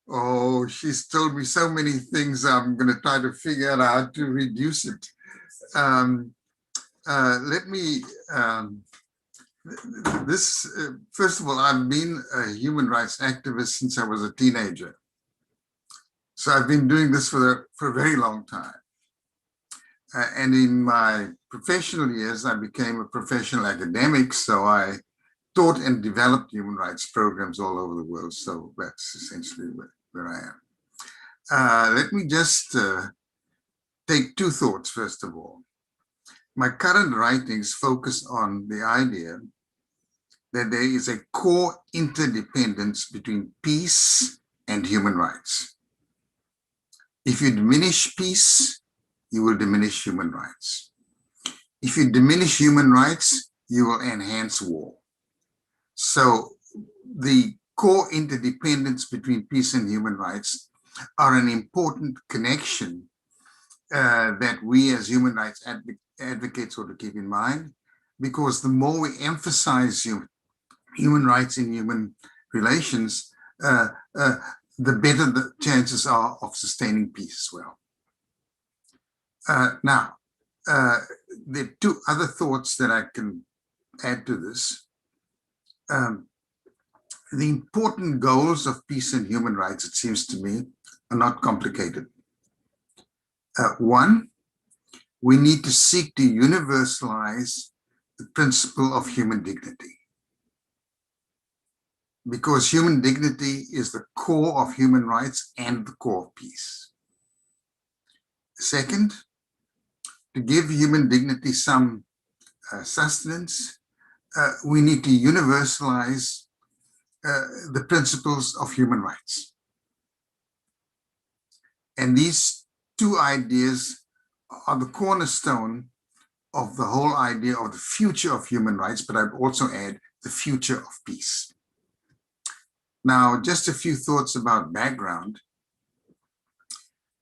Oh, she's told me so many things. I'm going to try to figure out how to reduce it. First of all, I've been a human rights activist since I was a teenager. So I've been doing this for a very long time. And in my professional years, I became a professional academic. So I taught and developed human rights programs all over the world. So that's essentially where I am. Let me just take two thoughts, first of all. My current writings focus on the idea that there is a core interdependence between peace and human rights. If you diminish peace, you will diminish human rights. If you diminish human rights, you will enhance war. So the core interdependence between peace and human rights are an important connection that we as human rights advocates ought to keep in mind, because the more we emphasize human rights in human relations, the better the chances are of sustaining peace as well. Now, there are two other thoughts that I can add to this. The important goals of peace and human rights, it seems to me, are not complicated. One, we need to seek to universalize the principle of human dignity, because human dignity is the core of human rights and the core of peace. Second, to give human dignity some sustenance, we need to universalize the principles of human rights. And these two ideas are the cornerstone of the whole idea of the future of human rights, but I'd also add the future of peace. Now, just a few thoughts about background.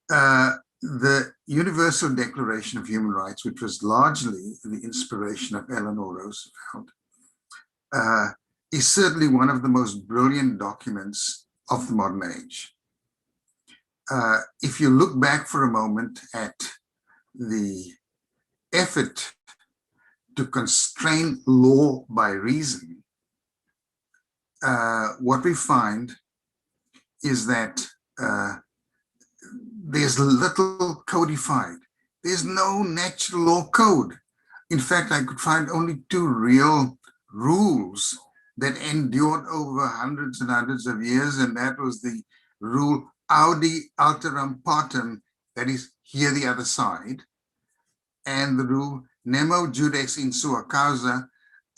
The Universal Declaration of Human Rights, which was largely the inspiration of Eleanor Roosevelt, is certainly one of the most brilliant documents of the modern age. If you look back for a moment at the effort to constrain law by reason, what we find is that there's little codified. There's no natural law code. In fact, I could find only two real rules that endured over hundreds and hundreds of years, and that was the rule audi alteram partem, that is, hear the other side, and the rule nemo judex in sua causa,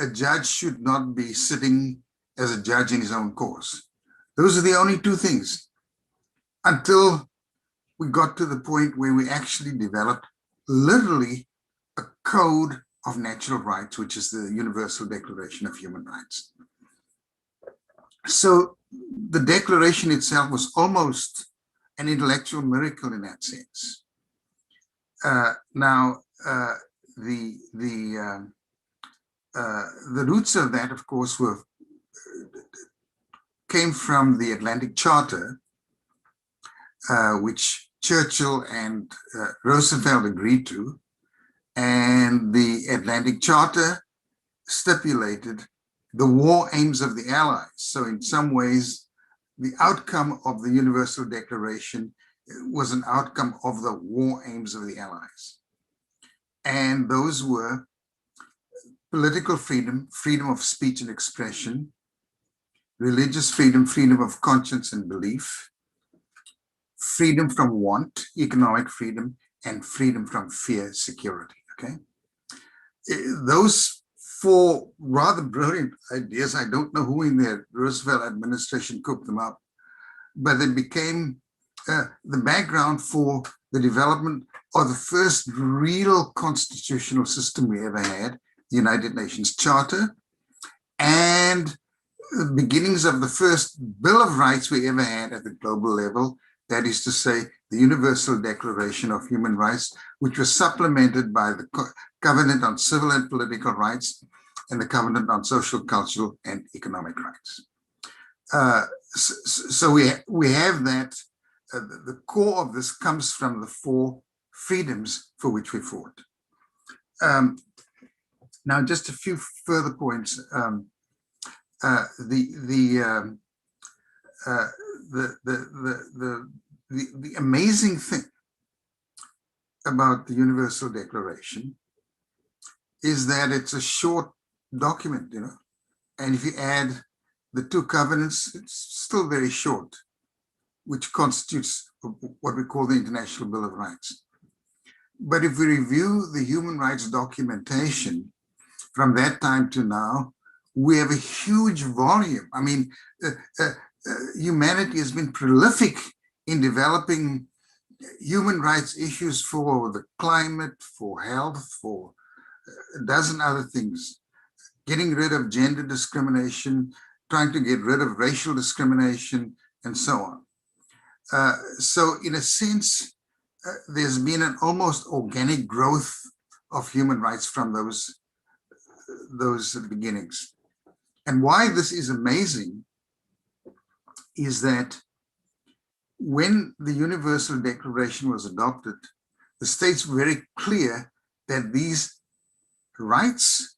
a judge should not be sitting as a judge in his own cause. Those are the only two things, until we got to the point where we actually developed literally a code of natural rights, which is the Universal Declaration of Human Rights. So the declaration itself was almost an intellectual miracle in that sense. Now, the roots of that, of course, came from the Atlantic Charter, which Churchill and Roosevelt agreed to, and the Atlantic Charter stipulated the war aims of the Allies. So in some ways, the outcome of the Universal Declaration was an outcome of the war aims of the Allies. And those were political freedom, freedom of speech and expression, religious freedom, freedom of conscience and belief, freedom from want, economic freedom, and freedom from fear, security, okay? Those four rather brilliant ideas, I don't know who in the Roosevelt administration cooked them up, but they became the background for the development of the first real constitutional system we ever had, the United Nations Charter, and the beginnings of the first Bill of Rights we ever had at the global level, that is to say, the Universal Declaration of Human Rights, which was supplemented by the Covenant on Civil and Political Rights and the Covenant on Social, Cultural, and Economic Rights. So we have that. The core of this comes from the four freedoms for which we fought. Now, just a few further points. the amazing thing about the Universal Declaration is that it's a short document, you know, and if you add the two covenants, it's still very short, which constitutes what we call the International Bill of Rights. But if we review the human rights documentation from that time to now, we have a huge volume. I mean, humanity has been prolific in developing human rights issues for the climate, for health, for a dozen other things, getting rid of gender discrimination, trying to get rid of racial discrimination, and so on. So in a sense, there's been an almost organic growth of human rights from those beginnings. And why this is amazing is that when the Universal Declaration was adopted, the states were very clear that these rights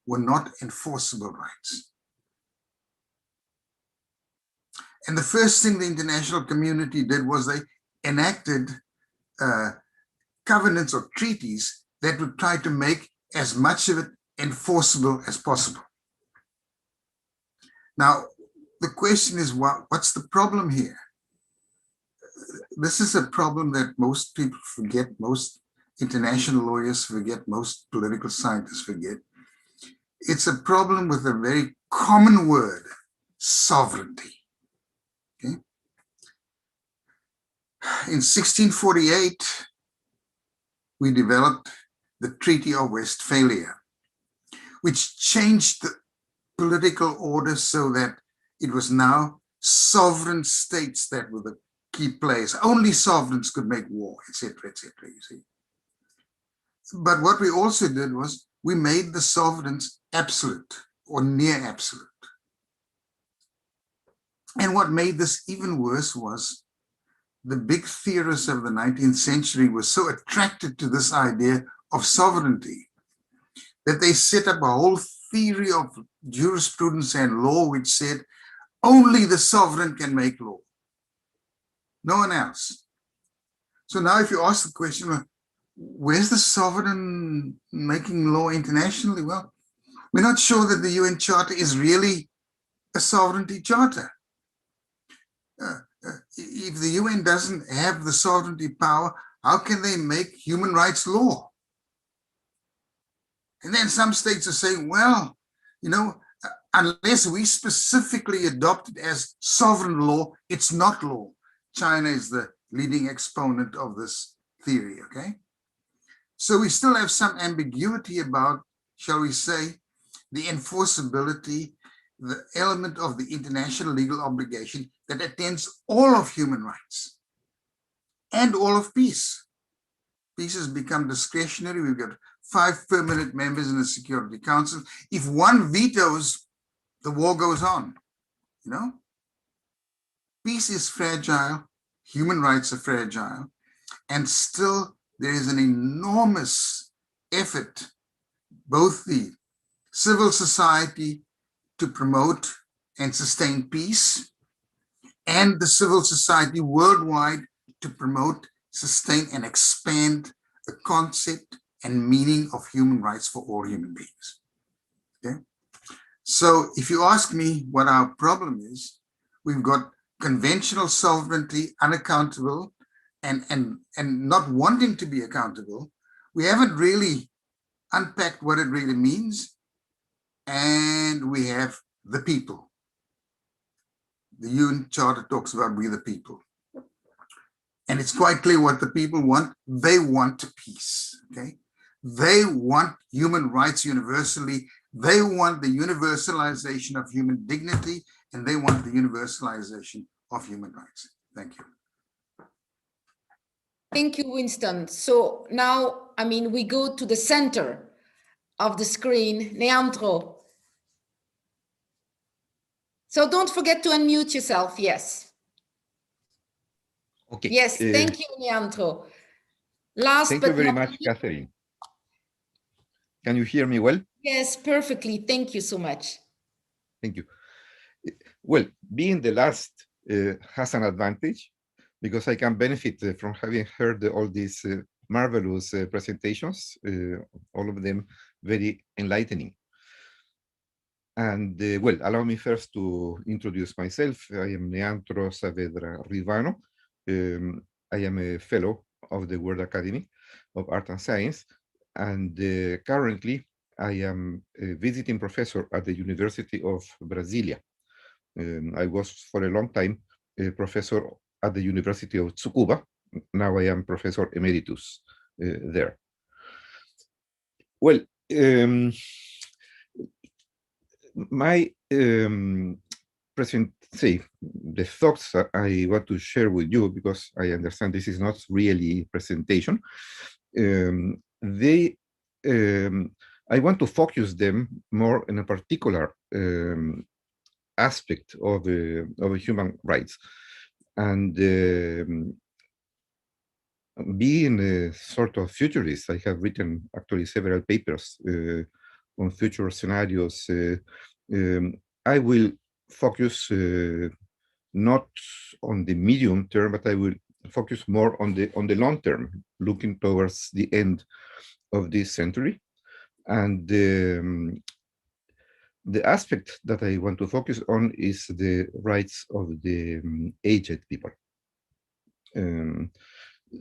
were not enforceable rights. And the first thing the international community did was they enacted covenants or treaties that would try to make as much of it enforceable as possible. Now, the question is, what's the problem here? This is a problem that most people forget, most international lawyers forget, most political scientists forget. It's a problem with a very common word, sovereignty. Okay? In 1648, we developed the Treaty of Westphalia, which changed the political order so that it was now sovereign states that were the key players. Only sovereigns could make war, etc., you see. But what we also did was we made the sovereigns absolute or near absolute. And what made this even worse was the big theorists of the 19th century were so attracted to this idea of sovereignty that they set up a whole theory of jurisprudence and law which said only the sovereign can make law, no one else. So now if you ask the question, where's the sovereign making law internationally? Well, we're not sure that the UN Charter is really a sovereignty charter. If the UN doesn't have the sovereignty power, how can they make human rights law? And then some states are saying, well, you know, unless we specifically adopt it as sovereign law, it's not law. China is the leading exponent of this theory, okay? So we still have some ambiguity about, shall we say, the enforceability, the element of the international legal obligation that attends all of human rights and all of peace. Peace has become discretionary. We've got 5 permanent members in the Security Council. If one vetoes, the war goes on, you know? Peace is fragile, human rights are fragile, and still there is an enormous effort, both the civil society to promote and sustain peace, and the civil society worldwide to promote, sustain, and expand the concept and meaning of human rights for all human beings. Okay? So if you ask me what our problem is, we've got conventional sovereignty, unaccountable, and not wanting to be accountable. We haven't really unpacked what it really means, and we have the people. The UN Charter talks about we the people. And it's quite clear what the people want. They want peace, okay? They want human rights universally. They want the universalization of human dignity, and they want the universalization of human rights. Thank you. Thank you, Winston. So now, I mean, we go to the center of the screen, Leandro. So don't forget to unmute yourself, yes. Okay. Yes, thank you, Leandro. Last Thank but you very not much, least- Catherine. Can you hear me well? Yes, perfectly. Thank you so much. Thank you. Well, being the last has an advantage because I can benefit from having heard all these marvelous presentations, all of them very enlightening. And well, allow me first to introduce myself. I am Leandro Saavedra Rivano. I am a fellow of the World Academy of Art and Science, and currently I am a visiting professor at the University of Brasilia. I was for a long time a professor at the University of Tsukuba. Now I am professor emeritus there. Well, my the thoughts that I want to share with you, because I understand this is not really presentation, I want to focus them more in a particular aspect of human rights. And being a sort of futurist, I have written actually several papers on future scenarios. I will focus not on the medium term, but I will focus more on the long term, looking towards the end of this century. And the aspect that I want to focus on is the rights of the aged people.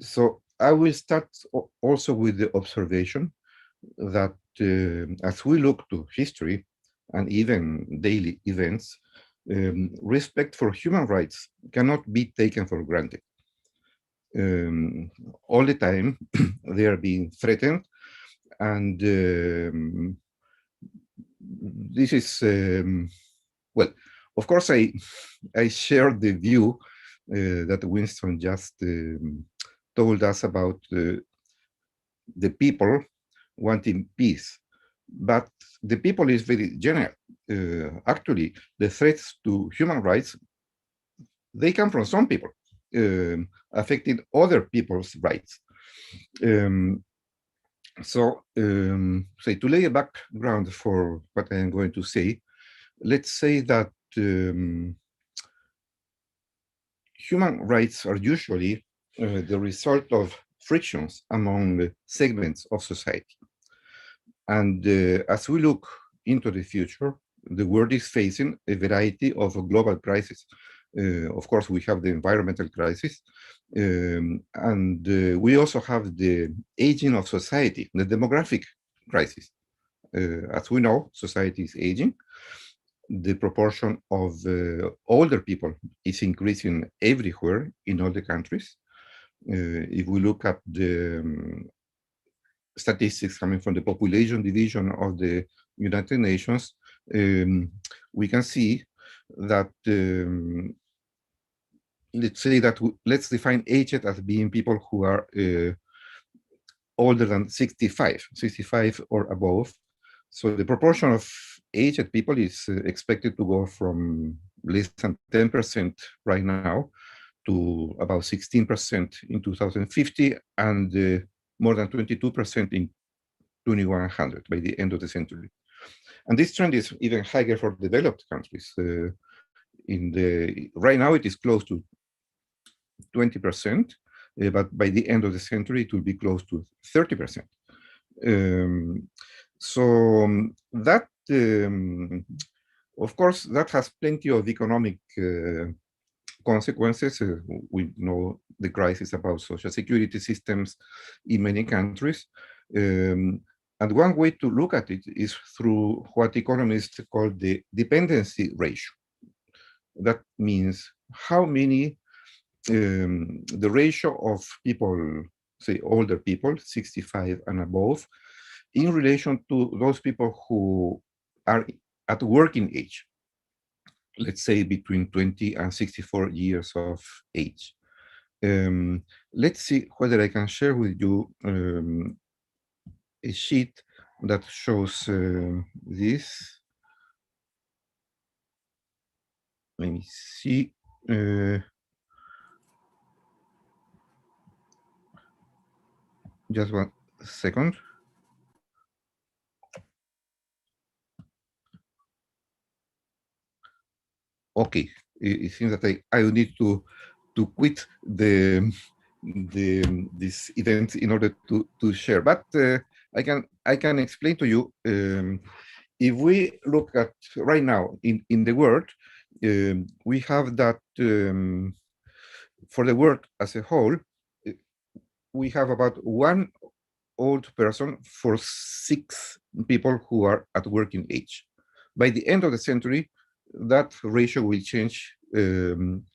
So I will start also with the observation that as we look to history and even daily events, respect for human rights cannot be taken for granted. All the time they are being threatened, and this is, well, of course I share the view that Winston just told us about the people wanting peace, but the people is very general. Actually, the threats to human rights, they come from some people, affecting other people's rights. So to lay a background for what I am going to say, let's say that human rights are usually the result of frictions among segments of society. And as we look into the future, the world is facing a variety of global crises. Of course, we have the environmental crisis, and we also have the aging of society, the demographic crisis. As we know, society is aging. The proportion of older people is increasing everywhere in all the countries. If we look at the statistics coming from the population division of the United Nations, we can see that, let's say that, let's define aged as being people who are older than 65 or above. So the proportion of aged people is expected to go from less than 10% right now to about 16% in 2050 and more than 22% in 2100 by the end of the century. And this trend is even higher for developed countries. Right now it is close to 20%, but by the end of the century it will be close to 30%. So that, of course, that has plenty of economic consequences. We know the crisis about social security systems in many countries. And one way to look at it is through what economists call the dependency ratio. That means how many, the ratio of people, say older people, 65 and above, in relation to those people who are at working age, let's say between 20 and 64 years of age. Let's see whether I can share with you a sheet that shows this. Let me see. Just 1 second. okay, it seems that I will need to quit this event in order to share. But I can explain to you. If we look at right now in the world, we have that for the world as a whole, we have about one old person for 6 people who are at working age. By the end of the century, that ratio will change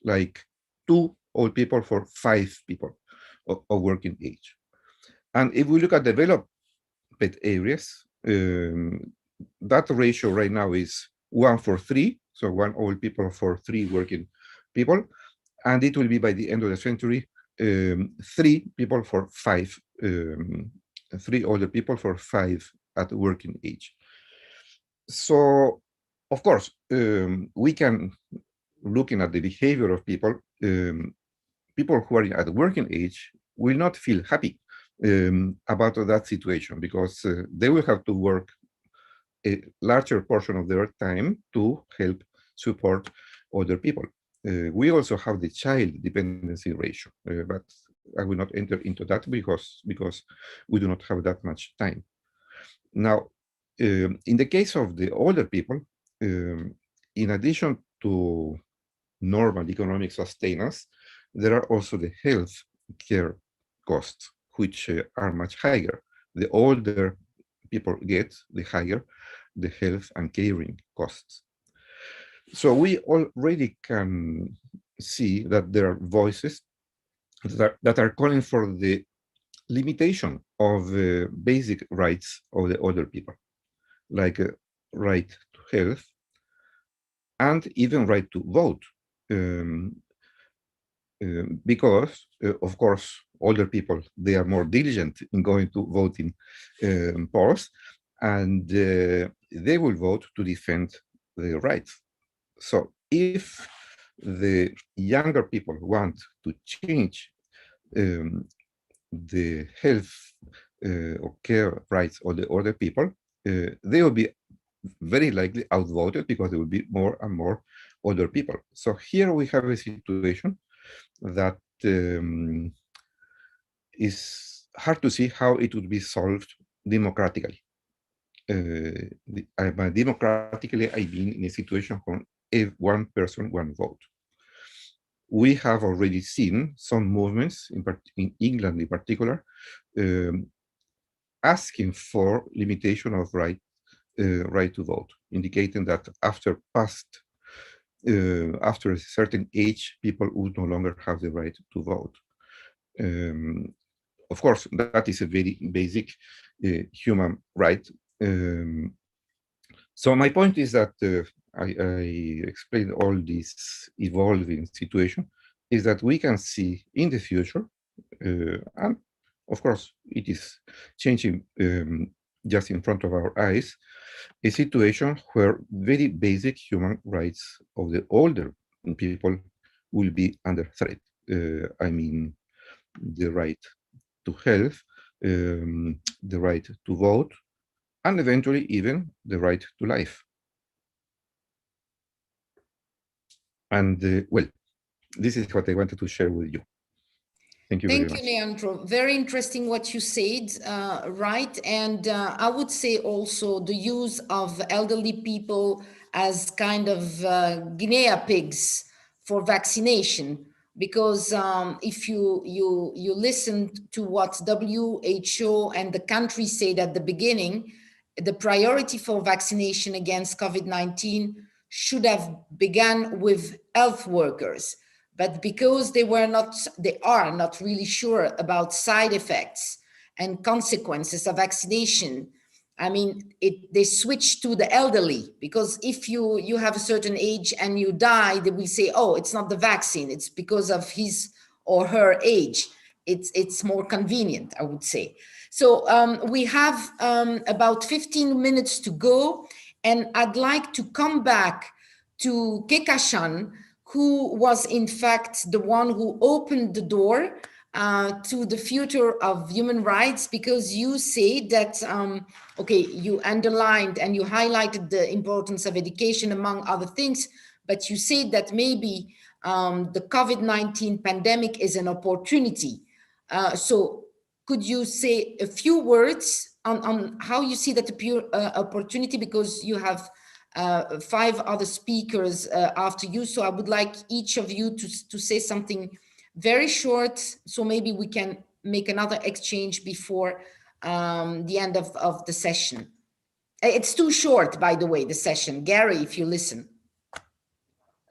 like 2 old people for 5 people of working age. And if we look at developed areas, that ratio right now is 1 for 3, so 1 old people for 3 working people, and it will be by the end of the century 3 people for 5, 3 older people for 5 at working age. So, of course, we can, looking at the behavior of people, people who are at working age will not feel happy about that situation, because they will have to work a larger portion of their time to help support other people. We also have the child dependency ratio, but I will not enter into that because we do not have that much time. Now, in the case of the older people, in addition to normal economic sustenance, there are also the health care costs, which are much higher. The older people get, the higher the health and caring costs. So we already can see that there are voices that are calling for the limitation of basic rights of the older people, like right to health and even right to vote. Because, of course, older people, they are more diligent in going to voting polls, and they will vote to defend their rights. So if the younger people want to change the health or care rights of the older people, they will be very likely outvoted because there will be more and more older people. So here we have a situation that is hard to see how it would be solved democratically. By democratically, I mean in a situation where one person, one vote. We have already seen some movements, in England in particular, asking for limitation of right to vote, indicating that after a certain age, people would no longer have the right to vote. Of course, that is a very basic human right. So my point is that I explained all this evolving situation, is that we can see in the future, and of course it is changing just in front of our eyes, a situation where very basic human rights of the older people will be under threat. I mean, the right to health, the right to vote, and eventually even the right to life. And well, this is what I wanted to share with you. Thank you very much. Thank you, Leandro. Very interesting what you said, right? And I would say also the use of elderly people as kind of guinea pigs for vaccination, because if you listen to what WHO and the country said at the beginning, the priority for vaccination against COVID-19 should have begun with health workers. But because they are not really sure about side effects and consequences of vaccination, I mean, they switch to the elderly, because if you have a certain age and you die, they will say, oh, it's not the vaccine, it's because of his or her age. It's more convenient, I would say. So we have about 15 minutes to go, and I'd like to come back to Kekashan, who was in fact the one who opened the door to the future of human rights, because you say that, okay, you underlined and you highlighted the importance of education among other things, but you said that maybe the COVID-19 pandemic is an opportunity. So could you say a few words on how you see that opportunity, because you have 5 other speakers after you. So I would like each of you to say something very short, so maybe we can make another exchange before the end of the session. It's too short, by the way, the session. Gary, if you listen.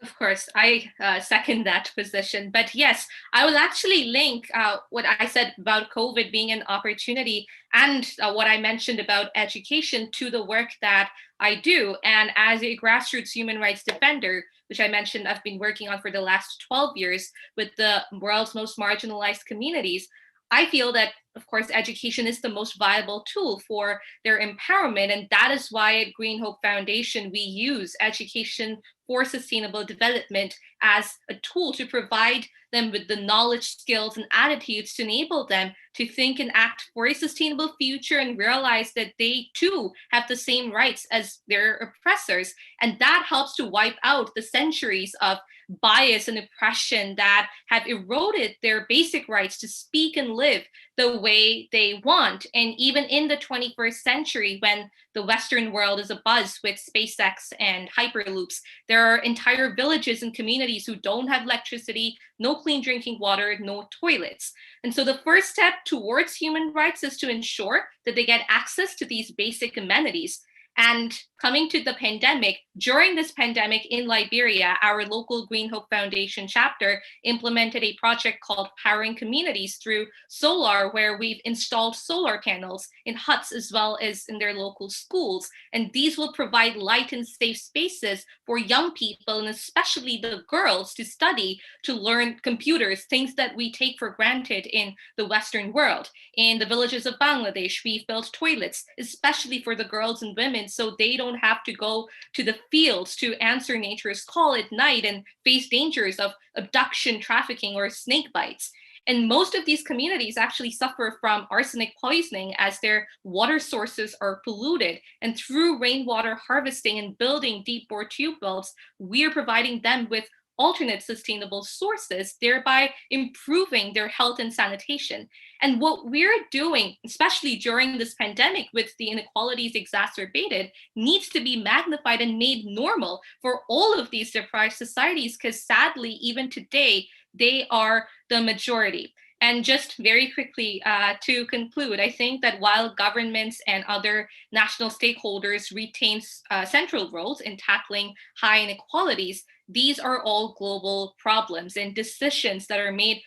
Of course, I second that position. But yes, I will actually link what I said about COVID being an opportunity and what I mentioned about education to the work that I do. And as a grassroots human rights defender, which I mentioned I've been working on for the last 12 years with the world's most marginalized communities, I feel that, of course, education is the most viable tool for their empowerment. And that is why at Green Hope Foundation, we use education for sustainable development as a tool to provide them with the knowledge, skills, and attitudes to enable them to think and act for a sustainable future and realize that they too have the same rights as their oppressors. And that helps to wipe out the centuries of bias and oppression that have eroded their basic rights to speak and live the way they want. And even in the 21st century, when the Western world is abuzz with SpaceX and Hyperloops, there are entire villages and communities who don't have electricity, no clean drinking water, no toilets. And so the first step towards human rights is to ensure that they get access to these basic amenities. And coming to the pandemic, during this pandemic in Liberia, our local Green Hope Foundation chapter implemented a project called Powering Communities through solar, where we've installed solar panels in huts as well as in their local schools. And these will provide light and safe spaces for young people, and especially the girls, to study, to learn computers, things that we take for granted in the Western world. In the villages of Bangladesh, we've built toilets, especially for the girls and women, so they don't have to go to the fields to answer nature's call at night and face dangers of abduction, trafficking, or snake bites. And most of these communities actually suffer from arsenic poisoning as their water sources are polluted. And through rainwater harvesting and building deep bore tube wells, we are providing them with alternate sustainable sources, thereby improving their health and sanitation. And what we're doing, especially during this pandemic with the inequalities exacerbated, needs to be magnified and made normal for all of these deprived societies, because sadly, even today, they are the majority. And just very quickly to conclude, I think that while governments and other national stakeholders retain central roles in tackling high inequalities, these are all global problems, and decisions that are made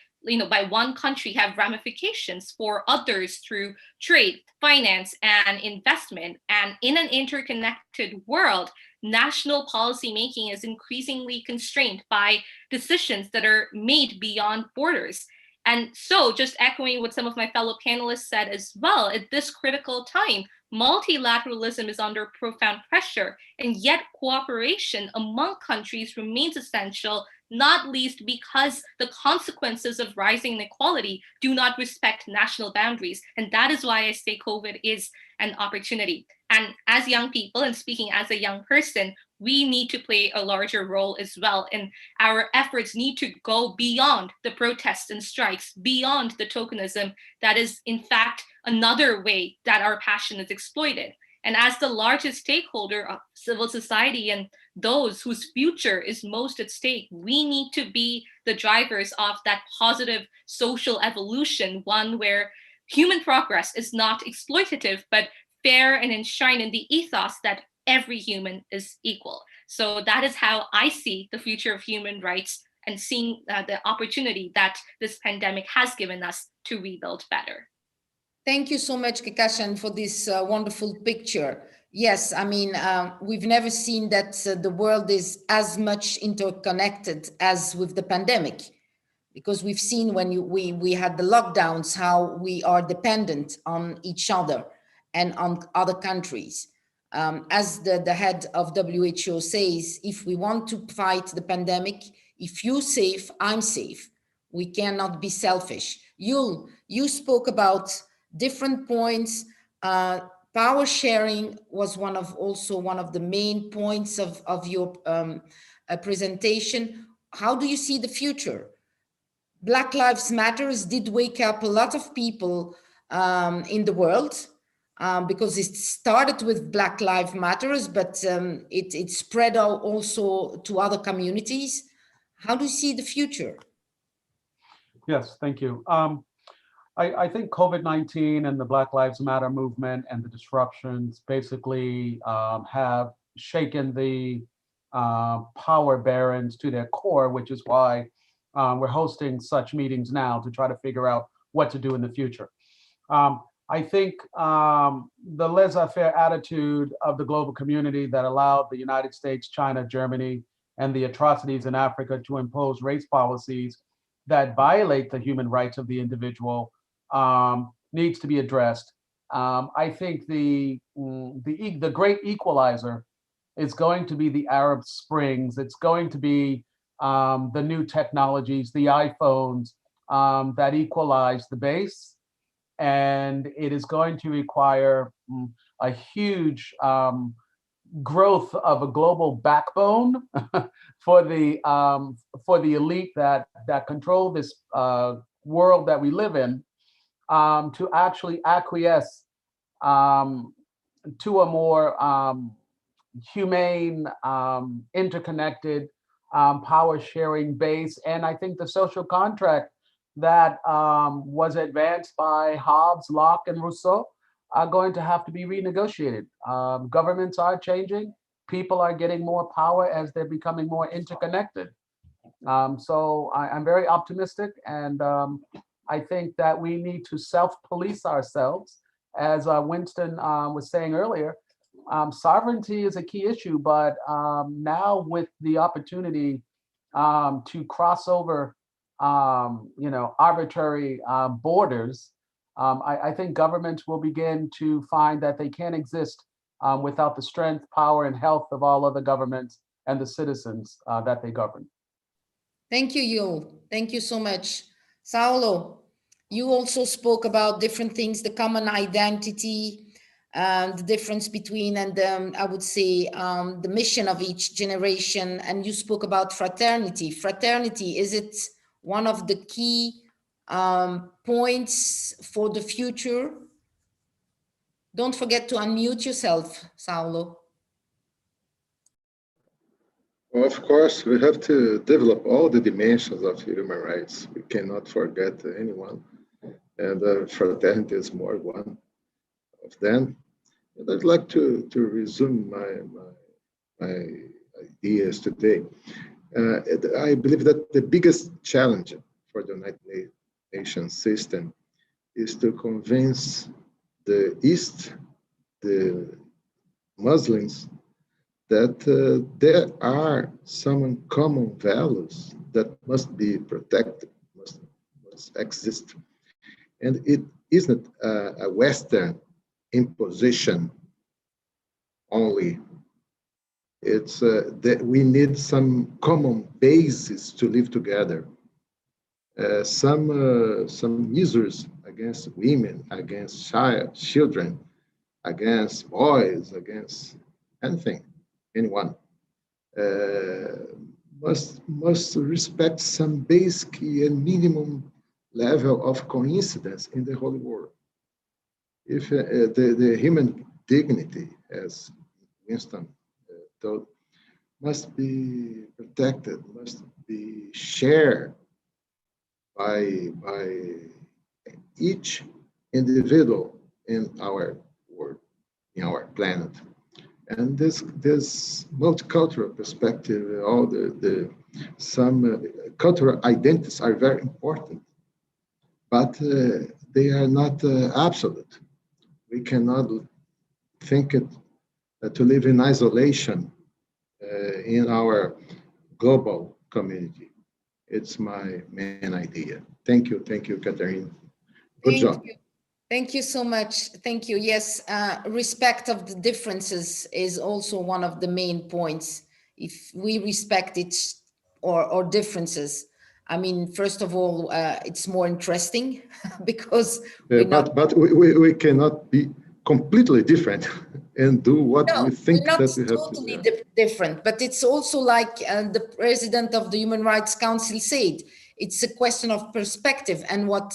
by one country have ramifications for others through trade, finance, and investment. And in an interconnected world, national policy making is increasingly constrained by decisions that are made beyond borders. And so, just echoing what some of my fellow panelists said as well, at this critical time, multilateralism is under profound pressure, and yet cooperation among countries remains essential, not least because the consequences of rising inequality do not respect national boundaries. And that is why I say COVID is an opportunity. And as young people, and speaking as a young person, we need to play a larger role as well. And our efforts need to go beyond the protests and strikes, beyond the tokenism that is, in fact, another way that our passion is exploited. And as the largest stakeholder of civil society and those whose future is most at stake, we need to be the drivers of that positive social evolution, one where human progress is not exploitative, but fair and enshrined in the ethos that every human is equal. So that is how I see the future of human rights, and seeing the opportunity that this pandemic has given us to rebuild better. Thank you so much, Kekashan, for this wonderful picture. Yes, I mean, we've never seen that the world is as much interconnected as with the pandemic, because we've seen when we had the lockdowns, how we are dependent on each other and on other countries. As the head of WHO says, if we want to fight the pandemic, if you're safe, I'm safe. We cannot be selfish. You spoke about different points, power sharing was also one of the main points of your presentation. How do you see the future? Black Lives Matters did wake up a lot of people in the world, because it started with Black Lives Matters, but it spread out also to other communities. How do you see the future? Yes, thank you. I think COVID-19 and the Black Lives Matter movement and the disruptions basically have shaken the power barons to their core, which is why we're hosting such meetings now to try to figure out what to do in the future. I think the laissez-faire attitude of the global community that allowed the United States, China, Germany, and the atrocities in Africa to impose race policies that violate the human rights of the individual needs to be addressed. I think the great equalizer is going to be the Arab Springs. It's going to be the new technologies, the iPhones that equalize the base. And it is going to require a huge growth of a global backbone for the elite that control this world that we live in, to actually acquiesce to a more humane, interconnected, power sharing base. And I think the social contract that was advanced by Hobbes, Locke, and Rousseau are going to have to be renegotiated. Governments are changing. People are getting more power as they're becoming more interconnected. So I'm very optimistic, and I think that we need to self-police ourselves. As Winston was saying earlier, sovereignty is a key issue, but now with the opportunity to cross over arbitrary borders, I think governments will begin to find that they can't exist without the strength, power, and health of all other governments and the citizens that they govern. Thank you, Yul. Thank you so much. Saulo, you also spoke about different things, the common identity, the difference between, and I would say the mission of each generation. And you spoke about fraternity. Fraternity, is it one of the key points for the future? Don't forget to unmute yourself, Saulo. Well, of course, we have to develop all the dimensions of human rights. We cannot forget anyone. And fraternity is more one of them. And I'd like to resume my ideas today. I believe that the biggest challenge for the United Nations system is to convince the East, the Muslims, that there are some common values that must be protected, must exist. And it isn't a Western imposition only. It's that we need some common basis to live together. Some measures against women, against children, against boys, against anyone, must respect some basic and minimum level of coincidence in the whole world. If the human dignity, as Winston told, must be protected, must be shared by each individual in our world, in our planet. And this multicultural perspective, all some cultural identities are very important, but they are not absolute. We cannot think it to live in isolation in our global community. It's my main idea. Thank you, Catherine. Good job. Thank you so much. Thank you. Yes, respect of the differences is also one of the main points. If we respect it or differences, I mean, first of all, it's more interesting because but we cannot be completely different and do what we think we're not that we have totally to do. different, but it's also like the president of the Human Rights Council said, it's a question of perspective. And what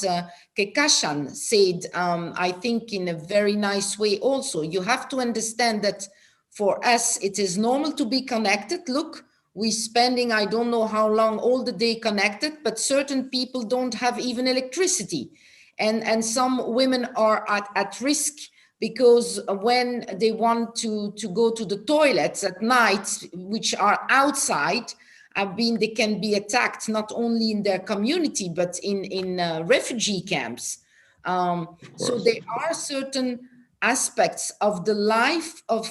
Kekashan said, I think in a very nice way also, you have to understand that for us, it is normal to be connected. Look, we're spending, I don't know how long, all the day connected, but certain people don't have even electricity. And some women are at risk because when they want to go to the toilets at night, which are outside, they can be attacked not only in their community, but in refugee camps. So there are certain aspects of the life of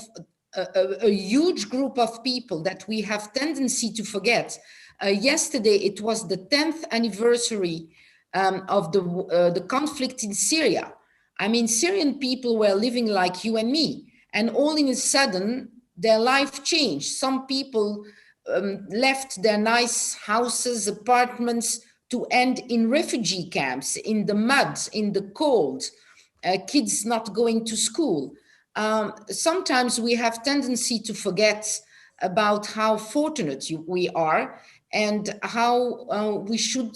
a huge group of people that we have tendency to forget. Yesterday, it was the 10th anniversary of the conflict in Syria. I mean, Syrian people were living like you and me, and all in a sudden, their life changed. Some people left their nice houses, apartments to end in refugee camps, in the mud, in the cold, kids not going to school. Sometimes we have tendency to forget about how fortunate we are and how we should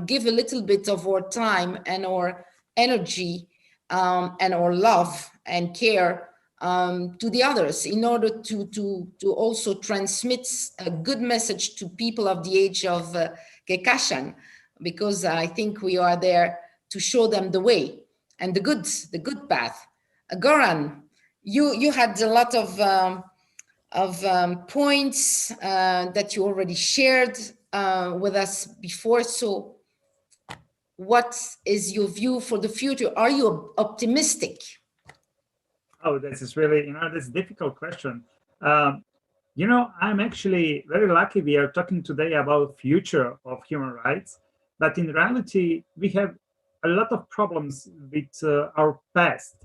give a little bit of our time and our energy and our love and care to the others in order to also transmit a good message to people of the age of Kekashan, because I think we are there to show them the way and the good path. Goran, you had a lot of points that you already shared with us before. So what is your view for the future? Are you optimistic? Oh, this is really, this is a difficult question. I'm actually very lucky we are talking today about future of human rights, but in reality, we have a lot of problems with our past.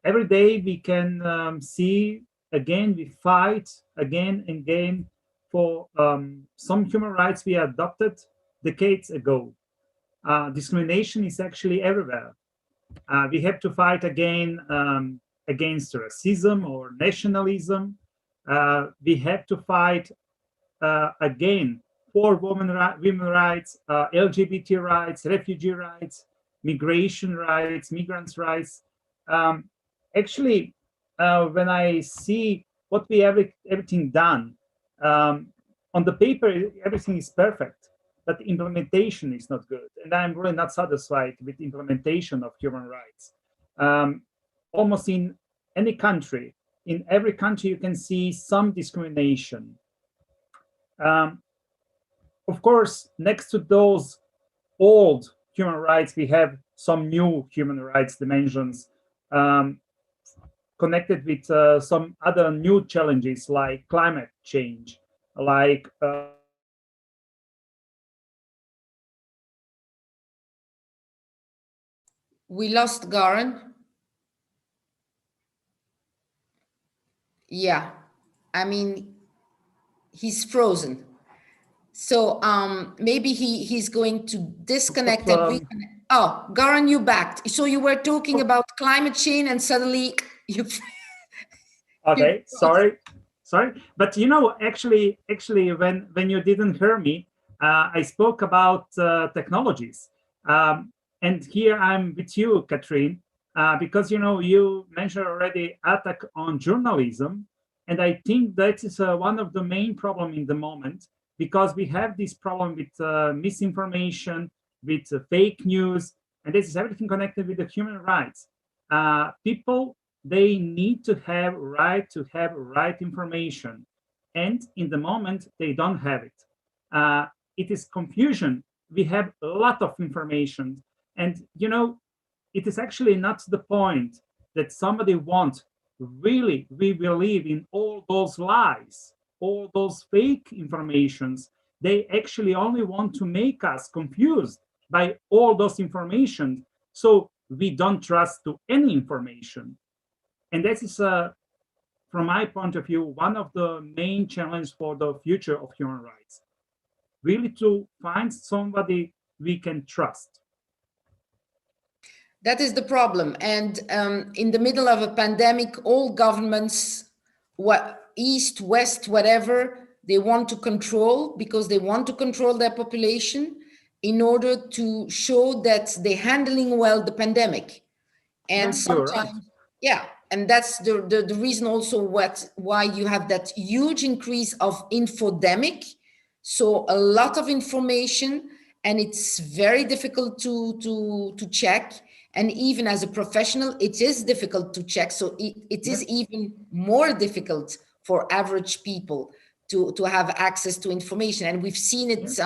Every day we can see again, we fight again and again for some human rights we adopted decades ago. Discrimination is actually everywhere. We have to fight again against racism or nationalism. We have to fight again for women rights, LGBT rights, refugee rights, migration rights, migrants' rights. Actually, when I see what we have everything done, on the paper, everything is perfect, but the implementation is not good. And I'm really not satisfied with the implementation of human rights. Almost in any country, in every country, you can see some discrimination. Of course, next to those old human rights, we have some new human rights dimensions connected with some other new challenges like climate change, like we lost Goran. Yeah, I mean, he's frozen. So maybe he's going to disconnect and reconnect. Oh, Goran, you back. So you were talking about climate change and suddenly you... Okay, sorry. But actually, when you didn't hear me, I spoke about technologies. And here I'm with you, Catherine, because you mentioned already attack on journalism. And I think that is one of the main problem in the moment, because we have this problem with misinformation, with fake news, and this is everything connected with the human rights. People, they need to have right information, and in the moment they don't have it. It is confusion. We have a lot of information, and it is actually not the point that somebody wants really we believe in all those lies, all those fake informations. They actually only want to make us confused by all those information, so we don't trust to any information. And that is, from my point of view, one of the main challenges for the future of human rights. Really to find somebody we can trust. That is the problem. And in the middle of a pandemic, all governments, east, west, whatever, they want to control because they want to control their population in order to show that they're handling well the pandemic. And sometimes, yeah, and that's the reason also why you have that huge increase of infodemic. So a lot of information, and it's very difficult to check. And even as a professional, it is difficult to check. So it is even more difficult for average people to have access to information. And we've seen it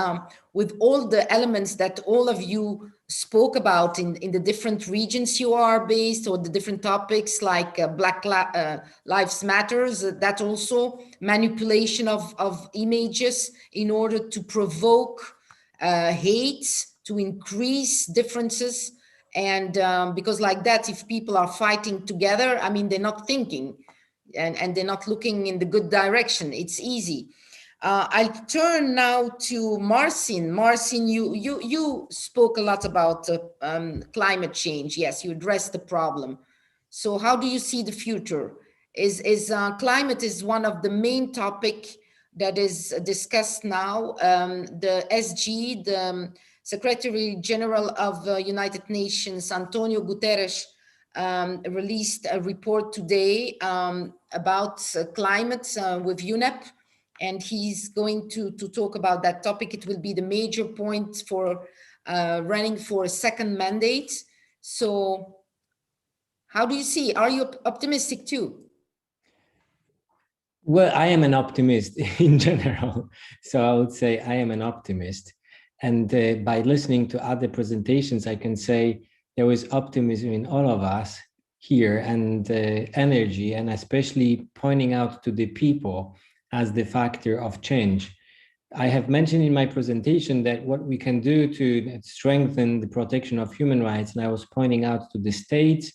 with all the elements that all of you spoke about in the different regions you are based, or the different topics like Black Lives Matters, that also manipulation of images in order to provoke hate, to increase differences. And because like that, if people are fighting together, I mean, they're not thinking and they're not looking in the good direction. It's easy. I'll turn now to Marcin. Marcin, you spoke a lot about climate change. Yes, you addressed the problem. So how do you see the future? Climate is one of the main topic that is discussed now. The SG, the Secretary General of the United Nations, Antonio Guterres, released a report today about climate with UNEP, and he's going to talk about that topic. It will be the major point for running for a second mandate. So how do you see? Are you optimistic too? Well, I am an optimist in general. So I would say I am an optimist. And by listening to other presentations, I can say there is optimism in all of us here, and energy, and especially pointing out to the people as the factor of change. I have mentioned in my presentation that what we can do to strengthen the protection of human rights, and I was pointing out to the states,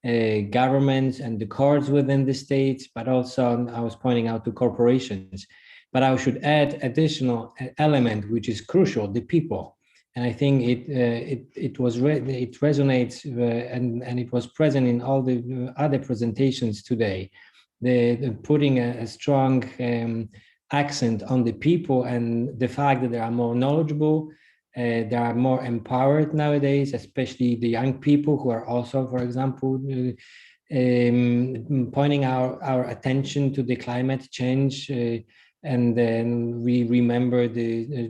governments and the courts within the states, but also I was pointing out to corporations. But I should add additional element, which is crucial, the people. And I think it resonates and it was present in all the other presentations today. The putting a strong accent on the people and the fact that they are more knowledgeable, they are more empowered nowadays, especially the young people who are also, for example, pointing our attention to the climate change. And then we remember the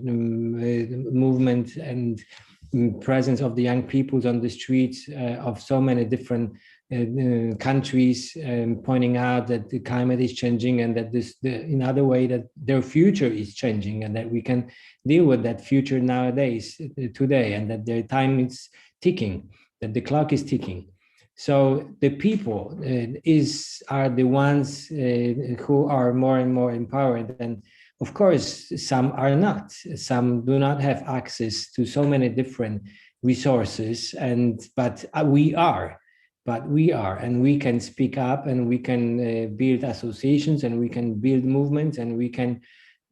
movement and presence of the young peoples on the streets of so many different countries, pointing out that the climate is changing, and that in other way that their future is changing, and that we can deal with that future nowadays, today, and that their time is ticking, that the clock is ticking. So the people are the ones who are more and more empowered. And of course, some are not. Some do not have access to so many different resources, but we are. And we can speak up, and we can build associations, and we can build movements, and we can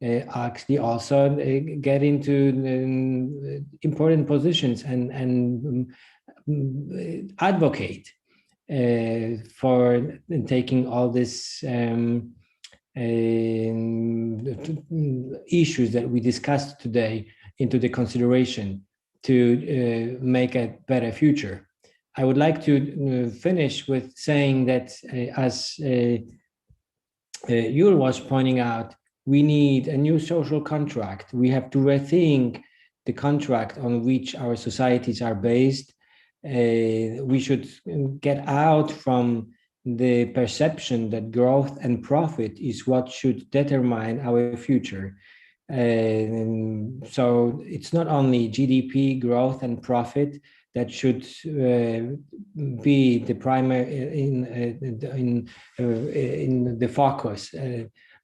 actually also get into important positions and advocate for taking all these issues that we discussed today into the consideration to make a better future. I would like to finish with saying that as Yul was pointing out, we need a new social contract. We have to rethink the contract on which our societies are based. We should get out from the perception that growth and profit is what should determine our future. So it's not only GDP growth and profit that should be the primary in the focus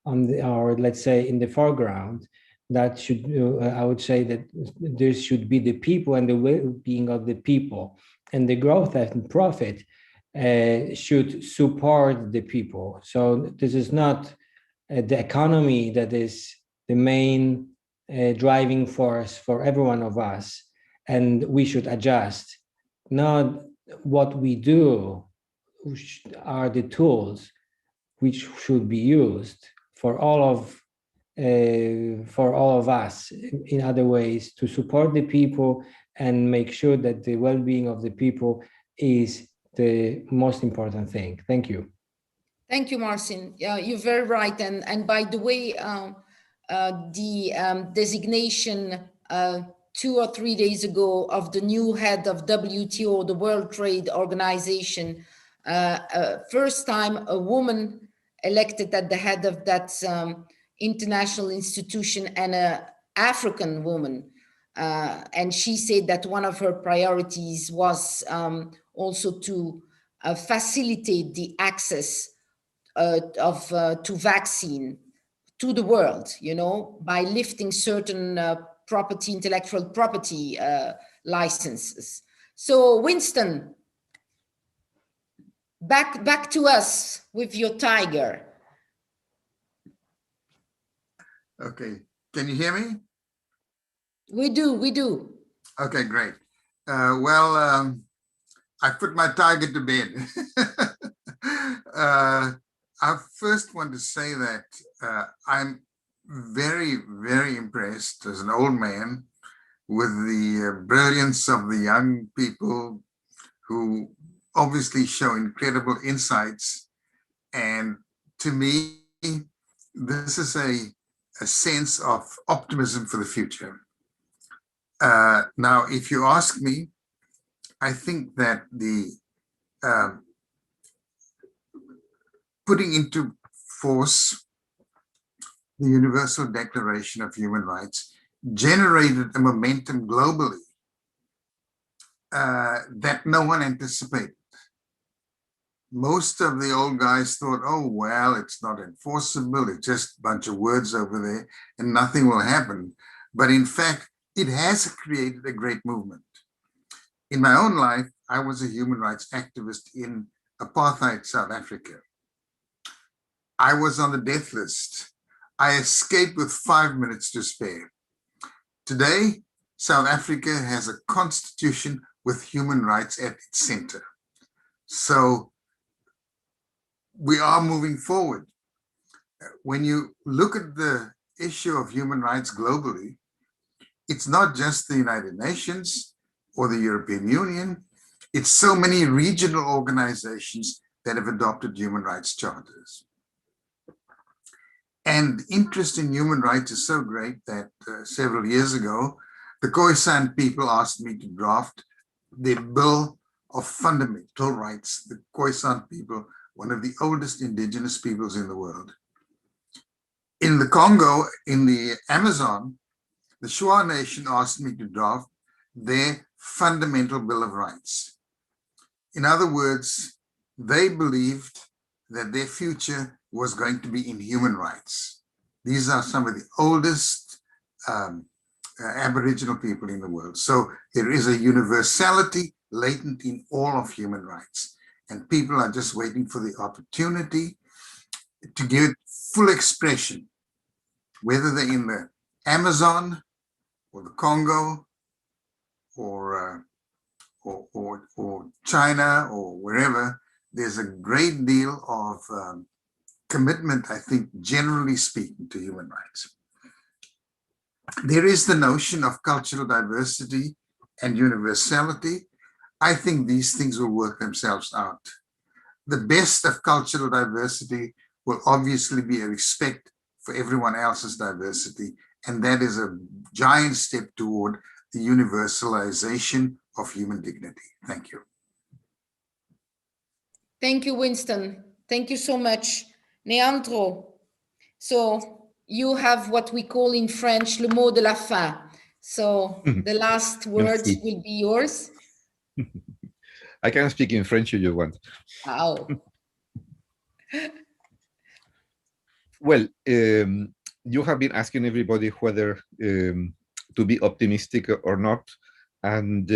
or let's say in the foreground. That should, I would say that there should be the people and the well-being of the people, and the growth and profit should support the people. So this is not the economy that is the main driving force for every one of us, and we should adjust, not what we do are the tools which should be used for all of us, in other ways, to support the people and make sure that the well-being of the people is the most important thing. Thank you. Thank you, Marcin. You're very right. And by the way, the designation 2 or 3 days ago of the new head of WTO, the World Trade Organization, first time a woman elected at the head of that international institution, and an African woman. And she said that one of her priorities was also to facilitate the access to vaccine to the world, you know, by lifting certain intellectual property licenses. So Winston, back to us with your tiger. Okay, can you hear me? We do. Okay, great. I put my tiger to bed. I first want to say that I'm very, very impressed as an old man with the brilliance of the young people who obviously show incredible insights. And to me, this is a sense of optimism for the future. Now, if you ask me, I think that the putting into force the Universal Declaration of Human Rights generated a momentum globally that no one anticipated. Most of the old guys thought, oh, well, it's not enforceable, it's just a bunch of words over there and nothing will happen. But in fact, it has created a great movement. In my own life, I was a human rights activist in apartheid South Africa. I was on the death list. I escaped with 5 minutes to spare. Today, South Africa has a constitution with human rights at its center. So we are moving forward. When you look at the issue of human rights globally, it's not just the United Nations or the European Union, it's so many regional organizations that have adopted human rights charters. And interest in human rights is so great that several years ago, the Khoisan people asked me to draft their Bill of Fundamental Rights. The Khoisan people, one of the oldest indigenous peoples in the world. In the Congo, in the Amazon, the Shuar Nation asked me to draft their Fundamental Bill of Rights. In other words, they believed that their future was going to be in human rights. These are some of the oldest Aboriginal people in the world. So there is a universality latent in all of human rights. And people are just waiting for the opportunity to give it full expression, whether they're in the Amazon or the Congo or China or wherever. There's a great deal of commitment, I think, generally speaking, to human rights. There is the notion of cultural diversity and universality. I think these things will work themselves out. The best of cultural diversity will obviously be a respect for everyone else's diversity, and that is a giant step toward the universalization of human dignity. Thank you. Thank you, Winston. Thank you so much. Leandro, so you have what we call in French le mot de la fin. So the last word will be yours. I can speak in French if you want. Oh. Well, you have been asking everybody whether to be optimistic or not. And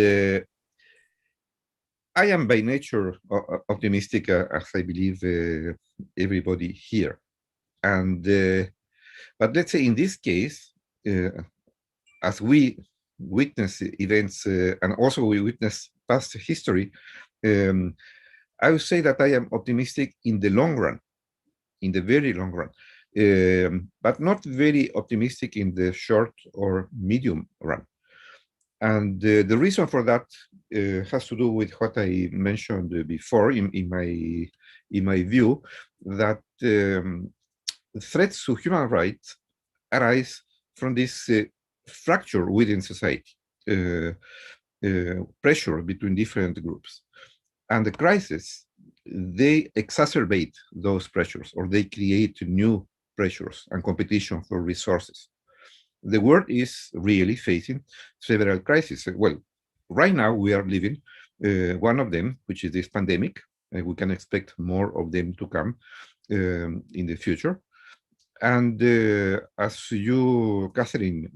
I am by nature optimistic, as I believe everybody here. And but let's say in this case, as we witness events and also we witness past history, I would say that I am optimistic in the long run, in the very long run, but not very optimistic in the short or medium run. And the reason for that has to do with what I mentioned before in my view, that threats to human rights arise from this fracture within society, pressure between different groups. And the crisis, they exacerbate those pressures, or they create new pressures and competition for resources. The world is really facing several crises. Well, right now we are living one of them, which is this pandemic, and we can expect more of them to come in the future. And as you, Catherine,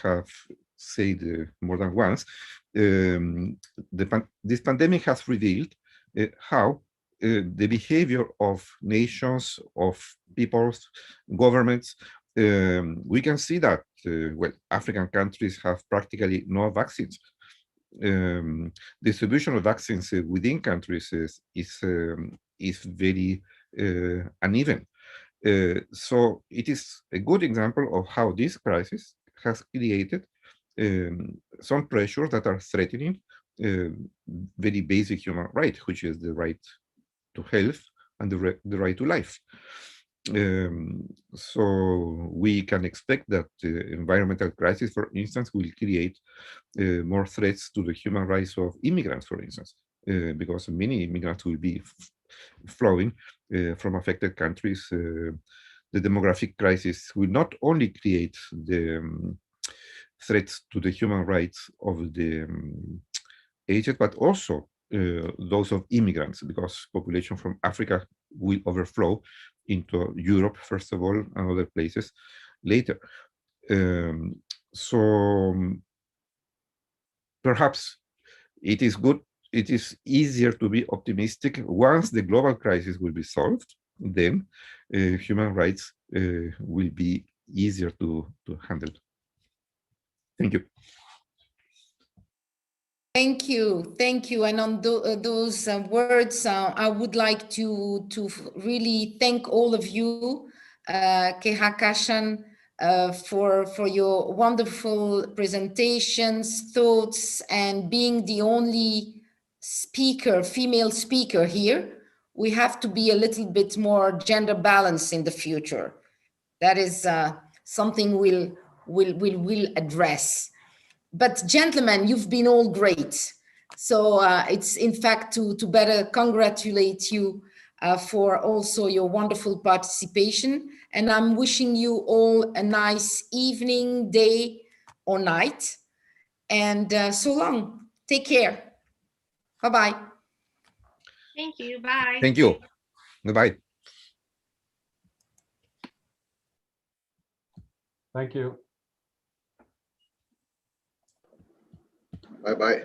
have said more than once, this pandemic has revealed how the behavior of nations, of peoples, governments, we can see that, well, African countries have practically no vaccines. Distribution of vaccines within countries is very uneven. So it is a good example of how this crisis has created some pressures that are threatening very basic human right, which is the right to health and the right to life. So we can expect that environmental crisis, for instance, will create more threats to the human rights of immigrants, for instance, because many immigrants will be flowing from affected countries. The demographic crisis will not only create the threats to the human rights of the aged, but also those of immigrants, because population from Africa will overflow into Europe, first of all, and other places later. So perhaps it is good, it is easier to be optimistic once the global crisis will be solved, then human rights will be easier to handle. Thank you. Thank you. And on those words, I would like to really thank all of you, Kehakashan, for your wonderful presentations, thoughts, and being the only speaker, female speaker here. We have to be a little bit more gender balanced in the future. That is something we'll address. But gentlemen, you've been all great. So it's in fact to better congratulate you for also your wonderful participation. And I'm wishing you all a nice evening, day, or night. And so long. Take care. Bye-bye. Thank you. Bye. Thank you. Goodbye. Thank you. Bye-bye.